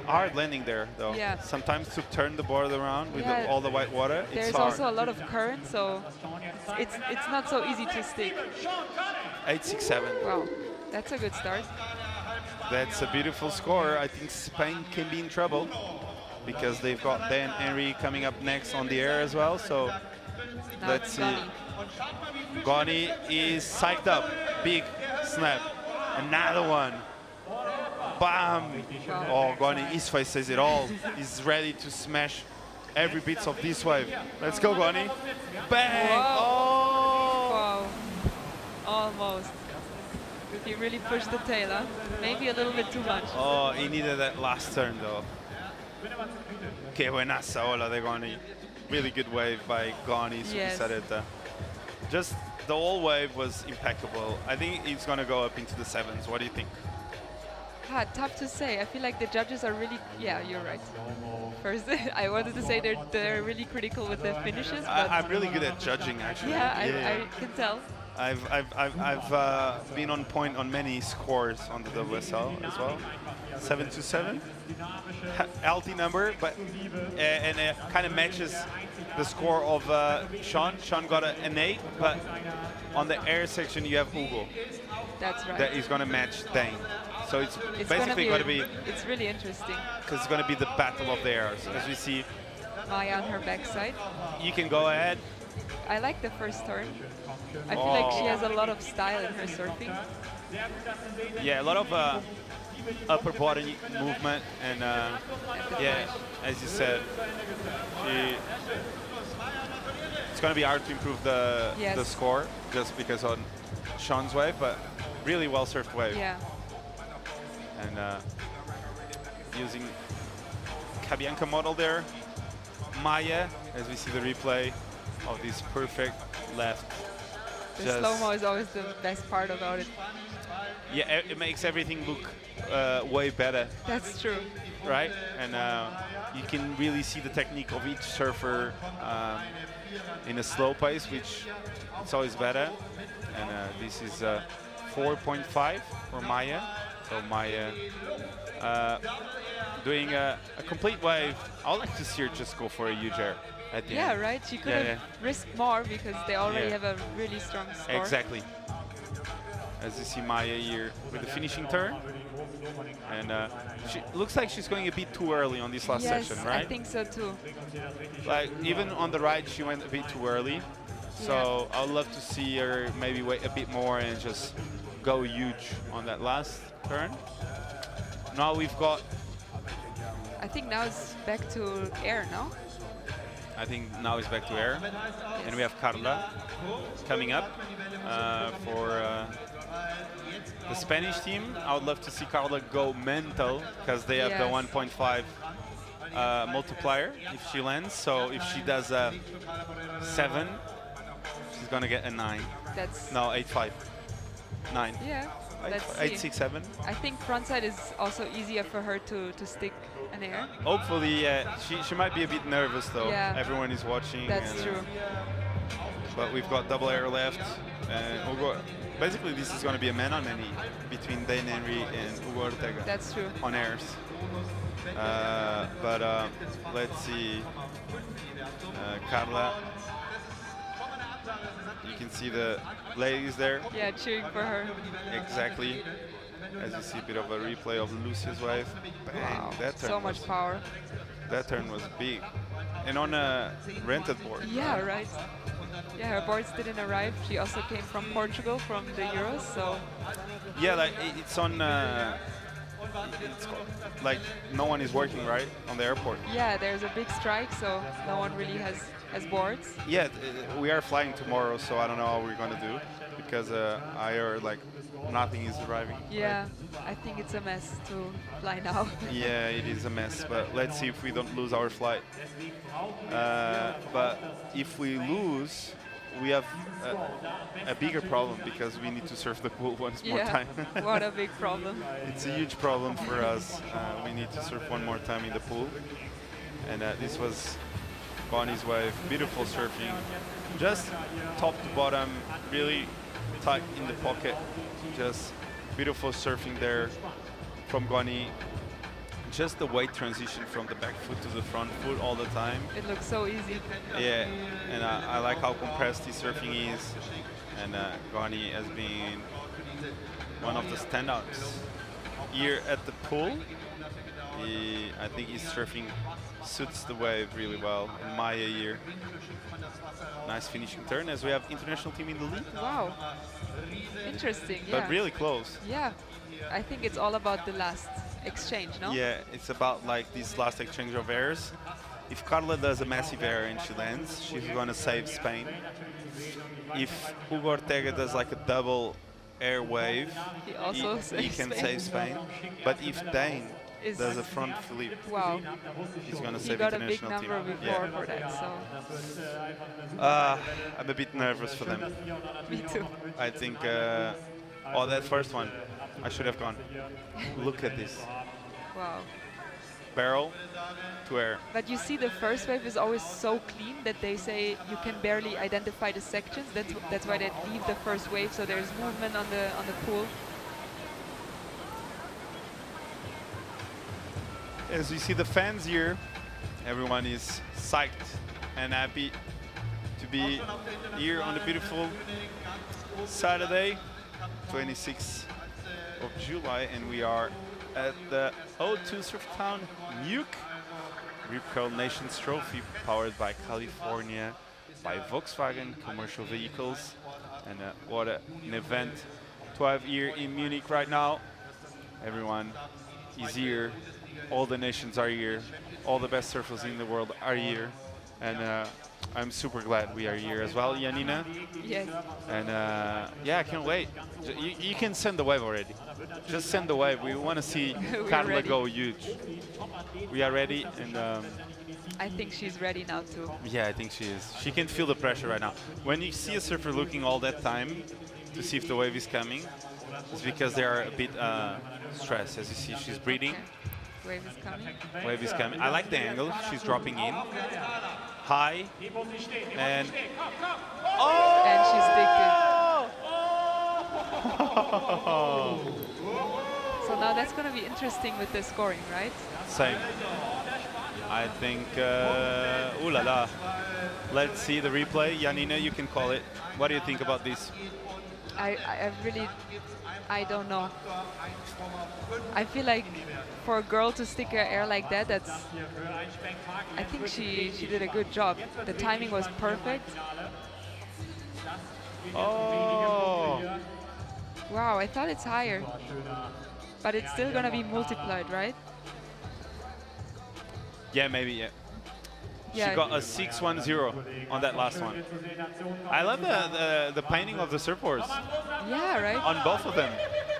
Hard landing there though. Yeah. Sometimes to turn the board around with Yeah. all the white water, There's it's hard. also a lot of current, so it's not so easy to stick. 8-6-7. Wow, that's a good start. That's a beautiful score. I think Spain can be in trouble because they've got Dan Henry coming up next on the air as well. So Now let's see. Gani. Gani is psyched up. Big snap. Another one. Bam! Oh, Gani, his face says it all. He's ready to smash every bit of this wave. Let's go, Gani. Bang! Whoa. Oh! Wow, almost. He really pushed the tail, huh? Maybe a little bit too much. Oh, he needed that last turn though. Que buenaza ola de Gani. Really good wave by Gani Yes. Supisareta. Just the whole wave was impeccable. I think he's going to go up into the sevens. What do you think? Tough to say. I feel like the judges are really, yeah, you're right. First, I wanted to say they're really critical with the finishes, but I'm really good at judging, actually. yeah, I can tell. I've been on point on many scores on the WSL as well. 7-7, healthy number, but and it kind of matches the score of Sean. Sean got an 8, but on the air section you have Hugo. That's right. That is going to match Dane. So it's basically going to be. It's really interesting. Because it's going to be the battle of the airs, as we see. Maya on her backside. You can go ahead. I like the first turn. I feel like she has a lot of style in her surfing. Yeah, a lot of upper body movement, and yeah, as you said, it's going to be hard to improve the score just because on Sean's wave, but really well surfed wave. Yeah. And using Cabianca model there, Maya, as we see the replay of this perfect left. The slow-mo is always the best part about it. Yeah, it makes everything look way better. That's true. Right? And you can really see the technique of each surfer in a slow pace, which it's always better. And this is 4.5 for Maya. So Maya doing a complete wave. I would like to see her just go for a huge air at the end. Right? She could have risked more because they already have a really strong score. Exactly. As you see Maya here with the finishing turn. And she looks like she's going a bit too early on this last section, right? I think so too. Like even on the right, she went a bit too early. So I would love to see her maybe wait a bit more and just go huge on that last turn. Now we've got. I think now it's back to air, no? I think now it's back to air. And we have Carla coming up for the Spanish team. I would love to see Carla go mental because they have the 1.5 multiplier if she lands. So if she does a 7, she's going to get a 9. That's no, 8.5. 9. Yeah. 8.6.7. I think frontside is also easier for her to stick an air. Hopefully, she might be a bit nervous though. Yeah. Everyone is watching. That's and, true. But we've got double air left, and Hugo. Basically, this is going to be a man-on-man between Dan Henry and Hugo Ortega. That's true. On airs. But let's see. Carla. You can see the ladies there. Yeah, cheering for her. Exactly. As you see a bit of a replay of Lucia's wave. Bang, Wow, that turn so much power. That turn was big. And on a rented board. Yeah, right. Yeah, her boards didn't arrive. She also came from Portugal, from the Euros, so... Yeah, like it's on... it's like no one is working, right, on the airport. Yeah, there's a big strike, so no one really has boards. Yeah, we are flying tomorrow, so I don't know how we're going to do. Because I heard like nothing is arriving. Yeah, I think it's a mess to fly now. Yeah, it is a mess, but let's see if we don't lose our flight. But if we lose, we have a bigger problem because we need to surf the pool once more time. What a big problem. It's a huge problem for us. We need to surf one more time in the pool. And this was Bonnie's wave, beautiful surfing. Just top to bottom, really tight in the pocket. Just beautiful surfing there from Guani. Just the weight transition from the back foot to the front foot all the time. It looks so easy. Yeah, and I like how compressed his surfing is. And Guani has been one of the standouts here at the pool. I think his surfing suits the wave really well. And Maya here. Nice finishing turn as we have international team in the lead. Wow. Interesting, But yeah. really close. Yeah. I think it's all about the last exchange, no? Yeah, it's about like this last exchange of airs. If Carla does a massive error and she lands, she's going to save Spain. If Hugo Ortega does like a double air wave, He also he saves can Spain. save Spain. But if Dane Is- does a front flip, Wow. he's going to He save got a big international number team. before for that, so I'm a bit nervous for them. me too. I think, oh, that first one, I should have gone. Look at this. Wow. Barrel to air. But you see, the first wave is always so clean that they say you can barely identify the sections. That's why they leave the first wave, so there's movement on the pool. As we see the fans here, everyone is psyched and happy to be here on a beautiful Saturday, 26th of July, and we are at the O2 Surftown Nuke Rip Curl Nations Trophy, powered by California, by Volkswagen Commercial Vehicles, and what an event to have here in Munich right now. Everyone is here. All the nations are here. All the best surfers in the world are here. And I'm super glad we are here as well, Janina. Yes. And yeah, I can't wait. You can send the wave already. Just send the wave. We want to see are Carla ready. go huge. We are ready, and I think she's ready now too. yeah, I think she is. She can feel the pressure right now. When you see a surfer looking all that time to see if the wave is coming, it's because they are a bit stressed. As you see, she's breathing. Wave is coming. Wave is coming. I like the angle. She's dropping in. High. And... Oh! And she's So now that's going to be interesting with the scoring, right? Same. I think, ooh la la. Let's see the replay. Janina, you can call it. What do you think about this? I really, I don't know. I feel like for a girl to stick her air like that, I think she did a good job. The timing was perfect. Oh! Wow, I thought it's higher. But it's still gonna be multiplied, right? Yeah, maybe, yeah. Yeah. She got a 6-1-0 on that last one. I love the painting of the surfboards. Yeah, right? On both of them.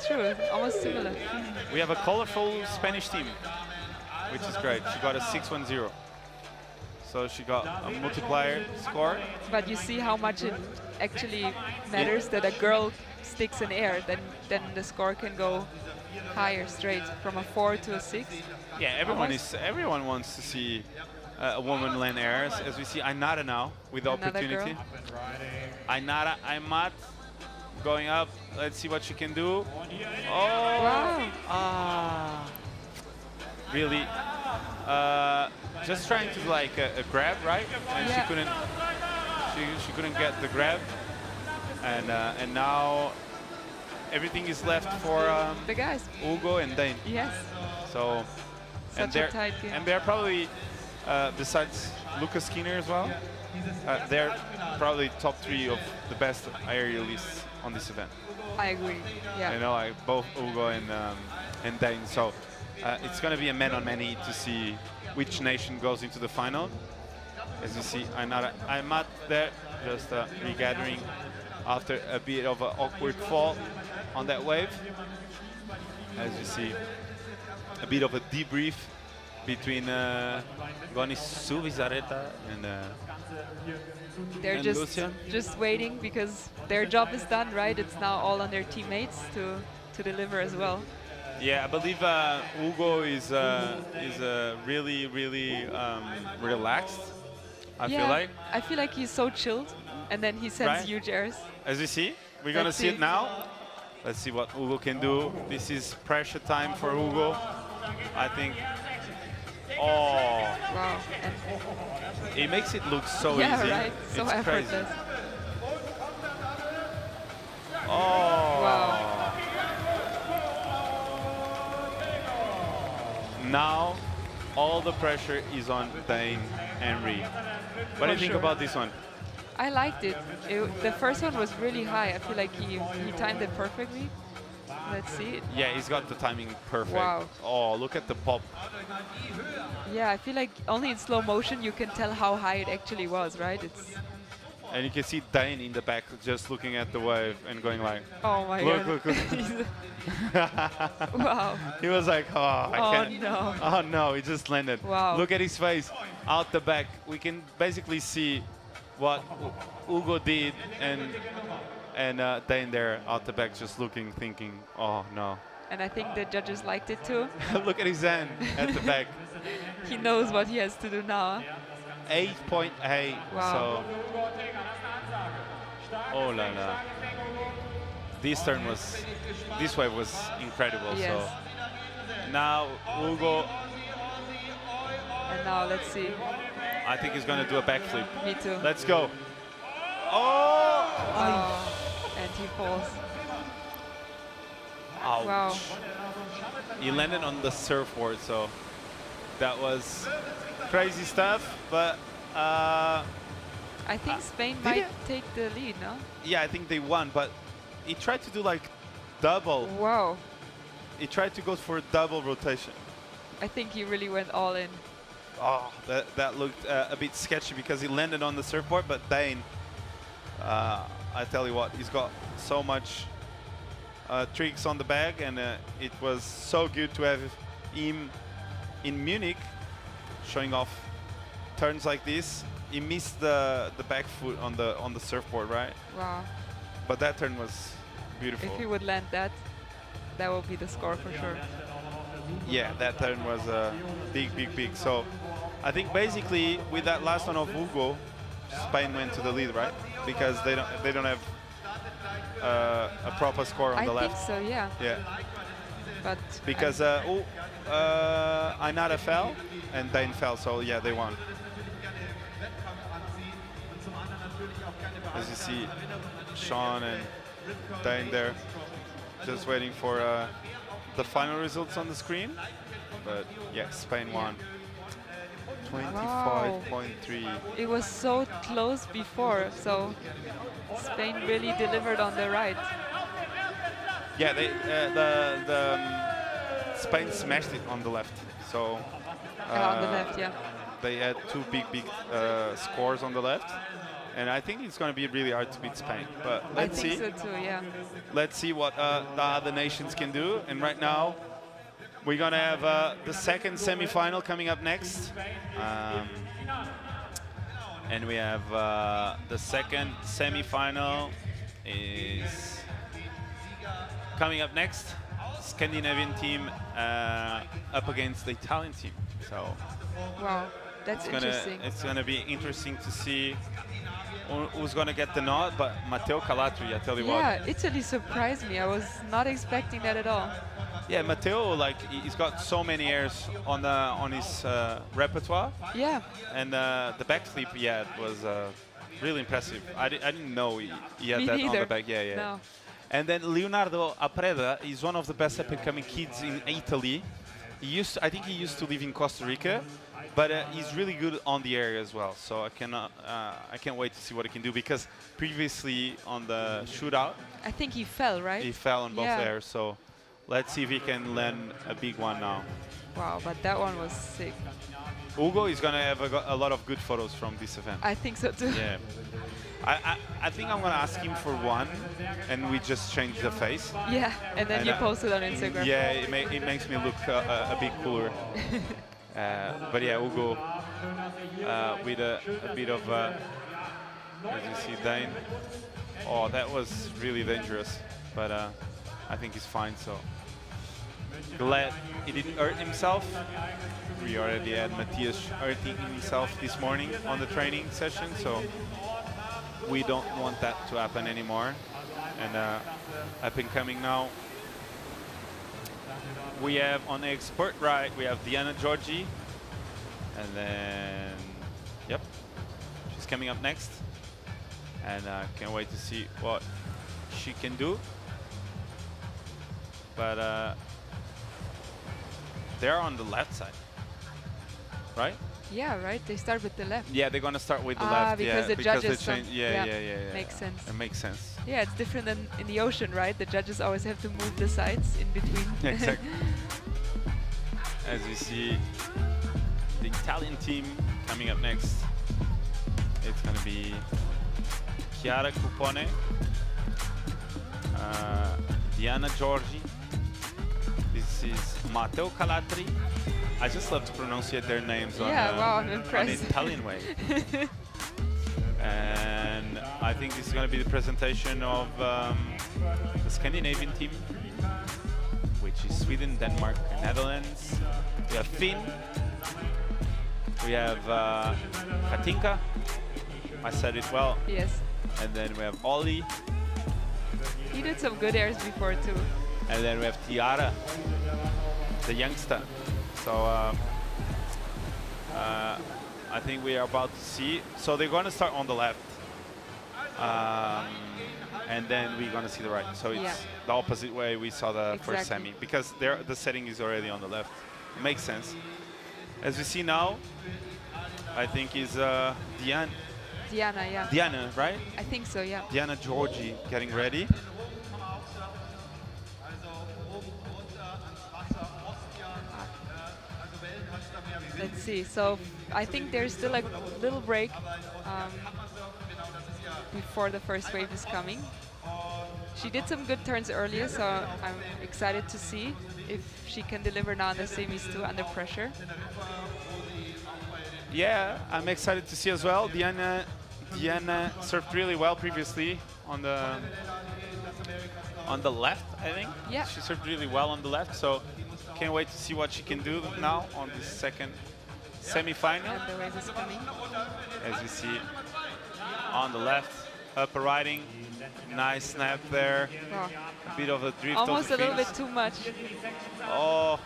True, almost similar. We have a colorful Spanish team, which is great. She got a 6-1-0. So she got a multiplier score. But you see how much it actually matters that a girl sticks in air, then the score can go higher straight from a 4 to a 6. Yeah, everyone wants to see a woman land airs. As we see Ainara now with the Another opportunity. girl. Ainara Aymat going up. Let's see what she can do. Oh! Wow. Ah! Really, just trying to do like a grab, right? And Yeah. she couldn't get the grab. And now everything is left for the guys. Hugo and Dane. Yes. So, and Such a tight game. and they're probably besides Lucas Skinner as well, they're probably top 3 of the best aerialists on this event. I agree. Yeah. You know, like both Hugo and Dane. So it's going to be a man-on-man heat to see which nation goes into the final. As you see, I'm at there, just regathering after a bit of an awkward fall on that wave. As you see, a bit of a debrief between Goni Suvizarreta and They're just waiting because their job is done, right? It's now all on their teammates to deliver as well. Yeah, I believe Hugo is really relaxed I yeah, feel like. I feel like he's so chilled, and then he sends Right. huge airs. As you see, we're gonna Let's see see. it now. Let's see what Hugo can do. This is pressure time for Hugo. I think. Oh, Wow. And it makes it look so yeah, easy. right. So it's crazy. effortless. Oh. Wow. Now, all the pressure is on Dane Henry. What do you think sure. about this one? I liked it. The first one was really high. I feel like he timed it perfectly. Let's see it. Yeah, he's got the timing perfect. Wow. Oh, look at the pop. Yeah, I feel like only in slow motion you can tell how high it actually was, right? It's And you can see Dane in the back just looking at the wave and going like, oh my look, god. look, look. Wow. He was like, oh, I Oh, can't. no. Oh no, he just landed. Wow. Look at his face out the back. We can basically see what Hugo did and Dane there out the back just looking, thinking, oh no. And I think the judges liked it too. Look at his hand at the back. He knows what he has to do now. 8.8. Wow. So, oh la la. This wave was incredible. Yes. So now Hugo, And now let's see. I think he's gonna do a backflip. Me too. Let's go. Oh! Oh, and he falls. Ouch. Wow. He landed on the surfboard, so that was crazy stuff. But I think Spain did might it? take the lead, no? yeah, I think they won. But he tried to do like double. Wow. He tried to go for a double rotation. I think he really went all in. Oh, that looked a bit sketchy because he landed on the surfboard. But Dane, I tell you what, he's got so much tricks on the bag, and it was so good to have him in Munich showing off turns like this. He missed the back foot on the surfboard, right? Wow. But that turn was beautiful. If he would land that, that would be the score for sure. Yeah, that turn was big. So I think basically with that last one of Hugo, Spain went to the lead, right? Because they don't have a proper score on the I left. think so, yeah. Yeah. But Because Ainara fell and Dane fell, so yeah, they won. As you see, Sean and Dane there, just waiting for the final results on the screen. But yeah, Spain won. 25.3. it was so close before, so Spain really delivered on the right. Yeah, they Spain smashed it on the left. So On the left, yeah. they had two big scores on the left, and I think it's going to be really hard to beat Spain. But let's see. I think so too, yeah. Let's see what the other nations can do. And right now, we're going to have the second semi-final coming up next. And we have the second semi-final is coming up next. Scandinavian team up against the Italian team. So Wow, that's interesting. it's gonna be interesting to see who's gonna get the nod. But Matteo Calatri, I tell you what. Yeah, Italy surprised me. I was not expecting that at all. Yeah, Matteo, like he's got so many airs on his repertoire. Yeah. And the backflip, yeah, it was really impressive. I didn't know he had Me that on neither. the back. Yeah. No. And then Leonardo Apreda is one of the best up-and-coming kids in Italy. I think he used to live in Costa Rica, but he's really good on the air as well. So I can't wait to see what he can do, because previously on the shootout, I think he fell, right? he fell on both Yeah. airs. So let's see if he can land a big one now. Wow, but that one was sick. Hugo is gonna have a lot of good photos from this event. I think so too. Yeah. I think I'm gonna ask him for one, and we just change the face. Yeah, and then you post it on Instagram. Yeah, it makes me look a bit cooler. But yeah, Hugo with a bit of, as you see, Dane. Oh, that was really dangerous, but I think he's fine. So glad he didn't hurt himself. We already had Matthias hurting himself this morning on the training session, so we don't want that to happen anymore. And up and coming now, we have on the expert right, we have Diana Georgi, and then, yep, she's coming up next. And can't wait to see what she can do. But they're on the left side, right? Yeah, right. They start with the left. Yeah, they're gonna start with the left. Because yeah, the judges. they change. Yeah. Makes sense. It makes sense. Yeah, it's different than in the ocean, right? The judges always have to move the sides in between. Exactly. As you see, the Italian team coming up next. It's gonna be Chiara Cupone, Diana Giorgi. This is Matteo Calatri. I just love to pronunciate their names on, wow, I'm on impressed. the Italian way. And I think this is going to be the presentation of the Scandinavian team, which is Sweden, Denmark, and Netherlands. We have Finn. We have Katinka. I said it well. Yes. And then we have Ollie. He did some good airs before too. And then we have Tiara, the youngster. So I think we are about to see. So they're going to start on the left. And then we're going to see the right. So it's the opposite way we saw the first semi. Because the setting is already on the left. It makes sense. As we see now, I think is Diana, yeah. Diana, right? I think so, yeah. Diana Georgi getting ready. Let's see. So I think there's still a little break before the first wave is coming. She did some good turns earlier, so I'm excited to see if she can deliver now in the semis too under pressure. Yeah, I'm excited to see as well. Diana surfed really well previously on the left, I think. Yeah. She surfed really well on the left, so can't wait to see what she can do now on this second semi-final. And the wave is coming. As you see on the left, upper riding, nice snap there. Oh. A bit of a drift. Almost of the a little bit fins. too much. Oh,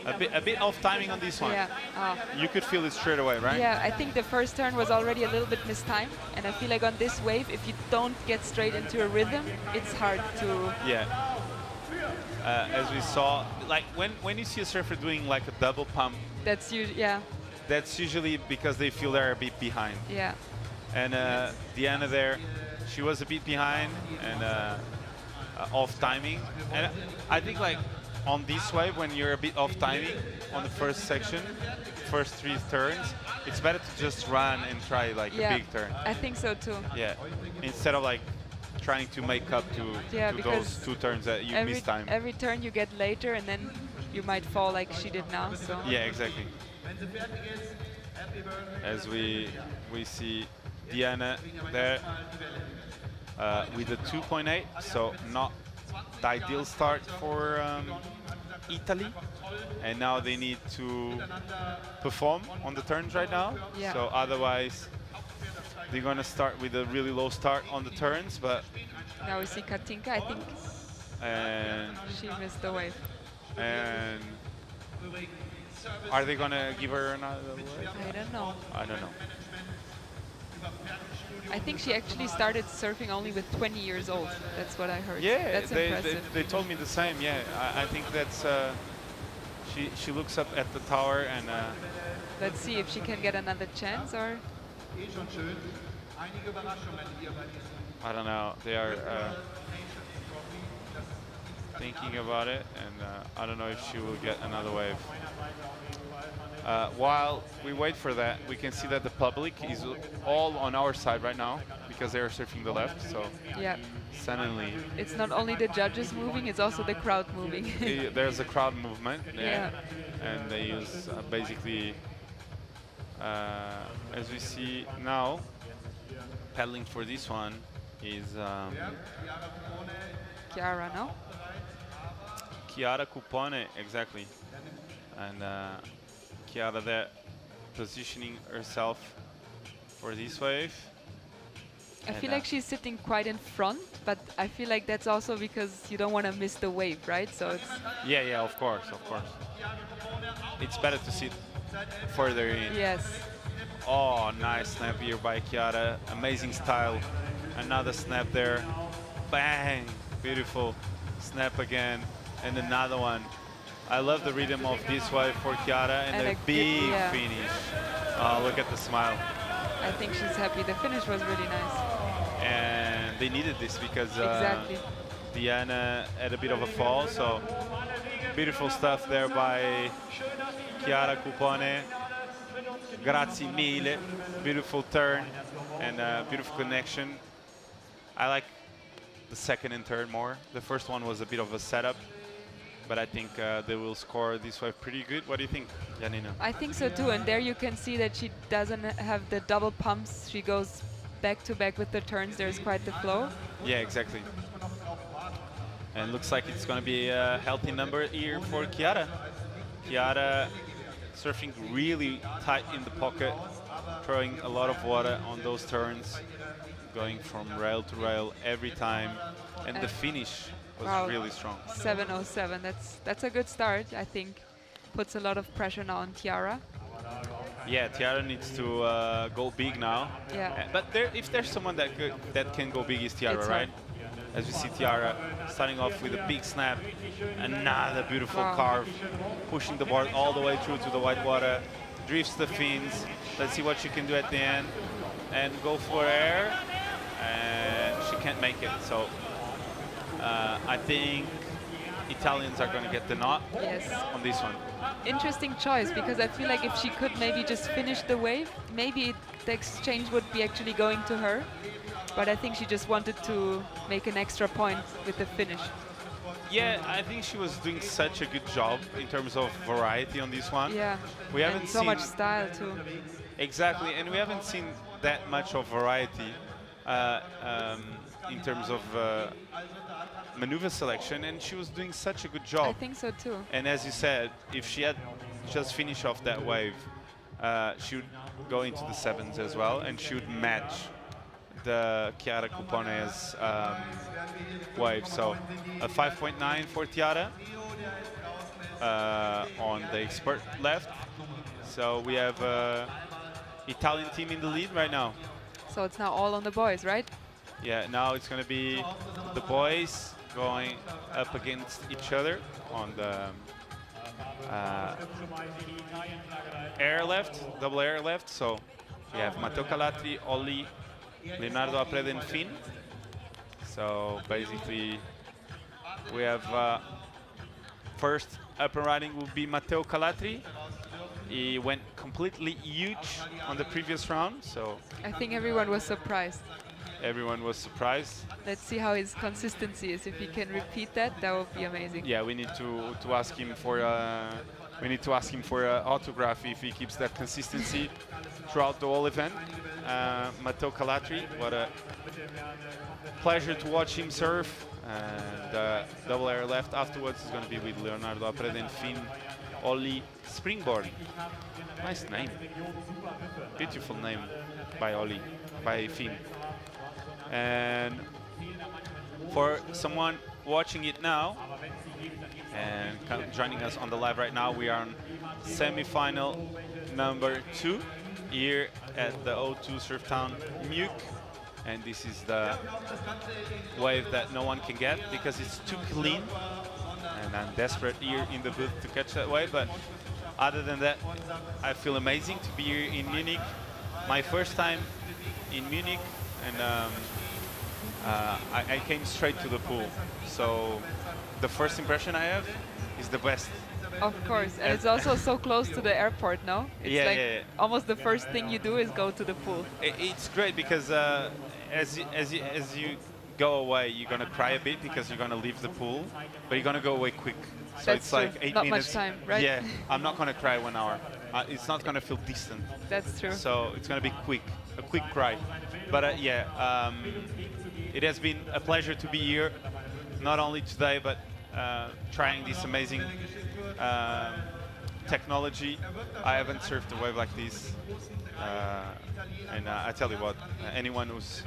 a bit off timing on this one. Yeah. Oh. You could feel it straight away, right? Yeah, I think the first turn was already a little bit mistimed, and I feel like on this wave, if you don't get straight into a rhythm, it's hard to. Yeah. As we saw, like when you see a surfer doing like a double pump, That's yeah. that's usually because they feel they're a bit behind. Yeah. And Diana there, she was a bit behind and off timing. And I think like on this wave, when you're a bit off timing on the first section, first 3 turns, it's better to just run and try like a big turn. I think so too. Yeah, instead of like trying to make up to those 2 turns that you missed time. Every turn you get later, and then you might fall like she did now. So. Yeah, exactly. As we see Diana there with a 2.8, so not the ideal start for Italy. And now they need to perform on the turns right now. Yeah. So otherwise, they're going to start with a really low start on the turns, but now we see Katinka, I think she missed the wave. And are they going to give her another wave? I don't know. I don't know. I think she actually started surfing only with 20 years old. That's what I heard. Yeah, that's impressive. they told me the same. Yeah, I think that's she looks up at the tower and. Let's see if she can get another chance or. I don't know. They are thinking about it, and I don't know if she will get another wave. While we wait for that, we can see that the public is all on our side right now because they are surfing the left. So yeah, suddenly it's not only the judges moving; it's also the crowd moving. There's a crowd movement. Yeah, and they use basically, as we see now, paddling for this one is Chiara, no? Chiara Cupone, exactly. And Chiara there positioning herself for this wave. I And, feel like she's sitting quite in front, but I feel like that's also because you don't want to miss the wave, right? So it's yeah, of course. It's better to sit further in. yes. Oh, nice snap here by Chiara. Amazing style. Another snap there. Bang! Beautiful snap again. And another one. I love the rhythm of this wave for Chiara and a big finish. Oh, look at the smile. I think she's happy. The finish was really nice. And they needed this because Exactly. Diana had a bit of a fall. So beautiful stuff there by Chiara Cupone. Grazie mille. Beautiful turn and beautiful connection. I like the second and third more. The first one was a bit of a setup, but I think they will score this wave pretty good. What do you think, Janina? I think so too, and there you can see that she doesn't have the double pumps. She goes back to back with the turns. There's quite the flow. Yeah, exactly. And looks like it's going to be a healthy number here for Chiara. Chiara surfing really tight in the pocket, throwing a lot of water on those turns, going from rail to rail every time, and the finish was really strong. 707. That's a good start. I think puts a lot of pressure now on Chiara. Yeah, Chiara needs to go big now. Yeah. But if there's someone that can go big, is Chiara, It's right? As we see Chiara starting off with a big snap, another beautiful carve, pushing the board all the way through to the white water, drifts the fins. Let's see what she can do at the end, and go for air, and she can't make it. So I think Italians are going to get the nod on this one. Interesting choice, because I feel like if she could maybe just finish the wave, maybe the exchange would be actually going to her. But I think she just wanted to make an extra point with the finish. Yeah, I think she was doing such a good job in terms of variety on this one. Yeah, we haven't and so seen much style too. Exactly, and we haven't seen that much of variety in terms of maneuver selection, and she was doing such a good job. I think so too. And as you said, if she had just finished off that wave, she would go into the sevens as well, and she would match the Chiara Cupone's wave. So a 5.9 for Chiara on the expert left. So we have Italian team in the lead right now. So it's now all on the boys, right? Yeah, now it's going to be the boys going up against each other on the air left, double air left. So we have Matteo Calatri, Olli, Leonardo Aprede and Finn. So basically we have first up and riding will be Matteo Calatri. He went completely huge on the previous round, so I think everyone was surprised. Everyone was surprised. Let's see how his consistency is. If he can repeat that, that would be amazing. Yeah, we need to ask him for autograph if he keeps that consistency throughout the whole event. Matteo Calatri, what a pleasure to watch him surf. And double air left afterwards is going to be with Leonardo Aprede and Finn Olli Springboard. Nice name. Beautiful name by Olli, by Finn. And for someone watching it now and joining us on the live right now, we are on semi-final number 2 here at the O2 Surftown Muke. And this is the wave that no one can get because it's too clean. And I'm desperate here in the booth to catch that wave. But other than that, I feel amazing to be here in Munich. My first time in Munich, and I came straight to the pool. So the first impression I have is the best. Of course, and it's also so close to the airport, no? It's almost the first thing you do is go to the pool. It's great because as you go away, you're gonna cry a bit because you're gonna leave the pool, but you're gonna go away quick. So That's it's like true. 8 Not minutes. much time, right? Yeah, I'm not gonna cry 1 hour. It's not gonna feel distant. That's true. So it's gonna be quick, a quick cry. But it has been a pleasure to be here, not only today, but trying this amazing technology. I haven't surfed a wave like this, and I tell you what, anyone who's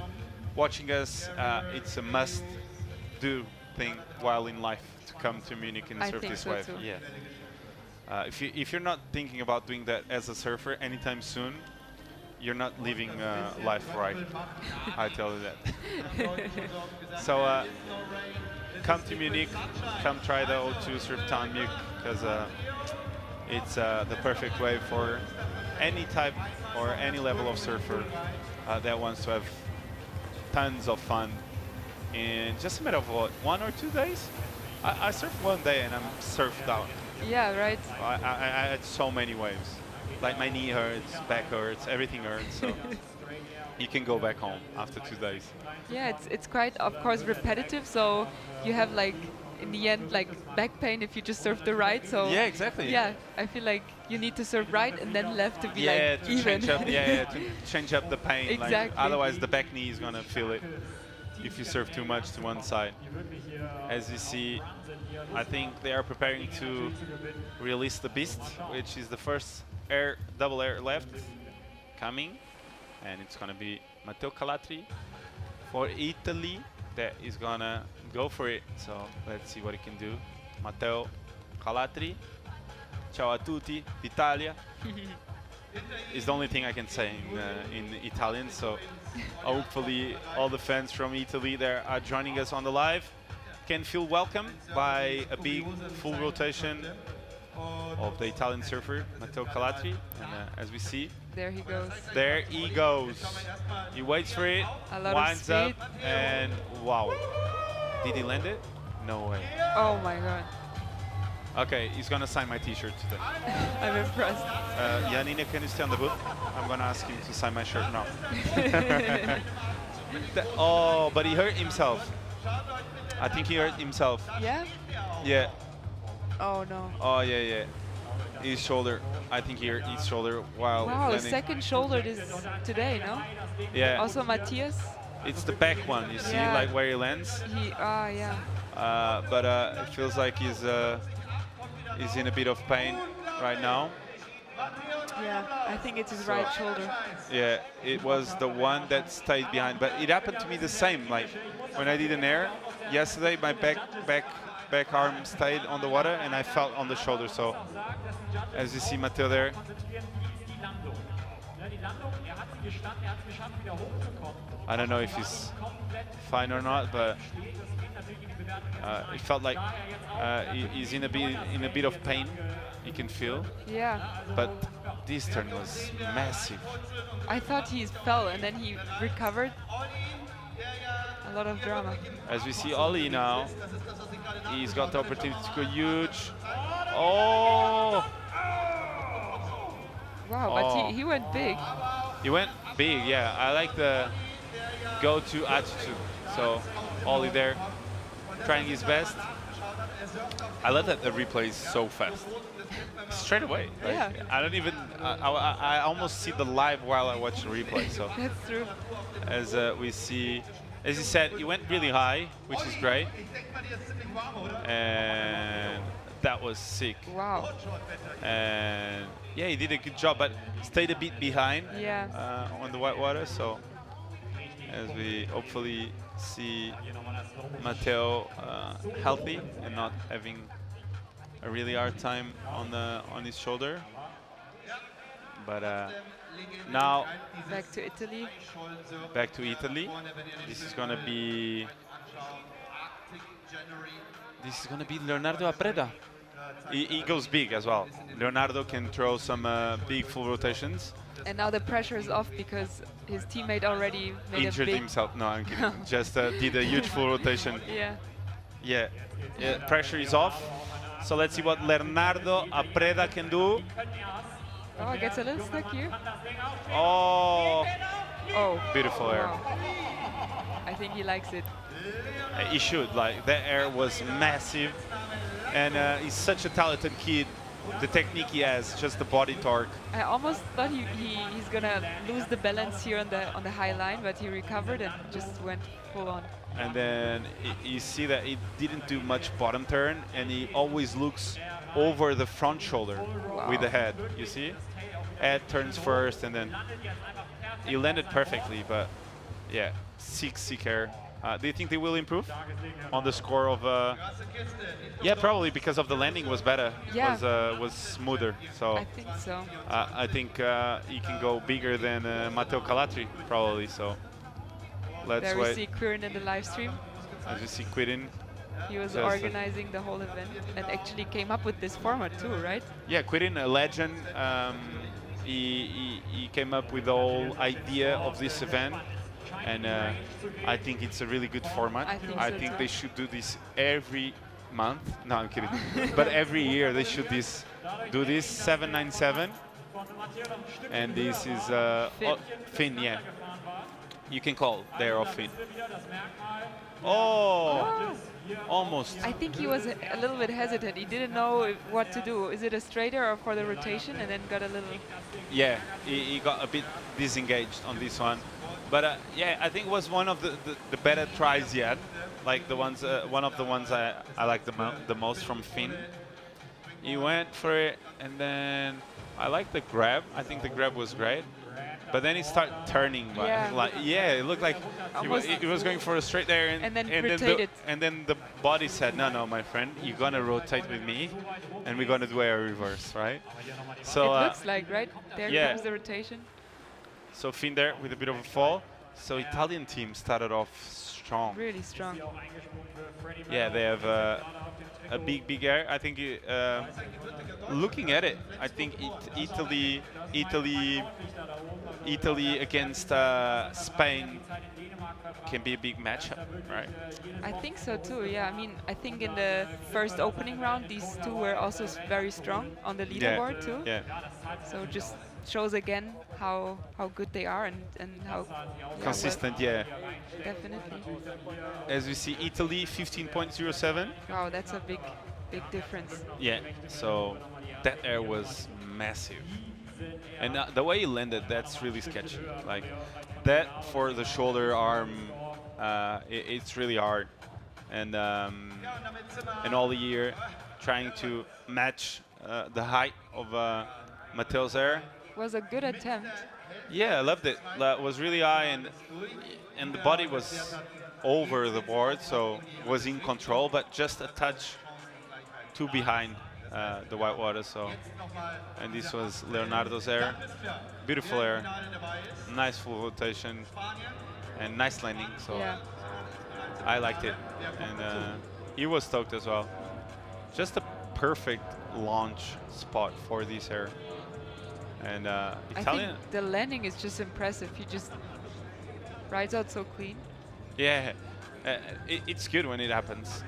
watching us, it's a must-do thing while in life to come to Munich and I surf think this so wave. too. Yeah. If you're not thinking about doing that as a surfer anytime soon, you're not living life right. I tell you that. So come to Munich, come try the O2 Surftown Munich, because it's the perfect wave for any type or any level of surfer that wants to have tons of fun in just a matter of what, 1 or 2 days? I surfed 1 day and I'm surfed out. Yeah, right. I had so many waves. Like my knee hurts, back hurts, everything hurts. So you can go back home after 2 days. Yeah, it's quite, of course, repetitive. So you have like, in the end, like back pain if you just surf the right. So yeah, exactly. Yeah, I feel like you need to surf right and then left to be like to even. change up. Yeah, to change up the pain. Exactly. Like, otherwise, the back knee is gonna feel it if you surf too much to one side. As you see, I think they are preparing to release the Beast, which is the first double air left coming, and it's gonna be Matteo Calatri for Italy that is gonna go for it. So let's see what he can do. Matteo Calatri, ciao a tutti, d'Italia. Is the only thing I can say in Italian. So hopefully all the fans from Italy that are joining us on the live can feel welcome by a big full rotation of the Italian surfer, Matteo Calatri. And as we see, there he goes. There he goes. He waits for it, A lot of winds up, speed. and wow. Did he land it? No way. Oh my god. Okay, he's gonna sign my t-shirt today. I'm impressed. Janine, can you stay on the booth? I'm gonna ask him to sign my shirt now. Oh, but he hurt himself. I think he hurt himself. Yeah? Yeah. Oh no. Oh yeah, yeah. His shoulder. I think he hurt his shoulder while Wow, landing. second shoulder this today, no? Yeah. Also Matthias. It's the back one, you see, Yeah. like where he lands. Yeah. But it feels like he's in a bit of pain right now. Yeah, I think it's his right shoulder. Yeah, it was the one that stayed behind. But it happened to me the same. Like when I did an air yesterday, my back arm stayed on the water and I felt on the shoulder. So as you see Matteo there. I don't know if he's fine or not, but it felt like he's in a bit of pain. You can feel. Yeah. But this turn was massive. I thought he fell and then he recovered. A lot of drama. As we see Ollie now, he's got the opportunity to go huge. Oh! Wow, but he went big. He went big, yeah. I like the go-to attitude. So Ollie there, trying his best. I love that the replay is so fast. Straight away. Like, Yeah. I don't even. I almost see the live while I watch the replay. So That's true. as we see, as he said, he went really high, which is great, and that was sick. Wow. And yeah, he did a good job, but stayed a bit behind Yeah. on the white water. So as we hopefully see Matteo healthy and not having a really hard time on his shoulder. But now Back to Italy. back to Italy. This is gonna be Leonardo Apreda. He goes big as well. Leonardo can throw some big full rotations. And now the pressure is off because his teammate already made Injured a big... himself. No, I'm kidding. Just did a huge full rotation. Yeah. Yeah, pressure is off. So let's see what Leonardo Apreda can do. Oh, it gets a little stuck here. Oh, beautiful air. Wow. I think he likes it. He should. Like, that air was massive. And he's such a talented kid. The technique he has, just the body torque. I almost thought he's gonna lose the balance here on the high line, but he recovered and just went full on. and then you see that he didn't do much bottom turn, and he always looks over the front shoulder with the head. You see, head turns first, and then he landed perfectly. But yeah, 6 sick air. Do you think they will improve on the score of? Yeah, probably because of the landing was better. Yeah. Was smoother. So I think so. I think he can go bigger than Matteo Calatri probably. So let's There we wait. see Quirin in the live stream. As you see, Quirin. He was just, organizing the whole event and actually came up with this format too, right? Yeah, Quirin, a legend. He came up with the whole idea of this event, and I think it's a really good format. I think so they too. should do this every month. No, I'm kidding. But every year they should do this 797. And this is Finn, yeah. You can call there of Finn. Oh, almost. I think he was a little bit hesitant. He didn't know what to do. Is it a straighter or for the rotation? And then got a little... Yeah, he got a bit disengaged on this one. But yeah, I think it was one of the better tries yet. Like the ones, one of the ones I like the most from Finn. He went for it, and then I like the grab. I think the grab was great. But then he started turning. Yeah. It looked like he was going for a straight there, and then rotated. And then the body said, no, my friend, you're gonna rotate with me, and we're gonna do a reverse, right? So it looks like, right? There comes the rotation. So Finn there with a bit of a fall. So Italian team started off strong. Really strong. Yeah, they have a big air. I think looking at it, I think Italy against Spain can be a big matchup, right? I think so too, yeah. I mean, I think in the first opening round, these two were also very strong on the leaderboard too. Yeah. So just shows again how good they are and how consistent, well, definitely. As we see, Italy 15.07. Wow, that's a big difference. Yeah, so that air was massive. And the way he landed, that's really sketchy. Like that for the shoulder arm, it's really hard. And all the year trying to match the height of Matteo's air. Was a good attempt. Yeah, I loved it. It was really high, and the body was over the board, so was in control, but just a touch too behind the whitewater. So, and this was Leonardo's air. Beautiful air, nice full rotation, and nice landing. So I liked it, and he was stoked as well. Just a perfect launch spot for this air. And Italian. I think the landing is just impressive. He just rides out so clean. Yeah, it's good when it happens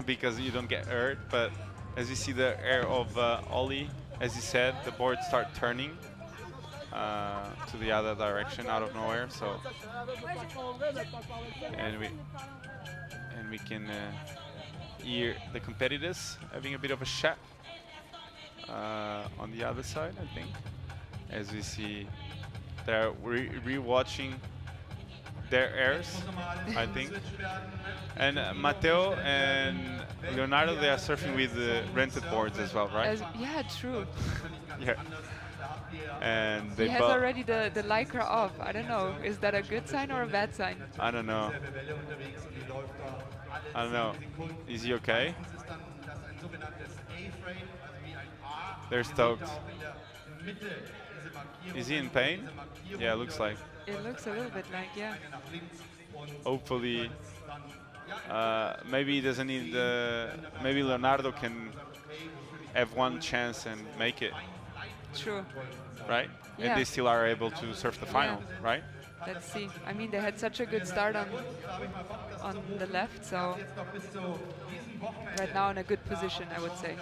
because you don't get hurt. But as you see the air of Ollie, as you said, the board start turning to the other direction out of nowhere. So and we can hear the competitors having a bit of a chat on the other side, I think. As we see, they're re-watching their airs, I think. And Matteo and Leonardo, they are surfing with rented boards as well, right? Yeah, true. Yeah. And they he has already the lycra off. I don't know. Is that a good sign or a bad sign? I don't know. I don't know. Is he okay? They're stoked. Is he in pain? Yeah, looks like. It looks a little bit like, yeah. Hopefully, maybe he doesn't need maybe Leonardo can have one chance and make it. True. Right? Yeah. And they still are able to surf the final, right? Let's see. I mean, they had such a good start on the left, so right now in a good position, I would say.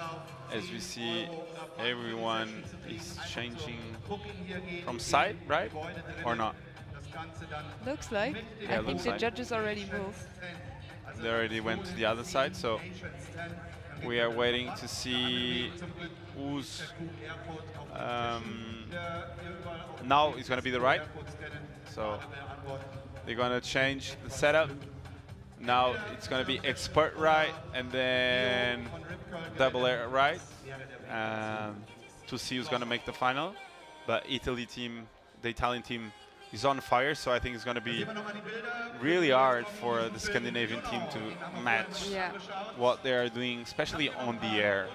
As we see, everyone is changing from side, right? Or not? Looks like. Yeah, I think the judges already moved. They already went to the other side, so we are waiting to see who's now it's going to be the right. So they're going to change the setup. Now it's going to be expert right and then double air right to see who's going to make the final. But Italy team, the Italian team, is on fire, so I think it's going to be really hard for the Scandinavian team to match what they are doing, especially on the air.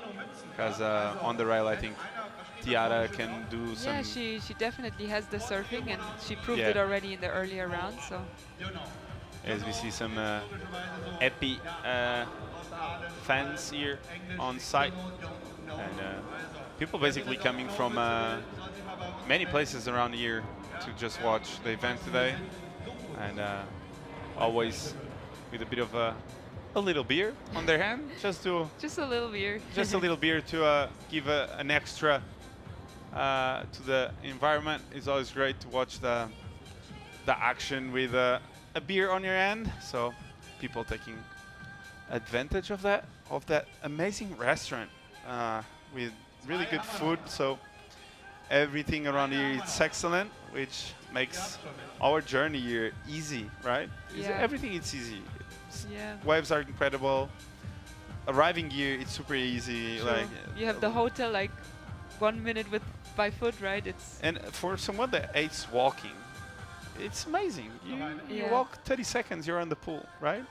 Because on the rail, I think Tiara can do some. Yeah, she definitely has the surfing, and she proved it already in the earlier rounds. So. As we see some Epi fans here on site, and people basically coming from many places around here to just watch the event today, and always with a bit of a little beer on their hand, just a little beer, just a little beer to give an extra to the environment. It's always great to watch the action with a beer on your hand, so people taking advantage of that amazing restaurant with really good food. So everything around here is excellent, which makes our journey here easy, right? Everything is easy. Waves are incredible. Arriving here, it's super easy. Sure. Like you have the hotel like 1 minute by foot, right? And for someone that hates walking, it's amazing. You walk 30 seconds, you're on the pool, right?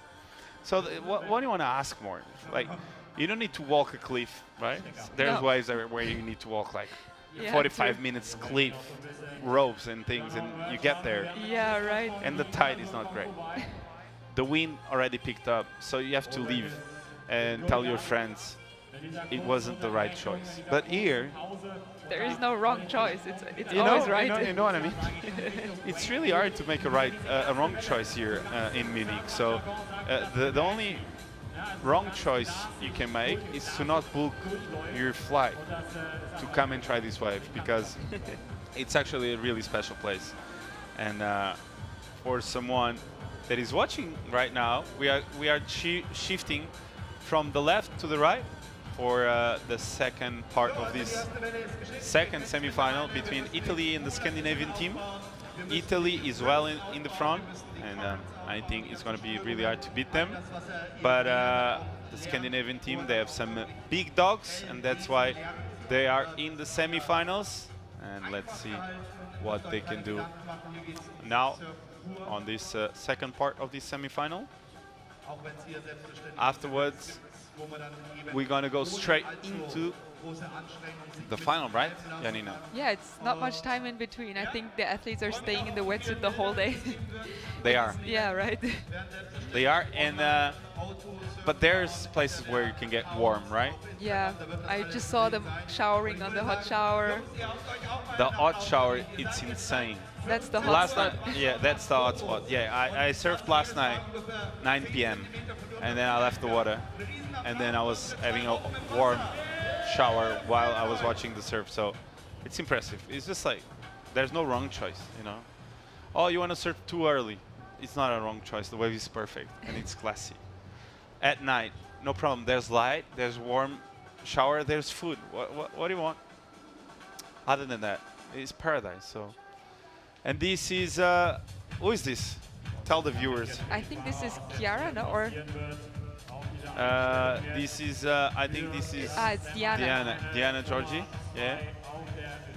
So what do you want to ask more? Like, you don't need to walk a cliff, right? There's waves where you need to walk like 45 minutes cliff, ropes and things, and you get there. Yeah, right. And the tide is not great. The wind already picked up, so you have to leave and tell your friends it wasn't the right choice. But here, there is no wrong choice. It's always right. You know what I mean? It's really hard to make a wrong choice here in Munich. So the only wrong choice you can make is to not book your flight to come and try this wave, because it's actually a really special place. And for someone that is watching right now, we are shifting from the left to the right for the second part of this second semifinal between Italy and the Scandinavian team. Italy is well in the front, and I think it's going to be really hard to beat them. But the Scandinavian team, they have some big dogs, and that's why they are in the semifinals. And let's see what they can do now on this second part of this semifinal. Afterwards, we're going to go straight into the final, right, Janina? Yeah, it's not much time in between. I think the athletes are staying in the wetsuit the whole day. They are. Yeah, right. They are, and but there's places where you can get warm, right? Yeah, I just saw them showering on the hot shower. The hot shower, it's insane. That's the hot spot. Yeah, that's the hot spot. Yeah, I surfed last night, 9 p.m., and then I left the water, and then I was having a warm shower while I was watching the surf. So it's impressive. It's just like there's no wrong choice, you know. Oh, you want to surf too early? It's not a wrong choice. The wave is perfect and it's classy. At night, no problem. There's light, there's warm shower, there's food. What do you want? Other than that, it's paradise. So, and this is who is this? Tell the viewers. I think this is Chiara, no? Or this is I think this is it's Diana. Diana Georgi, yeah.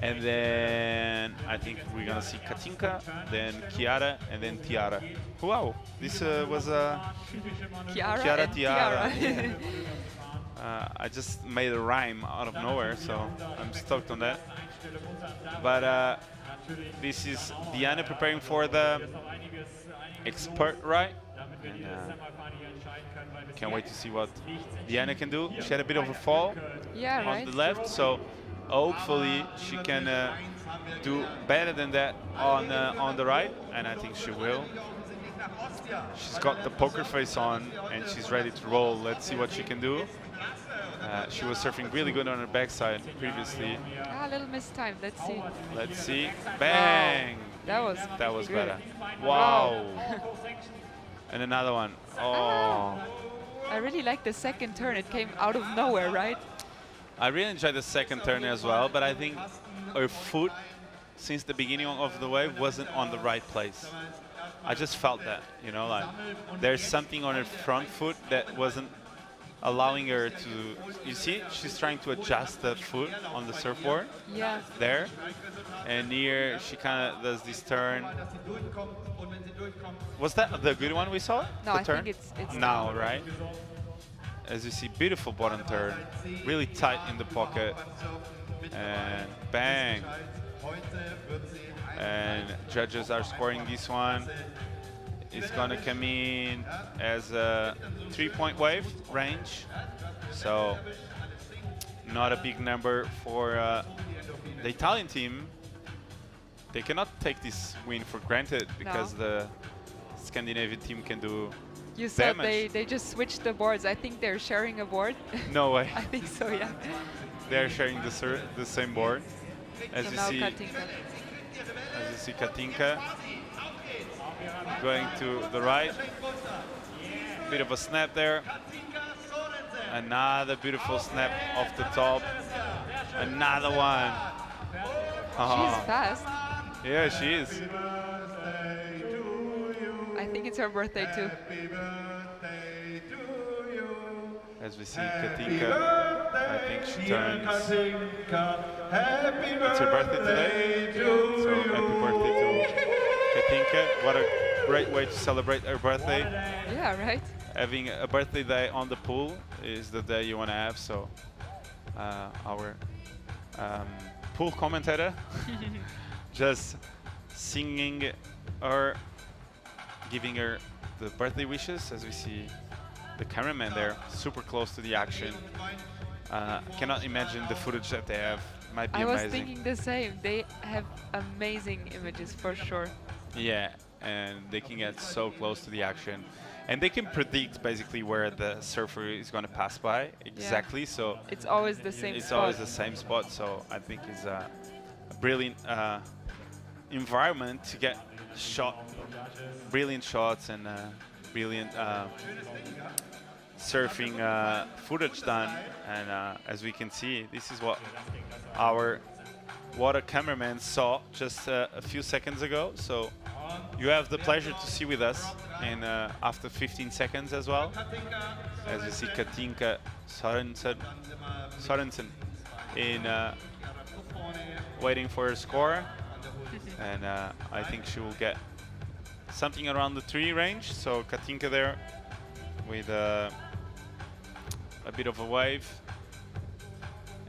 And then I think we're gonna see Katinka, then Chiara, and then Tiara. Wow, this was Chiara Tiara. Yeah. I just made a rhyme out of nowhere, so I'm stoked on that. But this is Diana preparing for the expert right. And, can't wait to see what Diana can do. She had a bit of a fall on the left, so hopefully she can do better than that on the right, and I think she will. She's got the poker face on, and she's ready to roll. Let's see what she can do. She was surfing really good on her backside previously. A little mistime. Let's see. Let's see. Bang! Wow. That was good. better. Wow! And another one. Oh. I really like the second turn. It came out of nowhere, right? I really enjoyed the second turn as well, but I think her foot since the beginning of the wave wasn't on the right place. I just felt that, you know, like there's something on her front foot that wasn't allowing her to. You see, she's trying to adjust the foot on the surfboard. Yeah. There, and here she kind of does this turn. Was that the good one we saw? No, the I turn? think it's now, right? As you see, beautiful bottom turn, really tight in the pocket, and bang. And judges are scoring this one. It's gonna come in as a 3-point wave range, so not a big number for the Italian team. They cannot take this win for granted because the Scandinavian team can do You said damage. they just switched the boards. I think they're sharing a board. No way. I think so, yeah. They're sharing the same board. As So you now see, Katinka. as you see, Katinka going to the right. Bit of a snap there. Another beautiful snap off the top. Another one. She's fast. Yeah, she is. I think it's her birthday too. As we see Katinka, I think she turns. It's her birthday today. So happy birthday to Katinka. What a great way to celebrate her birthday. Yeah, right? Having a birthday day on the pool is the day you want to have. So our pool commentator just singing her, giving her the birthday wishes. As we see the cameraman there, super close to the action. Cannot imagine the footage that they have. Might be I amazing. was thinking the same. They have amazing images for sure. Yeah, and they can get so close to the action. And they can predict basically where the surfer is going to pass by exactly. Yeah. So it's always the same it's spot. always the same spot. So I think it's a brilliant environment to get brilliant shots and brilliant surfing footage done. And as we can see, this is what our water cameraman saw just a few seconds ago. So you have the pleasure to see with us in after 15 seconds as well. As you see Katinka Sorensen in waiting for her score. And I think she will get something around the 3 range. So Katinka there with a bit of a wave.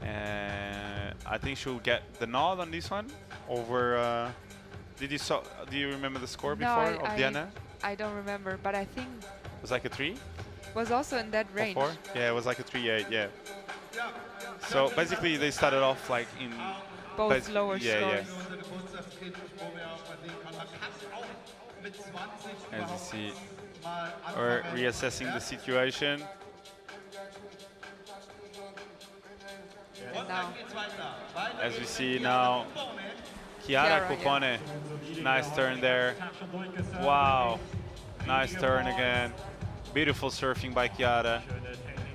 And I think she'll get the nod on this one over. Do you remember the score before of Diana? I don't remember, but I think It was like a 3? was also in that range. 4? Yeah, it was like a 3-8. Yeah. So basically, they started off like in both lower scores. As you see, we're reassessing the situation. And now, As we see now, Chiara Cupone, nice turn there. Wow, nice turn again. Beautiful surfing by Chiara,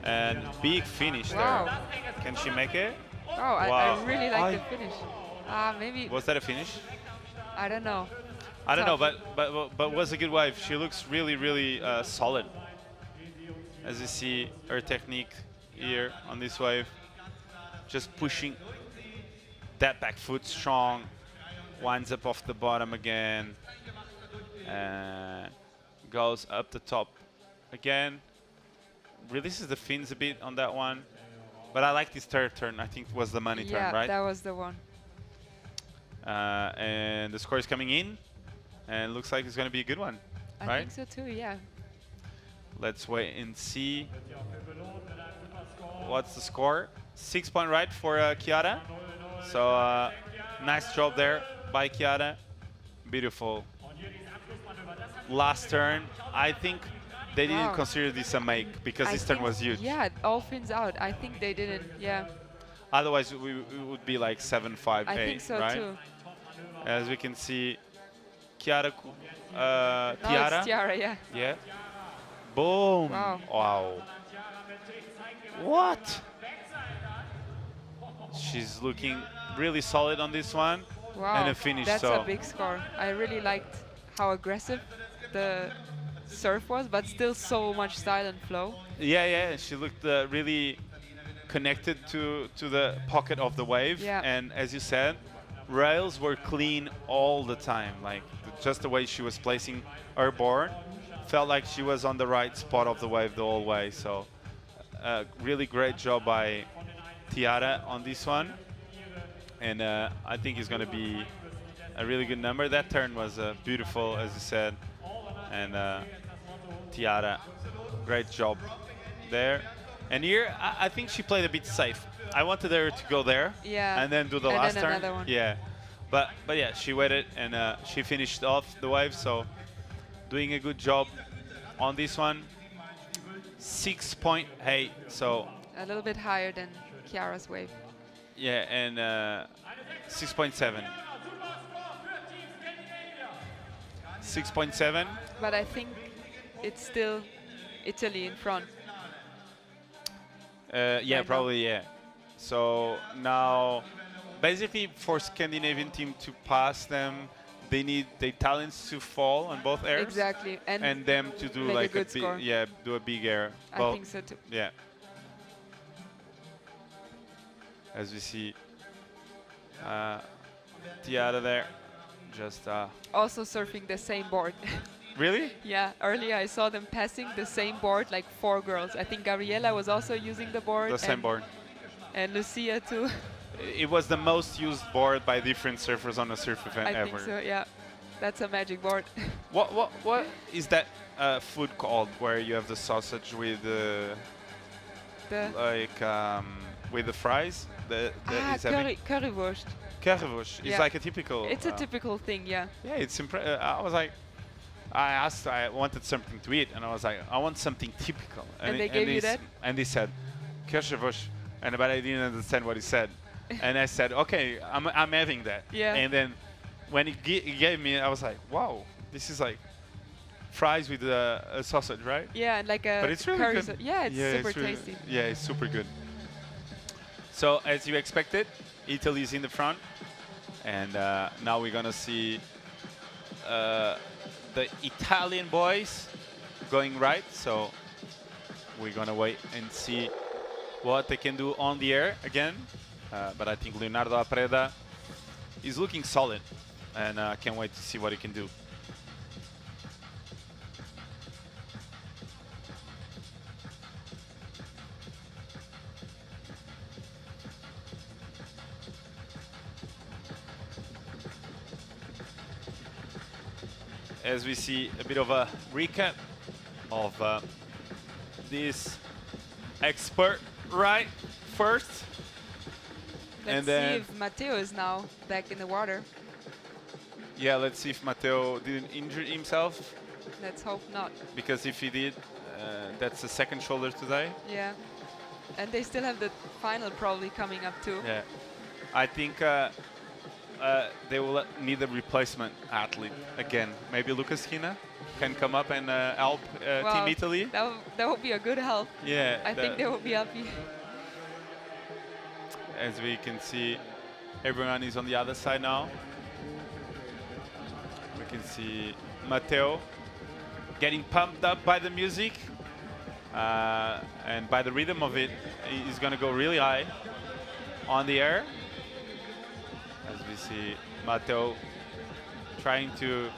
and big finish there. Can she make it? Oh, Wow. I really like the finish. Maybe. Was that a finish? I don't know. I don't know, but was a good wave. She looks really solid. As you see her technique here on this wave, just pushing that back foot strong, winds up off the bottom again, goes up the top again, releases the fins a bit on that one, but I like this third turn. I think it was the money turn, right? Yeah, that was the one. And the score is coming in, and it looks like it's going to be a good one, I right? think so too, yeah. Let's wait and see. What's the score? 6-point right for Chiara. So nice job there by Chiara. Beautiful. Last turn. I think they didn't consider this a make because this turn was huge. Yeah, all fins out. I think they didn't, yeah. Otherwise, we would be like 7-5-8, I think so right? too. As we can see, Chiara. No, Tiara. it's Tiara, yeah. Yeah. Boom. Wow. Wow. What? She's looking really solid on this one. Wow, and a finish. that's so a big score. I really liked how aggressive the serve was, but still so much style and flow. yeah, she looked really connected to the pocket of the wave. Yeah. And as you said, rails were clean all the time. Like just the way she was placing her board, felt like she was on the right spot of the wave the whole way. So really great job by Tiara on this one. And I think it's going to be a really good number. That turn was beautiful, as you said. And Tiara, great job there. And here, I think she played a bit safe. I wanted her to go there, Yeah. and then do the And last then turn. another one. Yeah, but yeah, she waited and she finished off the wave. So doing a good job on this one. 6.8. So A little bit higher than Chiara's wave. yeah, and 6.7. 6.7. But I think it's still Italy in front. Yeah, know. probably, yeah. So now, basically, for Scandinavian team to pass them, they need their talents to fall on both airs. Exactly, And them to do make a like good score. yeah, do a big air. I Well, think so too. Yeah. As we see, Tiara there, just Also surfing the same board. really. Yeah, earlier I saw them passing the same board, like 4 girls. I think Gabriela was also using the board. The same board. And Lucia too. It was the most used board by different surfers on a surf event I ever. think so, yeah. That's a magic board. What is that food called where you have the sausage with The like with the fries? Is having- currywurst. Currywurst. It's Yeah. like a typical. It's a typical thing, yeah. Yeah, it's I was like, I wanted something to eat, and I was like, I want something typical. And they gave you that? And they said, Currywurst, but I didn't understand what he said. And I said, okay, I'm having that. Yeah. And then when he gave me, I was like, wow, this is like fries with a sausage, right? Yeah, and like a But it's really curry good. yeah, it's super really- tasty. Yeah, it's super good. So as you expected, Italy's in the front, and now we're gonna see the Italian boys going right. So we're gonna wait and see what they can do on the air again. But I think Leonardo Apreda is looking solid, and I can't wait to see what he can do. As we see a bit of a recap of this expert right first. Let's and see then if Matteo is now back in the water. yeah, let's see if Matteo didn't injure himself, Let's hope not. because if he did, that's the second shoulder today. Yeah. And they still have the final probably coming up too. Yeah, I think they will need a replacement athlete again. Maybe Lucas Hina can come up and help Well, Team Italy. That would be a good help. Yeah, I think they will be happy. As we can see, everyone is on the other side now. We can see Matteo getting pumped up by the music and by the rhythm of it. He's going to go really high on the air. As we see Matteo trying to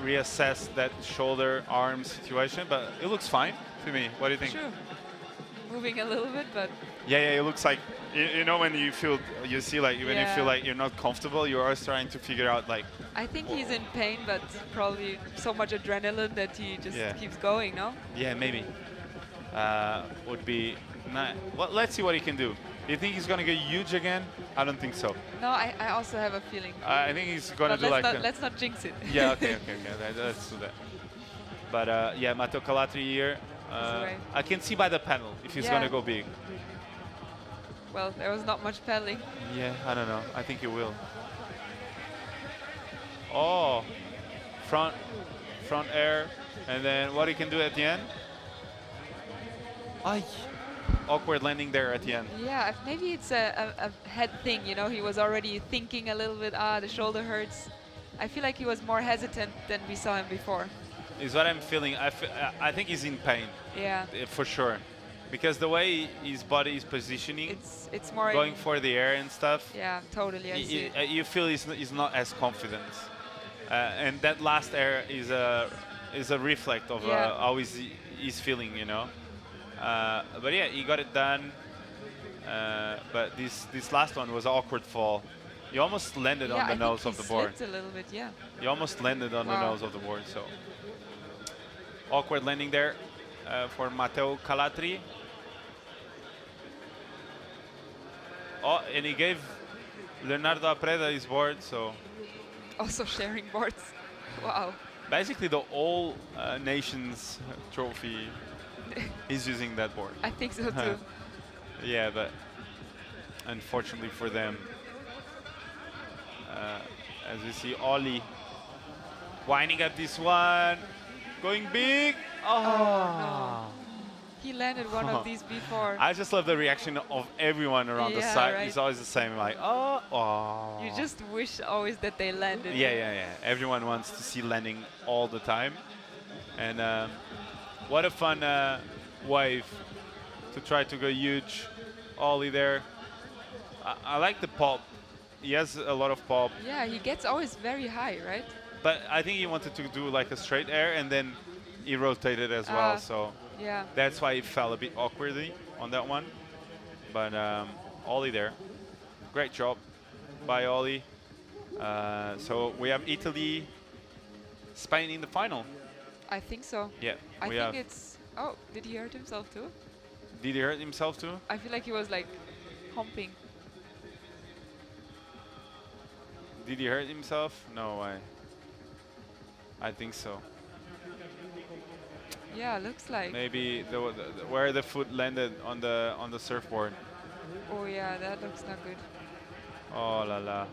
reassess that shoulder arm situation, but it looks fine to me. What do you think? Sure. Moving a little bit, but Yeah, it looks like, you know, when you feel, you see like, when you Yeah. feel like you're not comfortable, you're always trying to figure out like, I think he's in pain, but probably so much adrenaline that he just Yeah. keeps going, no? yeah, maybe. Would be nice. Well, let's see what he can do. Do you think he's going to get huge again? I don't think so. No, I also have a feeling. I think he's going to But do like... let's not jinx it. Yeah, okay. Let's do that. But yeah, Matteo Calatri here. alright. I can see by the panel if he's Yeah. going to go big. Well, there was not much paddling. Yeah, I don't know. I think he will. Oh, front air, and then what he can do at the end. Ay, awkward landing there at the end. Yeah, maybe it's a head thing, you know, he was already thinking a little bit, the shoulder hurts. I feel like he was more hesitant than we saw him before. Is what I'm feeling. I think he's in pain. Yeah. For sure. Because the way his body is positioning, it's more going for the air and stuff. Yeah, totally. I see. You feel he's not as confident. And that last air is a reflect of how he's feeling, you know. But yeah, he got it done. But this last one was an awkward fall. You almost landed on the nose of the board. A little bit, yeah. You almost landed on the nose of the board, so awkward landing there for Matteo Calatri. Oh, and he gave Leonardo Apreda his board, so also sharing boards. Wow. Basically, the All Nations trophy is using that board. I think so too. Yeah, but unfortunately for them, as we see Ollie winding up this one, going big. Oh, no. He landed one of these before. I just love the reaction of everyone around the side. Right. It's always the same, like, oh. You just wish always that they landed. Yeah. Everyone wants to see landing all the time. And what a fun wave to try to go huge. Ollie there. I like the pop. He has a lot of pop. Yeah, he gets always very high, right? But I think he wanted to do like a straight air and then he rotated as well. So yeah, that's why he fell a bit awkwardly on that one. But Ollie there. Great job by Ollie. So we have Italy, Spain in the final. I think so. Yeah. I think it's... Oh, did he hurt himself too? Did he hurt himself too? I feel like he was like humping. Did he hurt himself? No way. I think so. Yeah, looks like. Maybe where the foot landed on the surfboard. Oh yeah, that looks not good. Oh la la.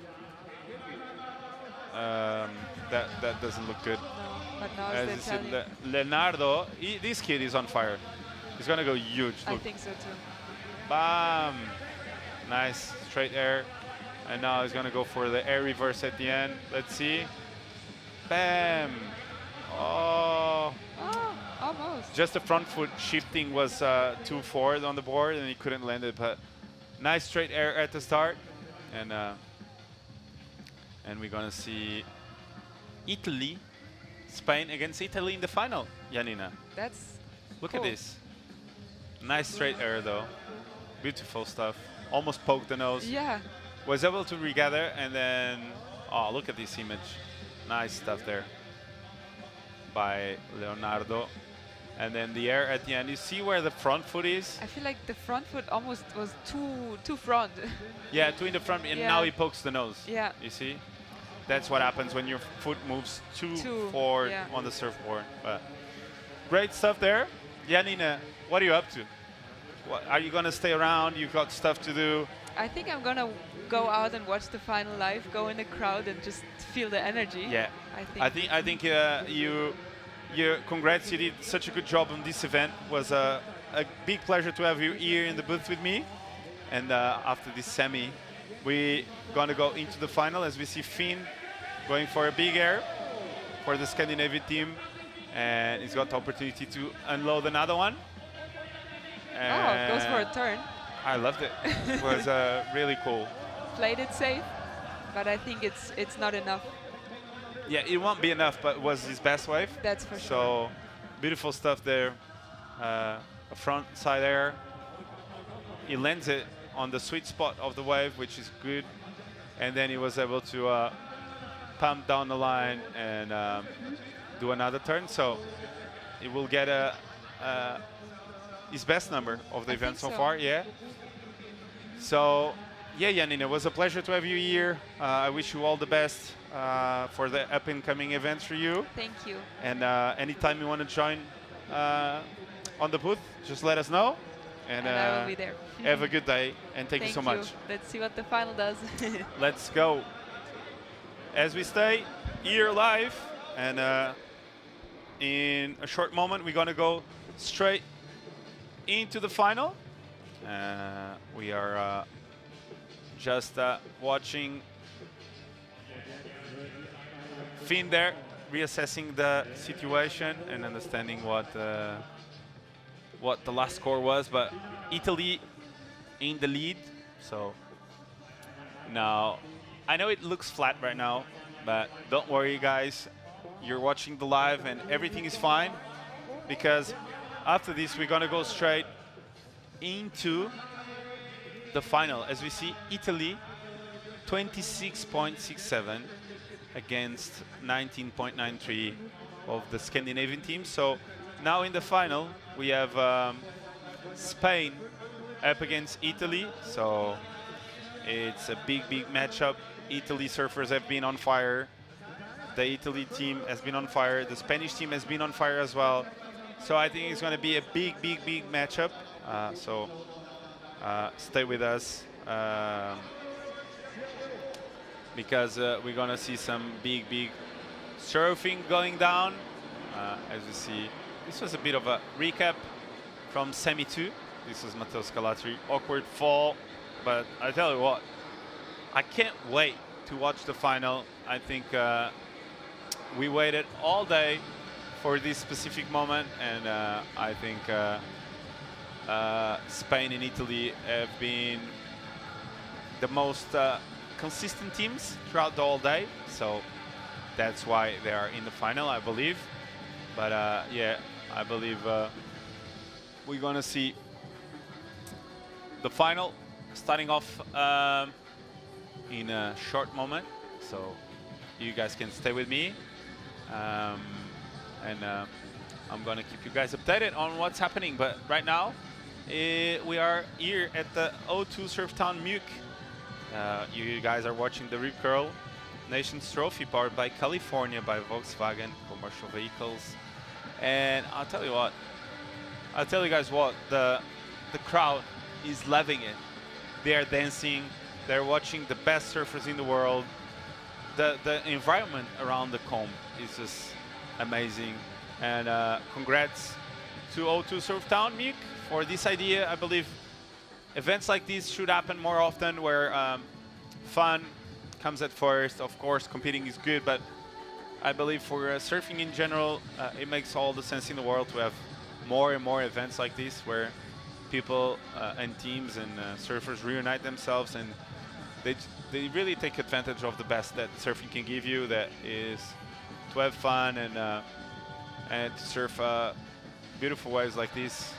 That doesn't look good. No, but now as you see, Leonardo, this kid is on fire. He's gonna go huge. Look. I think so too. Bam! Nice straight air, and now he's gonna go for the air reverse at the end. Let's see. Bam! Oh! Almost. Just the front foot shifting was too forward on the board, and he couldn't land it. But nice straight air at the start, and we're gonna see Italy, Spain against Italy in the final. Janina. That's Look cool. at this. Nice straight air though. Beautiful stuff. Almost poked the nose. Yeah. Was able to regather and then, oh, look at this image. Nice stuff there by Leonardo. And then the air at the end. You see where the front foot is? I feel like the front foot almost was too front. Yeah, two in the front, and now he pokes the nose. Yeah. You see? That's what happens when your foot moves too forward on the surfboard. But great stuff there. Janina, what are you up to? Are you going to stay around? You've got stuff to do. I think I'm going to go out and watch the final live, go in the crowd and just feel the energy. Yeah. I think you congrats, you did such a good job on this event. It was a big pleasure to have you here in the booth with me. And after this semi, we're going to go into the final as we see Finn going for a big air for the Scandinavian team. And he's got the opportunity to unload another one. And goes for a turn. I loved it. It was really cool. Played it safe, but I think it's not enough. Yeah, it won't be enough, but it was his best wave. That's for sure. So beautiful stuff there. A front side air. He lands it on the sweet spot of the wave, which is good. And then he was able to pump down the line and do another turn. So he will get his best number of the event so far. Yeah. So yeah, Janina, it was a pleasure to have you here. I wish you all the best for the up and coming events for you. Thank you. And anytime you want to join on the booth, just let us know. And I will be there. Have a good day, and thank you so much. Let's see what the final does. Let's go. As we stay here live, and in a short moment, we're going to go straight into the final. We are just watching Finn there, reassessing the situation and understanding what the last score was. But Italy in the lead. So now, I know it looks flat right now, but don't worry, guys. You're watching the live and everything is fine, because after this we're gonna go straight into the final. As we see, Italy 26.67 against 19.93 of the Scandinavian team. So now in the final we have Spain up against Italy. So it's a big matchup. Italy surfers have been on fire. The Italy team has been on fire. The Spanish team has been on fire as well. So I think it's going to be a big matchup. So stay with us, because we're going to see some big surfing going down. As you see, this was a bit of a recap from Semi 2. This is Matteo Scalatri. Awkward fall, but I tell you what, I can't wait to watch the final. I think we waited all day for this specific moment, and I think Spain and Italy have been the most consistent teams throughout the whole day. So that's why they are in the final, I believe. But yeah, I believe we're gonna see the final starting off in a short moment. So you guys can stay with me, and I'm gonna keep you guys updated on what's happening. But right now we are here at the O2 Surftown Muke. You guys are watching the Rip Curl Nations Trophy, powered by California, by Volkswagen Commercial Vehicles. And I'll tell you guys what, the crowd is loving it. They are dancing, they're watching the best surfers in the world. The environment around the comb is just amazing. And congrats to O2 Surftown Muke for this idea. I believe events like this should happen more often, where fun comes at first. Of course, competing is good, but I believe for surfing in general, it makes all the sense in the world to have more and more events like this, where people and teams and surfers reunite themselves, and they really take advantage of the best that surfing can give you. That is to have fun and to surf beautiful waves like this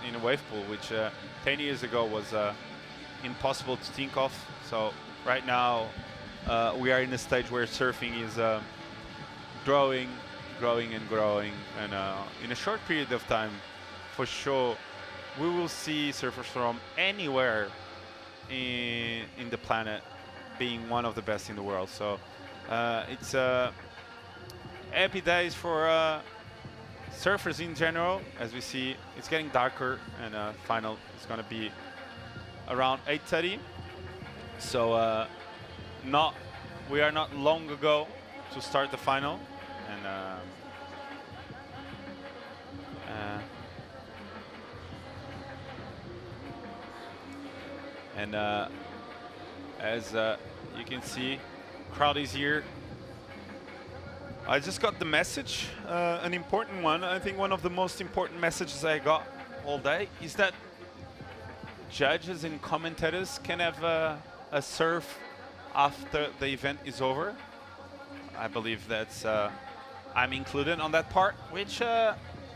in a wave pool, which 10 years ago was impossible to think of. So right now we are in a stage where surfing is growing and growing, and in a short period of time, for sure, we will see surfers from anywhere in the planet being one of the best in the world. So it's happy days for surfers in general. As we see, it's getting darker, and final is going to be around 8:30. So we are not long ago to start the final, and as you can see, crowd is here. I just got the message, an important one. I think one of the most important messages I got all day is that judges and commentators can have a surf after the event is over. I believe that's I'm included on that part, which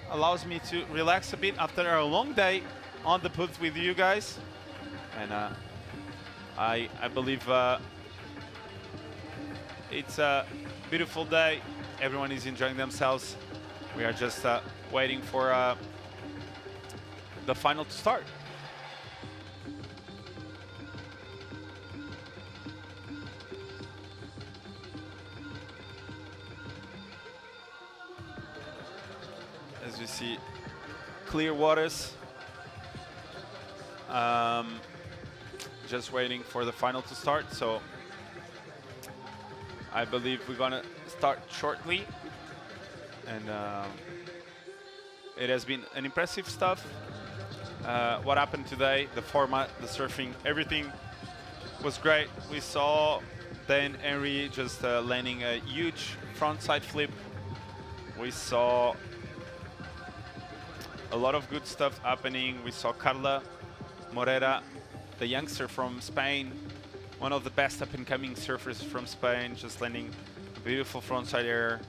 allows me to relax a bit after a long day on the booth with you guys. And I believe it's a beautiful day. Everyone is enjoying themselves. We are just waiting for the final to start. As you see, clear waters. Just waiting for the final to start. So I believe we're gonna start shortly, and it has been an impressive stuff. what happened today, the format, the surfing, everything was great. We saw Dan Henry just landing a huge frontside flip. We saw a lot of good stuff happening. We saw Carla Morera, the youngster from Spain, one of the best up-and-coming surfers from Spain, just landing a beautiful frontside air.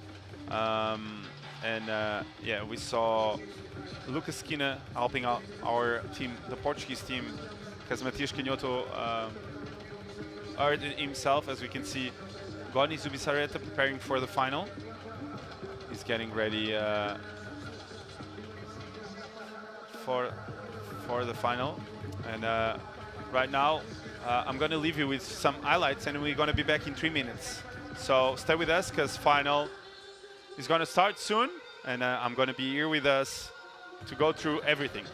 Yeah, we saw Lucas Quina helping out our team, the Portuguese team, because Matias Canhoto hurt himself, as we can see. Goni Zubizarreta preparing for the final. He's getting ready for the final. And right now, I'm going to leave you with some highlights, and we're going to be back in 3 minutes. So stay with us, because final is going to start soon, and I'm going to be here with us to go through everything.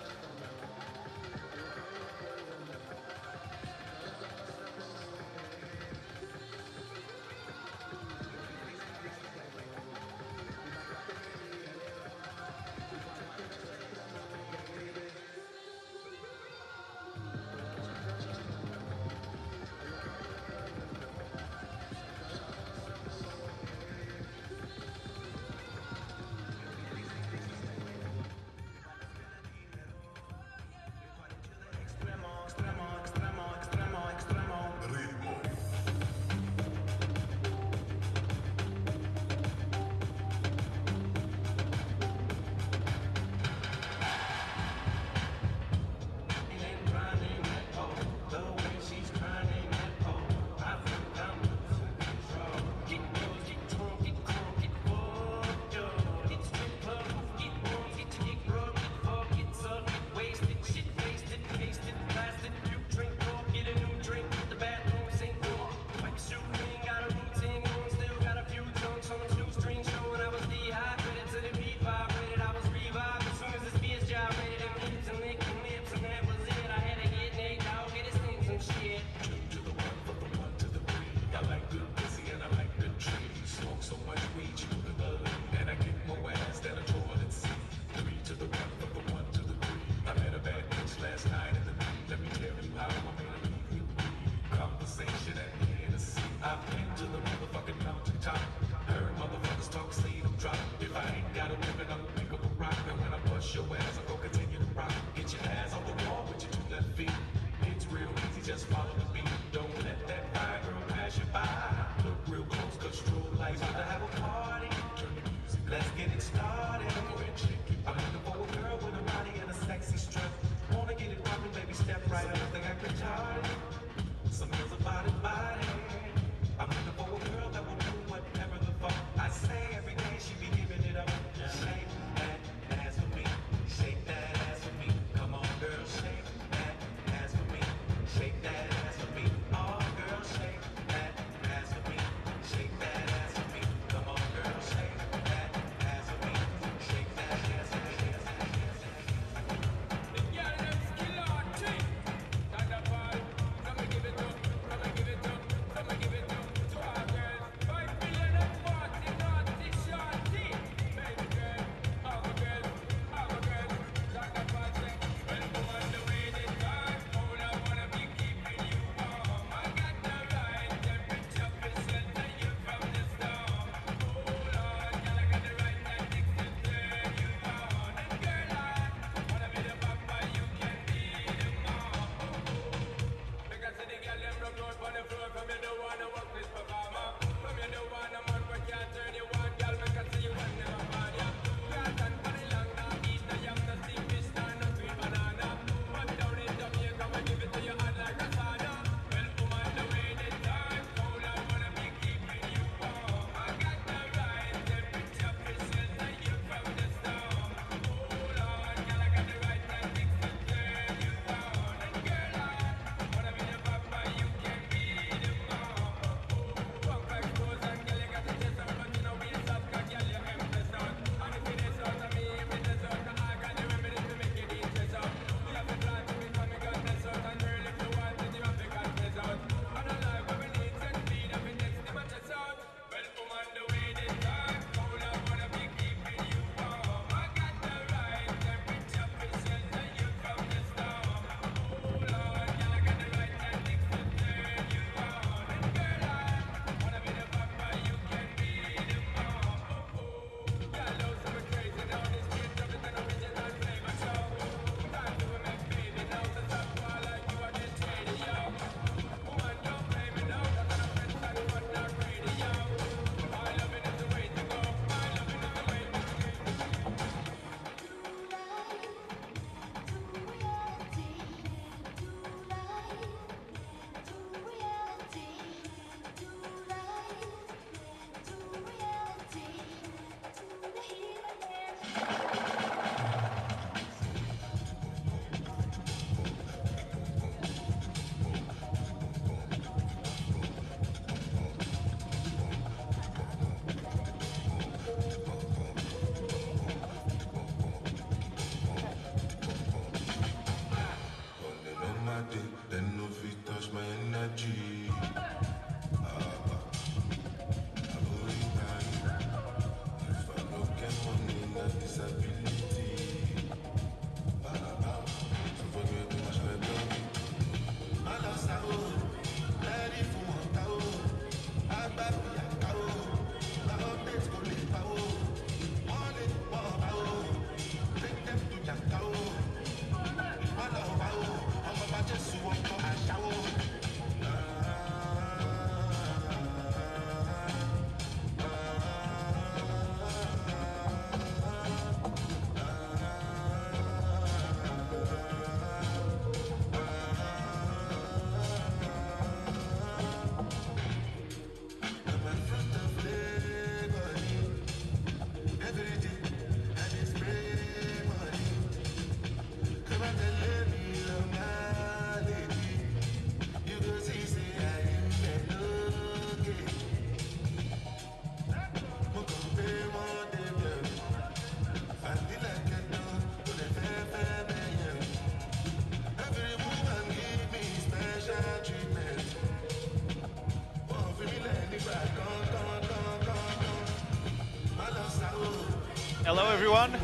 Hello, everyone,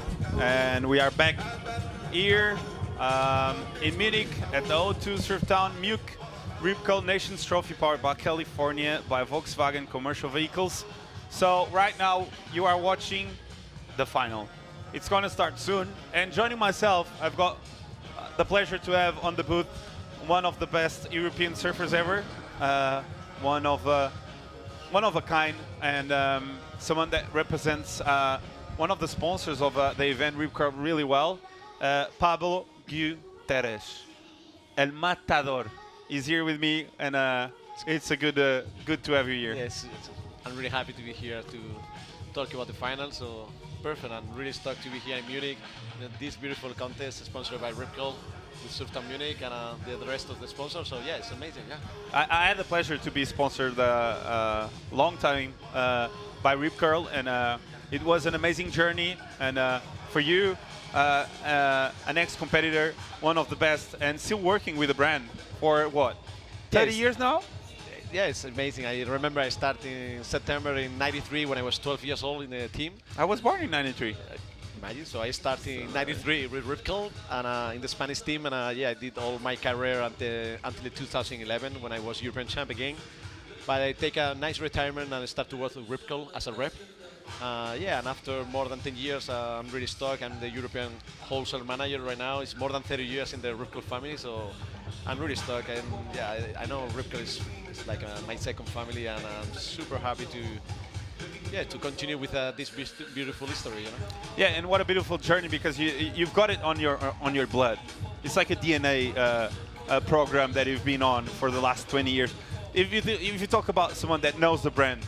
and we are back here in Munich at the O2 Surftown Munich Rip Curl Nations Trophy powered by California by Volkswagen Commercial Vehicles. So right now you are watching the final. It's going to start soon, and joining myself, I've got the pleasure to have on the booth one of the best European surfers ever, one of a kind, and someone that represents one of the sponsors of the event Rip Curl really well, Pablo Guterres, El Matador, is here with me, and it's a good to have you here. Yes, I'm really happy to be here to talk about the final. So perfect. I'm really stoked to be here in Munich. This beautiful contest sponsored by Rip Curl with Surftown Munich and the rest of the sponsors. So yeah, it's amazing. Yeah. I had the pleasure to be sponsored long time by Rip Curl, and it was an amazing journey. And for you, an ex-competitor, one of the best, and still working with the brand for what, 30 years now? Yeah, it's amazing. I remember I started in September in '93 when I was 12 years old in the team. I was born in '93. Imagine. So I started in '93 with Rip Curl and in the Spanish team, and yeah, I did all my career until 2011 when I was European champ again. But I take a nice retirement and I start to work with Rip Curl as a rep. Yeah, and after more than 10 years, I'm really stoked. I'm the European wholesale manager right now. It's more than 30 years in the Rip Curl family, so I'm really stoked. And yeah, I know Rip Curl is like my second family, and I'm super happy to continue with this beautiful history. You know? Yeah, and what a beautiful journey, because you've got it on your blood. It's like a DNA program that you've been on for the last 20 years. If you talk about someone that knows the brand,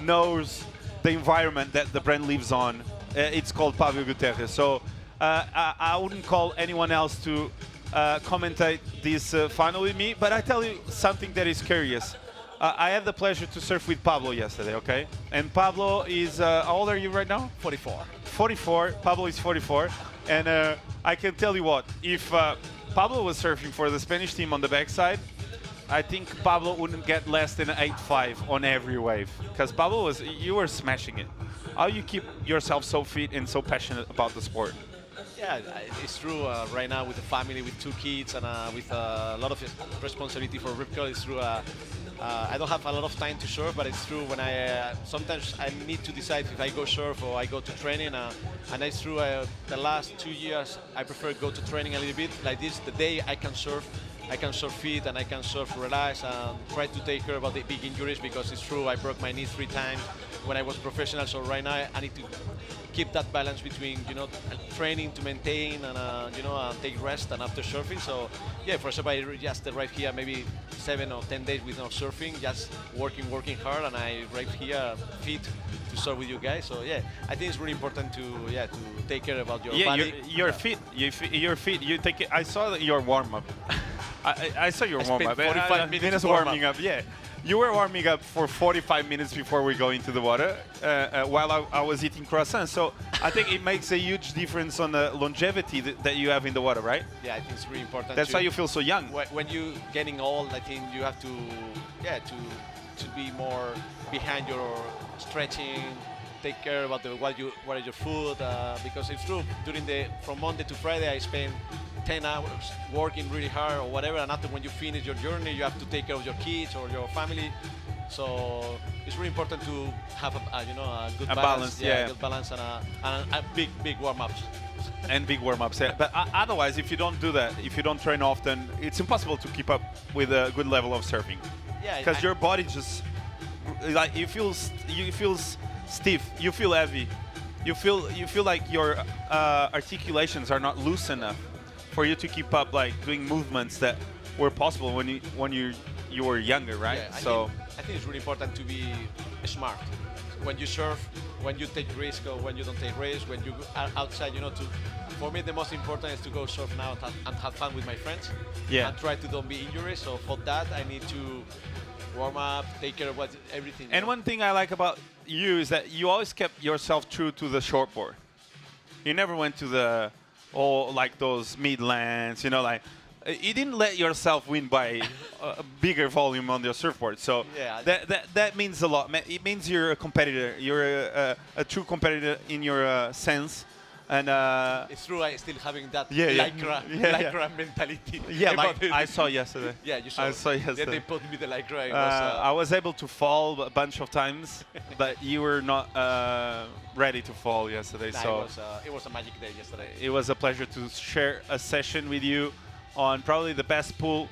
knows the environment that the brand lives on, it's called Pablo Guterres. So I wouldn't call anyone else to commentate this final with me, but I tell you something that is curious. I had the pleasure to surf with Pablo yesterday, okay? And Pablo is, how old are you right now? 44. 44, Pablo is 44. And I can tell you what, if Pablo was surfing for the Spanish team on the backside, I think Pablo wouldn't get less than 8.5 on every wave. Because Pablo, you were smashing it. How you keep yourself so fit and so passionate about the sport? Yeah, it's true. Right now with a family, with 2 kids, and with a lot of responsibility for Rip Curl, it's true. I don't have a lot of time to surf, but it's true when sometimes I need to decide if I go surf or I go to training. And it's true, the last 2 years, I prefer go to training a little bit. Like this, the day I can surf fit and I can surf relax and try to take care about the big injuries, because it's true, I broke my knee 3 times when I was professional. So right now I need to keep that balance between, training to maintain and, take rest and after surfing. So yeah, for example, I just arrived here maybe 7 or 10 days without surfing, just working hard, and I arrived here fit to surf with you guys. So yeah, I think it's really important to take care about your body. You're fit. You're fit. You take it. I saw your warm up. I saw your warm up. 45 minutes warming up. Yeah, you were warming up for 45 minutes before we go into the water, while I was eating croissants. So I think it makes a huge difference on the longevity that you have in the water, right? Yeah, I think it's really important. That's why you feel so young. When you're getting old, I think you have to be more behind your stretching, take care about what is your food, because it's true. From Monday to Friday, I spend 10 hours working really hard or whatever, and after when you finish your journey, you have to take care of your kids or your family. So it's really important to have a good balance, good balance, and a big warm-ups. And big warm-ups, yeah. But otherwise, if you don't do that, if you don't train often, it's impossible to keep up with a good level of surfing. Yeah, because your body just like you feel stiff, you feel heavy, you feel like your articulations are not loose enough for you to keep up like doing movements that were possible when you were younger, right? Yeah, I think it's really important to be smart when you surf, when you take risk or when you don't take risk, when you are outside. For me, the most important is to go surf now and have fun with my friends. Yeah. And try to don't be injured. So for that, I need to warm up, take care of everything. And one thing I like about you is that you always kept yourself true to the shortboard. You never went to the like those midlands, like. You didn't let yourself win by a bigger volume on your surfboard, so yeah, that means a lot. It means you're a competitor. You're a true competitor in your sense, and it's true. I still having that lycra mentality. Yeah, like I saw yesterday. Yeah, you saw. I saw yesterday. Yeah, they put me the lycra. I was able to fall a bunch of times, but you were not ready to fall yesterday. So it was a magic day yesterday. It was a pleasure to share a session with you on probably the best pool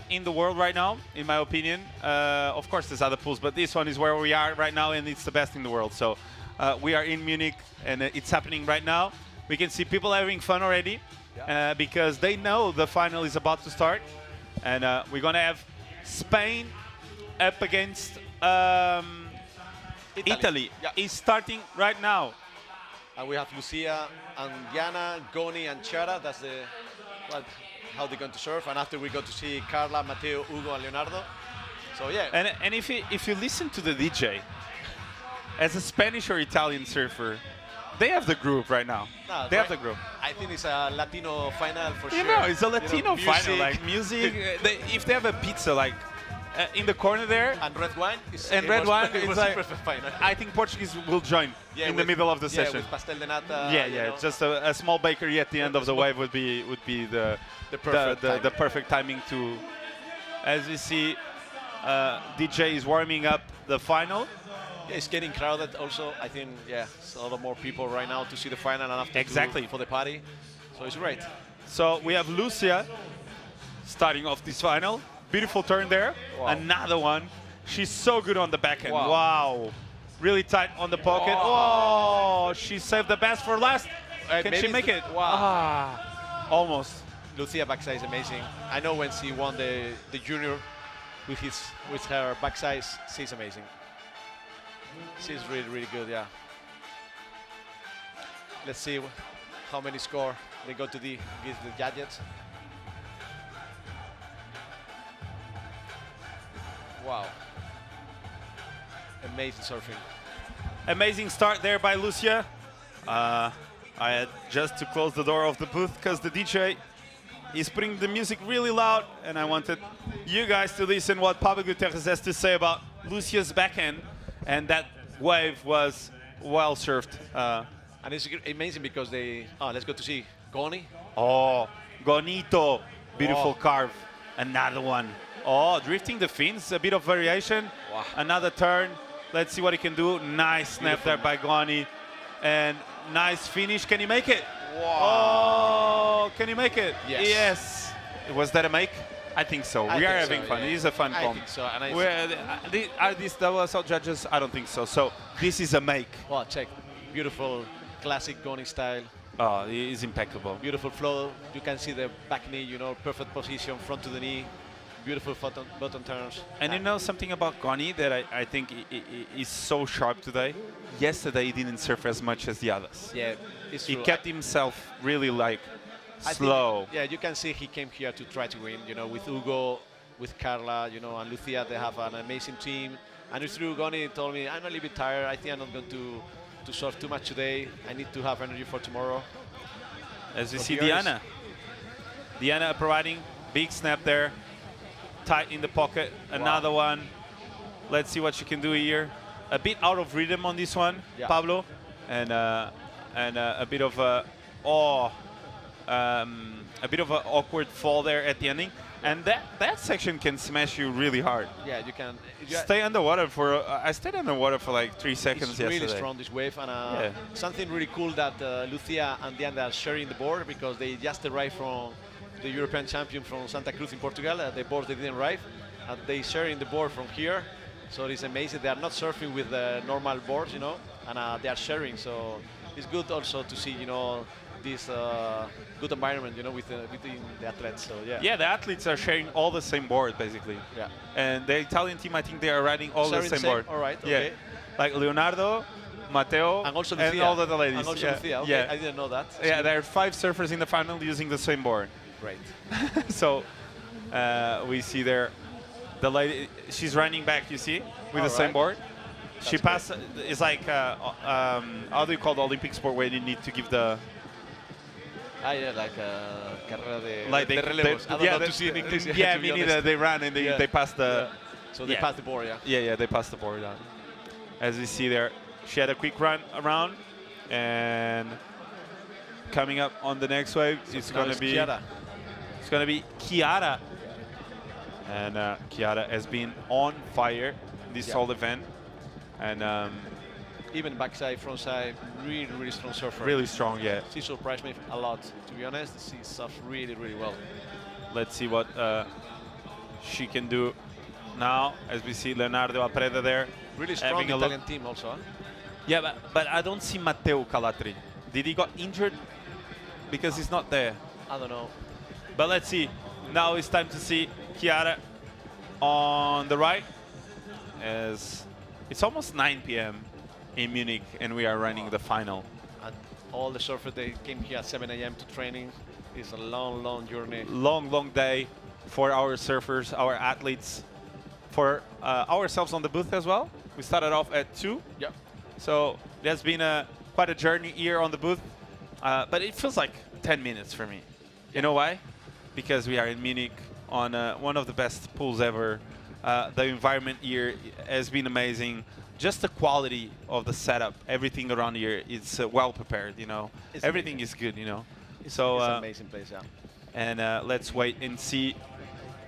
in the world right now, in my opinion. Of course, there's other pools, but this one is where we are right now, and it's the best in the world. So we are in Munich, and it's happening right now. We can see people having fun already because they know the final is about to start. And we're going to have Spain up against Italy. Yeah. It's starting right now. And we have Lucia and Diana, Goni and Chara. That's how they're going to surf. And after we go to see Carla, Matteo, Hugo, and Leonardo. So yeah. And if you listen to the DJ, as a Spanish or Italian surfer, they have the group right now. No, they have the group. I think it's a Latino final for sure. It's a Latino final, like music. If they have a pizza, like in the corner there, and red wine, it's like perfect final. I think Portuguese will join in the middle of the session. With pastel de nata. Just a small bakery at the end of the wave would be the perfect timing to. As you see, DJ is warming up the final. Yeah, it's getting crowded also. I think, it's a lot more people right now to see the final and after for the party. So it's great. So we have Lucia starting off this final. Beautiful turn there. Wow. Another one. She's so good on the backhand. Wow. Really tight on the pocket. Wow. Oh, she saved the best for last. Can she make it? Wow. Almost. Lucia backside is amazing. I know when she won the junior with her backside, she's amazing. She's really, really good, yeah. Let's see how many score they go to give the judges. Wow. Amazing surfing. Amazing start there by Lucia. I had just to close the door of the booth because the DJ is putting the music really loud, and I wanted you guys to listen what Pablo Guterres has to say about Lucia's backhand. And that wave was well surfed. And it's amazing because let's go to see Goni. Oh, Gonito. Beautiful carve. Another one. Oh, drifting the fins. A bit of variation. Wow. Another turn. Let's see what he can do. Nice snap there by Goni. And nice finish. Can he make it? Wow. Oh, can he make it? Yes. Was that a make? I think so. We are having fun. Yeah. It is a fun comp. I think so. And are these double assault judges? I don't think so. So this is a make. Well, check. Beautiful, classic Goni style. Oh, it is impeccable. Beautiful flow. You can see the back knee, perfect position, front to the knee. Beautiful bottom turns. And you know something about Goni that I think is so sharp today? Yesterday he didn't surf as much as the others. Yeah, it's true. He kept himself really slow. Yeah, you can see he came here to try to win, with Hugo, with Carla, and Lucia. They have an amazing team. And it's true, Goni told me, I'm a little bit tired. I think I'm not going to surf too much today. I need to have energy for tomorrow. As we see Diana. Diana providing big snap there. Tight in the pocket. Another one. Let's see what she can do here. a bit out of rhythm on this one, Yeah. Pablo, and a bit of a an awkward fall there at the ending, and that section can smash you really hard. Yeah, you can. Stay underwater for. I stayed underwater for like 3 seconds It's yesterday. really strong, this wave, and Yeah. something really cool that Lucia and Diana are sharing the board because they just arrived from the European champion from Santa Cruz in Portugal. The board they didn't arrive, and they sharing the board from here. So it's amazing. They are not surfing with the normal boards, you know, and they are sharing. So it's good also to see, you know, this good environment, you know, within the athletes. So yeah. Yeah, the athletes are sharing all the same board basically. Yeah. And the Italian team, I think they are riding all Sharing the same board. All right. Yeah. Okay. Like Leonardo, Matteo, And also and Lucia. all the ladies. And also yeah. Lucia. Okay. Yeah. I didn't know that. Yeah, there are 5 surfers in the final using the same board. Great. So we see there the lady, she's running back, you see, with the same Alright. board. She That's passed, it's like, how do you call the Olympic sport where you need to give the... Yeah, like carrera de, Like de relevos. I don't know to see in English. Yeah, to be me neither. honest. They ran and they passed the... Yeah. So they yeah. passed the board, yeah. Yeah, they passed the board down. As we see there, she had a quick run around, and coming up on the next wave, it's now going to it's be Chiara. It's going to be Chiara, and Chiara has been on fire this Yeah. whole event, and Even backside, frontside, really, really strong surfer. really strong. Yeah. She surprised me a lot, to be honest. She surfs really, really well. Let's see what she can do now, as we see Leonardo Apreda there. Really strong having a look. Italian team also. Huh? Yeah, but I don't see Matteo Calatri. Did he got injured? Because he's not there. I don't know. But let's see. Now it's time to see Chiara on the right. As it's almost 9 p.m. in Munich, and we are running the final. And all the surfers, they came here at 7 a.m. to training. It's a long, long journey. Long day for our surfers, our athletes, for ourselves on the booth as well. We started off at 2. Yep. So there's been quite a journey here on the booth. But it feels like 10 minutes for me. You know why? Because we are in Munich on one of the best pools ever. The environment here has been amazing. Just the quality of the setup, everything around here is well prepared, you know. It's Everything amazing. is good, you know. It's So an amazing place, yeah. and let's wait and see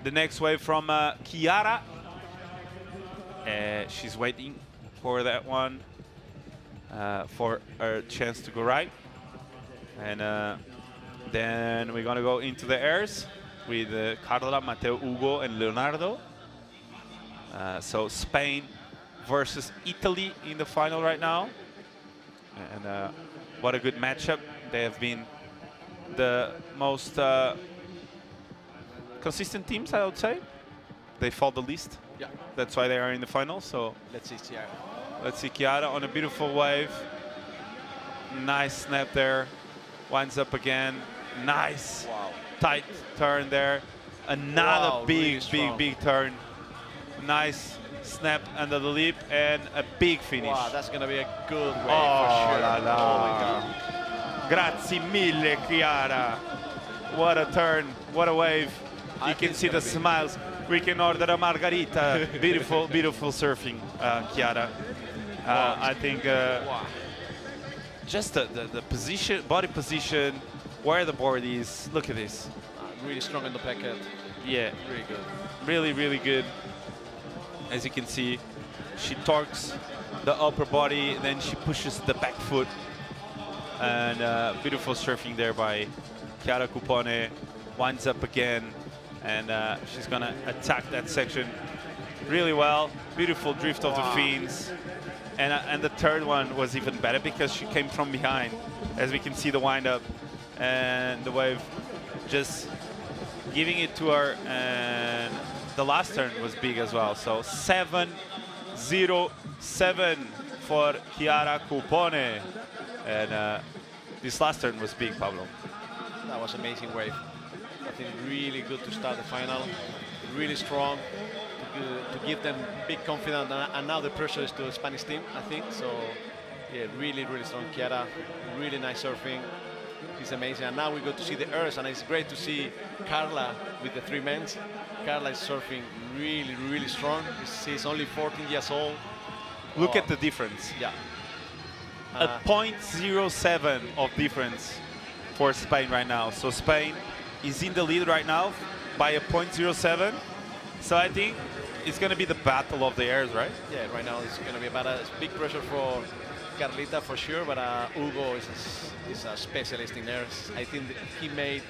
the next wave from Chiara. She's waiting for that one, for her chance to go right. And then we're gonna go into the airs with Carla, Matteo, Ugo, and Leonardo. So Spain versus Italy in the final right now. And what a good matchup. They have been the most consistent teams, I would say. They fall the least. Yeah. That's why they are in the final. So Let's see Chiara. let's see Chiara on a beautiful wave. Nice snap there. Winds up again. Nice. Wow. Tight turn there. Another Wow, really big strong. turn. Nice snap under the lip and a big finish. Wow, that's going to be a good wave Oh, for sure. la la. Oh my God. Grazie mille, Chiara. What a turn, what a wave. I You think can it's see the gonna be- smiles. We can order a margarita. Beautiful, beautiful surfing, Chiara. I think just the position, body position, where the board is. Look at this. Really strong in the packet. Yeah, Really good. really, really good. As you can see, she torques the upper body, then she pushes the back foot. And beautiful surfing there by Chiara Cupone. Winds up again, and she's gonna attack that section really well. Beautiful drift of the fins. And the third one was even better because she came from behind. As we can see the wind up and the wave just giving it to her, and the last turn was big as well. So 7-0-7 for Chiara Cupone. And this last turn was big, Pablo. That was amazing wave. I think really good to start the final. Really strong to give them big confidence. And now the pressure is to the Spanish team, I think. So, yeah, really, really strong Chiara. Really nice surfing. It's amazing. And now we go to see the airs, and it's great to see Carla with the 3 men. Carla is surfing really, really strong. She's only 14 years old. Look at the difference. Yeah. A 0.07 of difference for Spain right now. So Spain is in the lead right now by a 0.07. So I think it's going to be the battle of the airs, right? Yeah, right now it's going to be about a big pressure for Carlita for sure, but Hugo is a specialist in airs. I think that he made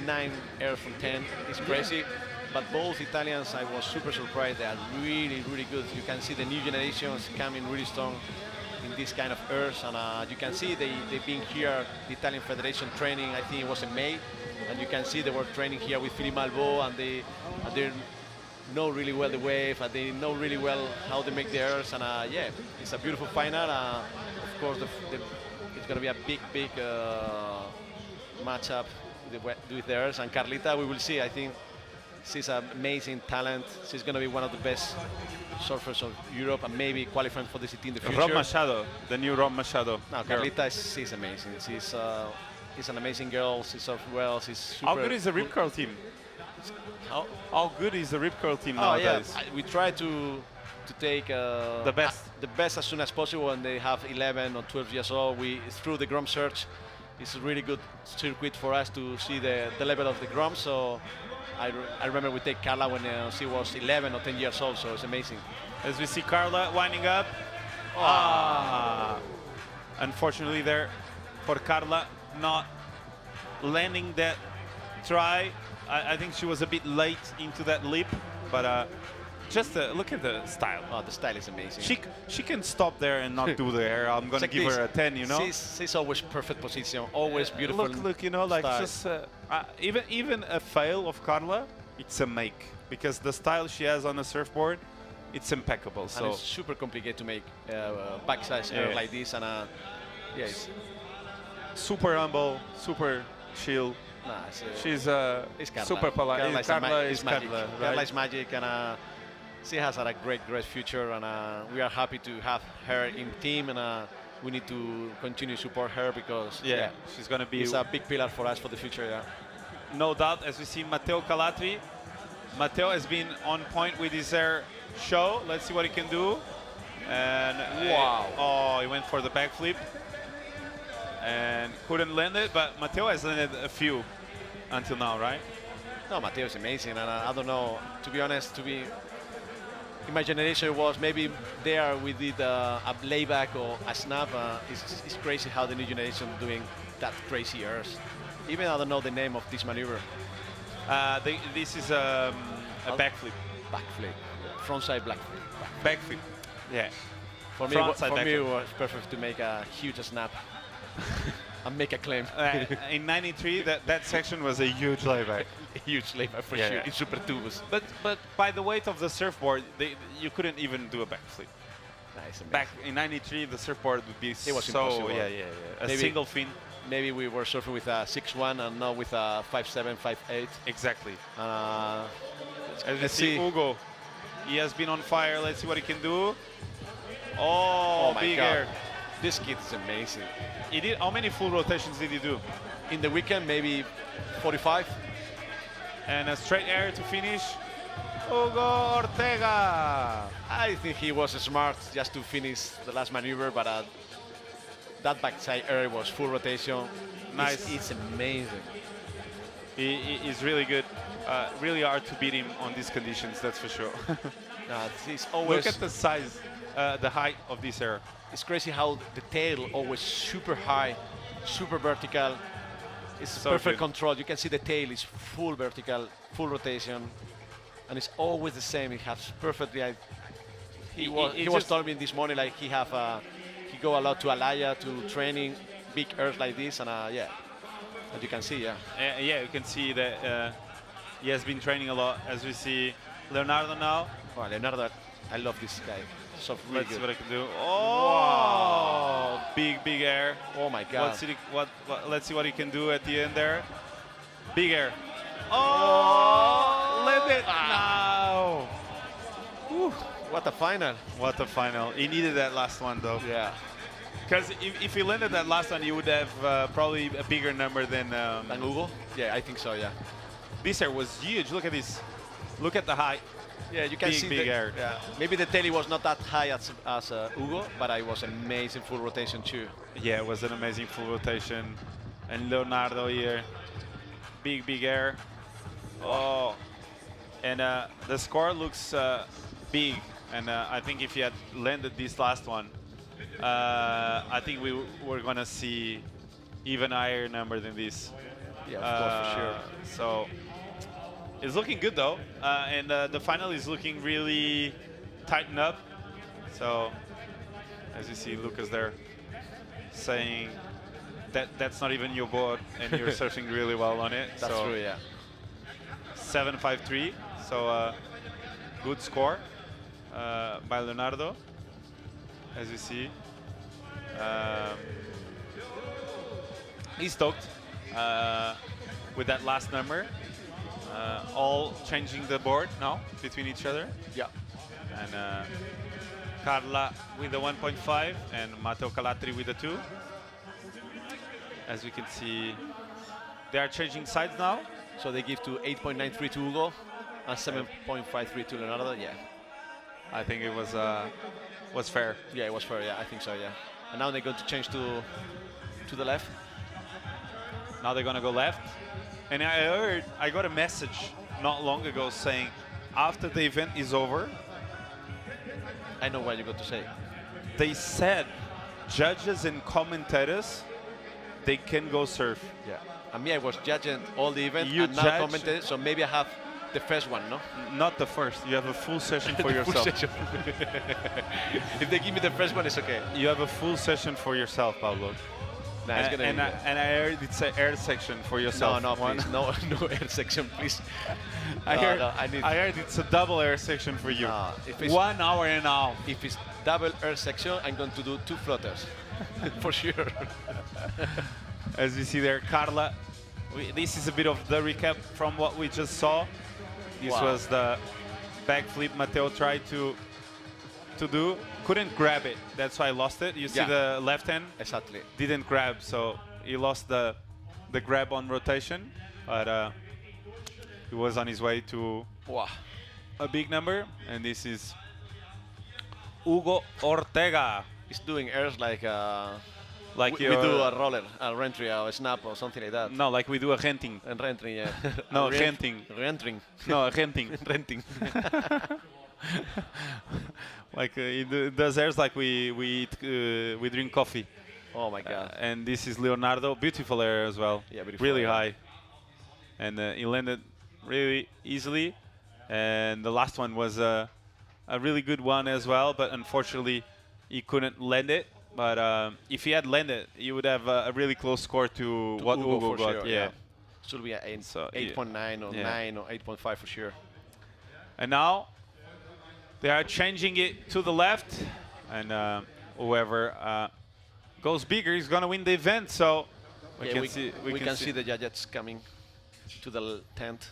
9 airs from 10. It's crazy. But both Italians, I was super surprised. They are really, really good. You can see the new generations coming really strong in this kind of airs, and you can see they've been here, the Italian Federation training. I think it was in May, and you can see they were training here with Philippe Malveau, and they know really well the wave, and they know really well how they make the airs, and yeah, it's a beautiful final. Of course, it's going to be a big matchup with the airs, and Carlita, we will see. I think she's an amazing talent. She's going to be one of the best surfers of Europe, and maybe qualifying for the CT in the future. Rob Machado, the new Rob Machado. No, Carlita, she's amazing. She's an amazing girl. She surfs well. She's super. How good is the Rip Curl team? How good is the Rip Curl team nowadays? Yeah, we try to take the best as soon as possible when they have 11 or 12 years old. Through the Grom search, it's a really good circuit for us to see the level of the Grom. So I remember we take Carla when she was 11 or 10 years old, so it's amazing. As we see Carla winding up. Unfortunately there for Carla, not landing that try. I think she was a bit late into that leap, but just look at the style. Oh, the style is amazing. She can stop there and not do the air. I'm going to give her a 10, you know? She's always perfect position, always beautiful. Look, you know, like style. just even a fail of Carla, it's a make, because the style she has on the surfboard, it's impeccable. And so it's super complicated to make backside air like this, and yeah, it's super humble, super chill. Nah, she's it's Carla. super polite. Carla is magic. Carla, right? Carla is magic, and she has a great future, and we are happy to have her in team, and we need to continue to support her because she's going to be a big pillar for us for the future. Yeah, no doubt. As we see Matteo Calatri, Matteo has been on point with his air show. Let's see what he can do. And he went for the backflip and couldn't land it, but Matteo has landed a few until now, right? No, Matteo is amazing, and I don't know, to be honest, in my generation was maybe there we did a layback or a snap. It's crazy how the new generation doing that crazy airs. Even I don't know the name of this maneuver. This is a backflip. Backflip. Frontside backflip. Backflip. Yeah. For me, it was perfect to make a huge snap and make a claim. In '93, that section was a huge layback. A huge layback for sure. In super tubos. But by the weight of the surfboard, you couldn't even do a backflip. Nice. Back in '93, the surfboard would be it was impossible. A single fin. Maybe we were surfing with a 6'1" and not with a 5'7", 5'8". Exactly. Let's see Hugo. He has been on fire. Let's see what he can do. Oh my big God. air. This kid is amazing. He did. How many full rotations did he do? In the weekend, maybe 45. And a straight air to finish. Hugo Ortega. I think he was smart just to finish the last maneuver, but that backside air was full rotation. Nice. It's amazing. He's really good. Really hard to beat him on these conditions, that's for sure. He's always look at the size, the height of this air. It's crazy how the tail always super high, super vertical. It's so perfect good. control. You can see the tail is full vertical, full rotation, and it's always the same. It has perfectly. He was telling me this morning like he go a lot to Alaya to training big airs like this, and yeah, as you can see, you can see that he has been training a lot. As we see Leonardo now. Oh, Leonardo, I love this guy. So really Let's see good. what I can do. Oh, wow. big air. Oh my God. Let's see what he can do at the end there. Big air. Oh, let it now. Whew. What a final. What a final. He needed that last one though. Yeah. Because if he landed that last one, he would have probably a bigger number than Hugo? Yeah, I think so, yeah. This air was huge. Look at this. Look at the height. Yeah, you can big, see big the, air. Yeah, maybe the telly was not that high as Hugo, but it was amazing full rotation too. Yeah, it was an amazing full rotation. And Leonardo here, big air. Oh, and the score looks big. And I think if he had landed this last one, I think we were gonna see even higher number than this. Yeah, of course, for sure. So it's looking good though, and the final is looking really tightened up. So as you see, Lucas there saying that that's not even your board, and you're surfing really well on it. That's so true, yeah. 7.53. So good score by Leonardo, as you see. He's stoked with that last number. All changing the board now between each other. Yeah. And Carla with the 1.5 and Matteo Calatri with the 2. As we can see, they are changing sides now. So they give to 8.93 to Hugo and 7.53 to Leonardo. Yeah. I think it was fair. Yeah, it was fair. Yeah, I think so. Yeah. And now they're going to change to the left. Now they're gonna go left. And I got a message not long ago saying, after the event is over, I know what you're going to say. They said judges and commentators, they can go surf. Yeah. And me, I was judging all the events You and now judge- commented, so maybe I have the first one, no? Not the first. You have a full session for The full yourself. session. If they give me the first one, it's okay. You have a full session for yourself, Pablo. Nah, it's gonna be and I heard it's an air section for yourself. No, One. please. No, no air section, please. I No, heard, no, I need. I heard it's a double air section for you. If it's 1 hour and a half. If it's double air section, I'm going to do 2 floaters, for sure. As you see there, Carla, this is a bit of the recap from what we just saw. This Wow. was the backflip Matteo tried to do. Couldn't grab it. That's why I lost it. You see Yeah. the left hand? Exactly. Didn't grab, so he lost the grab on rotation. But he was on his way to Wow. a big number. And this is Hugo Ortega. He's doing airs like Like we do a roller, a reentry, or a snap, or something like that. No, like we do a renting. And reentry, yeah. No, renting. Reentering. No, a renting. Renting. Like he does airs like we eat, we drink coffee. Oh my God. And this is Leonardo, beautiful air as well. Yeah, beautiful really air. high. And he landed really easily. And the last one was a really good one as well, but unfortunately he couldn't land it. But if he had landed, he would have a really close score to what Hugo Hugo for got. sure, Yeah. Should be at 8, So, 8.9 or yeah. 9 or 8.5 for sure. And now they are changing it to the left, and whoever goes bigger is going to win the event. So Yeah, we can see the judges coming to the tent.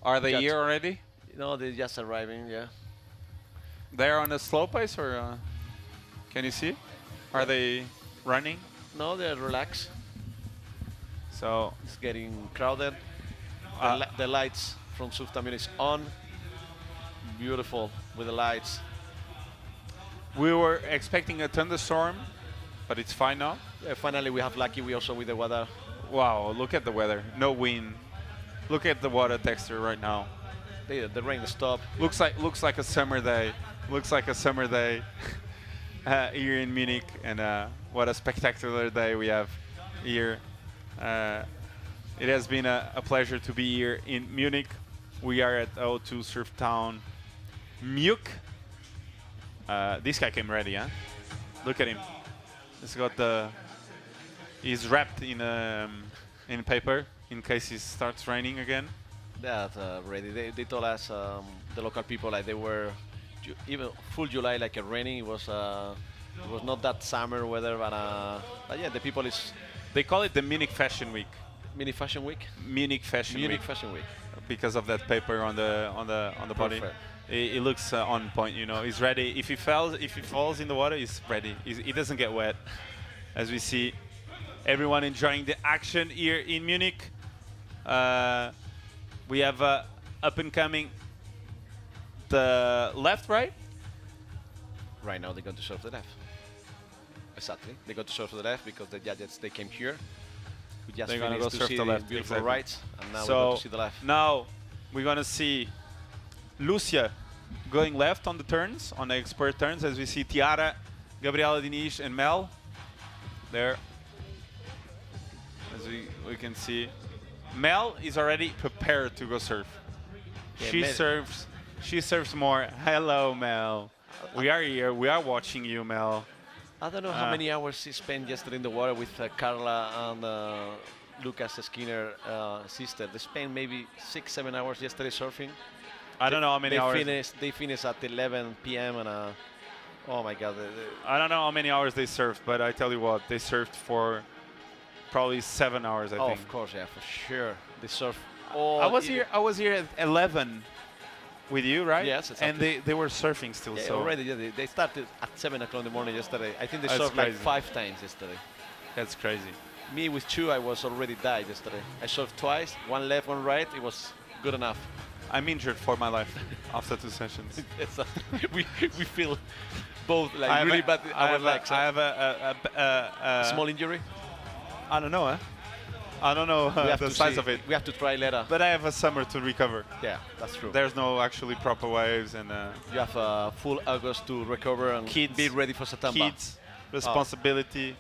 Are they judge. here already? No, they're just arriving. Yeah. They're on a slow pace, or can you see? Are they running? No, they're relaxed. So It's getting crowded. The lights from Surftown is on. Beautiful with the lights. we were expecting a thunderstorm, but it's fine now. Finally, we have lucky. We also with the weather. Wow, look at the weather. No wind. Look at the water texture right now. The rain stopped. Looks like a summer day. Looks like a summer day here in Munich, and what a spectacular day we have here. It has been a pleasure to be here in Munich. We are at O2 Surftown, Munich. This guy came ready, huh? Look at him. He's wrapped in paper in case it starts raining again. That ready. They told us the local people like they were even full July like raining. It was not that summer weather, but yeah, the people is. They call it the Munich Fashion Week. Munich Fashion Week. Munich Fashion Munich Week. Fashion Week. Because of that paper on the body. Perfect. It looks on point, you know. He's ready. If he falls in the water, he's ready. He doesn't get wet. As we see, everyone enjoying the action here in Munich. We have up and coming the left, right? Right now they're going to serve the left. Exactly. They're going to serve to the left because the judges, they came here. We just They're gonna finished go to serve see the the left, beautiful exactly. rights, and now we're So going to see the left. now we're gonna see Lucia going left on the turns, on the expert turns, as we see Tiara, Gabriela Diniz, and Mel there. As we can see, Mel is already prepared to go surf. Yeah, She Mel- serves. She serves more. Hello, Mel. We are here. We are watching you, Mel. I don't know how many hours he spent yesterday in the water with Carla and Lucas Skinner sister. They spent maybe 6-7 hours yesterday surfing. I don't know how many hours. They finished at 11 p.m. and oh my God. I don't know how many hours they surfed, but I tell you what, they surfed for probably 7 hours. I Oh, think. of course, yeah, for sure. They surf. I was here. I was here at 11 with you, right? Yes, exactly. And they were surfing still. Yeah, so already, yeah, they started at 7 o'clock in the morning yesterday. I think they That's surfed like crazy. 5 times yesterday. That's crazy. Me with 2, I was already died yesterday. I surfed twice, one left, one right. It was good enough. I'm injured for my life after 2 sessions. It's we feel both like I have really a- bad. I Our have legs. I have a Small injury. I don't know. I don't know We have the to size see. of it. We have to try later. But I have a summer to recover. Yeah, that's true. There's no actually proper waves and You have a full August to recover and Kids, be ready for September. kids, responsibility.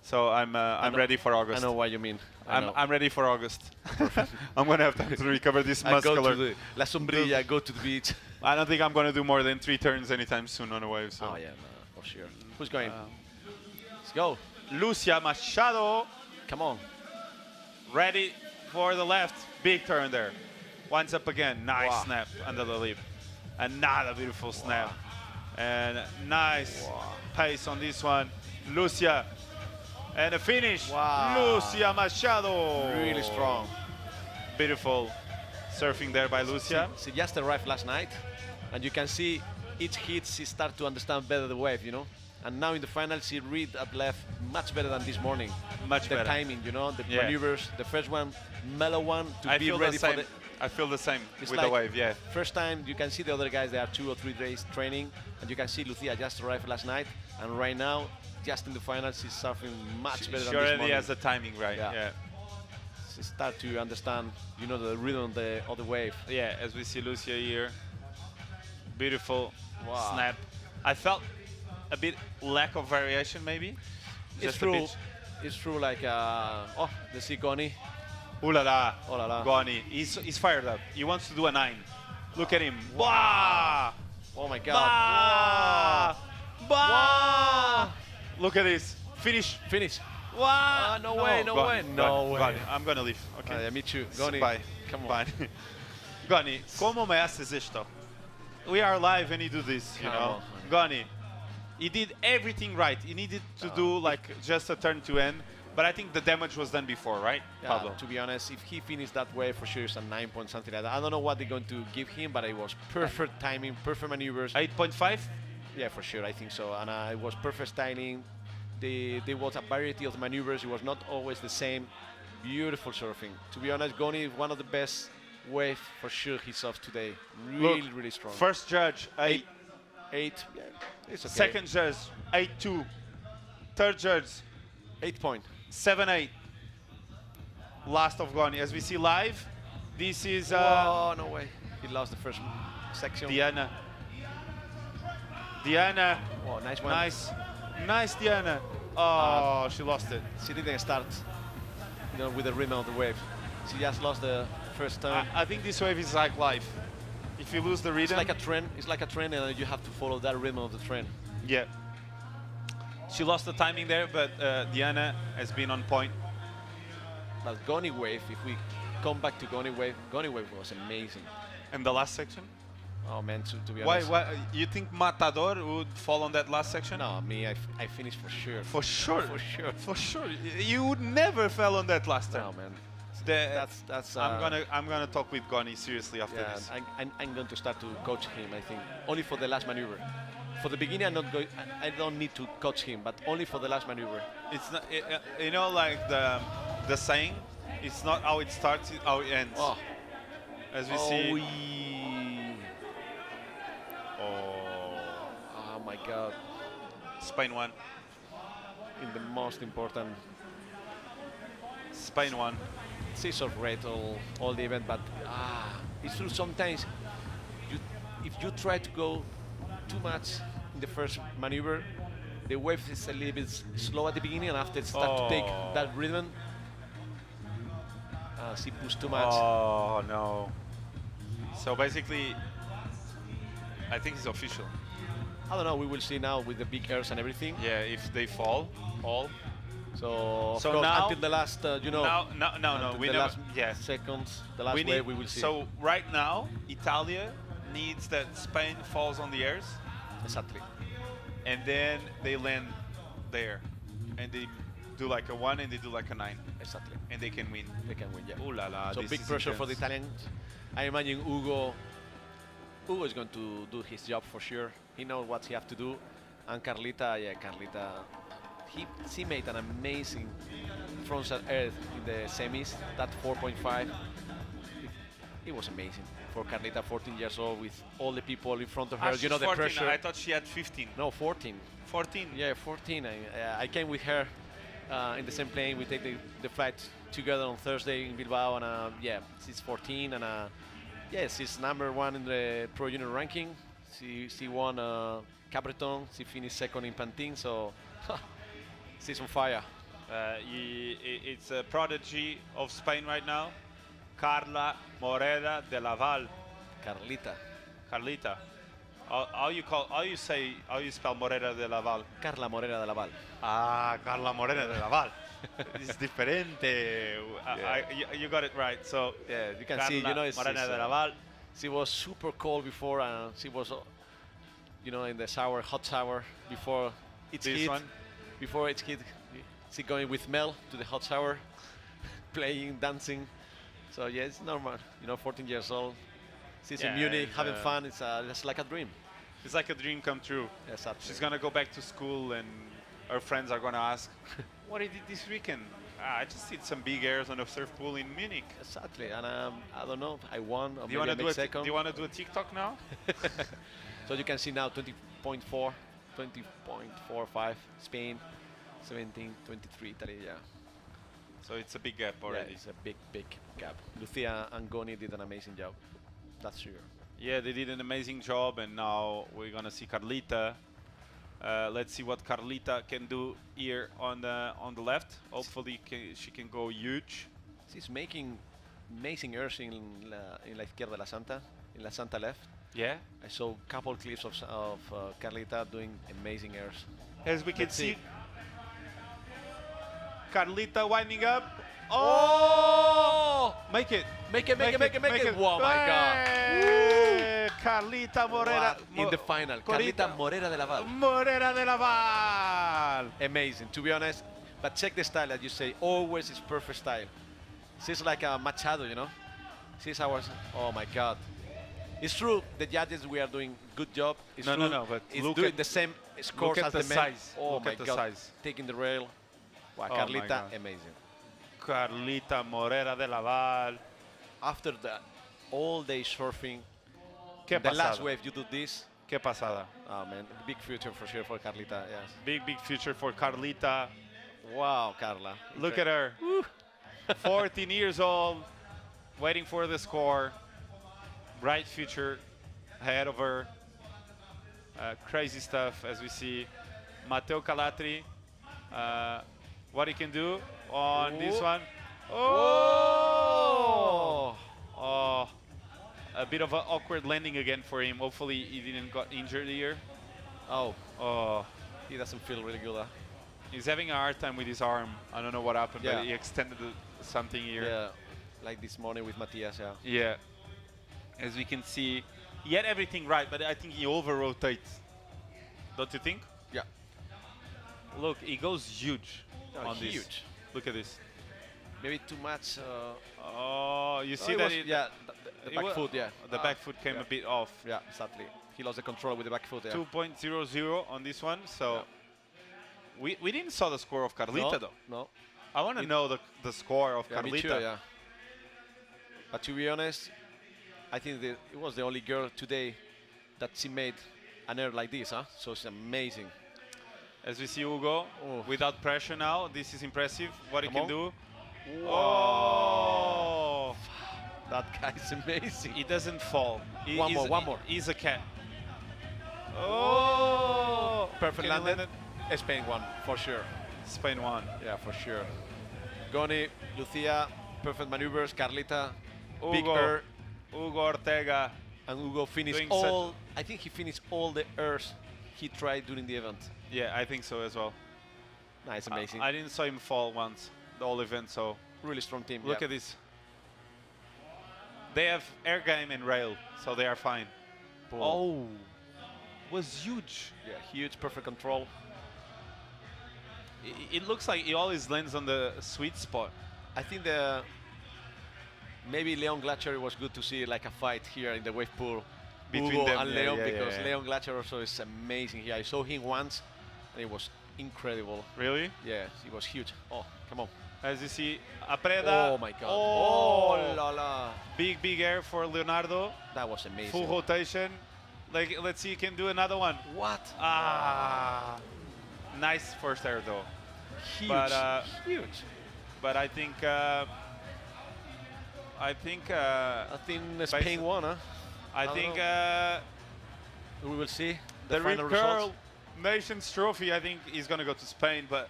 So I'm know- ready for August. I know what you mean. I'm ready for August. I'm gonna have time to recover this I go muscular. to the La Sombrilla, go to the beach. I don't think I'm gonna do more than 3 turns anytime soon on a wave. So. Oh yeah, no, for sure. Who's going? Let's go. Lucia Machado, Come on. ready for the left. Big turn there. Winds up again. Nice Wow. snap under the lip. Another beautiful snap. And nice pace on this one. Lucia. And a finish. Wow. Lucia Machado. Really strong. Beautiful surfing there by Lucia. She just arrived last night, and you can see each hit she start to understand better the wave, you know. And now in the final, she read at left much better than this morning. Much the better. timing, you know, the Yeah. maneuvers. The first one, mellow one, to I be feel ready the for same. the. I feel the same It's with like the wave. Yeah. First time you can see the other guys, they are 2 or 3 days training, and you can see Lucia just arrived last night, and right now, just in the final, she's surfing much better She than this already morning. has the timing right. Yeah. She start to understand, you know, the rhythm of the wave. Yeah, as we see Lucia here. Beautiful Wow. snap. I felt a bit lack of variation maybe. It's Just a true. bit. It's true. Like oh, the Sigoni. Ooh la la. Oh la la. Goni. He's fired up. He wants to do a 9. Look at him. Wow. Oh my God. Bah! Bah! Look at this. Finish. Finish. Wow. No way, no way, no way. Goni. I'm gonna leave. Okay. Yeah, me too. Goni. Bye. Come on. Bye. Goni, como me haces esto? We are live and you do this, you Come know. on. Goni, he did everything right. He needed to do like just a turn to end, but I think the damage was done before, right, Yeah, Pablo? to be honest, if he finished that way, for sure it's a 9 point something like that. I don't know what they're going to give him, but it was perfect timing, perfect maneuvers. 8.5? Yeah, for sure, I think so. And it was perfect styling. There was a variety of maneuvers. It was not always the same. Beautiful surfing. To be honest, Goni is one of the best wave for sure he surfed today. Really, Look, really strong. First judge, 8. 8. Yeah, it's okay. Second judge, 8.2. Third judge, 8 point. 7.8. Last of Goni. As we see live, this is Oh, no way. He lost the first section. Diana. Diana. Oh, nice one. Nice. Nice, Diana. Oh, she lost it. She didn't start, you know, with the rhythm of the wave. She just lost the first turn. I think this wave is like life. If you lose the rhythm, It's like a trend. It's like a trend, and you have to follow that rhythm of the trend. yeah. She lost the timing there, but Diana has been on point. But Goni wave, if we come back to Goni wave was amazing. And the last section? Oh man, to be Why? honest. Why? You think Matador would fall on that last section? No, me, I finished for sure. For sure. For sure. For sure. You would never fell on that last turn. No, man. That's. I'm gonna talk with Goni seriously after Yeah, this. I'm going to start to coach him. I think only for the last maneuver. For the beginning, I don't need to coach him, but only for the last maneuver. It's not. You know, like the saying, it's not how it starts, it's how it ends. Oh. As we see. God. Spain won. In the most important Spain won. scissor rate all the event, but it's true sometimes if you try to go too much in the first maneuver, the wave is a little bit slow at the beginning, and after it starts to take that rhythm, she pushed too much. Oh no. So basically, I think it's official. I don't know, we will see now with the big airs and everything. Yeah, if they fall, all. So, of So course, now- until the last, No, until we the never. last Yeah. seconds, the last We wave, need, we will see. So right now, Italia needs that Spain falls on the airs, Exactly. and then they land there, and they do like a 1 and they do like a 9. Exactly. And they can win. They can win, yeah. Ooh la la. So this big is pressure for the intense. Italians. I imagine Hugo is going to do his job for sure. He knows what he has to do. And Carlita, she made an amazing frontside air in the semis. That 4.5, it was amazing for Carlita, 14 years old, with all the people in front of her. She's You know, the 14. pressure. I thought she had 15. No, 14. 14. Yeah, 14. I came with her in the same plane. We take the flight together on Thursday in Bilbao, and she's 14, and she's #1 in the Pro Junior ranking. She won Capleton. She finished second in Pantin, so she's on fire. It's a prodigy of Spain right now. Carla Morera de Laval. Carlita. How you spell Morera de Laval? Carla Morera de Laval. Ah, Carla Morera de Laval. It's diferente. You got it right. So Yeah, you can Carla see, you know, Morera de Laval. she was super cold before, and she was, in the shower, hot shower before it's This hit. one? Before it's hit, she going with Mel to the hot shower, playing, dancing. So yeah, it's normal. 14 years old. She's in Yeah, Munich, it's, having fun. It's just like a dream. It's like a dream come true. Exactly. She's gonna go back to school, and her friends are gonna ask, "What did you do this weekend?" I just did some big airs on a surf pool in Munich. Exactly, and I don't know. I won. Or Do you maybe want I to do made a second. Do you want to do a TikTok now? So you can see now 20.4, 20.45 Spain, 17.23 Italy. Yeah. So it's a big gap already. Yeah, it's a big gap. Lucia and Goni did an amazing job. That's sure. Yeah, they did an amazing job, and now we're gonna see Carlita. Let's see what Carlita can do here on the left. Hopefully, she can go huge. She's making amazing airs in la izquierda de la Santa, in la Santa left. Yeah. I saw a couple clips of Carlita doing amazing airs. As we can Let's see, see. Carlita winding up. Oh! Make it. Make it. Oh my God. Hey, Carlita Morera. In the final, Carlita Morera de Laval. Morera de Laval. Amazing, to be honest. But check the style that you say. Always is perfect style. She's like a Machado, She's our. Oh my God. It's true. The judges, we are doing good job. It's No, true. no, but it's look doing at- the same scores look at as the the men. size. Oh Look my at the God. size. Taking the rail. Wow, Oh my Carlita, God. amazing. Carlita Morera de Laval. After that, all day surfing. Qué the last pasada. wave, you do this. Qué pasada. Oh man, big future for sure for Carlita. Yes. Big future for Carlita. Wow, Carla. Look at her. 14 years old, waiting for the score. Bright future ahead of her. Crazy stuff as we see. Matteo Calatri, what he can do on this Whoa. one. Oh! Oh! A bit of an awkward landing again for him. Hopefully he didn't got injured here. Oh. Oh. He doesn't feel really good. He's having a hard time with his arm. I don't know what happened, Yeah. but he extended something here. Yeah, like this morning with Matias, yeah. Yeah. As we can see, he had everything right, but I think he over-rotates. Don't you think? Yeah. Look, he goes huge on this. Huge. Look at this. Maybe too much. Oh, you see it that? was, yeah, the it back wa- foot, yeah. The back foot came yeah. a bit off. Yeah, exactly. He lost the control with the back foot, yeah. 2.00 on this one, so we didn't saw the score of Carlita No, though. no. I want to know the score of Yeah, me Carlita. too, yeah. But to be honest, I think that it was the only girl today that she made an air like this, huh? So it's amazing. As we see Hugo, without pressure now, this is impressive what he Come can on. do. Oh! That guy's amazing. He doesn't fall. One more. He's a cat. Oh! Perfect Can he landed. land Spain won, for sure. Spain won. Yeah, for sure. Goni, Lucia, perfect maneuvers. Carlita, big Hugo, air. Hugo Ortega. And Hugo finished doing all, I think he finished all the airs he tried during the event. Yeah, I think so as well. Nice, amazing. I didn't saw him fall once, the whole event, so. Really strong team. Look yeah. at this. They have air game and rail, so they are fine. Boom. Oh, was huge. Yeah, huge, perfect control. It looks like he always lands on the sweet spot. I think maybe Leon Glacier was good to see like a fight here in the wave pool between Hugo them and and Leon, Leon, because yeah. Leon Glacier also is amazing here. I saw him once and it was incredible. Really? Yeah, he was huge. Oh, come on. As you see, Apreda. Oh my God. Oh, la la. Big air for Leonardo. That was amazing. Full rotation. Like, let's see, he can do another one. What? Ah, nice first air though. Huge. But, huge. But I think Spain won, huh? I think we will see the final Rip Curl results. Nations Trophy. I think is gonna go to Spain, but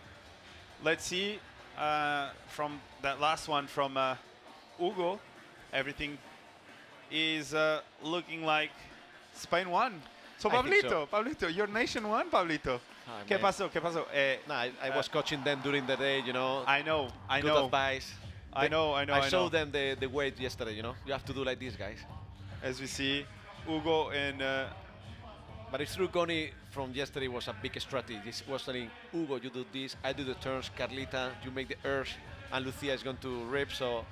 let's see from that last one from Hugo, everything is looking like Spain won. So I think Pablito, your nation won, Pablito. Ah, ¿Qué man. pasó? ¿Qué pasó? No, I was coaching them during the day, you know. I know. Good advice. I know. I showed them the weight yesterday, you know. You have to do like this, guys. As we see, Hugo and... but it's true, Goni from yesterday was a big strategy. This was telling Hugo, you do this, I do the turns, Carlita, you make the airs, and Lucia is going to rip. So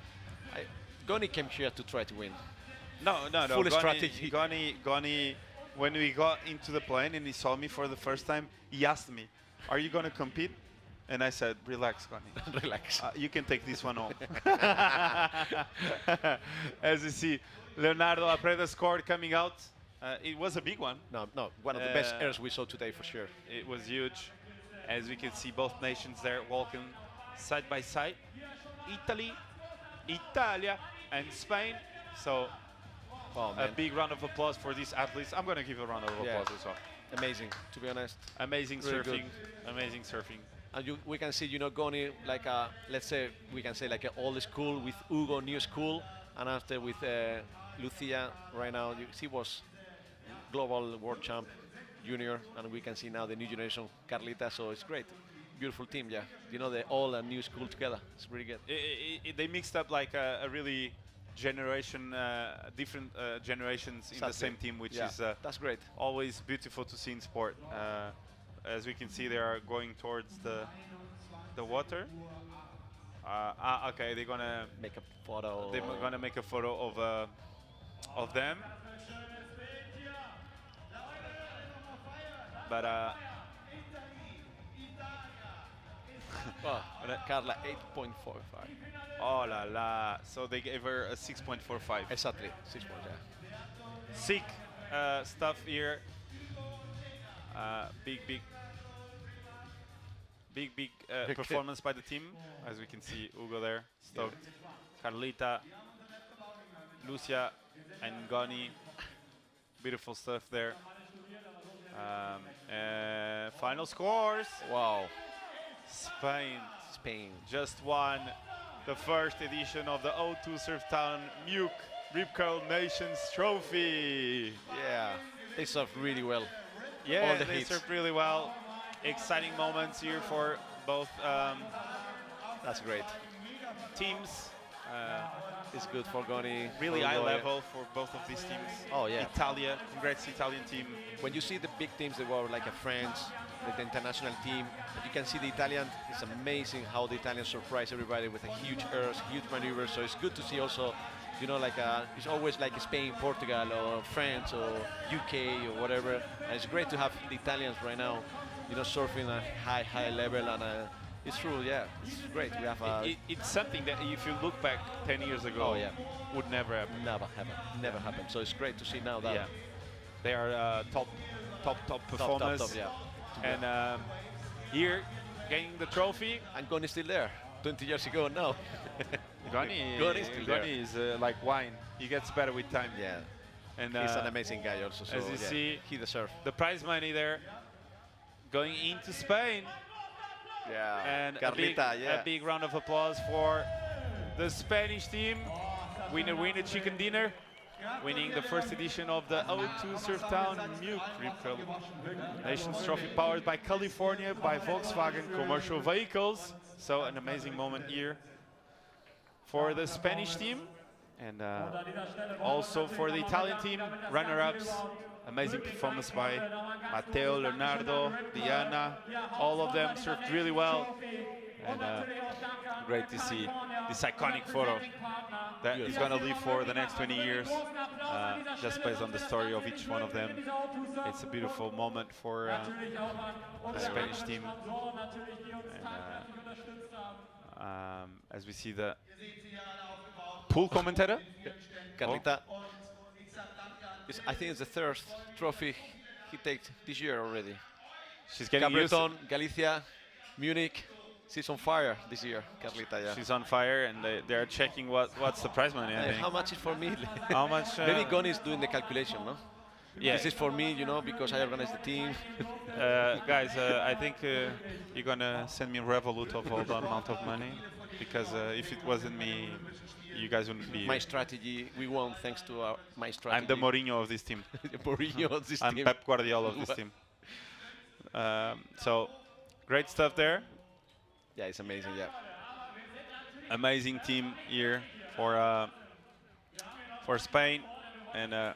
Goni came here to try to win. No. Full strategy. Goni, when we got into the plane and he saw me for the first time, he asked me, "Are you going to compete?" And I said, "Relax, Goni. Relax. You can take this one home." As you see, Leonardo Apreda scored coming out. It was a big one. No, one of the best airs we saw today for sure. It was huge. As we can see, both nations there walking side by side. Italia, and Spain. So a big round of applause for these athletes. I'm going to give a round of applause as well. Amazing, to be honest. Amazing really surfing. Good. Amazing surfing. And we can see, you know, Goni, like let's say, we can say like an old school with Hugo, new school, and after with Lucia right now, she was global world champ junior, and we can see now the new generation, Carlita, so it's great. Beautiful team, yeah. You know, they're all a new school together. It's really good. They mixed up like a really generation, different generations in the same team, which is that's great. Always beautiful to see in sport. As we can see, they are going towards the water. Okay, they're gonna make a photo. They're gonna make a photo of them. But Carla 8.45. Oh la la! So they gave her a 6.45. Exactly, 6 points. Yeah. Sick stuff here. Big performance by the team, as we can see Hugo there, stoked. Carlita, Lucia, and Goni. Beautiful stuff there. Final scores. Wow. Spain just won the first edition of the O2 Surftown Muke Rip Curl Nations Trophy. Yeah, they surfed really well. Yeah, all the they hits. surfed really well. Exciting moments here for both That's great. teams. It's good for Goni. Really for high Goya. level for both of these teams. Oh yeah. Italia, congrats Italian team. When you see the big teams, they were like a France, like the international team. But you can see the Italian. It's amazing how the Italians surprise everybody with a huge airs, huge maneuvers. So it's good to see also, you know, like it's always like Spain, Portugal, or France, or UK, or whatever. And it's great to have the Italians right now, you know, surfing a high level. And it's true, yeah, it's great. We have it's something that if you look back 10 years ago, would never happen. Never happen. So it's great to see now that. Yeah. They are top top performers. Top, yeah. And here, getting the trophy. And Goni is still there. 20 years ago, no. Goni Goni is like wine. He gets better with time. Yeah. And he's an amazing guy also. So as you see, he deserves the prize money there going into Spain. Yeah. And Carlita, a big round of applause for the Spanish team. Winner chicken dinner. Winning the first edition of the O2 Surftown Muke Rip Curl Nations Trophy, powered by California, by Volkswagen Commercial Vehicles. So an amazing moment here for the Spanish team, and also for the Italian team, runner-ups. Amazing performance by Matteo, Leonardo, Diana. All of them surfed really well. And great to see this iconic photo that is going to live for the next 20 years, just based on the story of each one of them. It's a beautiful moment for the Spanish team. And, as we see the pool commentator, Carlita. I think it's the third trophy he takes this year already. She's getting used to Galicia, Munich. She's on fire this year, Carlita. Yeah. She's on fire, and they are checking what's the prize money. I think. How much is for me? How much? Maybe Goni is doing the calculation, no? Yeah. This is for me, you know, because I organize the team. Guys, I think you're gonna send me a Revolut of all the amount of money, because if it wasn't me, you guys wouldn't be. My strategy, we won thanks to my strategy. I'm the Mourinho of this team. The Mourinho of this I'm team. Pep Guardiola of this team. So, great stuff there. Yeah, it's amazing. Yeah. Amazing team here for Spain, and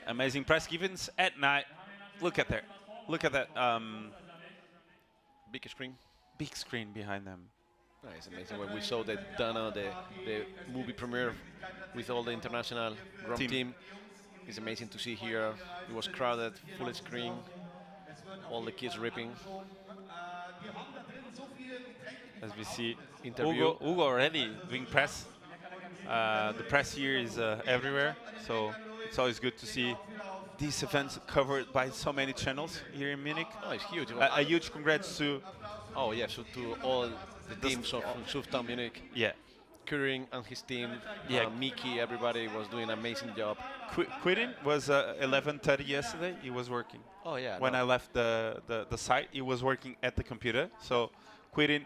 amazing press givens at night. Look at that! Look at that! Big screen. Big screen behind them. Oh, it's amazing when we saw the Dana, the movie premiere with all the international Grom team. It's amazing to see here. It was crowded, full screen, all the kids ripping. As we see, Interview. Hugo already doing press. The press here is everywhere, so it's always good to see these events covered by so many channels here in Munich. Oh, it's huge. A huge congrats to. Oh yeah, so to all the teams from Surftown Munich. Yeah. Curring and his team. Yeah. Mickey, everybody was doing an amazing job. Quitting was 11:30 yesterday. He was working. Oh yeah. When I left the site, he was working at the computer. So quitting.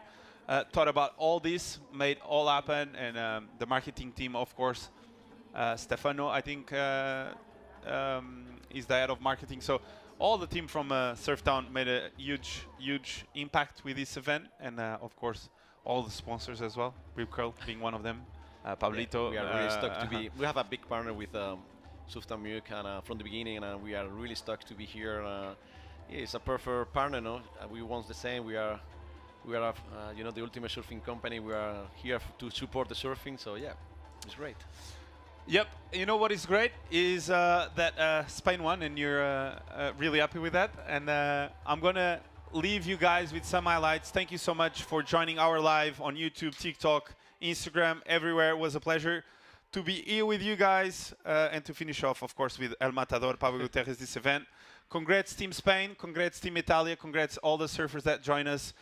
Thought about all this, made all happen, and the marketing team, of course, Stefano, I think, is the head of marketing. So all the team from Surftown made a huge impact with this event, and of course, all the sponsors as well. Rip Curl being one of them. Pablito. Yeah, we are really stoked to be. We have a big partner with Surftown Munich, and from the beginning, and we are really stoked to be here. Yeah, it's a perfect partner, no? We want the same. We are, you know, the ultimate surfing company. We are here to support the surfing. So yeah, it's great. Yep. You know what is great is that Spain won, and you're really happy with that. And I'm gonna leave you guys with some highlights. Thank you so much for joining our live on YouTube, TikTok, Instagram, everywhere. It was a pleasure to be here with you guys, and to finish off, of course, with El Matador, Pablo Guterres, this event. Congrats Team Spain, congrats Team Italia, congrats all the surfers that join us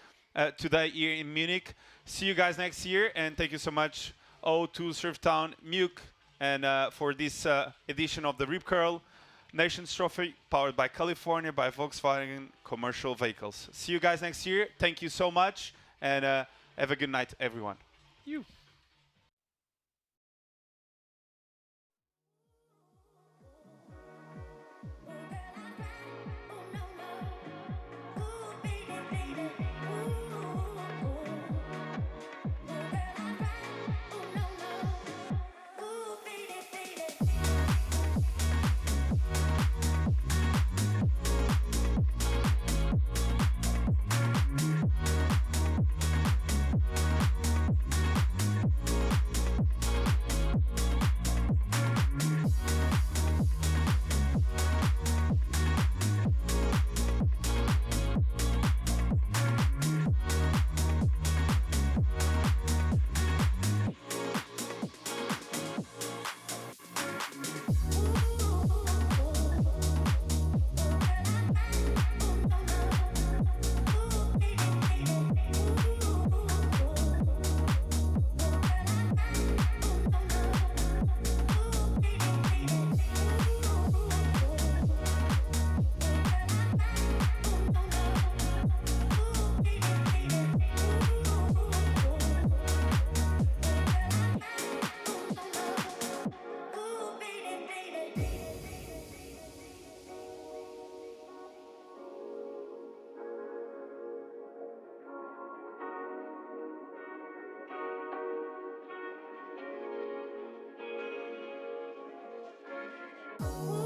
today here in Munich. See you guys next year, and thank you so much, O2 Surftown Munich, and for this edition of the Rip Curl Nations Trophy, powered by California, by Volkswagen Commercial Vehicles. See you guys next year. Thank you so much, and have a good night, everyone. You. Ooh.